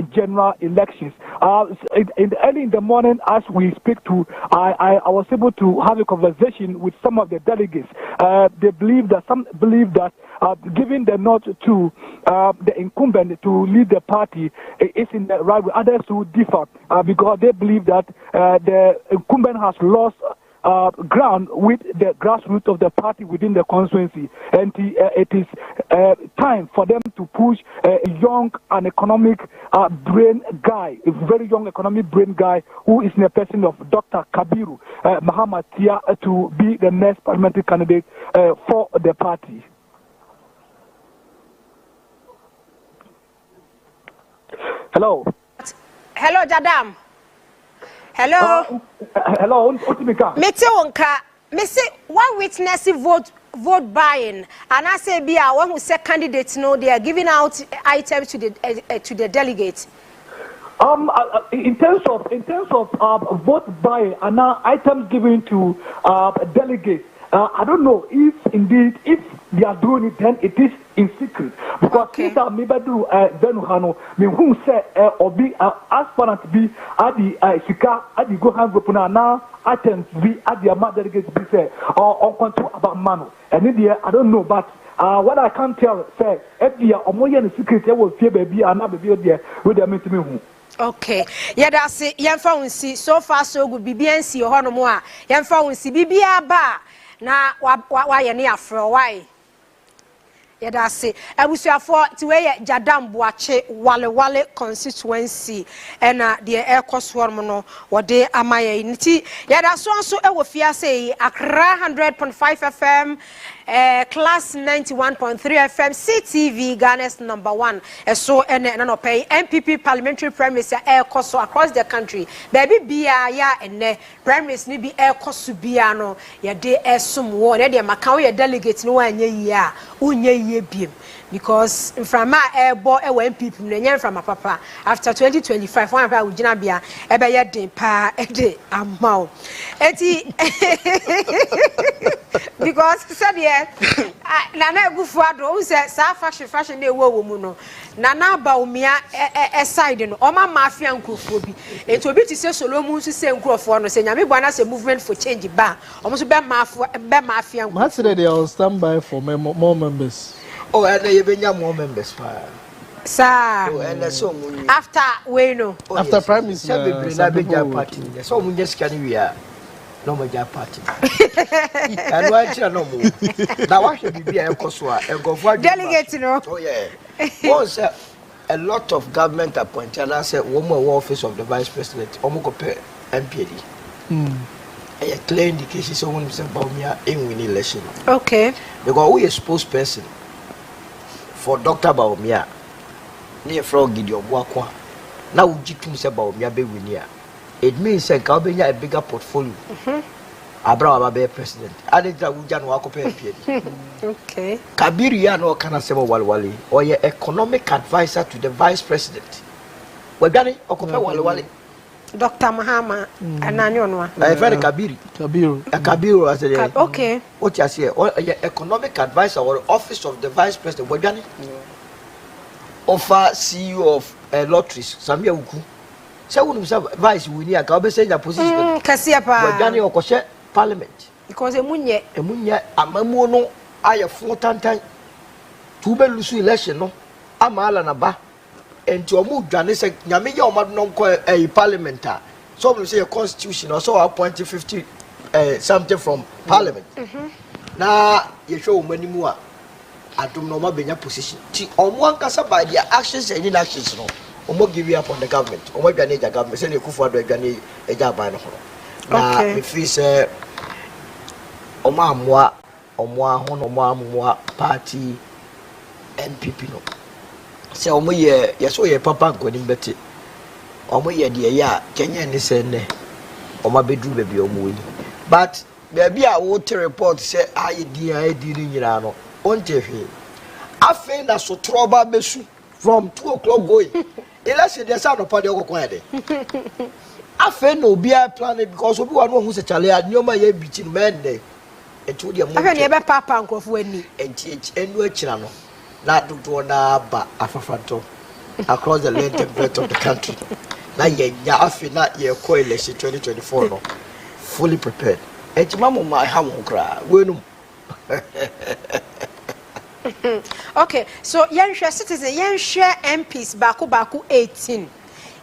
general elections. Early in the morning, as we speak to, I was able to have a conversation with some of the delegates. Some believe that giving the nod to the incumbent to lead the party is in the right way. Others who differ because they believe that the incumbent has lost ground with the grassroots of the party within the constituency, and it is time for them to push a young and economic brain guy, a very young economic brain guy who is in the person of Dr. Kabiru Mahamatia to be the next parliamentary candidate for the party. Hello. Hello, Jadam. Hello. Hello. Mete wonka. Me say one witness vote buying, and I say be one who say candidates know they are giving out items to the delegates. In terms of vote buying and now items given to delegates, I don't know if indeed if they are doing it, then it is in secret. Because since I maybe do Venuhano, me who say or be aspirant be at the Sika at the go hand open now attempts be at the amount delegates be say or on control about Mano. And in the I don't know, but what I can tell say if the Omoya in secret they will fear baby and not baby there with them to me. Okay. Yeah, that's it. Yamfa unsi so far so good. BBNC or Honomoa. Yamfa unsi Bibia ba na wa ye ne afro why. Yeah, that's it. Abusia for to where Jadam Boache Wale constituency and the air cost no or de amaye niti. Yeah, that's one so I will fear say Accra 100.5 FM. Class 91.3 FM CTV Ghana's #1 so no pay MPP parliamentary primaries air cost across the country baby bia ya ene primaries ni bi air cost bia no ya de esum wo na de maka wo delegate no anya yi a unye yi biem because from my airbo MPP no nya from papa after 2025 one pa ugina bia e be ye den pa e de amao eti because said Nana Gufuado who said fashion they were woman. Nana Baumia side no Oma Mafia and Kufobi. It will be to say Solomon to say Crawford saying Yami Buanas a movement for change bar. Almost be Mafia. Master they are on standby for more members. Oh, and they have more members. Sir, after we know after Prime Minister party. So we just can we are. No major party. And why no more? Now why should be a Koswa and go for delegate? Oh yeah. Was a lot of government appointed. And I said one more office of the vice president. Omokope MPD. A clear indication someone said about me in winning election. Okay. Because we a spokesperson for Dr. Baumia near Frog Gideon Wakwa. Now we just say Baumia be winning. It means that Kabenya a bigger portfolio. Abraham be president. I did that with Jan Wakope. Okay. Kabiria no kana sema walwali or your economic advisor to the vice president. Wagani okope walwali. Dr. Mahama Ananionwa. I friend Kabiru as a okay. What you say? Or your economic advisor or office of the vice president. Wagani offer CEO of lotteries. Samia Uku. So when vice we need a say your position. Wagani okoshe parliament. Because emunye amamuno aya 4 tantan. Tube lusu election no. Amala na ba. And to move Johnny said, Yamiya or Madnon a parliamentar. Some say a constitution or so appointed 50 something from parliament. Now you show many more. I don't know my position. On one case by their actions and inactions, no. Omo give you up on the government. Omo be a government. Send you for the Gani a job by no. Now if he say Oma moi, Oma party NPP no. Say omo ye yeso ye papa nkoni beti omo ye de ya Kenya ni se ne omo bedu bebi omo yi but baby a wo te report say ayi di ni nyira no onte hwe afen na so troba besu from 2 o'clock going election dey say no pa de okokon de afen no obi a plan because obi wa no hu se chale anyoma ye bichi no men de etu de mo afen ye be papa nkofo ani enti enu akira no na do na ba afafanto across the length and breadth of the country. Na ye nya afi na ye ko election 2024 no fully prepared. Ejima mo ma ha mo kra wenum. Okay, so yenhwe citizen yenhwe MPs baku 18.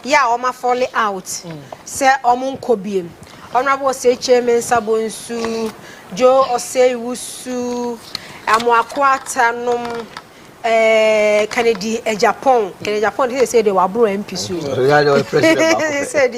Ya o ma fall out. Say omo nkobiem. Honorable say chairman Sabonsu, Joe Osei Wusu, Amwakwata nom Kennedy Japan. Kennedy Japan they say they were bro MP so. They said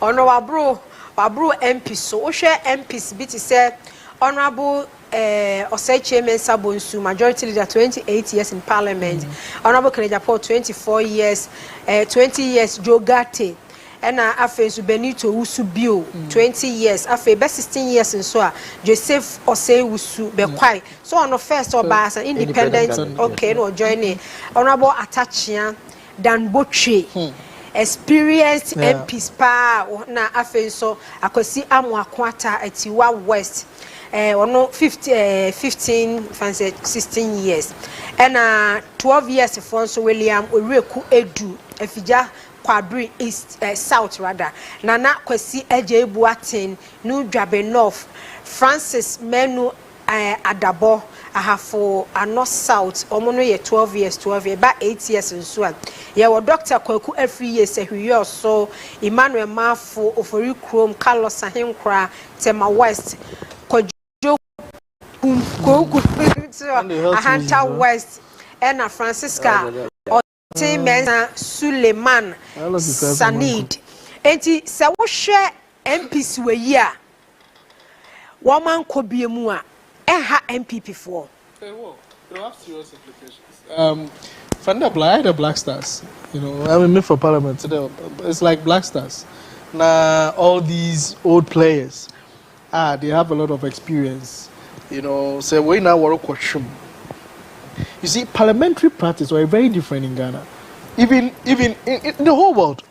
ono wabro MP so. O share MPs bit say honorable Osei Chairman Sabonsu, majority leader 28 years in parliament. Honorable Kennedy Japan 24 years, 20 years Joe Gate. And after Benito Wusu Bio 20 years, after 16 years and so Joseph Osei Wusu be quiet. So on the first or bas and independent okay no joining honorable Atachia Dan Boche experienced MPs pa na afei so akwasi amoakwata atiwa west ono 16 years and 12 years for so William Oreku Edu Efija Quadri East South rather Nana Kwesi Eje Buatin New Dwabe North Francis Menu Adabo ahafo North South omono ye 12 years ba 8 years nso a ye wo Dr. Kwaku every year sehwiye so Emmanuel Mafo Ofori Chrome Carlos Ahenkra Tema West Ahanta West and Francisca Otimena Suleiman Sanid. Enti se wo hwe MPs we yi a woman ko biemu a ha MPP for. They have serious implications. The Black Stars, you know, I mean, for Parliament today, it's like Black Stars. Now, all these old players, they have a lot of experience. You know, so we now work question. You see, parliamentary practice are very different in Ghana. Even in the whole world,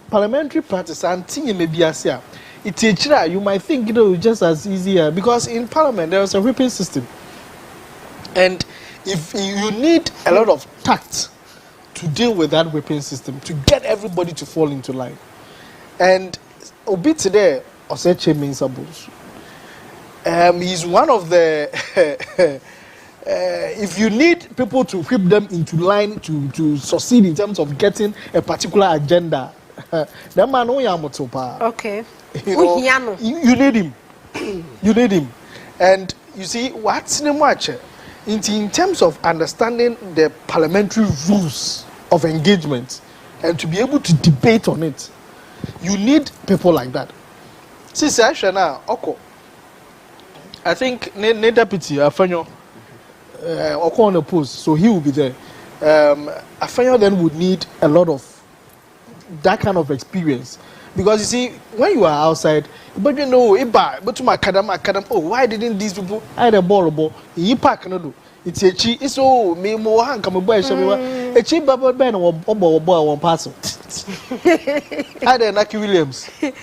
parliamentary practice and thing maybe Asia. It's you might think just as easier because in Parliament there is a whipping system, and if you need a lot of tact to deal with that whipping system to get everybody to fall into line, and Obi today Oseche Mensabus. He's one of the if you need people to whip them into line to succeed in terms of getting a particular agenda, that man okay. You need him. You need him. And you see what's in much in terms of understanding the parliamentary rules of engagement and to be able to debate on it, you need people like that. See, Shana Oko. I think ne deputy Afanyo Oko on the post, so he will be there. Afanyo then would need a lot of that kind of experience because you see when you are outside, but you know, but to my academ, oh, why didn't these people I the ball you pack no do it's a chi it's oh me more hand come boy a cheap baba ben or one parcel. I the Naki Williams he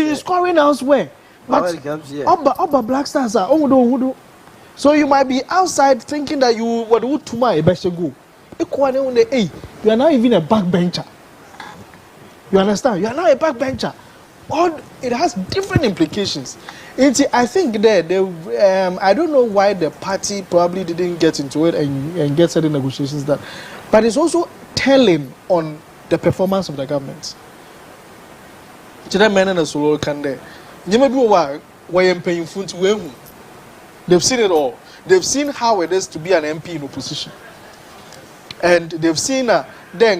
is scoring elsewhere. But Black Stars are oh. So you might be outside thinking that you would do to my best go. You are now even a backbencher. You understand? You are now a backbencher. It has different implications. I think I don't know why the party probably didn't get into it and get certain negotiations done. But it's also telling on the performance of the government. They've seen it all. They've seen how it is to be an MP in opposition. And they've seen then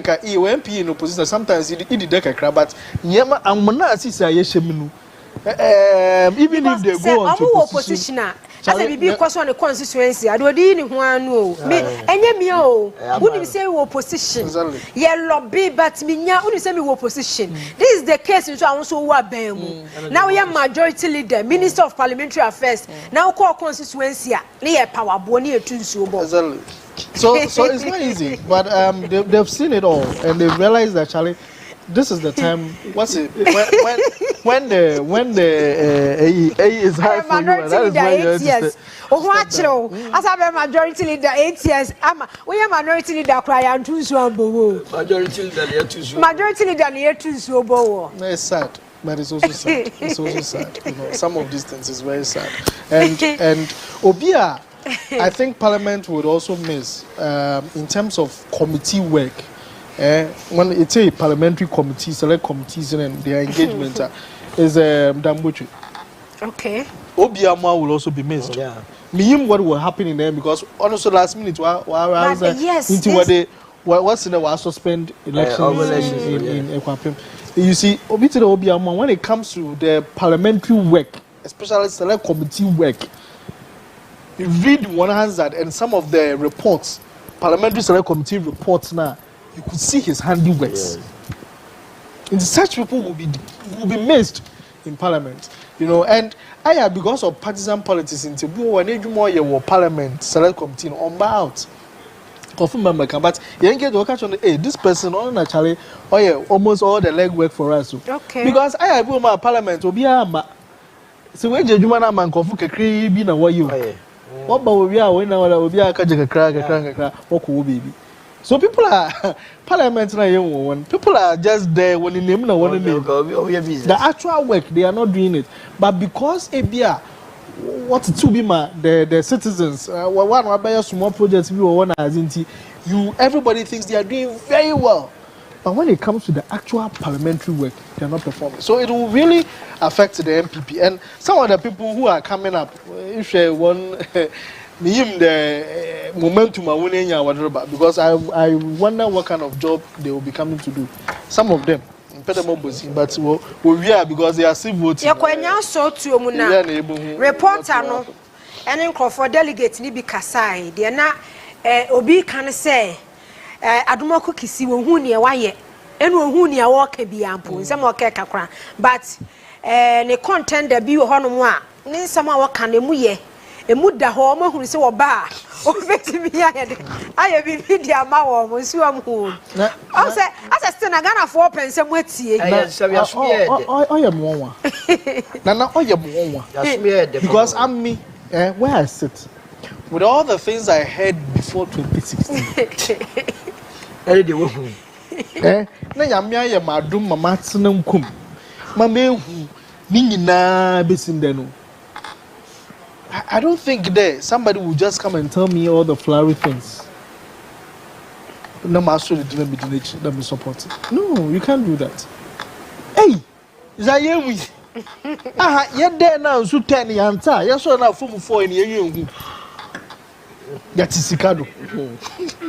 MP in opposition. Sometimes it did a crab, but even if they go on to opposition. As a big question on the constituency, I don't need one. Me, and you, wouldn't say opposition. Yellow be, but me, wouldn't say opposition. This is the case in also now we are majority leader, Minister of Parliamentary Affairs, now call constituency, near power, bonnier to so it's not easy, but they've seen it all and they've realized that Charlie, this is the time. What's it when the A is high for you, and that is when you're interested. Watch as a majority leader 8 years. We are minority leader cry and two majority leader near two so. It's sad, but it's also sad. It's also sad. You know, some of these things is very sad. And Obia, I think Parliament would also miss in terms of committee work. When it's a parliamentary committee, select committees and their engagement is Dambuchi. Okay. Obiama will also be missed. Yeah. What will happen in there because honestly last minute what's in the was suspend elections in Equapim. You see, Obiama when it comes to the parliamentary work, especially select committee work, you read one Hansard and some of the reports, parliamentary select committee reports now. You could see his handiworks. And such people will be missed in Parliament, you know. And because of partisan politics, in Tibu, when you more your Parliament select committee on out. confirm member can, but you ain't get to catch on the hey, this person on actually oh yeah, almost all the leg work for us. Okay. Because I have my parliament will be a so when you man man confirm kekri bi na what you. What about we are when now will be a kaja kra what baby. So people are parliament na one. People are just there when in name na one name. The actual work they are not doing it, but because ebia what to be the citizens one by small projects we one as you everybody thinks they are doing very well, but when it comes to the actual parliamentary work they are not performing, so it will really affect the MPP and some of the people who are coming up. If one the momentum because I wonder what kind of job they will be coming to do. Some of them but we are because they are still voting. Reporter no any for delegate ni bi kasai de na obi kan say adomako kisi wo hu ne waye enu ohu ne wo ka bi ampo nsem o ka kakra but ne contender bi ho no mo a ne nsem a wo ka ne mu ye emu da ho mo hu se wo ba o betimi aye bi video ma wo mo si wo hu o se still na Ghana for pense mo atie oye mo wa na oye mo wa because I'm me where I sit with all the things I heard before 2016 na yamia ye madum mama tsena nkum mama ehu ni nyina besim de no. I don't think there somebody will just come and tell me all the flowery things. No master let me support it. No, you can't do that. Hey, is that you? Ah, you're there now, so 10 yanta. You're so now 4 in you. Yatisicado.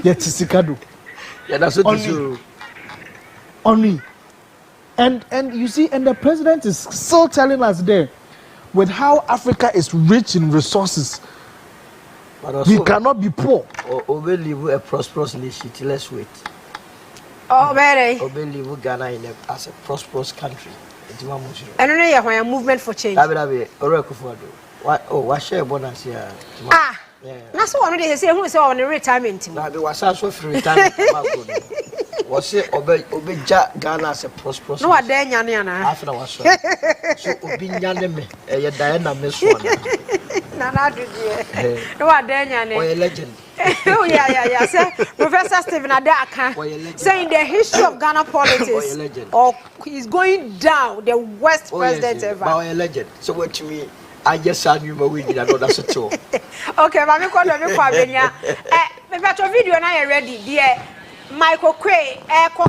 Yatisicado. Yeah, that's what you only. And you see, and the president is still telling us there. With how Africa is rich in resources, we cannot be poor. Or we live a prosperous nation. Let's wait. Oh, very. Or we live Ghana as a prosperous country. I don't know why a movement for change. What share bonus here? Ah, that's what they say. Who say on the retirement? There was also free retirement. Was it obey Ghana as a prosperous? No, I dare Yana. After was so Obi Yaneme, a Diana Miss One. Nana, no, I dare Yana. A legend. Oh, yeah. Sir, Professor Stephen Adaka saying the history of Ghana politics or is going down, the worst president ever. A legend. So, what to me? I just saw you my weed, I know that's a show. Okay, Mammy, call me for Benya. But video and I already, dear. Michael Quay,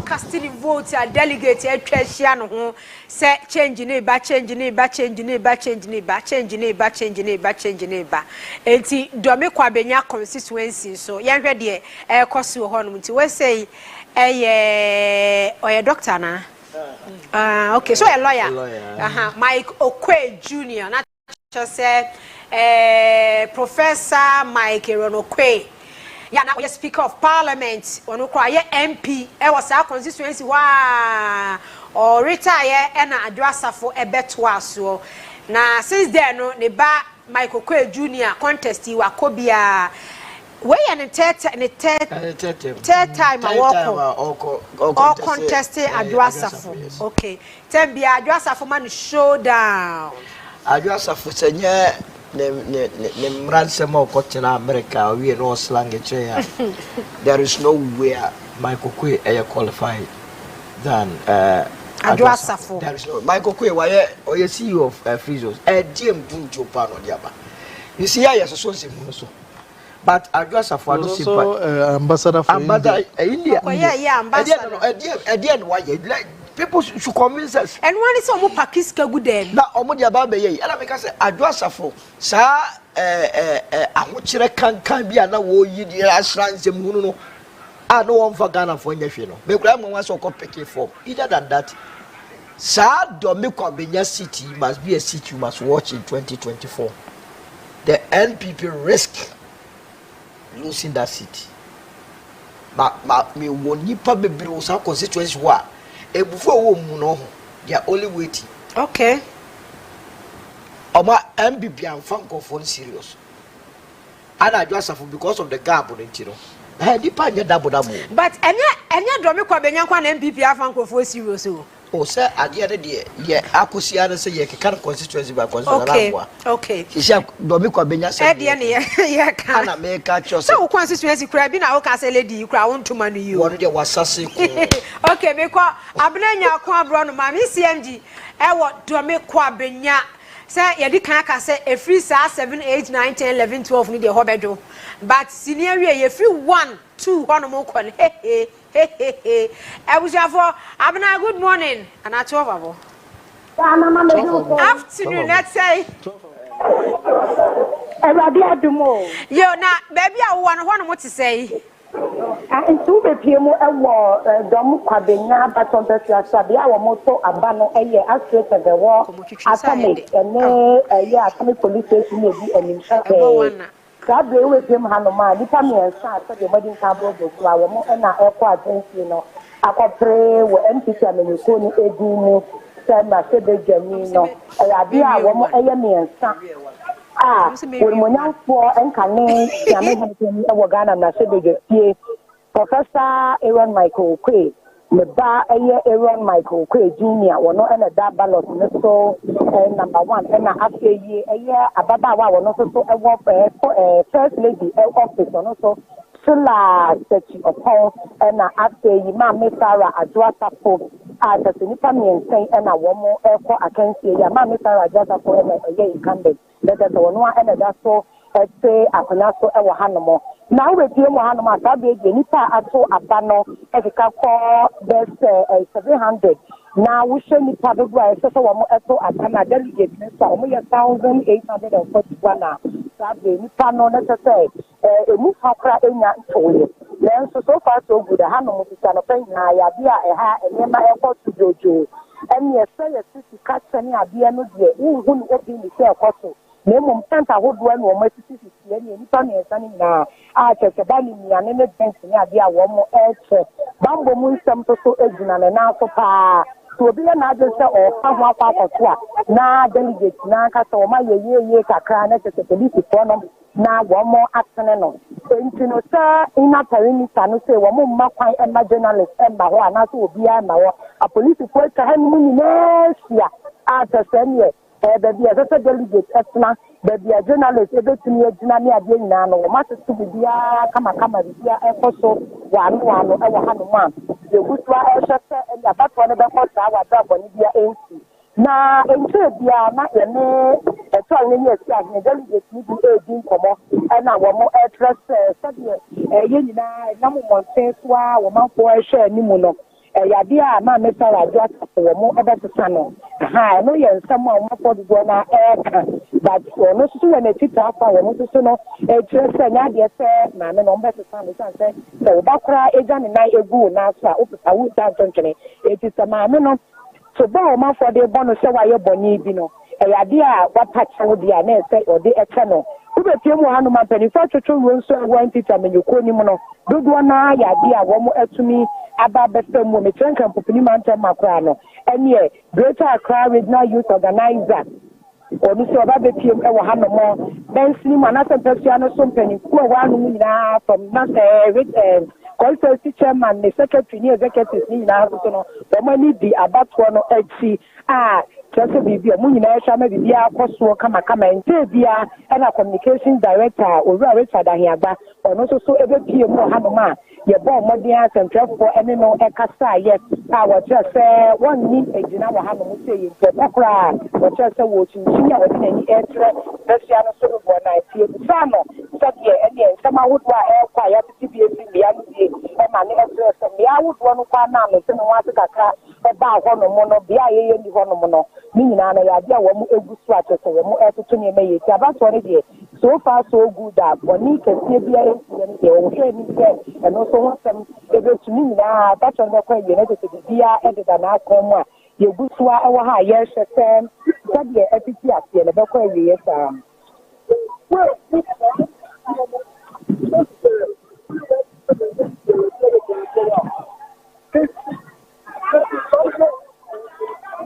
casting votes a delegate at Tresiano, set changing it, back changing it, back changing it, back changing it, back changing it, back changing it, back changing it, back. And see, Domiqua Benya constituency, so young ready, cost you home to we say, or a doctor na. Okay, so a lawyer. Mike O'Quay Jr., not just said, Professor Mike O'Quay. Yeah, now you're Speaker of Parliament. When we cry MP, was our constituency. Wow, or retire and address for a better so. Now, since then, no, the bar Michael Quay Jr. contest you are Kobia. Where and the third time I walk all contested address for. Okay, then be address for man showdown. Address for senior. Ne ransom of America, we are all slang a chair. There is nowhere Michael Quay are qualified than Adrasafo. There is no Michael Quay, why or you see you of Frizzos, a Jim Bunjo Pan on the other. You see, I associate also. But Adrasafo also ambassador for India. Yeah, ambassador. At the end, why people should convince us. And one is almost Pakiska good then. Now, Omodia Babe, and I make us Adrasafo, sir, a can be another war, you shrines and Muno. I don't want for Ghana for Yafino. But grandma was so complicated for either than that. Sir, Domiqua Benya City must be a city you must watch in 2024. The NPP risk losing that city. But me won't you probably be some constituency war. And before we they are only waiting. Okay. Oma MPP and Francophone serious. And I just have because of the gap on it, you know. Dipa nya double. But enya do me kwa benya kwa na MPP afa nkofo serious o. O say ade de ye akosia na say ye keka constituency by constituency na Okay. Kisha do me kwa benya say. E de ne ye ka. Ana me ka cho say. So constituency kura bi na wo ka say lady kura won tuma no you. Won de wasase ko. Okay, me kwa ablenya ko abro no ma me CMG e wo do me kwa benya. Say yedi kan aka say a free sa 7 8 9 10 11 12 ni de hobedo. But senior ye free 1 2 hono mo kon hey. Ebujafo abna good morning and at 12 afternoon let's say Everybody adumo yo na baby a wo no hono mo te say ntu be pie mu ewo dom kwabenya baton pesia sabia wo moto aba no eye astrate the war atomic ene eye atomic police station e bi enim Sabe we pem hanoma nipa me ensa ase de modin cabo do kwa wo mo na ekọ agency no akopre wo MPC amenyiko ni edumu se na se be jami no ade a wo mo eye me ensa wo mo nyanfo enkane ya me hanten e wo Ghana na se be tie Professor Aaron Michael Kwe me ba Aaron Michael Kwe Junior wono na da ballot ne so number 1 na afeyi ababa wa wono so first lady office wono so sula sechi upon na afeyi ma me Sarah Adwata po atase nipa me nsen na womo ekọ akansie ya ma me Sarah Adwata po na incumbent that wono na da so say akona so e wo hanomo na we tie mo hanomo asabe je nipa ato abano e ka ko best 700 na wo hwe nipa do bua e so wo mo eto abana delegate ne so mo ye 1841 na sabe nipa no na say emu fakra enya ntoye then so far so good hanomo sisa no pen na ya bia e ha enema e ko tujojo eni e say ye sisi ka tani abia no de wo hu ni obi ni say e ko so Nemo mtanta hodo anu omo sisi ni nipa me nsani na a chese bani ni ane ne dance ni ade a wo mo eche bambo mu nsam so ejuna na na so pa to obi na ade se o fa ho akwa akoto a na delegate na ka so ma ye kakra na chese police for no na wo mo atene no enti no sa ina perimeter no se wo mo makwan e ma journalist e ma ho ana so obi a ma ho a police for ka han mu ni na sia a chese ni baby as a delegate etna baby a journalist ebetumi agina ne ade nyina no wo masesu bibia kama bibia ekoso wanu e wo hanu ma de gutwa e hwese e abatwa ne be kosa wa da boni bia ensi na enche bia na ene eto anye ni esi agine delegate ni bi edi nkomo e na wo mo address sabe ye nyina na mo monten so a wo manfo e hwe animu no yade a ma me Sarah Adwata wo mo ebetesa no ha no ye nsam a wo mafo do na eka but no so we na tita afa wo mo so no kire se nya de se na me no mbetesa no san se wo bakra eja ne na egu na so a opita wu ta tonkene etisa ma me no so ba wo mafo de bono se wa ye boni bi no yade a watacha wo dia na se ode eche no ubepie mu hanu ma penifo twetwo wo nso wan tita menyoko ni mu no dodo na yade a wo mo atumi aba besta mu me trenka popuni manta makra no ene Greater Accra Regional Youth Organizer oni so aba bepie mu e wo hanu mo ben sini na sempefia no so penifo wa anu nyina from na constituency chairman ne secretary ni executive ni nyina so no bo mani di abato no achi Chese bibia mu nyina ehwa ma bibia akoso kama nte bia na communication director Owura Richard Ahiagba ono so ebepie mu hanoma ye bo modern asentefo ene no ekasa ye wo chese wonni ejina wo hanomo se ye pokra wo chese wo chinchinya wo dinani etre besia no so bo na tie sano sabie ene sama wodo a ekwa ya tibie bia no die e ma ne etre se bia wodo no kwa na me se no wa kakra e ba ho no mo no bia ye ni ho no mo no ni nyina na ya dia wo mu egusu atese wo mu etoto ne me ti abato ne de so far so good that boni kese bia entie ne de wo hwe ni se eno so ho sam ebetumi nyina abato ne kwa ye ne de bia e de na akomu a ye gusu a wo ha ye hwese sabe epiti asie ne be kwa ye sa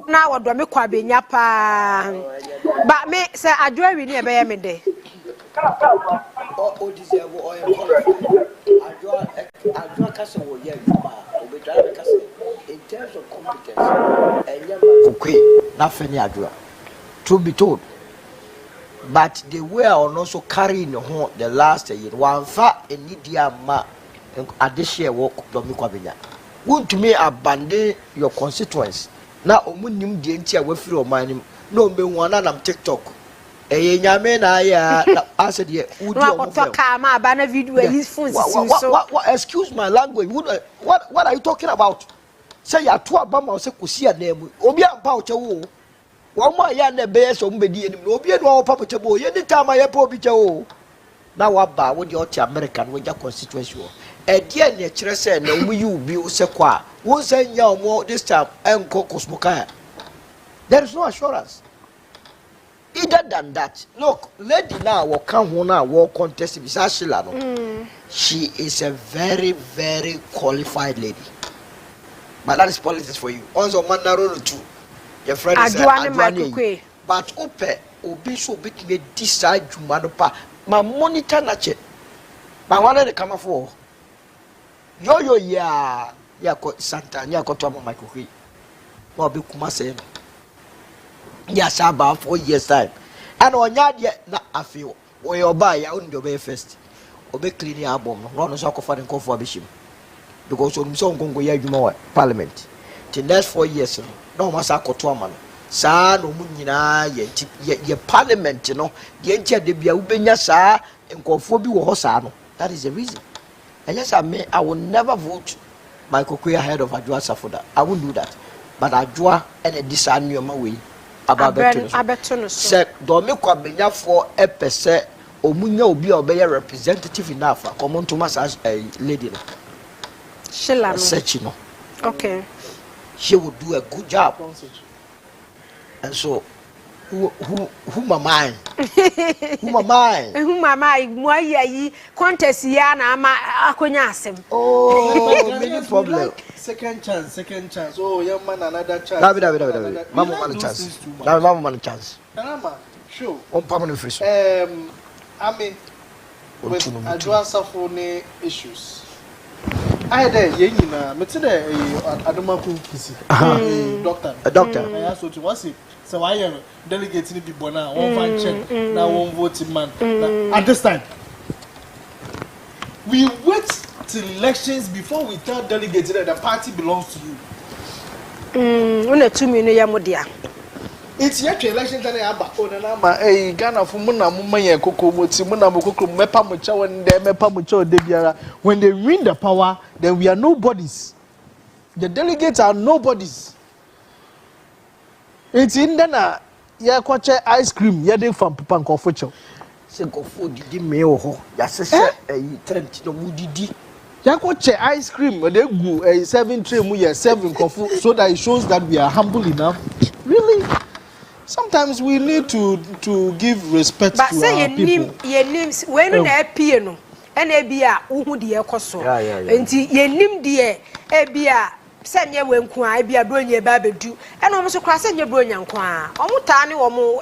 na wodo me kwa benya pa ba me se adwa wi ni e be ye me de o deserve o Adwa kasa wo ye yuma obedwa kasa in terms of competence okay nothing adwa to be told but they were also carrying on the last year one fa enidia ma adehye wo domi kwabenya won't me abandon your constituents na omunim de ntia wafiri omanim na ombe wana na TikTok nyame na ya ase de udi omoka ma aba na video his phone so excuse my language what are you talking about say ya to aba ma say kosi anemu obi ampa o chewo wo ma ya na be so mbedi enim obi enu o papa chebo ye ni time ya pa obi chewo na wa ba wo de oti American wo ja constituency wo e de na kire say na mu yi ubi o se kwa wo say nya omo this time enko kosmoka there is no assurance. Either than that, look, lady now will come on now war contest with she is a very, very qualified lady. But that is politics for you. Also, man too. Your friend is Adwane. But ope, obi so bit me decide to manupa. My monitor nache. My one they come for. Yo ya ko Santa ya ko to my cookie. Mo be kuma say. Yes, about 4 years time. And on yet na afio. When you buy ya own the first. Obe clean your album. No so for the for bishop. Because on so go ya juma parliament. The next 4 years no masa koto man. Sa no mu nyina ye parliament no. The entia de bia ubenya sa nkofo bi wo ho sa no. That is the reason. And yes, I will never vote Michael Quay ahead of Adwa Safoda. I won't do that. But Adwa and a disarm my way. Abetono se do me kwa benya for epese omunya obi obeye representative enough come to massage lady no Sheila search no okay she will do a good job and so who am I mo yi contest ya na ama akonya asem many problem second chance oh young man another chance mama man chance Mama sure on permanent free I mean with Adwa Safone issues I there yina me tell Adomaku Kisi doctor I asked what was it so why delegate ni bi bona one fan check na one voting man at this time we wait till elections before we tell delegates that the party belongs to you. Una 2 million ya modia. It's yet election time aba ona ma Ghana fu mu na mu maye kokko moti mu na mu kokko mepa mu cha won de mepa mu cha de biara when they win the power then we are nobodies. The delegates are nobodies. It's in na ya kwache ice cream ya de fam papa nkofo cho. Se nkofo didi me ho ya sese trend no mu didi Yakoche ice cream they go 7 tray mu ye 7 kofu so that it shows that we are humble enough. Really? Sometimes we need to give respect to our people. But say your names when na apie no na bia uhu de ekoso. Enti ye nim de bia senye wenku a bia bronya ba bedu. E no mo so kra senye bronya nko a. Omo ta ne omo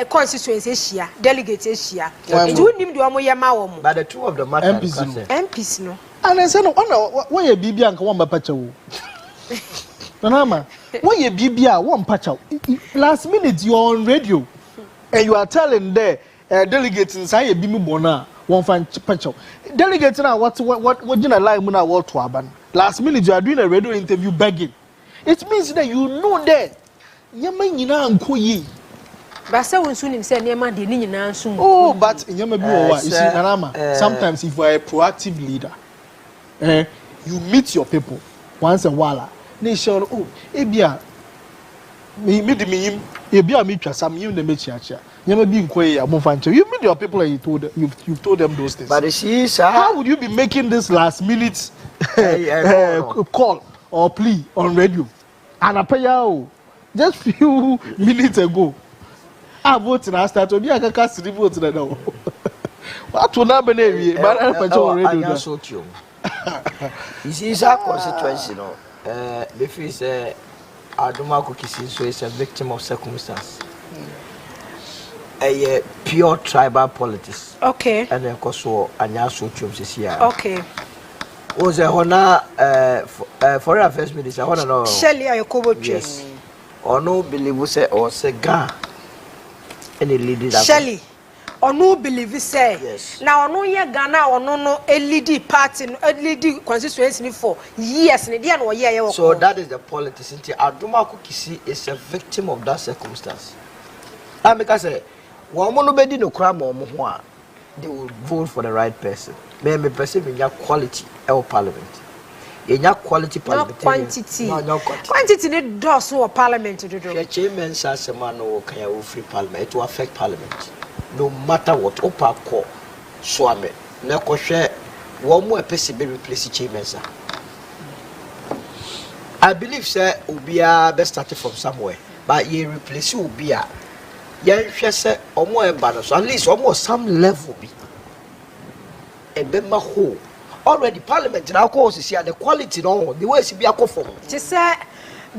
constituency ehia, delegate ehia. Enti unim de omo ye ma omo. But the two of the matter MPs no. And I said, why a BB and one pacho? Mama, why a BB one pacho? Last minute you're on radio and you are telling the delegates inside a Bimu Bona one fan pacho. Delegates now what you like Muna World to Aban. Last minute you are doing a radio interview begging. It means that you know that Yamina and Koyi. But so when soon say near man, the oh, but in Yamabu, you see, Anama, sometimes if you are a proactive leader. You meet your people once a while. Nation, oh, ebia me ebia me twa some you the meet chacha. You may be in Korea, you meet your people and you've told them those things. But see, sir, how would you be making this last minute call or plea on radio? And I pay just few minutes ago. I voted and I started to be a cast to vote now. What will not be but I radio. You see, it's our constituency, no. If it's Adomaku Kisi, so it's a victim of circumstance. A pure tribal politics. Okay. And then Koso and Yasu Chums is here. Okay. Was a Hona Foreign Affairs Minister, Hona no. Shelly Ayokobo. Yes. Or no believe say or cigar. Any lady that Shelly. Or no believe say. Yes. Now no ye Ghana or no LED party, LED constituency for years in the end or year. So that is the politics. Aduma Kukisi is a victim of that circumstance. And because one nobody no crime or more, they will vote for the right person. May me perceive in your quality of parliament. In your quality parliament. Quantity. No quantity need does or parliament to do. The chairman says a man who can free parliament to affect parliament. No matter what, Opa call Swame. Nako share one more person be replace the chairman, sir. I believe, sir, Ubia best started from somewhere, but ye replace Ubia. Yan say or more balance, at least almost some level be. A bema ho. Already parliament now calls is here the quality no the way it be a conform. Just say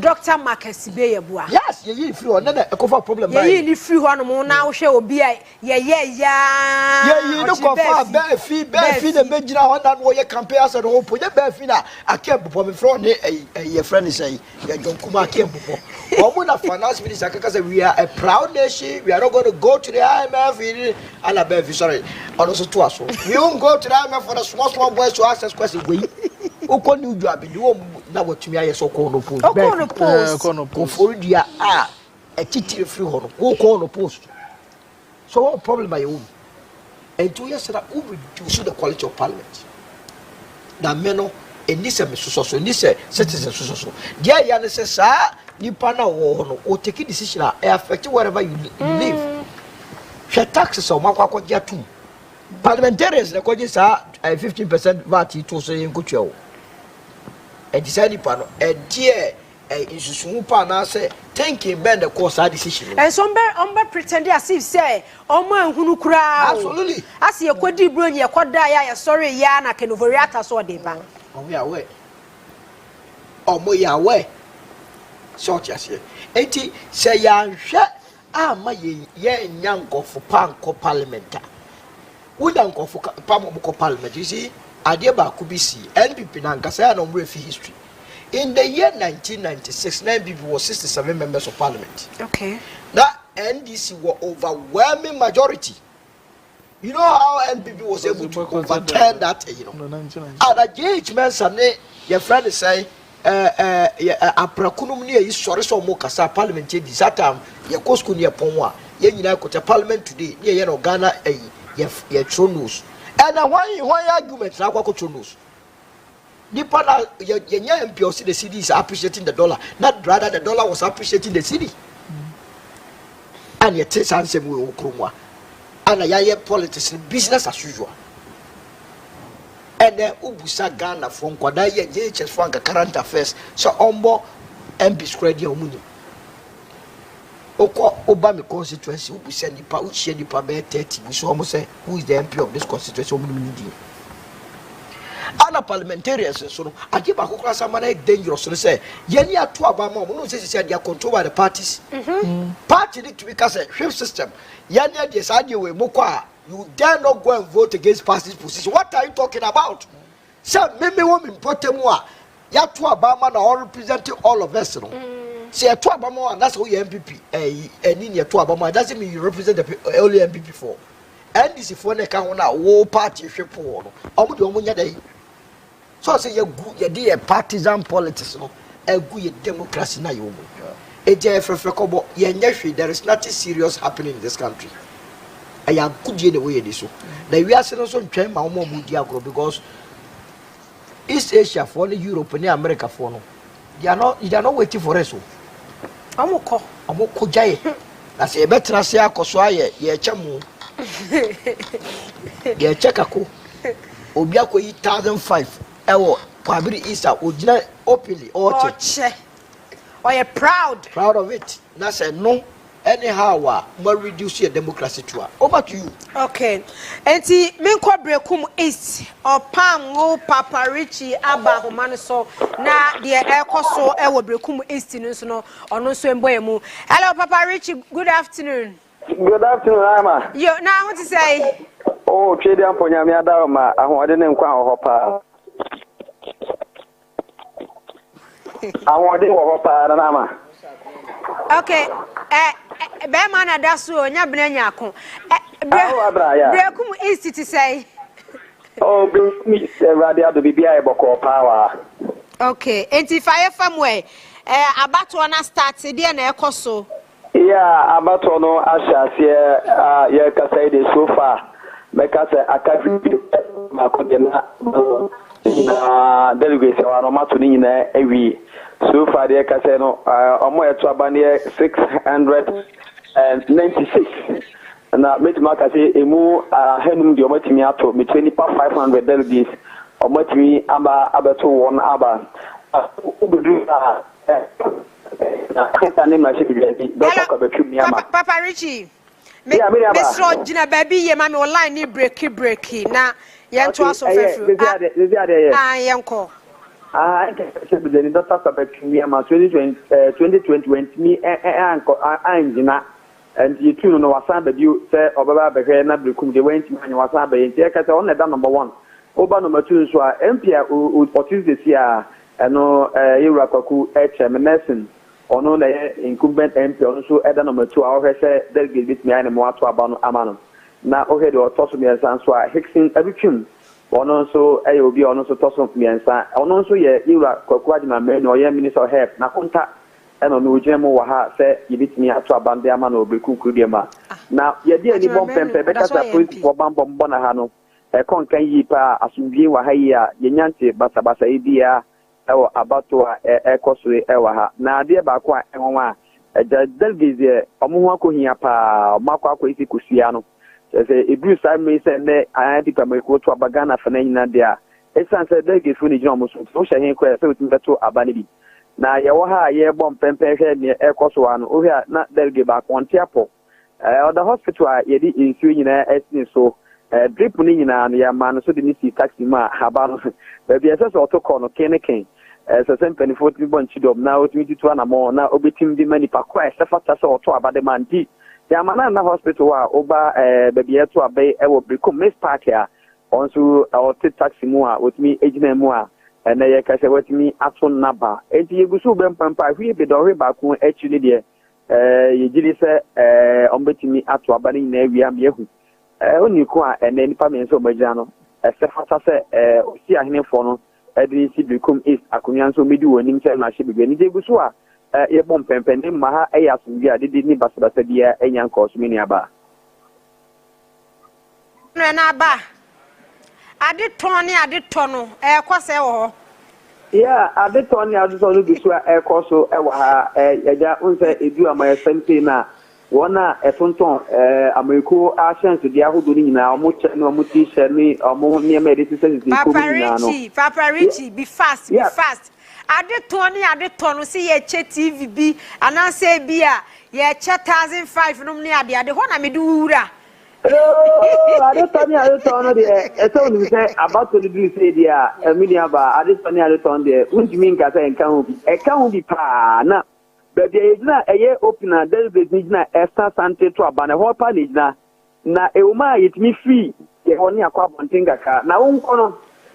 Dr. Marcus Beyabua. Yes, you free or another a cover problem. You free one more now shall be a yeah. You look for bare fee the Benjamin one that way campaign as a whole put your bare fina. I can't for me from a friend is a young Kuma came before. One of finance minister because we are a proud nation. We are not going to go to the IMF and a baby sorry. Also to us. We won't go to the IMF for the small boys to ask us questions. We who new job you now what to me I so call no post. For dia a titty free honor. Who call no post. So what problem by you? And 2 years that who reduce the quality of parliament. That meno in this so in this citizens so. Dear Yan says, sir, nipa na wo or take a decision affect wherever you live. Share taxes or makwa too. Parliamentarians the coaches are 15% VAT to say in good. And decided panel a dear institution panel say thinking bend the course our decision. And some pretend as if say who crowd. Absolutely. I see a quadri brony a quadaya sorry yana can overreact us or they ban. Oh we are away. Oh we are away. Short as here. 80 say yan shut my young go for panko parliament. We don't go for Pamoko Parliament, you see. Adiaba Kubisi, NPP Nankasa no history. In the year 1996, NPP was 67 members of parliament. Okay. That NDC were overwhelming majority. You know how NPP was able to overturn that, you know. And JH Mensa, your friend is saying, Aprakunum near is sorry so mokasa parliament this time, your Cosco near Ponwa, Yenina parliament today, near Ghana, your Tronos. And why arguments now go to news? Nipa your MPOC the city is appreciating the dollar, not rather the dollar was appreciating the city. And yet answer we Okrumwa. And a politics business as usual. And then Ubusa Ghana from Kwadaya JHS Frank current affairs. So Ombo MP squared your money. Obama constituency who send the power share the power 30. We so almost say who is the MP of this constituency? Other parliamentarians so I give a class a dangerous so say Yeni are two Obama no say they are controlled by the parties. Party need to be a shift system. Yeni decide you will mokwa you dare not go and vote against party's position. What are you talking about? Sir, maybe woman potemwa ya two Obama now representing all of us. See a two Obama and that's who you MPP and in your two Obama doesn't mean you represent the early MPP for. And this is for the account now war party ship for day. So I say you good you partisan politics no a good democracy na you. There is nothing serious happening in this country. I am good in the way it is so. Now we are also trying my own media because East Asia for the Europe and America for no. They are not waiting for us. Amoko jai. That's a better say akoswa ye chamu. Ye chekako. Obiako 1005. Ewo kwabiri Isa ojina openly oche. Or you proud of it. Na say no anyhow more reduce your democracy to over to you. Okay. Enti menkwa brekum east or pam wo Papa Richie aba homano so na de ekoso ewo brekum east no so no ono so emboye mu. Hello Papa Richie, good afternoon. Good afternoon, Ama. Yo, now what to say? Oh, Chedi Amponya mi adaro ma ahode ne nkwa ho pa. awon de wo pa na ma. Okay. Be man adaso onya benanya ko. Brekum institute say. Oh, me radio do bibia e boko power. Okay, enti fire from where? Abato na start dey na ekoso. Yeah, abato no ashasie ye kasa de so far. Make say akafi makodena na delegation wa no mato ni na ewi. So far the kasa no omo eto abane 696. Na metima kase emu henum de omatimi ato me 500 delegates omatimi aba abeto won aba ubudu na kanta ma shi bi doctor ko betu mi ama Papa Richie Mr. Gina baby ye mami online ni breaky na yento aso fefu yenko se bi the doctor ko betu mi ama 2020 mi anko anjina and you tune no wasan baby say obaba behwe na brekum de went man wasan be enti ka say on na number 1 oba number 2 so a mpia otis this year no yura kwaku medicine ono na incumbent mp ono so eda number 2 a o say delegate bit me ani mo ato aba no amano na o he de otoso me san so a hixing abitwum ono so obi ono so toso me san ono so ye yura kwaku adima me no ye minister of health na konta eno no ujemu wa ha se yibitimi ato abande ama na obekunku de ma na ye de ani bom pempe be kasa principal bambom bona ha no konkan yi pa asumdie wa ha yi a yenyante basabasa ibia ewo abato a ekosore ewa ha na ade ba kwa enwa delgize omo ho akohia pa makwa akwa isi kusia no se ebru sai me se ne ayati pa me ko to abagana fa na nyina de a esan se delgize fu ni jina mo so hye hen kwa se wetin beto abane bi na ye wo ha ye bom pempe hwe ne ekoso ano o hia na delge ba konte apo the hospital ye di insu nyina esin so drip ni nyina no ya man so de ni si taxi ma haba no ba bi ese so to call no keneken so sempe ni 40 bon chidom na o 22 na mo na obetim di mani pa kwa se fata so to abade man di ya man na hospital wa oba ba bi eto abai e wo brikom miss park ya onso o taxi mu a otimi ejina mu a na ye ka se watimi ato naba enti yegusu be mpampa hwie be do hwe ba ko actually de ye gili se ombetimi ato abane na awia me ehu oni ko a ene nipa me nso magina no se fata se osi ahenefo no edi si become is akonya nso medi wonim se na hye bebe ni jegusu a ye bom pempe ne ma ha eya sumbi a didi ni basabasa bia enya nko so meni aba no na aba ade tono kwase wo yeah ade tono bisu a ekoso e wa ha eja unse edu ama sempe na wona efonton ameriko agents dia hodo ni nyina omo che no omo t-shirt ni omo ni medicine services ko ni nyina no Papa Richie be fast ade tono si ye che TV bi ananse bi a ye che 1005 num ni ade ho na me du wura ade tono de eto ni se about to do say dia media ba ade tono de untimi nka se enka hu bi pa na baby ejina eye opener delegate ejina esta sante to abane ho pa ejina na ewuma yetimi free ye woni akwa bontinga ka na wonkono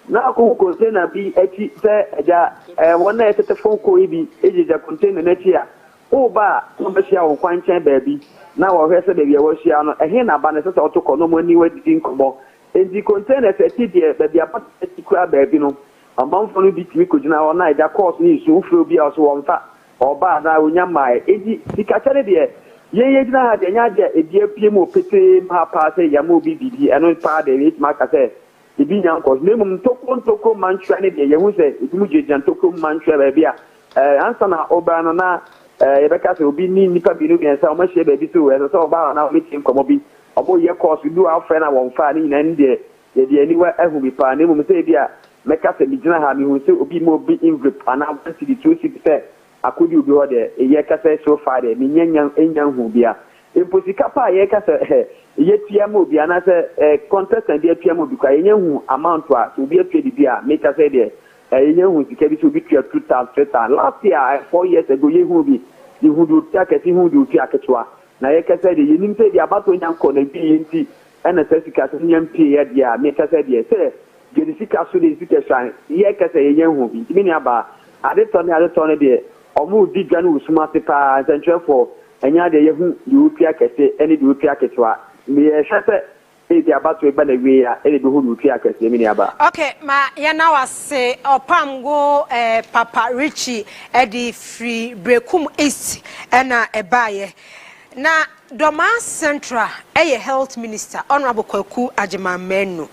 na ko container bi eti se eja wona etete phone ko ibi ejeja container na tia o ba no be sia wo kwanchen baby na wo hwese baby e wo sia no ehe na ba na se to ko no mo ni wadidi nkobo enti container se ti de baby apart eti kura baby no amamfo no bi timi ko jina wona eja course ni su ufro bi aso wonfa oba na onya mai eji sikachare de ye jina ha de nya je ebi apiem opete ma pa se ya mo bibi eno pa de wit ma ka se ebi nya nko ne mum toko manchwa ne de ye hu se ebi mu je jan toko manchwa ba bia ansa na oba no na ye beka se obi ni nipa bi no bi ensa o ma hye ba bi so so oba na o metim komo bi obo ye course du afre na won fa ni na ndi ye de ani wa ahu bi pa ne mum se bia meka se bi jina ha mi hu se obi mo bi invite ana wanti di 260 akudi ubi hode ye kasa so far de minyanyan enyan hu bia imposika pa ye kasa ye tiam obi ana se contestant de tiam obi kwa yenyan hu amount a so bi atwe di bia make kasa de yenyan hu sika bi so bi twa 2000 last year 4 years ago ye hu bi di hu do takati hu do twa ketwa na ye kasa de yenim se di abato nyan ko na bi yenti ana sika so nyam pie ye dia make kasa de se gedi sika so de sika shan ye kasa yenyan hu bi mi ni aba ade tɔ deɛ ɔmo di dwa no usuma se paa nsɛntwerɛfoɔ ɛnya deɛ yɛhu deɛ wopia kɛse ɛne deɛ wopia ketewa meyɛhwɛ sɛ ɛdi abato ɛba na wie a ɛde bɛhu deɛ wopia kɛse mene aba okay ma yɛna wase ɔpam go Papa Richie ɛde free Brekum East ɛna ɛbaayɛ na Doma Central ɛyɛ health minister Honorable Kwaku Agyeman-Manu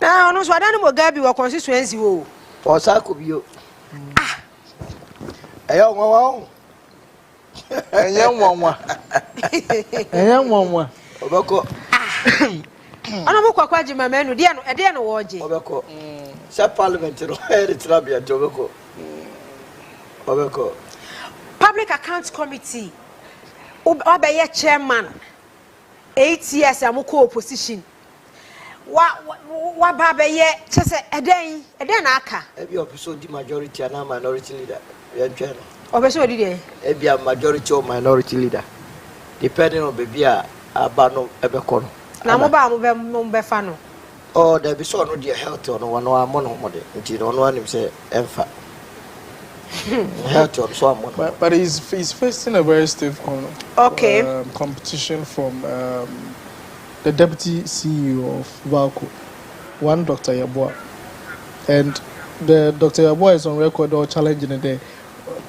na ɔno so adane mo gabi wɔ constituency wo ɔsako bio ɛyɛ nwanwa ɛyɛ nwanwa ɔbɛkɔ Honorable Kwaku Agyeman-Manu deɛ no wɔgye ɔbɛkɔ sɛ parliament no ɛyɛ trabia nti ɔbɛkɔ Public Accounts Committee obeye chairman 8 years amukọ opposition wa ba beye chese eden na aka ebi opiso di majority and minority leader yentwe no opiso di dey ebi a majority or minority leader depending on baby aba no ebekọ no na mo ba mo be fa no oh there be so no dey health no one no amo no mo dey nti no no anim say emfa but he's facing a very stiff competition from the deputy CEO of Valco, one Dr. Yabua, and the Dr. Yabua is on record or challenging the day,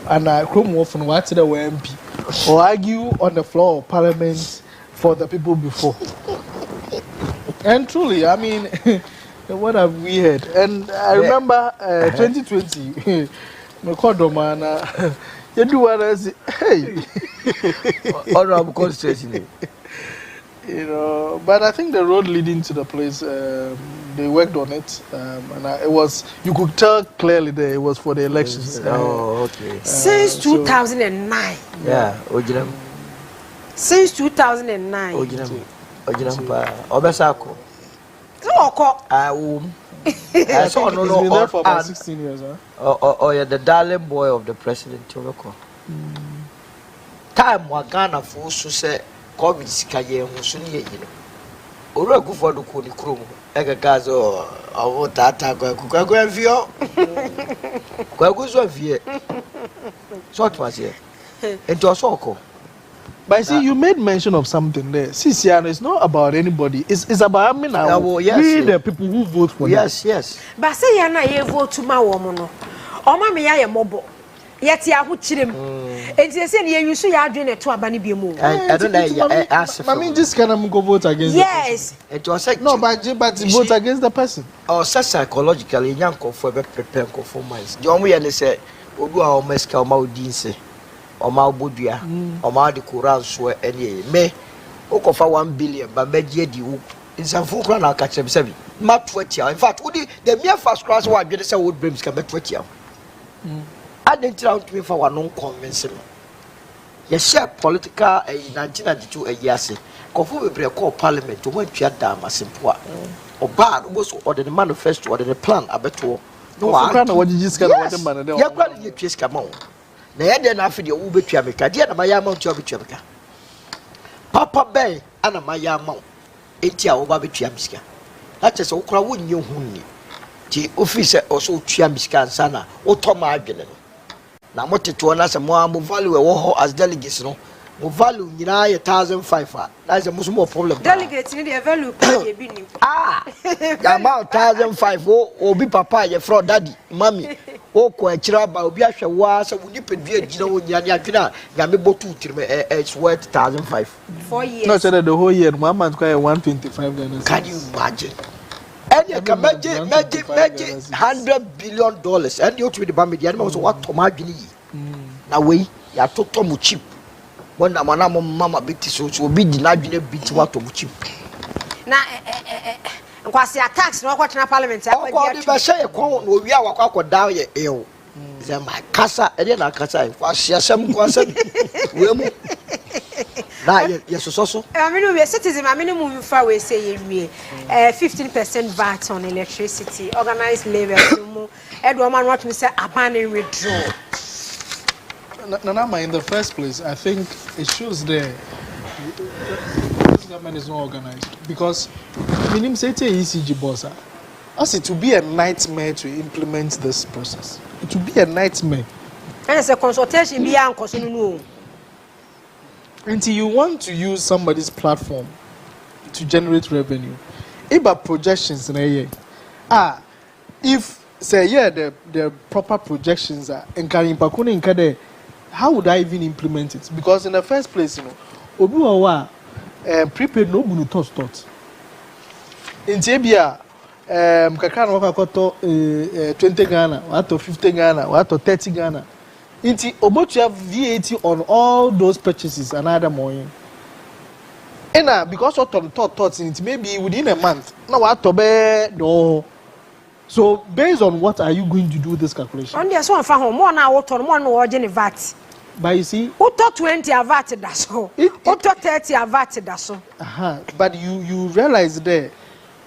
and I come off from what the MP or argue on the floor of Parliament for the people before. And truly, I mean, what have we heard? And I remember 2020. Me call Domana. You do what I say. Hey, honorable constituency. You know, but I think the road leading to the place, they worked on it, and it was. You could tell clearly that it was for the elections. Oh, okay. Since 2009. Yeah, Ojinam. Since 2009. Ojinam pa. Obesako. So I saw no. He's been there for about 16 years, huh? Oh, yeah, the darling boy of the president. Time Wagana for so say COVID sikaye husuni ye no. Ora gu for do ko ni krom. Ega gazo awo tata kwa envio. Kwa gu so vie. So it was here. Into osoko. But see, you made mention of something there. CCR is not about anybody. It's about me now. We the people who vote for them. Yes. But say you na ye vote to my woman no. Oma me ya ye mobo. Yet ya ho chirem. Enti say ye use ya adwene to abane bi mu. I don't know ask. I mean this kind of go vote against. Yes. It was like no, but vote against the person. Or psychologically yanko for be prepare for minds. The only one say odu a o meska o ma odin say. Oma obodua oma de Quran so ene me okofa 1 billion ba megie di wo nsanfo kra na aka kyerem sabi ma 20 in fact udi the mere first class wa adwede say would brems ka be 20 identity to me for one convince me ye share political 1992 ayiase kofo bebre call parliament o ma twa da masempo a oba no so or the manifesto or the plan abeto no wa kra na wajiji ska na wade man ya kwa ye twa ska ma na yede na afide wo betua meka de na maya amount you betua meka papa ben ana maya amount enti a wo ba betua meka na chese wo kura wo nye hunni ti office o so tua meka ansa na wo to ma adwene no na moteto na se mo value wo ho as delegates no mo value nyina ye 1500 na se mo so mo problem delegates ni the value pa ye bi ni the amount 1500 obi papa ye fraud daddy mami o ko akira ba obi ahwe wa se woni pedua gina wo nya nya twena nya me botu tirime it's worth 1500 4 years no said the whole year 1 month quite 125 Ghana. Can you imagine? And you can imagine $100 billion and you to be the bamidi and also what tomagini na we ya toto mu cheap when amana mama biti so be di na dwene biti what mu cheap na nkwasi attacks no kwatena parliament akwa di be say ko no wi awakwa down ye ew ze my kasa e na kasa kwasi asem kwasa we mu na ye so aminu we citizen aminu mu mfa we say ye wie 15% VAT on electricity organized labor mu edo man what me say abandon withdraw. Nanama, in the first place, I think it shows there this government is not organized because minimum say ECG boss. Also, to be a nightmare to implement this process. it will be a nightmare. And it's a consultation beyond no. Until you want to use somebody's platform to generate revenue, about projections in a year. If say the proper projections are in how would I even implement it? Because in the first place, obi prepaid no bunu tot. In Tibia, kakra no kakoto 20 Ghana, what to 50 Ghana, what to 30 Ghana. Inti obotu have VAT on all those purchases another morning. And because what thoughts in it maybe within a month. Now what to be no. So based on what are you going to do this calculation? On there's one for home more now what on one or VAT. But you see, who thought 20 VAT that's so? Who thought 30 VAT that's so? But you realize there,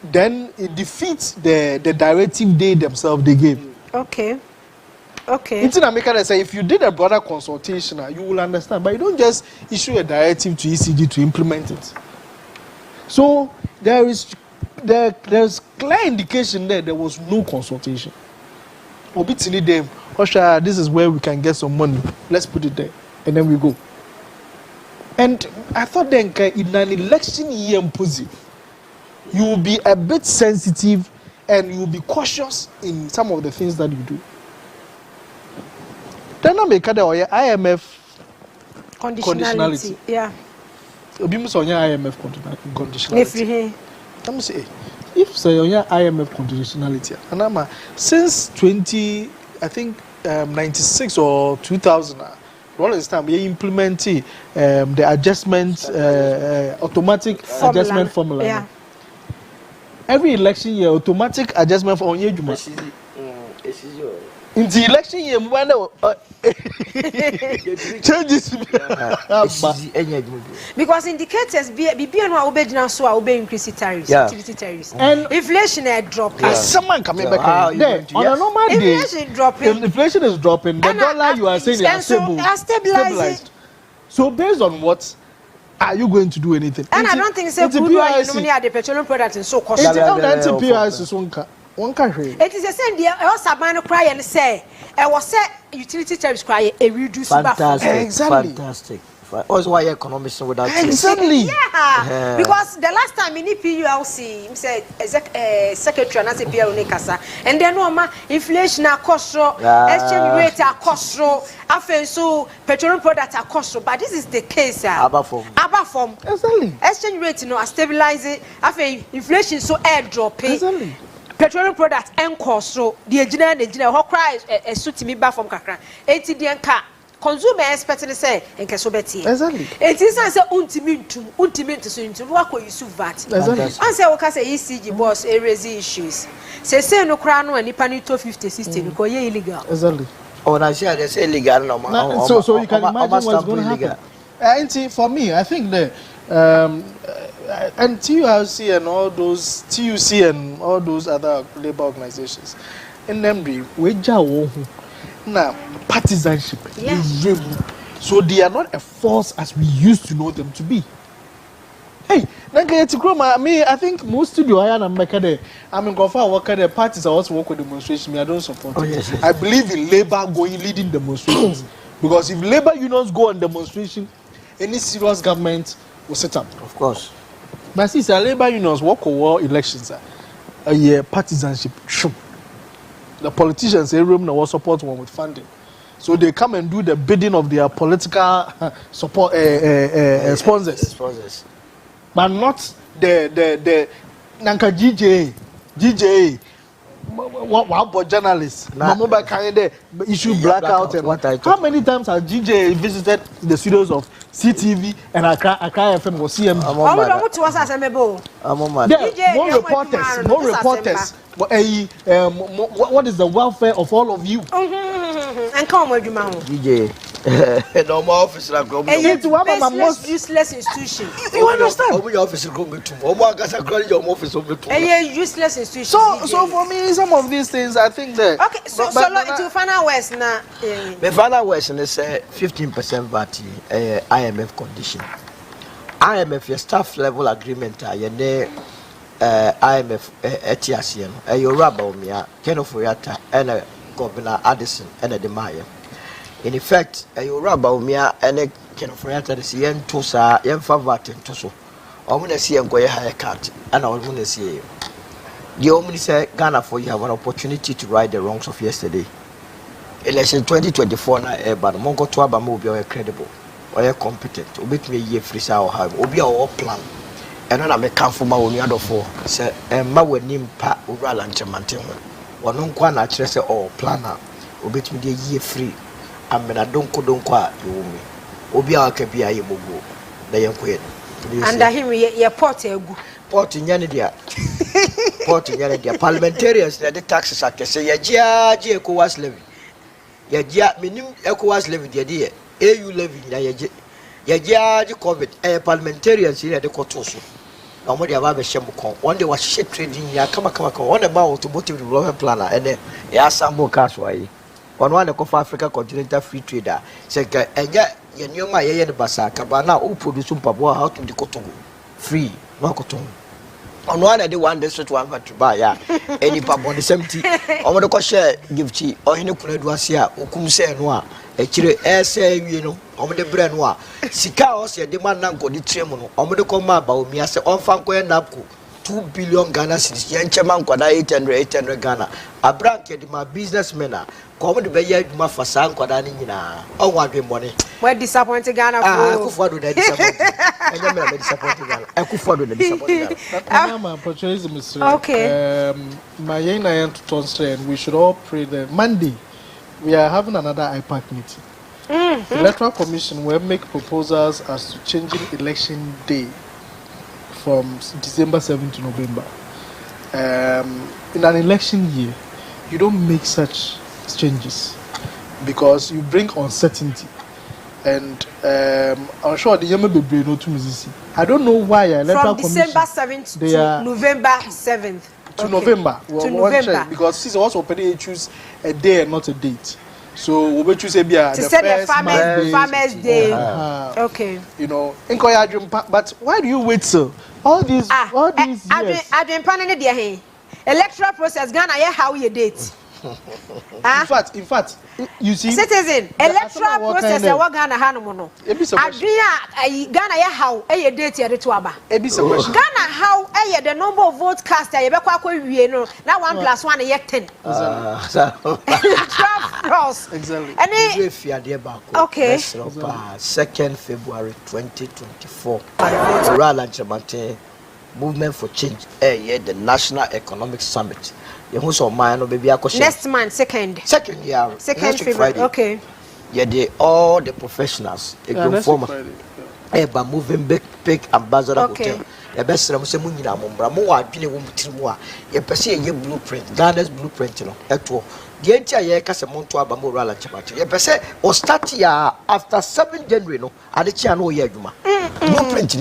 then it defeats the directive they themselves they gave. Okay. It's in America say if you did a broader consultation, you will understand. But you don't just issue a directive to ECG to implement it. So there's clear indication there was no consultation. Obitini them, Osha, this is where we can get some money. Let's put it there, and then we go. And I thought then in an election year, you will be a bit sensitive and you will be cautious in some of the things that you do. Then I make the IMF conditionality. Yeah. IMF conditionality. Let me say, if say IMF conditionality, and I'm since 96 or 2000, all this time we implementing the adjustment automatic adjustment formula. Yeah. Every election year, automatic adjustment for onye juma. In the election year, changes. Because indicators be no obedient so obey increase tariffs, utility tariffs. And inflation is dropping. Someone coming back there on a normal day. Inflation dropping. Inflation is dropping. The dollar you are saying is stabilized. So based on what are you going to do anything? And I don't think so. Good oil the petroleum products and so cost. It is a same deal. I was a man cry and say, I was set utility tariffs cry a reduced. Exactly. Fantastic. Also, why economists without exactly. Yeah. Because the last time in PULC, he said, secretary and as a PULC, and then inflation are cost, exchange rate are cost, so petroleum products are cost. But this is the case. Abba form. Exactly. Exchange rate, stabilizing. Inflation so air dropping. Exactly. Petroleum products and cost. The engineer, how cry a suit me back from Kakra. 80 car. Consumer expecting to say and Casobeti. Exactly. It is answer ultimate to work with you VAT. Answer what can say ECG boss raise issues. Say no crown and Nipanito 50 system go illegal. Exactly. Oh, I say they say illegal no. So you can imagine what's going to happen. And for me, I think the and TUC and all those TUC and all those other labor organizations in them we now partisanship. Yeah. So they are not a force as we used to know them to be. Hey, I think most studio I am making there. I mean, go for work the parties are also work with demonstration. I don't support it. Yes. I believe in labor leading demonstrations because if labor unions go on demonstration, any serious government will set up. Of course. But since labor unions work over elections, a year partisanship. The politicians say room will support one with funding, so they come and do the bidding of their political support sponsors, but not the Nanka GJ. What journalists? Mobile kind of issue blackout and what? How many times has GJ visited the studios of CTV and Accra FM or CMD? More reporters. What is the welfare of all of you? And come with you, man. DJ. No more office like it's one of my most useless institutions. You understand? Your office is going to your office useless institutions. So for me, some of these things I think that okay. So to final West now. The final West is 15% VAT IMF condition. IMF your staff level agreement IMF ETIAS your rubber me kind of yata and Governor Addison and the Maya. In effect, you rub about me and a can of rent at the yen tosa, yen favat and toso. I want to see and go a higher cut, and I want to see you. The only say Ghana for you have an opportunity to right the wrongs of yesterday. Election 2024 na but Mongo to Abamobi or credible or competent, or bit me a year free or have, or be our plan. And when I make come for my own yard for, say, and my name pa Ural and Chamantin. Or no one actually say, or planner, or bit me a year free. I mean, I don't qua, you me. Obia Kabia Yabugo, the young queen. Under him, ye port in Yanidia. Port in Yanidia. Parliamentarians, the taxes are say, Yajia, Ecowas levy. Yajia, minim Ecowas levy, the idea. AU levy, Yajia, COVID, a parliamentarians here at the Cotoso. Nobody have a shemukon. One day was ship trading, ya come on about automotive development planner, and then Yasambo Casway. One of Africa continental free trader. Say, and yet, you know my yen basa, Cabana, who produce Pabua out to the Cotogo. Free, no cotton. On one of the one district one to buy, any pub on the 70, or the share give tea, or in a Kuneduasia, or Kumse Noir, a chile air say, you know, on the brand noir. Sikaos, your demand uncle, the tremono, on the coma about me as a on Fanko and Napu. 2 billion Ghana cedis. Yanchaman kwada 800 Ghana. Abrank yedi ma businessmen a. Come the beya duma fasa kwada ni nyina. On wadwe money. We disappointed Ghana for. Akufo do disappointed. Enya me disappointed Ghana. Akufo do disappointed Ghana. My opportunity Mr. Okay. My young to transfer, we should all pray that Monday we are having another IPAC meeting. The Electoral Commission will make proposals as to changing election day from December 7 to November. In an election year, you don't make such changes because you bring uncertainty. And I'm sure the Yama be brain to Mississippi. I don't know why Electoral Commission. From December 7th to November 7th. To November. To November. Because CISA also choose a day and not a date. So we will choose a beer. To say the Farmers Day. Okay. You know, but why do you wait so? All these years. I've been planning the electoral process. Ghana, how you date? In fact, you see, citizen electoral process. What Ghana Hanomono? Ghana, how a date here to Aba? Ghana, how the number of votes cast? I now 1 + 1 yet 10. Exactly. Okay. 2nd February 2024. Rural and Chamante Movement for Change. The National Economic Summit. Next month, 2nd February. Okay. Yeah, all the professionals. Eba moving big ambassador hotel. The best Ramse Munina Mumbra, more Pinimua, a person blueprint, Ghana's blueprint, you know, at all. The entire year Casamonto Abamoral and Chamati. A person or start here after 7 January, no, and the channel Yaguma. Blueprint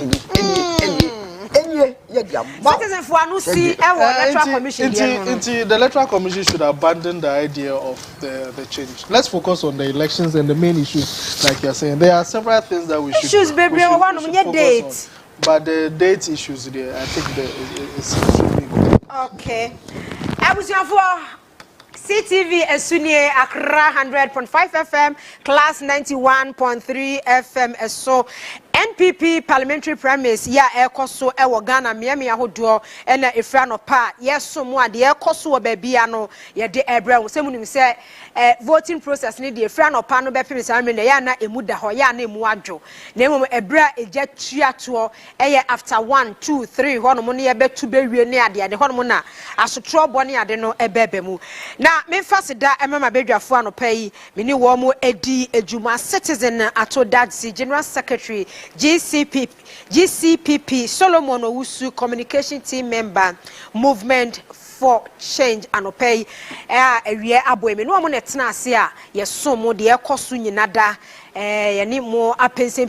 citizen for no see electoral commission. The electoral commission should abandon the idea of the change. Let's focus on the elections and the main issues, like you're saying. There are several things that we should issues, baby. One of your dates. But the date issues there, I think it's extremely good. Okay. I was here for CTV Esunie Accra 100.5 FM, Class 91.3 FM. So NPP Parliamentary Primaries ya ekoso ewo Ghana miami ahodo ena efra no pa yeso mu ade ekoso baby ano ye de ebra wo semu nim se voting process ni de efra no pa no be pim sa me ya na emu da ho ya na emu adwo na emu ebra eja tuato eye after 1 2 3 ho no mo ne ye betu bewie ne ade ade ho no mo na asotro bo ne ade no ebebe mu na me fasida emema bedwafo ano pa yi me ni wo mo edi ejuma citizen ato dadsi General Secretary GCPP Solomon Owusu Communication Team Member Movement for Change Anopay area aboyeme no mo netena ase a yesomo de ekoso nyinada yani mo apensen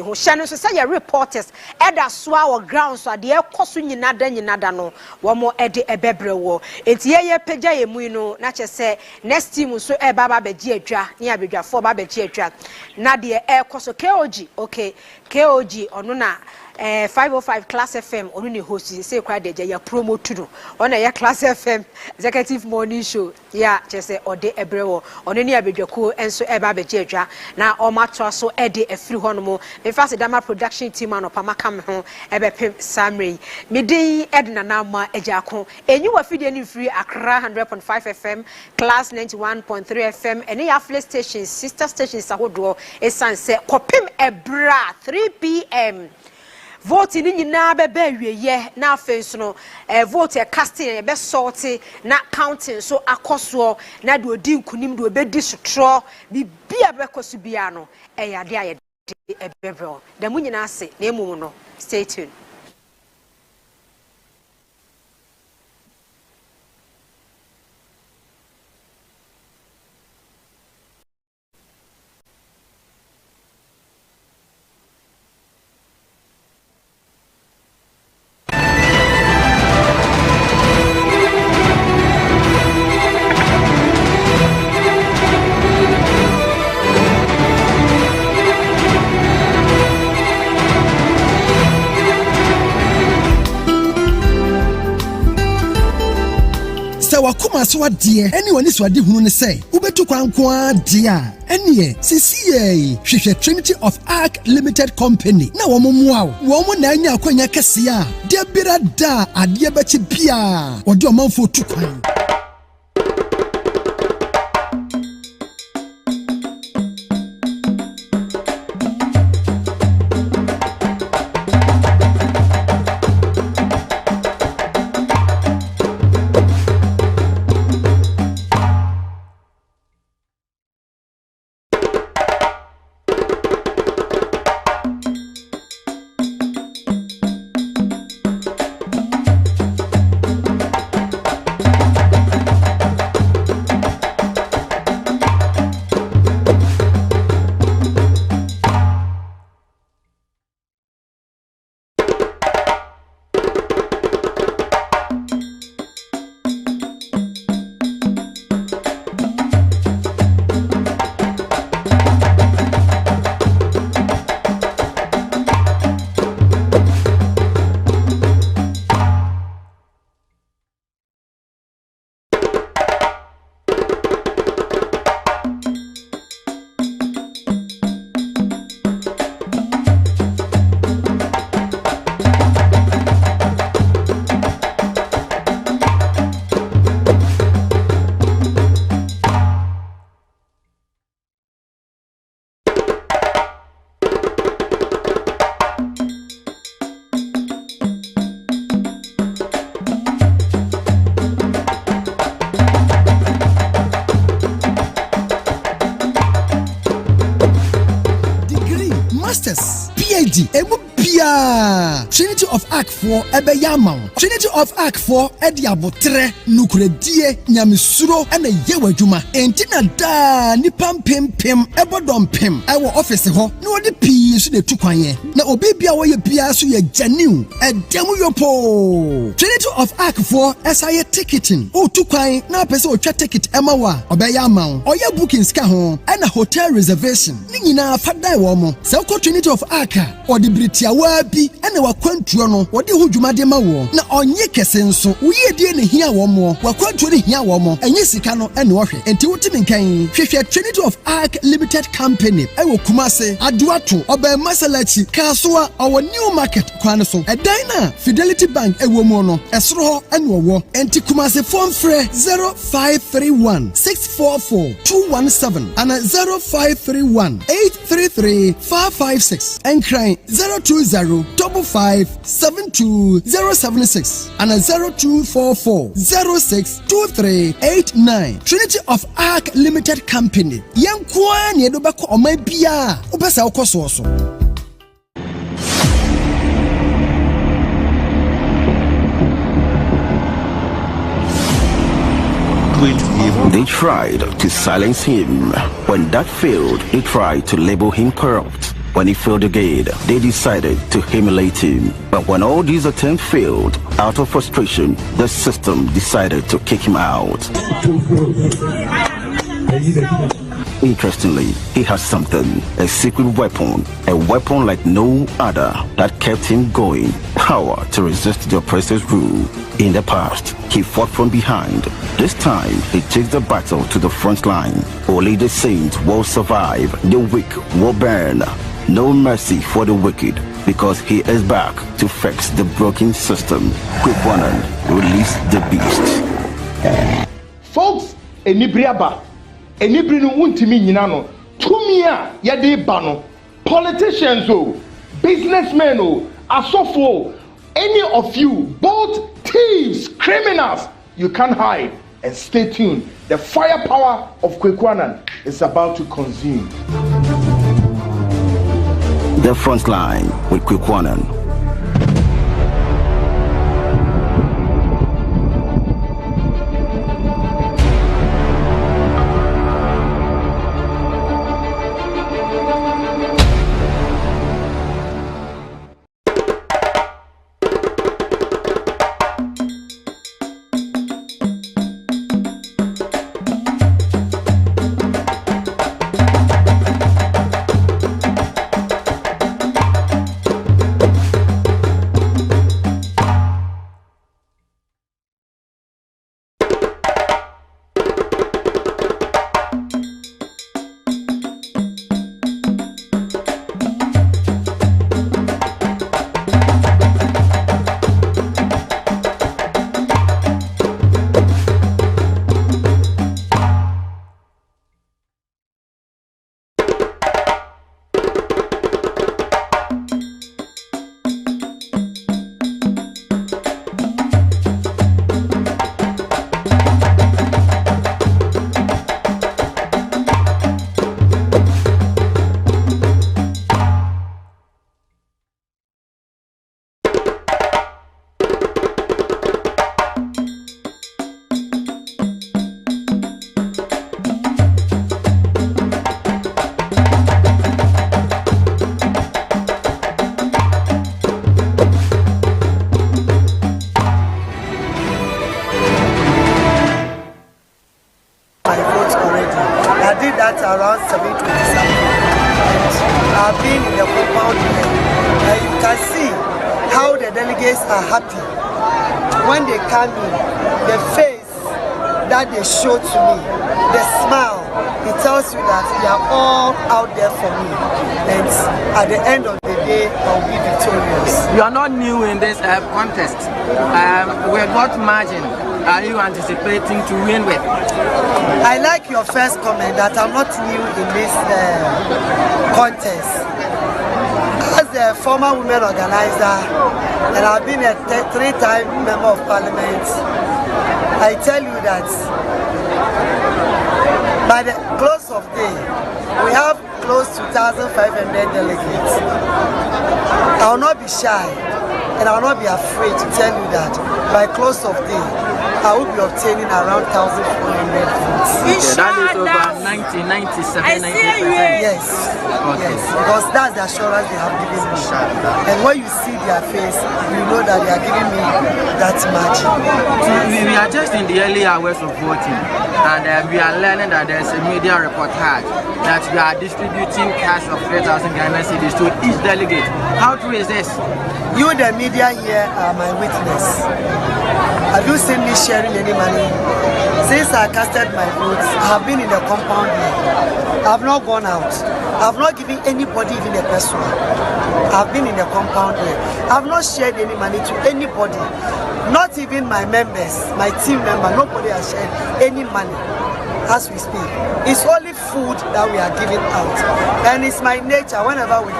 ho hye so say your reporters eda so our ground so de ekoso nyinada no wo mo ede ebebre wo enti ye pagya ye mu no na che say next team so e baba beji adwa ne abedwafo baba beji adwa na de ekoso KOG okay KOG ono na 505 Class FM onu ne host say kwa de ya promo to on ya Class FM executive morning show ya chese ode ebrewo ono ne abedwako enso eba beje adwa na o mato so ede afiri ho no mo in fact dama production team anopama kam ho ebe pem samre midin edna na ma ejako enyi wa fidie ni free Accra 100.5 FM Class 91.3 FM ene ya flex stations sister stations ahodo esanse kopem ebra 3 p.m. vote ni nyina bebe wieye na afenso no vote casting be sorti na counting so akoso na de odi nkunim de obedi sotro bibia be koso bia no yade ayede ebebro da mu nyina ase na emu no stay tuned. Wakuma so adie anyone is wadi hunu ne say ubetu kwankwa adie a ene sisiye hwehwe Trinity of Arc Limited Company na womo na anya akwanya kese a de birada adie bachi bia odi omanfo tukwan. PhD Trinity of Arc for ebe yamau Trinity of Arc for edi abotre nukuredie nyamisuro ene yewadwuma entina da ni pem ebodom pem ewo office ho na odi pii so de tukwan na obi bia wo ye bia so ye janiu edemu yopo Trinity of Arc for esaye ticketing o tukwan na pese o twa ticket emawa obe yamau oye bookings ka ho ena hotel reservation ni nyina fada wo mo se ko Trinity of Arc odi britiawa bi ene wakwantuo no wode ho dwumade ma wo na onye kese nso uye die ne hia wo mo wakwantuo ne hia wo mo enye sika no ene wo hwe enti wotimi nkan hwehwe Trinity of Arc Limited Company ewo Kumase aduato oba masalachi kasoa owo new market kwan so edan na Fidelity Bank ewo mu no esoro ho ene wo enti Kumase phone frɛ 0531 644 217 ana 0531 833 556 enkran 020-55-72076 and 0244-062389. Trinity of Arc Limited Company. Young Kwan Yedobako or my Bia, Ubasa Okososo. They tried to silence him. When that failed, they tried to label him corrupt. When he failed again, they decided to humiliate him. But when all these attempts failed, out of frustration, the system decided to kick him out. Interestingly, he has something, a secret weapon, a weapon like no other that kept him going, power to resist the oppressor's rule. In the past, he fought from behind. This time, he takes the battle to the front line. Only the saints will survive, the weak will burn. No mercy for the wicked, because he is back to fix the broken system. Quick one, release the beast. Folks, enibriaba, enibrinu untimi nyina no, tumia yade bano, politicians businessmen asofo, any of you, both thieves, criminals, you can't hide and stay tuned. The firepower of Kwekwanan is about to consume. The front line with Kwekwanan. Around 7:27. I've been in the compound here, and you can see how the delegates are happy when they come in. The face that they show to me, the smile, it tells you that they are all out there for me. And at the end of the day, I'll be victorious. You are not new in this contest. With what margin are you anticipating to win with? I like your first comment that I'm not new in this contest. As a former women organizer, and I've been a three-time member of parliament, I tell you that by the close of day, we have close to 1,500 delegates. I will not be shy and I will not be afraid to tell you that by close of day, I will be obtaining around 1,400 votes. Okay, that is over 90%. Yes. Okay. Yes, because that's the assurance they have given me. And when you see their face, you know that they are giving me that margin. We are just in the early hours of voting, and we are learning that there's a media reportage that we are distributing cash of 3,000 Ghana cedis to each delegate. How true is this? You, the media here, are my witness. Have you seen me sharing any money? Since I casted my votes, I have been in the compound here. I have not gone out. I have not given anybody even a peso. I have been in the compound here. I have not shared any money to anybody. Not even my members, my team member. Nobody has shared any money as we speak. It's only food that we are giving out. And it's my nature, whenever we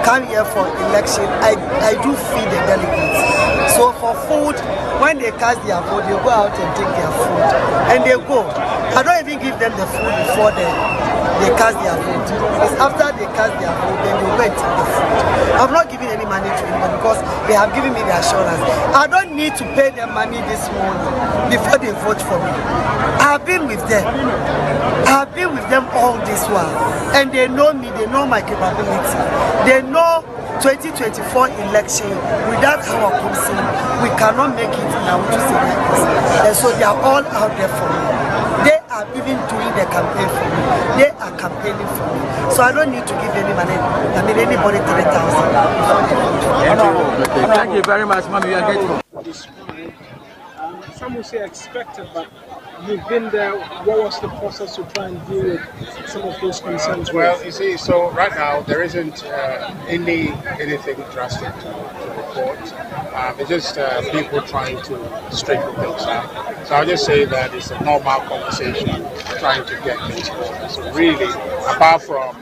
come here for election, I do feed the delegates. So for food, when they cast their vote, they go out and take their food. And they go. I don't even give them the food before they cast their vote. It's after they cast their vote, then they go and take the food. I'm not giving any money to anyone because they have given me the assurance. I don't need to pay them money this morning before they vote for me. I have been with them. I have been with them all this while. And they know me, they know my capability. They know 2024 election, without our consent, we cannot make it in our And so they are all out there for me. They are even doing they campaign for me. They are campaigning for me. So I don't need to give any money. I mean, anybody 3,000. Thank you very much, Mami. We are grateful. Some will say expected, but you've been there. What was the process to try and deal with some of those concerns? Well, you see, so right now there isn't anything drastic to report. It's just people trying to straighten things out. So I'll just say that it's a normal conversation trying to get things going. So really, apart from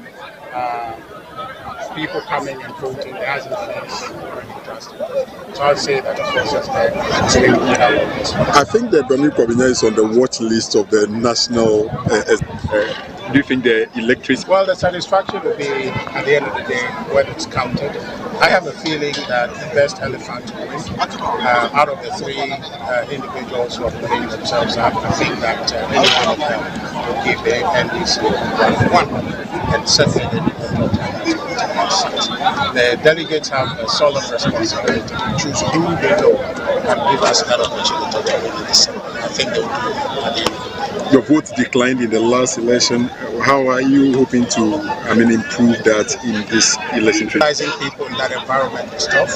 people coming and voting, there hasn't been anything really drastic. So I'd say that the process there is I think that Domi Kwabena is on the watch list of the national. Do you think the electorate? Well, the satisfaction will be at the end of the day when it's counted. I have a feeling that the best elephant to win out of the three individuals who are putting themselves up, I think that any one of them will give the NDC one. And certainly the delegates have a solemn responsibility to choose who they know and give us that opportunity to win this. I think they will do it at the end of the day. Your vote declined in the last election. How are you hoping to, improve that in this election? Advising people in that environment is tough.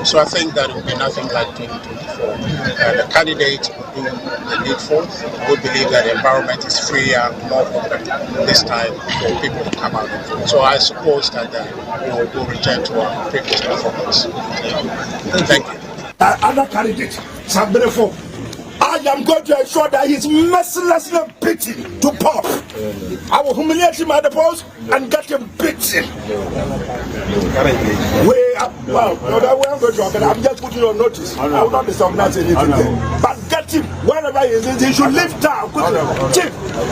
So I think that it will be nothing like 2024. The candidates will do the needful. We believe that the environment is freer and more open this time for people to come out. So I suppose that we will do return to our previous performance. Thank you. Other candidates, Sabirefo. I am going to ensure that he's mercilessly beaten to pop. I will humiliate him at the post and get him beaten. I'm just putting you on notice. I will not disorganize anything there. But get him wherever he is. He should leave town. Chief,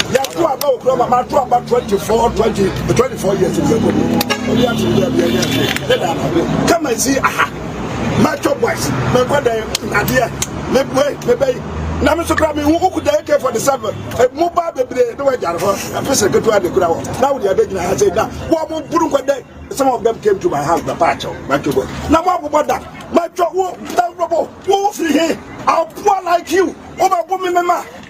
they are two about 24 years ago. Come and see. Macho boys, my brother, Nadia, maybe. Now, Mr. Crabby, who could take care for the 7? A mobile baby, no way, and first go to the crowd. Now they are begging. I said, now, what will put one day? Some of them came to my house, the patch. Now, what about that? My job, who free here? I'll poor like you. Oh, my woman,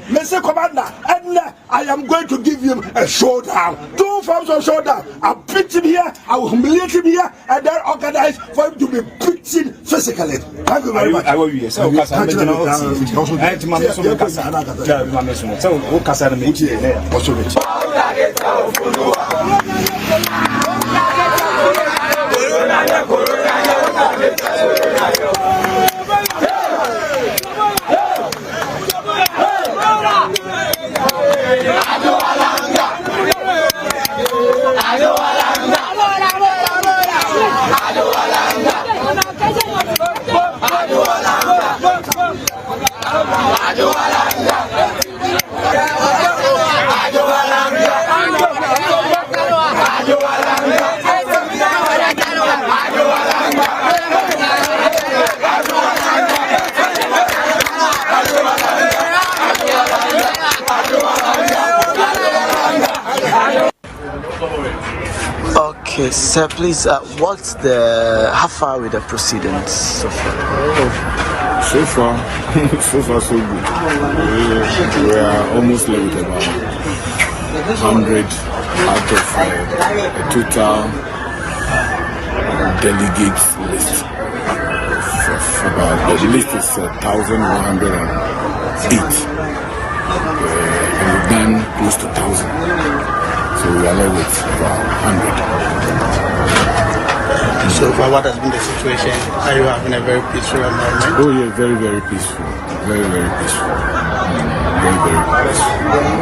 Mr. Commander, and I am going to give him a showdown. 2 forms of showdown. I'll beat him here, I will humiliate him here, and then organize for him to be beaten physically. Thank you very much. I will be so Okay, sir, please, how far with the proceedings so far? So far, so good. We are almost left with about 100 out of a total delegates list. The list is 1,108. And we've done close to 1,000. So we are left with about 100. So far, what has been the situation? Are you having a very peaceful environment? Oh yeah, very, very peaceful. Very, very peaceful. Very, very peaceful.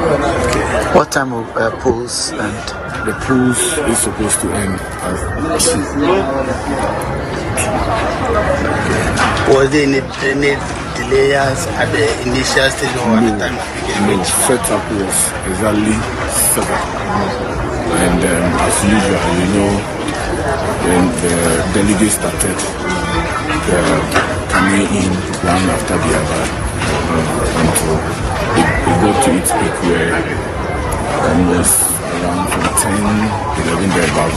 Okay. What time will polls end? The polls is supposed to end at 2. Was there any delays at the initial stage or at the time of beginning? No, setup was exactly 7. And as usual, you know, when the delegates started coming in one after the other, until it got to its peak where almost around from 10, 11 thereabouts,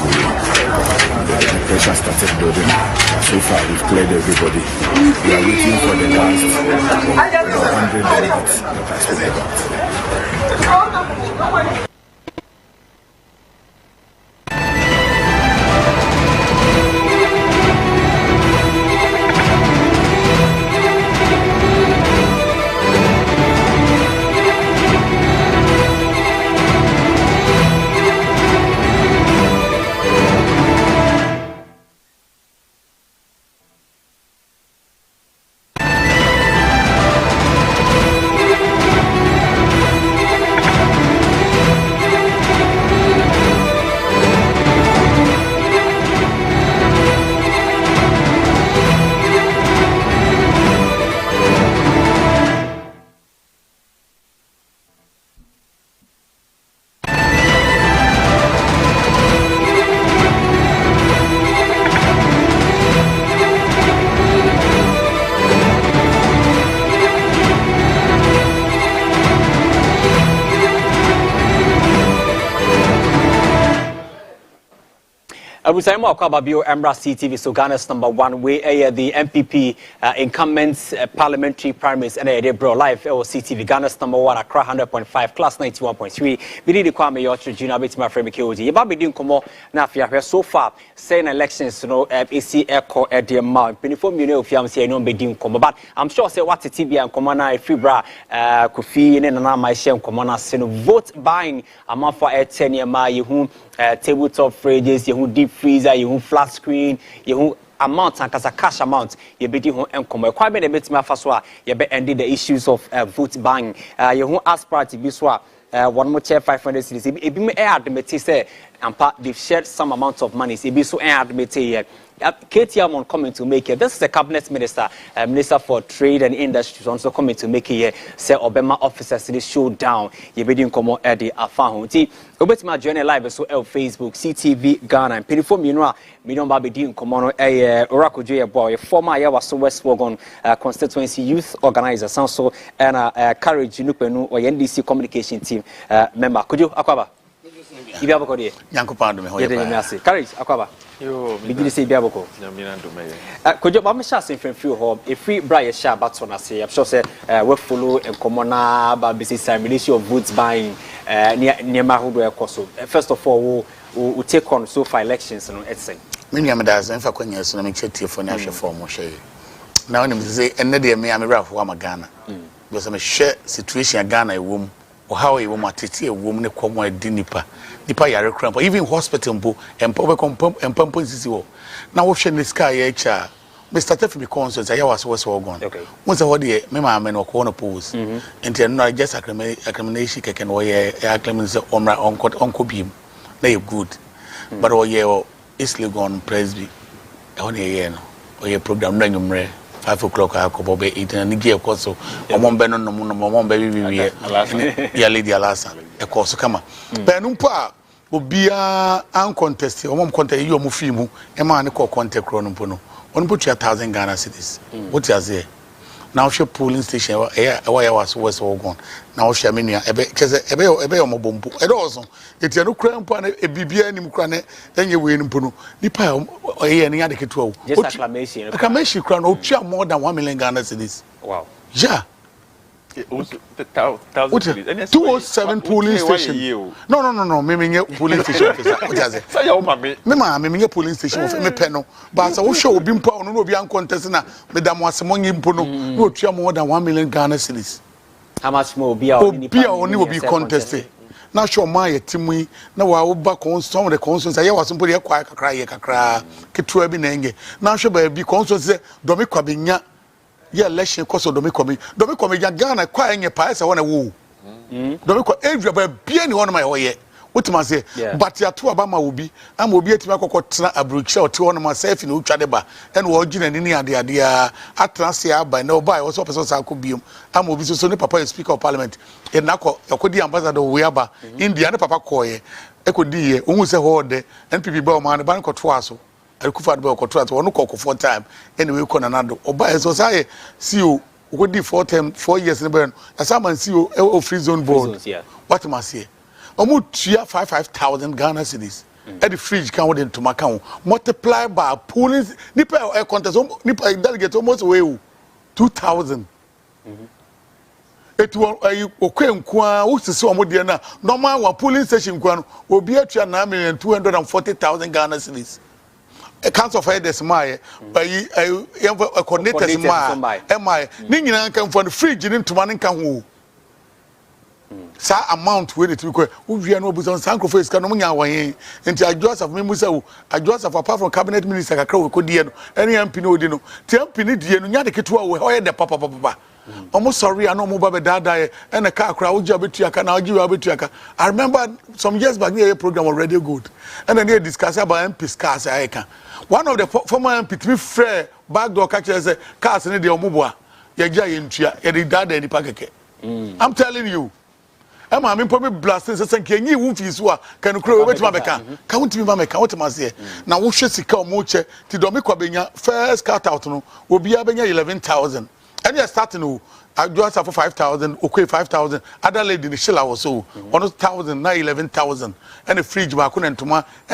the pressure started building. So far, we've cleared everybody. We are waiting for the last 100 delegates that I spoke about. Abusaimu Akwababio Emra CTV, so Ghana's #1 way the MPP incumbents parliamentary primaries and a bro live CTV Ghana's #1 Accra 100.5 class 91.3. We did the Kwame Yocho Junior bit my friend Mikoji. Yaba be doing komo na afia so far saying elections AC echo at the amount. Before you know if you say no be doing komo, but I'm sure say what TV and komana if fibra Kofi ne na my share komana say no vote buying amount for 10 year ma you tabletop fridges, you deep freezer, you flat screen, you amount and cash amount, you be doing encomo. Quite a bit my first one, you be ended the issues of vote buying. You ask party biswa. One more chair 500 cities. It be admit say and they've shared some amount of money. It be so admit here. Katie Amon coming to make it. This is the cabinet minister, minister for trade and industry, also coming to make it here. Say Obama officers this show down. You be doing come at the Afahun. See, my journey live so Facebook, CTV Ghana, and penny me no be doing come on Oracle J boy, former Yawaso West Wagon constituency youth organizer, so and Courage Nupenu or NDC communication team member. Could you Akwaba? Ibi aboko de Nyankopɔn do me ho yɛ Courage Akwaba yo bigiri se ibi aboko nyamina do me kojo ba me sha se mfremfiri ho efi bra ye sha bato na se I'm sure say we follow enkomo na ba business termination of votes buying near hodo ekoso. First of all we take on so far elections no etsen me nua me da se mfa kwanya so na me chetie fo na hwe fo mo hwe na onim se enne de me rafo ama Ghana because me hwe situation Ghana ewom or how you want to a woman come and dinipa yare cramp even hospital mbo and pump now option this sky HR me started from the concerts I was all gone once I the me ma men or corner pose and no just acclamation can way acclamation uncle beam they good but oh yeah easily gone presby on a year or your program random 5 o'clock I could be eating and give a course so one benon no one baby ya lady alasa a course come Benumpa would be uncontested or one contest you mufimu a man called contact chronopono on put 1,000 Ghana cities what is there now she polling station where I was all gone now she minia ebe omobompo e also it no cramp and a bibia nim krane then you win puno nipa e ne ade keto just acclamation crown o tua more than 1 million Ghana cedis wow yeah 207 polling station no me polling station what is it say you mama me polling station of me peno but so show obi mpo no obi an contest na me da mo asemonyi mpo no no tua more than 1 million Ghana cedis how much more obi will be contested na show my timu na wa oba some the constituency ya wasompo de kwa kakra ketua bi na nge na show ba bi constituency do me kwabenya ya election course do me kwame ya Ghana kwa enye pa ese wona wo do me kwa every ba bia ni wona my hoye utima say but ya to aba ma obi ama obi etima kokotena abrocha o te wona ma safi na utwade ba ene wo gina ni ade atena se aba na oba wo so person sa ko biom ama obi so ne papa speaker of parliament e na ko yakodi ambassador we aba India ne papa koye ekodi ye ohun se hode NPP ba o ma ne ban ko to aso Kufa be ko to aso no ko 4 time anyway ko na nado oba so say CEO okodi 4 years ne be asaman CEO o free zone board what must say omu tua 5,000 Ghana cedis at the fridge can win to Macau multiply by pooling nipa contest nipa delegate almost way 2,000 it will okay nkwa wo sisi omo de na normal one polling station nkwa no obi atua 9,240,000 Ghana cedis. A council of elders my coordinators my ni nyina kan for the fridge ni ntoma nka ho sa amount we it because we no obuson sanko face kan no nya wan enti Joseph me musa wo Joseph apart from cabinet minister kakra we kodi no any MP no odi no ti MP ni die no nya de keto we hoye de papa almost sorry I know mo ba be dada and a car crowd would you betuaka now give you betuaka. I remember some years back near a program already good and then they discuss about MP cars I can one of the former MP to be fair backdoor catchers cars in the omubwa ya yentua ya dada any package. I'm telling you I mean probably blasting say can you won fees wa can crow wait ma beka can won me ma meka what ma say na wo hwe sika omoche ti do me kwabenya first cut out no obi abenya 11,000 and you starting to do for 5,000, okay 5,000. Other lady the shilla was so 1,000, now 11,000. And the fridge back and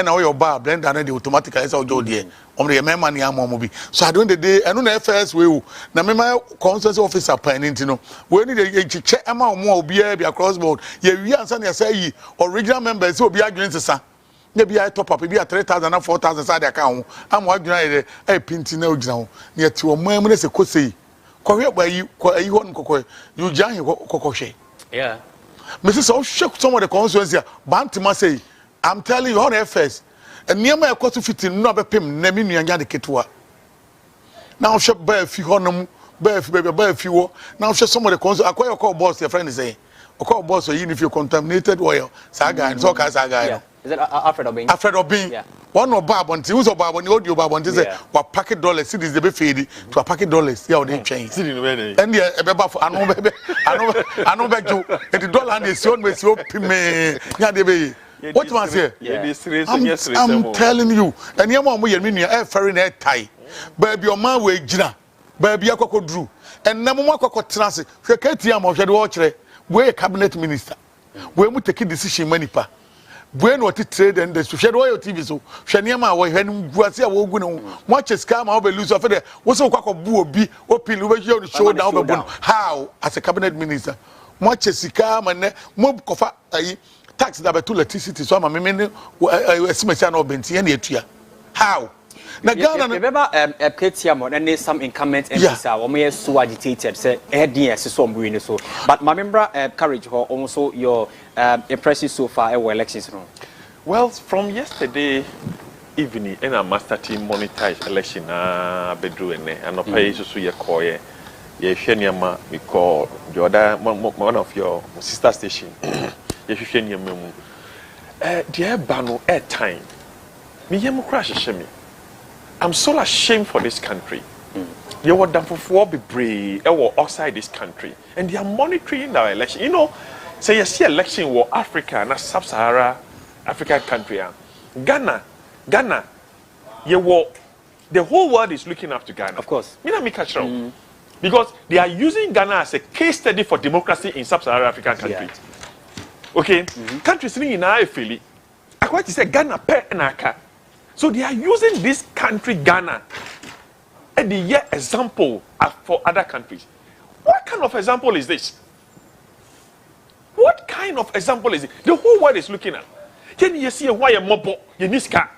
now your bar blend and the automatic as all there. Only a man mobi. So I don't the day I don't know first way. Now my consensus officer planning to know when the check amount more be across board. Yeah, we answer you say original members will be arguing to say. Maybe I top up maybe 3,000 and 4,000 side account. I'm working a pinty no ground. Near to a moment as a could say. By you join Kokoshe. Yeah. Mrs. So shock some of the constituency. Bantima say, I'm telling you on FS. And near my cost to 15 no be pim, Nemini and Yadi Ketua. Now shop by a few honum, by a few. Now shop some of the consul. I call your boss, your friend is saying. Or call boss, or even if you contaminated oil, Saga and Soka Saga. Is it Alfred Obing? Alfred Obing. Yeah. One of Babon, who's a Babon, the audio Babon, is what packet dollars, cities the buffet to a packet dollars, yeah, they change. And yeah, a baby, I know back you, and the dollar and the son with your pime. What was here? I'm telling you, and your mom, we mean your ferry net tie. Baby, your man will jina, baby, a cocoa drew, and Namaka transit, Katiam of the watcher, where cabinet minister, where we take a decision money pa. When what it trade and the social oil TV so Shaniama wa hen guasia wo gu no watch scam how be lose of there wo so kwakọ bu obi open we show down be bon how as a cabinet minister watch scam and mo kofa tax that be to electricity so ma me estimate na obenti na etua how na Ghana remember Ketiamo and some incumbent MPs are we so agitated say heading so mbuini so but my member courage or also your impression so far elections no. Well, from yesterday evening in our master team monitors election bedru and no pay so ye koye ye hweniama we call the other one of your sister station ye hweniama mu dear bano air time me yem crash shemi. I'm so ashamed for this country. You were done for be brave outside this country and they are monitoring our election. You know, say you see election war Africa and sub-Sahara African country. Ghana, you were the whole world is looking up to Ghana. Of course. Because they are using Ghana as a case study for democracy in sub-Saharan African countries. Yeah. Okay? Countries in our Philly. I quite say Ghana per Naka. So they are using this country, Ghana, as the example for other countries. What kind of example is this? What kind of example is it? The whole world is looking at. Can you see why a mobo, Yeniska,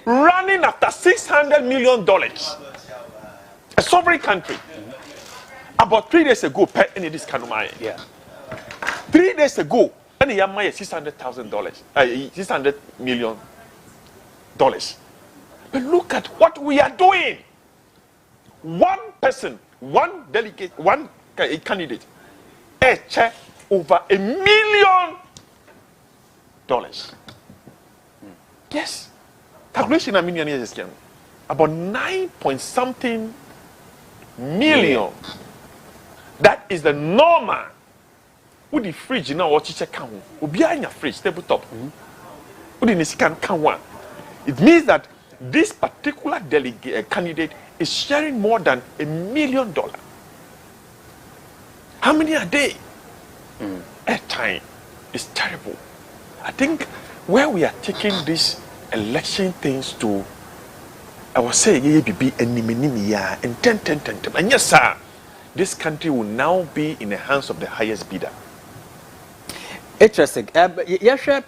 running after $600 million? A sovereign country. About 3 days ago, per any this kind of money. Yeah. 3 days ago, any Yamaya $600,000, $600 million. But look at what we are doing. One person, one delegate, one candidate, a check over $1 million. Yes. Calculation a million years ago. About 9 point something million. That is the normal. With the fridge now, what you check count? Ubi in your fridge, tabletop. With the scan count one. It means that this particular delegate candidate is sharing more than $1 million. How many a day? At time is terrible. I think where we are taking these election things to, I was saying, and yes, sir. this country will now be in the hands of the highest bidder. Interesting. Yes,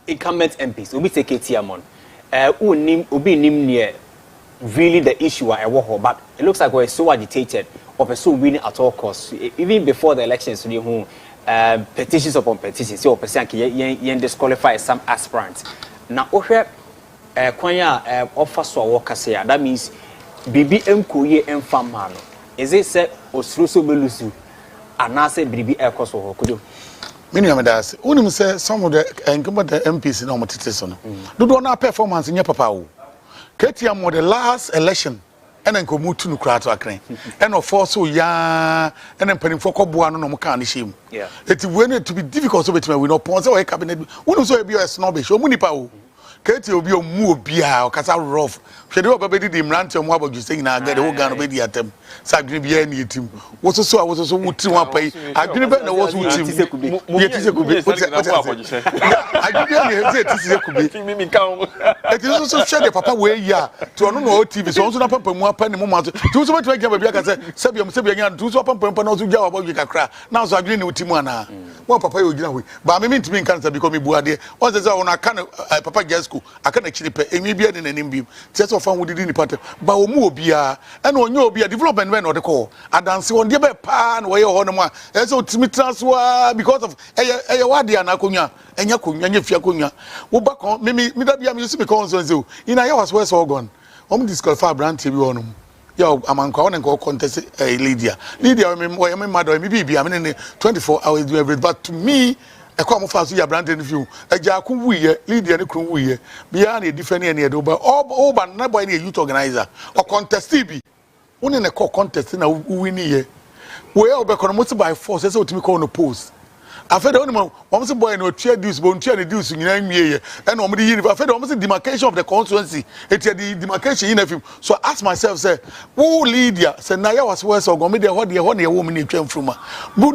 incumbent MPs will be taking Tiamon. Ubi nim near really the issue I walk, but it looks like we're so agitated or pursue winning at all costs. Even before the elections, petitions upon petitions, so percent disqualify some aspirants. Now, Kwanya offer so work say that means BBM Koye and Famano. Is it said Osruso Belusu and I say BB Air Cost or Kodo? Minimum does. Only say some of the incumbent MPs in our petition. Do not performance in your papa. Ketiam was the last election. And then come to Nukrato Akran. And of course, so ya and then penning for Cobuano no Mokanishim. Yeah. It will to be difficult to between we no pons or cabinet. One so be a snobbish or Munipao. Katie will be a move beer or Casa rough. She do baby the Imranti and what you saying now get the whole gun obey at them. Sagribia need team. Was so I was so would to one pay. I didn't know what would team could be. I didn't count. It is also share the papa way ya to no TV so na papa mu apa ne mu ma to so betwa gya bia ka say sebiam to so papa no so gya about you kakra now so agree ne utimu ana wo papa yo gina ho ba me ntimi kan say because me buade o say ona kan papa Jesco aka na chiri pe emi bia ne nanim bi tie so fa wodidi ni pate ba o mu obia e na onye obia development when no de call adanse on de be pa na wo ye ho no mu a e say otimi transfer because of e wade ana konwa enya konwa nya fia konwa wo ba kon me da bia me so me kon so ina ya was where gone disqualify brand TV onum ya amankwa on nko contest Lydia me mother me bibia me 24 hours do everything but to me e kwa mo fa so ya brand interview eja ko wuye Lydia ne kron wuye bia na different ne do ba all ba na boy na youth organizer or contest bi woni ne ko contest na wini ye we obekon mo by force say otimi call no post after the one say boy no tria dues but tria the dues nyina nwie and no the universe after the one say demarcation of the constituency it the demarcation in film so I ask myself say who Lydia say na ya was where so go me dey ho na woman na twam from but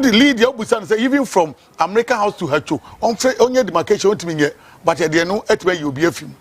the Lydia obusan say even from American House to Hacho onye demarcation otimi nye but the no etwe you be a film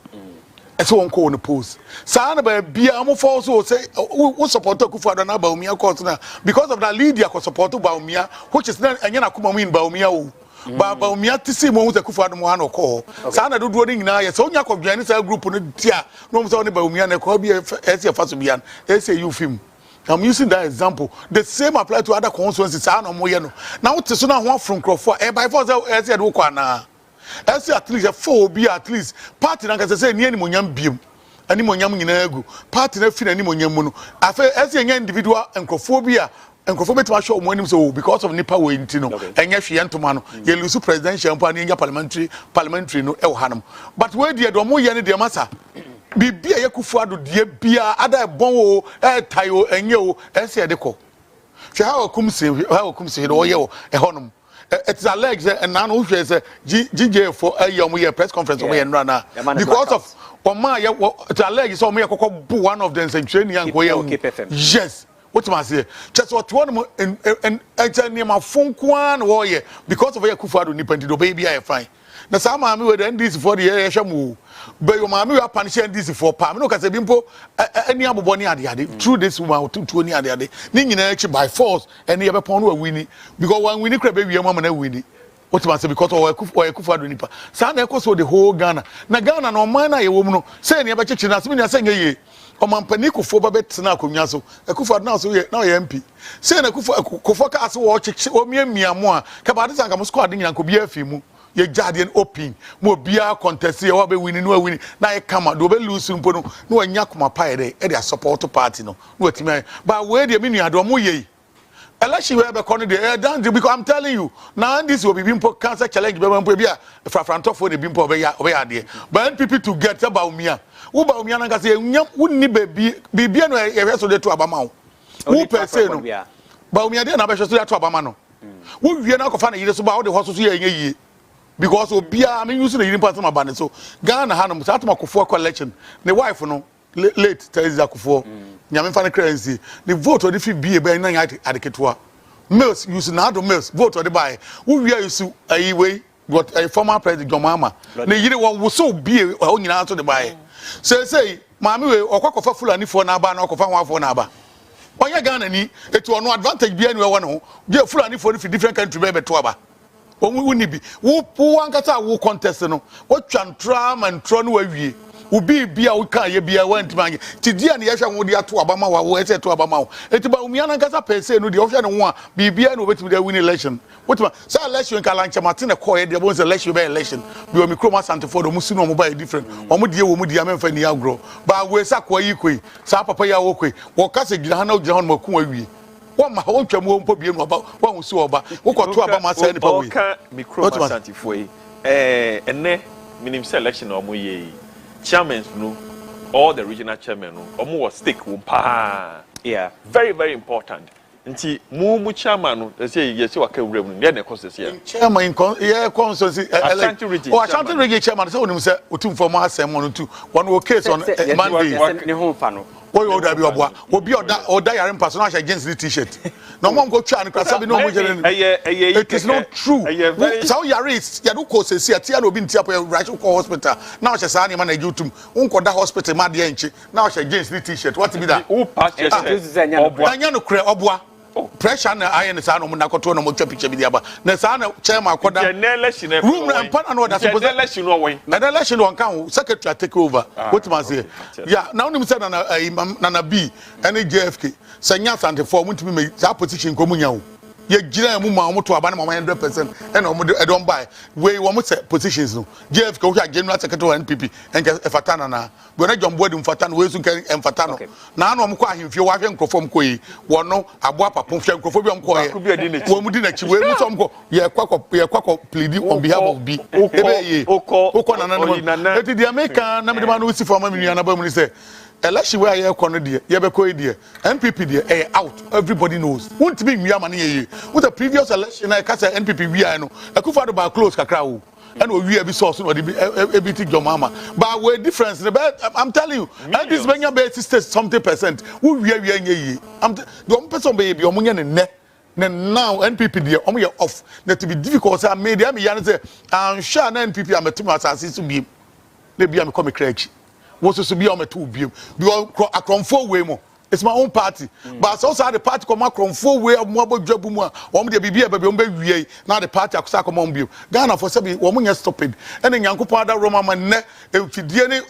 so on call on the post sa na ba bia am for so say who support Akufo-Addo na Baumia court na because of that Lydia ko support Baumia which is na anya na kuma win Baumia o Baumia tisi mo Akufo-Addo mo na call sa na dodo ni nyina ye so nya ko dwan sa group no tia no mo so ne Baumia na ko bia ese faso bia ese you film. I'm using that example. The same apply to other constituencies sa na mo ye no na what so na ho from Crawford e by force ese do kwa na ese at least 4 be at least party na ka say ni animonyam biem animonyam nyina agu party na fi na animonyam mu no afa ese nya individual enkophobia betima show mo anim so because of nipa we nti no enya hwe entoma no ye lose presidential mpa na nya parliamentary no e wo hanam but we dey do mo ye ne dey masa bibia ye Akufo-Addo dey bia ada bon o e tayo enye o ese de ko hwe ha okumse do ye o e honum it's alleged and now who says GJ for a press conference over and run because of it's alleged so me one of them training yes what must say just what one and my phone kwan warrior because of Akufo-Addo nipendi do baby I fine na some mama we then this for the year shamu but your mama we are punishing this for palm no ka say bimpo any aboboni ade through this woman to any ade ni nyina echi by force and you be pon no wini because one wini kra be wi mama na wini what man say because of Akufo-Addo nipa sa na ekoso the whole Ghana na Ghana no man na ye wo mu no say ne be chichi na se me say ye o man panikufo ba betena akonwa so Akufo-Addo na so ye na ye MP say na Akufo ka so wo chichi o miamiamo a ka ba de sanka mo squad nyina ko bia afi mu ye guardian open mo bia contest ye wa be win no win na ye kama do be lose mpo no no anya kuma pae de e dey support party no no atimi but we dey menu ado mo ye election we be kon dey down because I'm telling you now this will be mpo cancer challenge be mpo bia frafrantofo dey mpo be ya de but people to get about Baumia wo Baumia na ka say wunni bibia no ye so dey to abama wo per se no Baumia dey na be so dey to abama no wo wie na ko fa na yire so ba wo dey hoso so ye yie because obia I mean using the union part of my so Ghana hanum satuma Akufo collection the wife no late Teresa Akufo nyame fa ne currency the vote or the fi be be na adeketwa mails use na do mails vote or the buy who we use ayi got a former president Jomama na yire won wo so be o nyina to the buy say maami we okwakofa fulani fo na aba na okofa hwafo na aba Onya Ghana ni it will no advantage be anywhere one. Be a Fulani for different country be to aba. Woni bi. Wo ankasa wo contest no. Wo twantram and tron we wie. Ubi bia we kan ye bia want man ti dia ne yehwa wo dia to abama wa wo ese to abama wo etiba umia na nkasa pese no dia wo hwe ne ho a bibia no betimi dia win election wetima say election ka lanche martin e call ye dia bo election be election bi o mikroma santifo do musu no mo ba different o mo die wo mo dia memfa ni agro ba we sa kwa yi koi sa papa ya wo koi wo kasa gina na gina ho no maku awie wo ma wo twam wo mpo bie no ba wo husu oba wo koto abama sa ni pa we ka mikroma santifo yi enne minim selection o mo ye chairmen no all the regional chairmen no omo was stake wo pa yeah very very important nti mu chairman no say yes wa ka wura mu ne na cost say chairman yeah consultancy Ashanti region chairman say onim say otum for mo asem no too one wo case on Monday ne ho fa no oyo oda bi oboa obi oda yare mpa na sha jeans t-shirt no mo go twa an kwasa bi no mo jere it is not true so yare ya do ko sesi atia na obi ntia po rush ko hospital na o sha sa na na jutum unko da hospital ma de enchi na o sha jeans t-shirt what be that o patch anya no kre oboa pressure na iron sa no mo na koto no mo twa picture bi dia ba na sa na chairman akoda room and pan and order suppose election no wen na election one kan secretary take over what man say yeah now nim say na B any JFK sanya sante for mutimi me that position ko munya wo ye gira mu ma mo to aba na 100% and omo e don buy we wo mo say positions no JFK wo ya general secretary of NPP enke efatana na we na John Boyd mfatana we su kan emfatano na na omo ko ahemfie wa hwe nkrofom ko yi wo no abo apapon hwe nkrofo bi omko ye wo mu di na chi we mu so omko ye kwakọ plead on behalf of B ebe ye oko na na eti di America na me no si for ma me na ba mu ni say election where you corner there, you be koi there, NPP there, out. Everybody knows. Won't be me money ye. With the previous election, I can't say NPP we are no. I could find about close kakrao. And we have source or everything your mama. But we're difference. I'm telling you, and this when your base is something percent. We are ye. I'm the one person baby, your money and net. Then now NPP there, off. That to be difficult. I made them. Say, I'm sure NPP. I'm a team as to be. Maybe I'm coming crazy. Was to be on my 2 beam. You are from 4 way more. It's my own party. But also the party come from 4 way of mobile job. One day be a baby. Now the party I come on view. Ghana for Sabi, woman is stupid. And then Yanko Pada Roma man, if you DNA,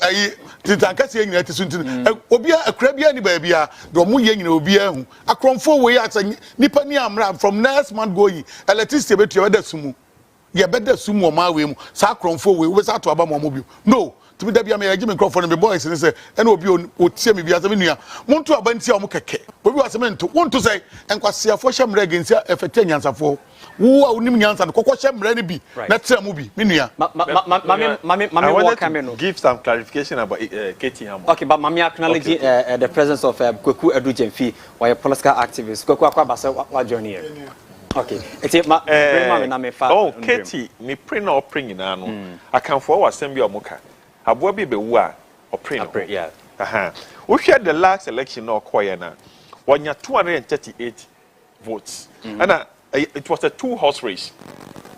the Tankasi at the Obia, a crabby baby, the Muyan Obia, a from 4 way at Nipaniam from next month going, electricity bet your other sumu. You better sumo my way, Sacron 4 way, was out to Abama mobile. No. To be there, I give me call for the boys and say, and will be on me be as a minia. Want to abanti or mukeke. But we are meant to want to say, and Quasia for sham regins here, if 10 years for who are Nimians and Cocosham ready be. That's a movie, Minia. I want to give some clarification about Katie Ham. Okay, but Mammy acknowledge the presence of Kweku Edujemfi, or a political activist. Kweku Akwabasa, what journey? Okay, it's my oh, Katie, me print or print in Ano. I can forward send you a mocha. Abobi be wa or print. Yeah. We had the last election no choir na. When you 238 votes. And it was a 2-horse race.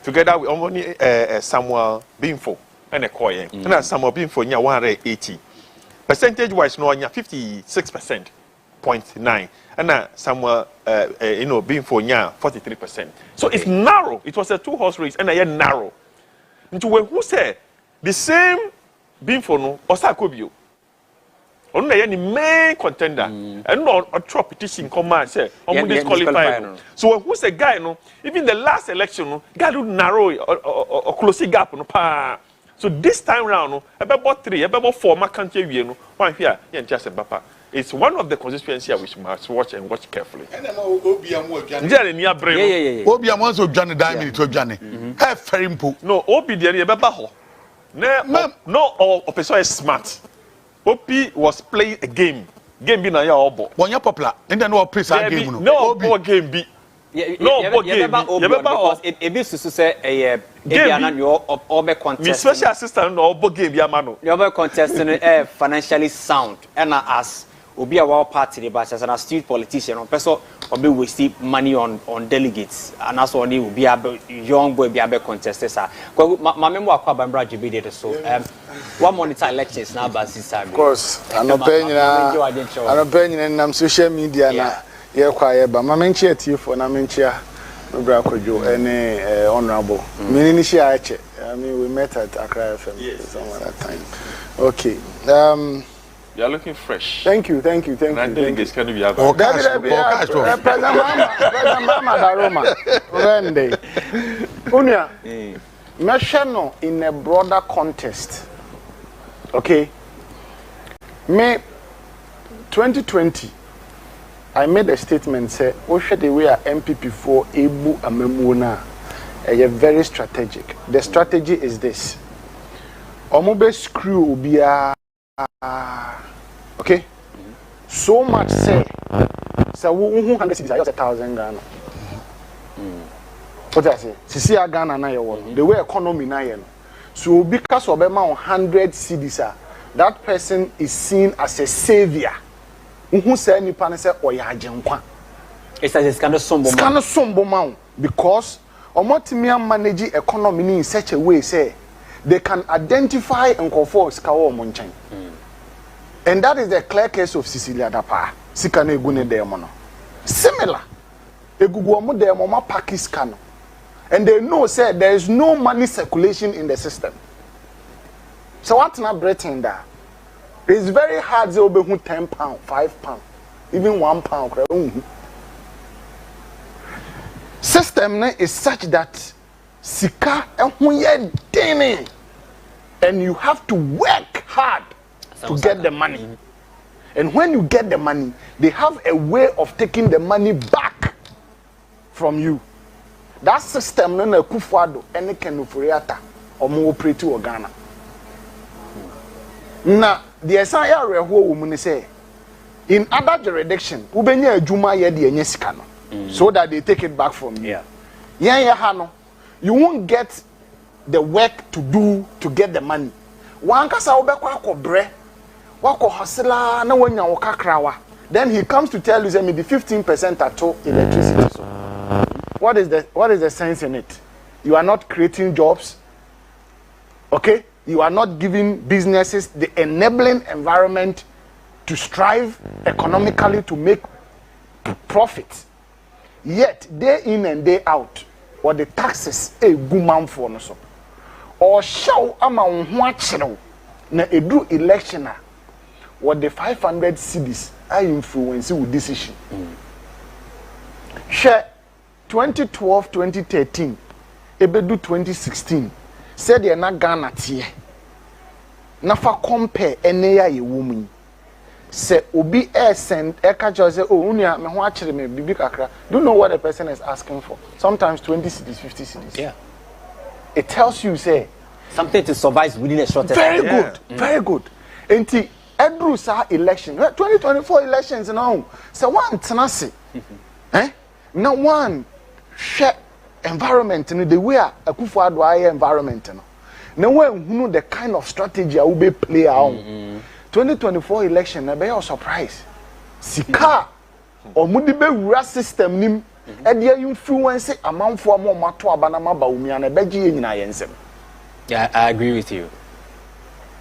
Together with only Samuel Binfo and a choir. And Samuel Binfo nya 180. Percentage wise no nya 56.9. And Samuel Binfo nya 43%. So it's narrow. It was a 2-horse race and a narrow. Into who said the same Binfo no Osakobio. Only any main contender and not a drop petition command say disqualified. So who's a guy no even the last election no guy would narrow or close gap no pa. So this time round no about 3 about 4 country we no one here just papa. It's one of the constituency we must watch and watch carefully. No, Obi no, all person is smart. Opi was playing a game. Game be na ya obo. When you popular, and then no place a game no. No obo game be. No obo game. Because it be to say a game you obo contest. Me special assistant no obo game be amano. You obo contesting financially sound and as obi a war party the batch as an astute politician on person obi waste money on delegates and as only will be a young boy be a contestants are my member akwa bambra jibide so one monitor elections now basis of course I'm not paying in social media na ye kwa ye ba mamenchi atifo na menchia Bra Kojo any honorable. Meaning she I mean we met at Accra FM some other time. Okay. You are looking fresh. Thank you. And I think it's going to be a President Mama Daroma. Rende. Unia. Meshano in a broader context. Okay. May 2020 I made a statement say the way MPP for Ebu Amemuna very strategic. The strategy is this. Omobe screw ubia okay? So much say so 100 cities 1,000 Ghana. What I say? Sisi Ghana na ye the way economy na ye no. So because obema 100 cities that person is seen as a savior. Who say nipa ne say oya agenkwa. It's a scandal sombo man because omotimi manage economy in such a way say they can identify and control skawo omonchen. And that is the clear case of Cecilia Dapa. Sikane egune demono. Similar. Egugu omo demono Pakistan. And they know say there is no money circulation in the system. So what na Britain da? It's very hard to obey £10, £5, even £1. System is such that sika and you have to work hard to get the money. And when you get the money, they have a way of taking the money back from you. That system na kufuado any kenufuriata or mo operate to Ghana. Now the area woman say in other jurisdiction ubenya adwuma ye de enye sika no so that they take it back from you. You won't get the work to do to get the money. Wan kasa obekwa akobre wako hasela na wanya okakrawa, then he comes to tell you say me the 15% at electricity. So what is the sense in it? You are not creating jobs. Okay? You are not giving businesses the enabling environment to strive economically to make profits. Yet, day in and day out, or the taxes a good for no so. Or show ama unhuachero na edu election what the 500 cities are influencing with this issue. Share 2012, 2013, ebedu 2016. Said they are not Ghana tie. Nafa compare any a woman. Say obi send eka say oh unia me ho akere me bibi kakra. Do you know what the person is asking for? Sometimes 20 cities, 50 cities. Yeah. It tells you say something to survive within a short time. Very good. Very good. Enti Edru sa election 2024 elections now. So one tenase. Now one share environment in the way Akufo-Addo aye environment no. Now when you know the kind of strategy I will be play out. 2024 election na be a surprise. Sika omudi be wura system nim e de influence amanfo am mato abana maba umia na beji ye nyina yensem. Yeah, I agree with you.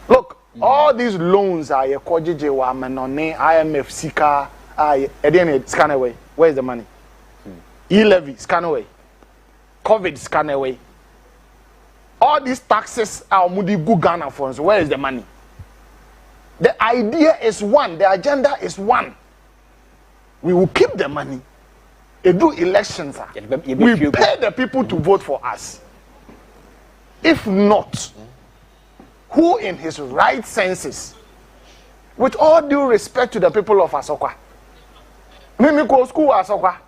Look, all these loans are ye kojeje wa menone IMF sika e de scan away. Where is the money? E-levy scan away. COVID scan away. All these taxes are mudi go Ghana funds. Where is the money? The idea is one. The agenda is one. We will keep the money. We do elections. We pay the people to vote for us. If not, who in his right senses, with all due respect to the people of Asokwa, me go school Asokwa.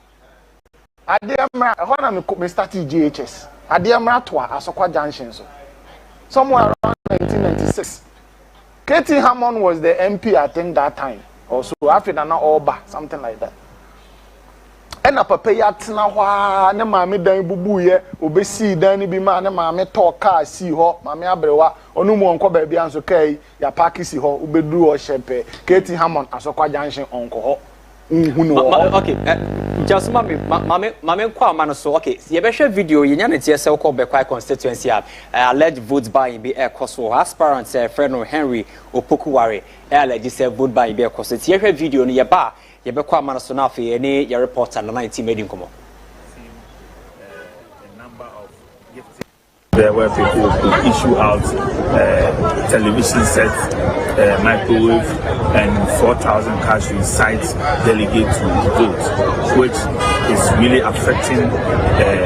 Me started GHS. Adiamra to Asokwa Junction. Somewhere around 1996. Katie Hammond was the MP, I think, that time. Also, after that, Oba, something like that. And a papa yatina wa ne maame dan bubu ye obesi dan ni bi ma ne maame to car si ho maame abrewa onu mu onko ba bia nso kai ya park si ho ubeduru o shepe Katie Hammond Asokwa Junction onko ho okay, just mame kwa man so okay. You be share video you nya tie se ko be kwai constituency alleged vote buying be ekoso aspirant friend Henry Opokuware alleged say vote buying be ekoso tie hwe video no ye ba yɛbɛkɔ amana so na afei ɛne yɛ reporter na 19 medi nkɔmmɔ. There where people could issue out television sets, microwave, and 4,000 cash to incite delegates to vote, which is really affecting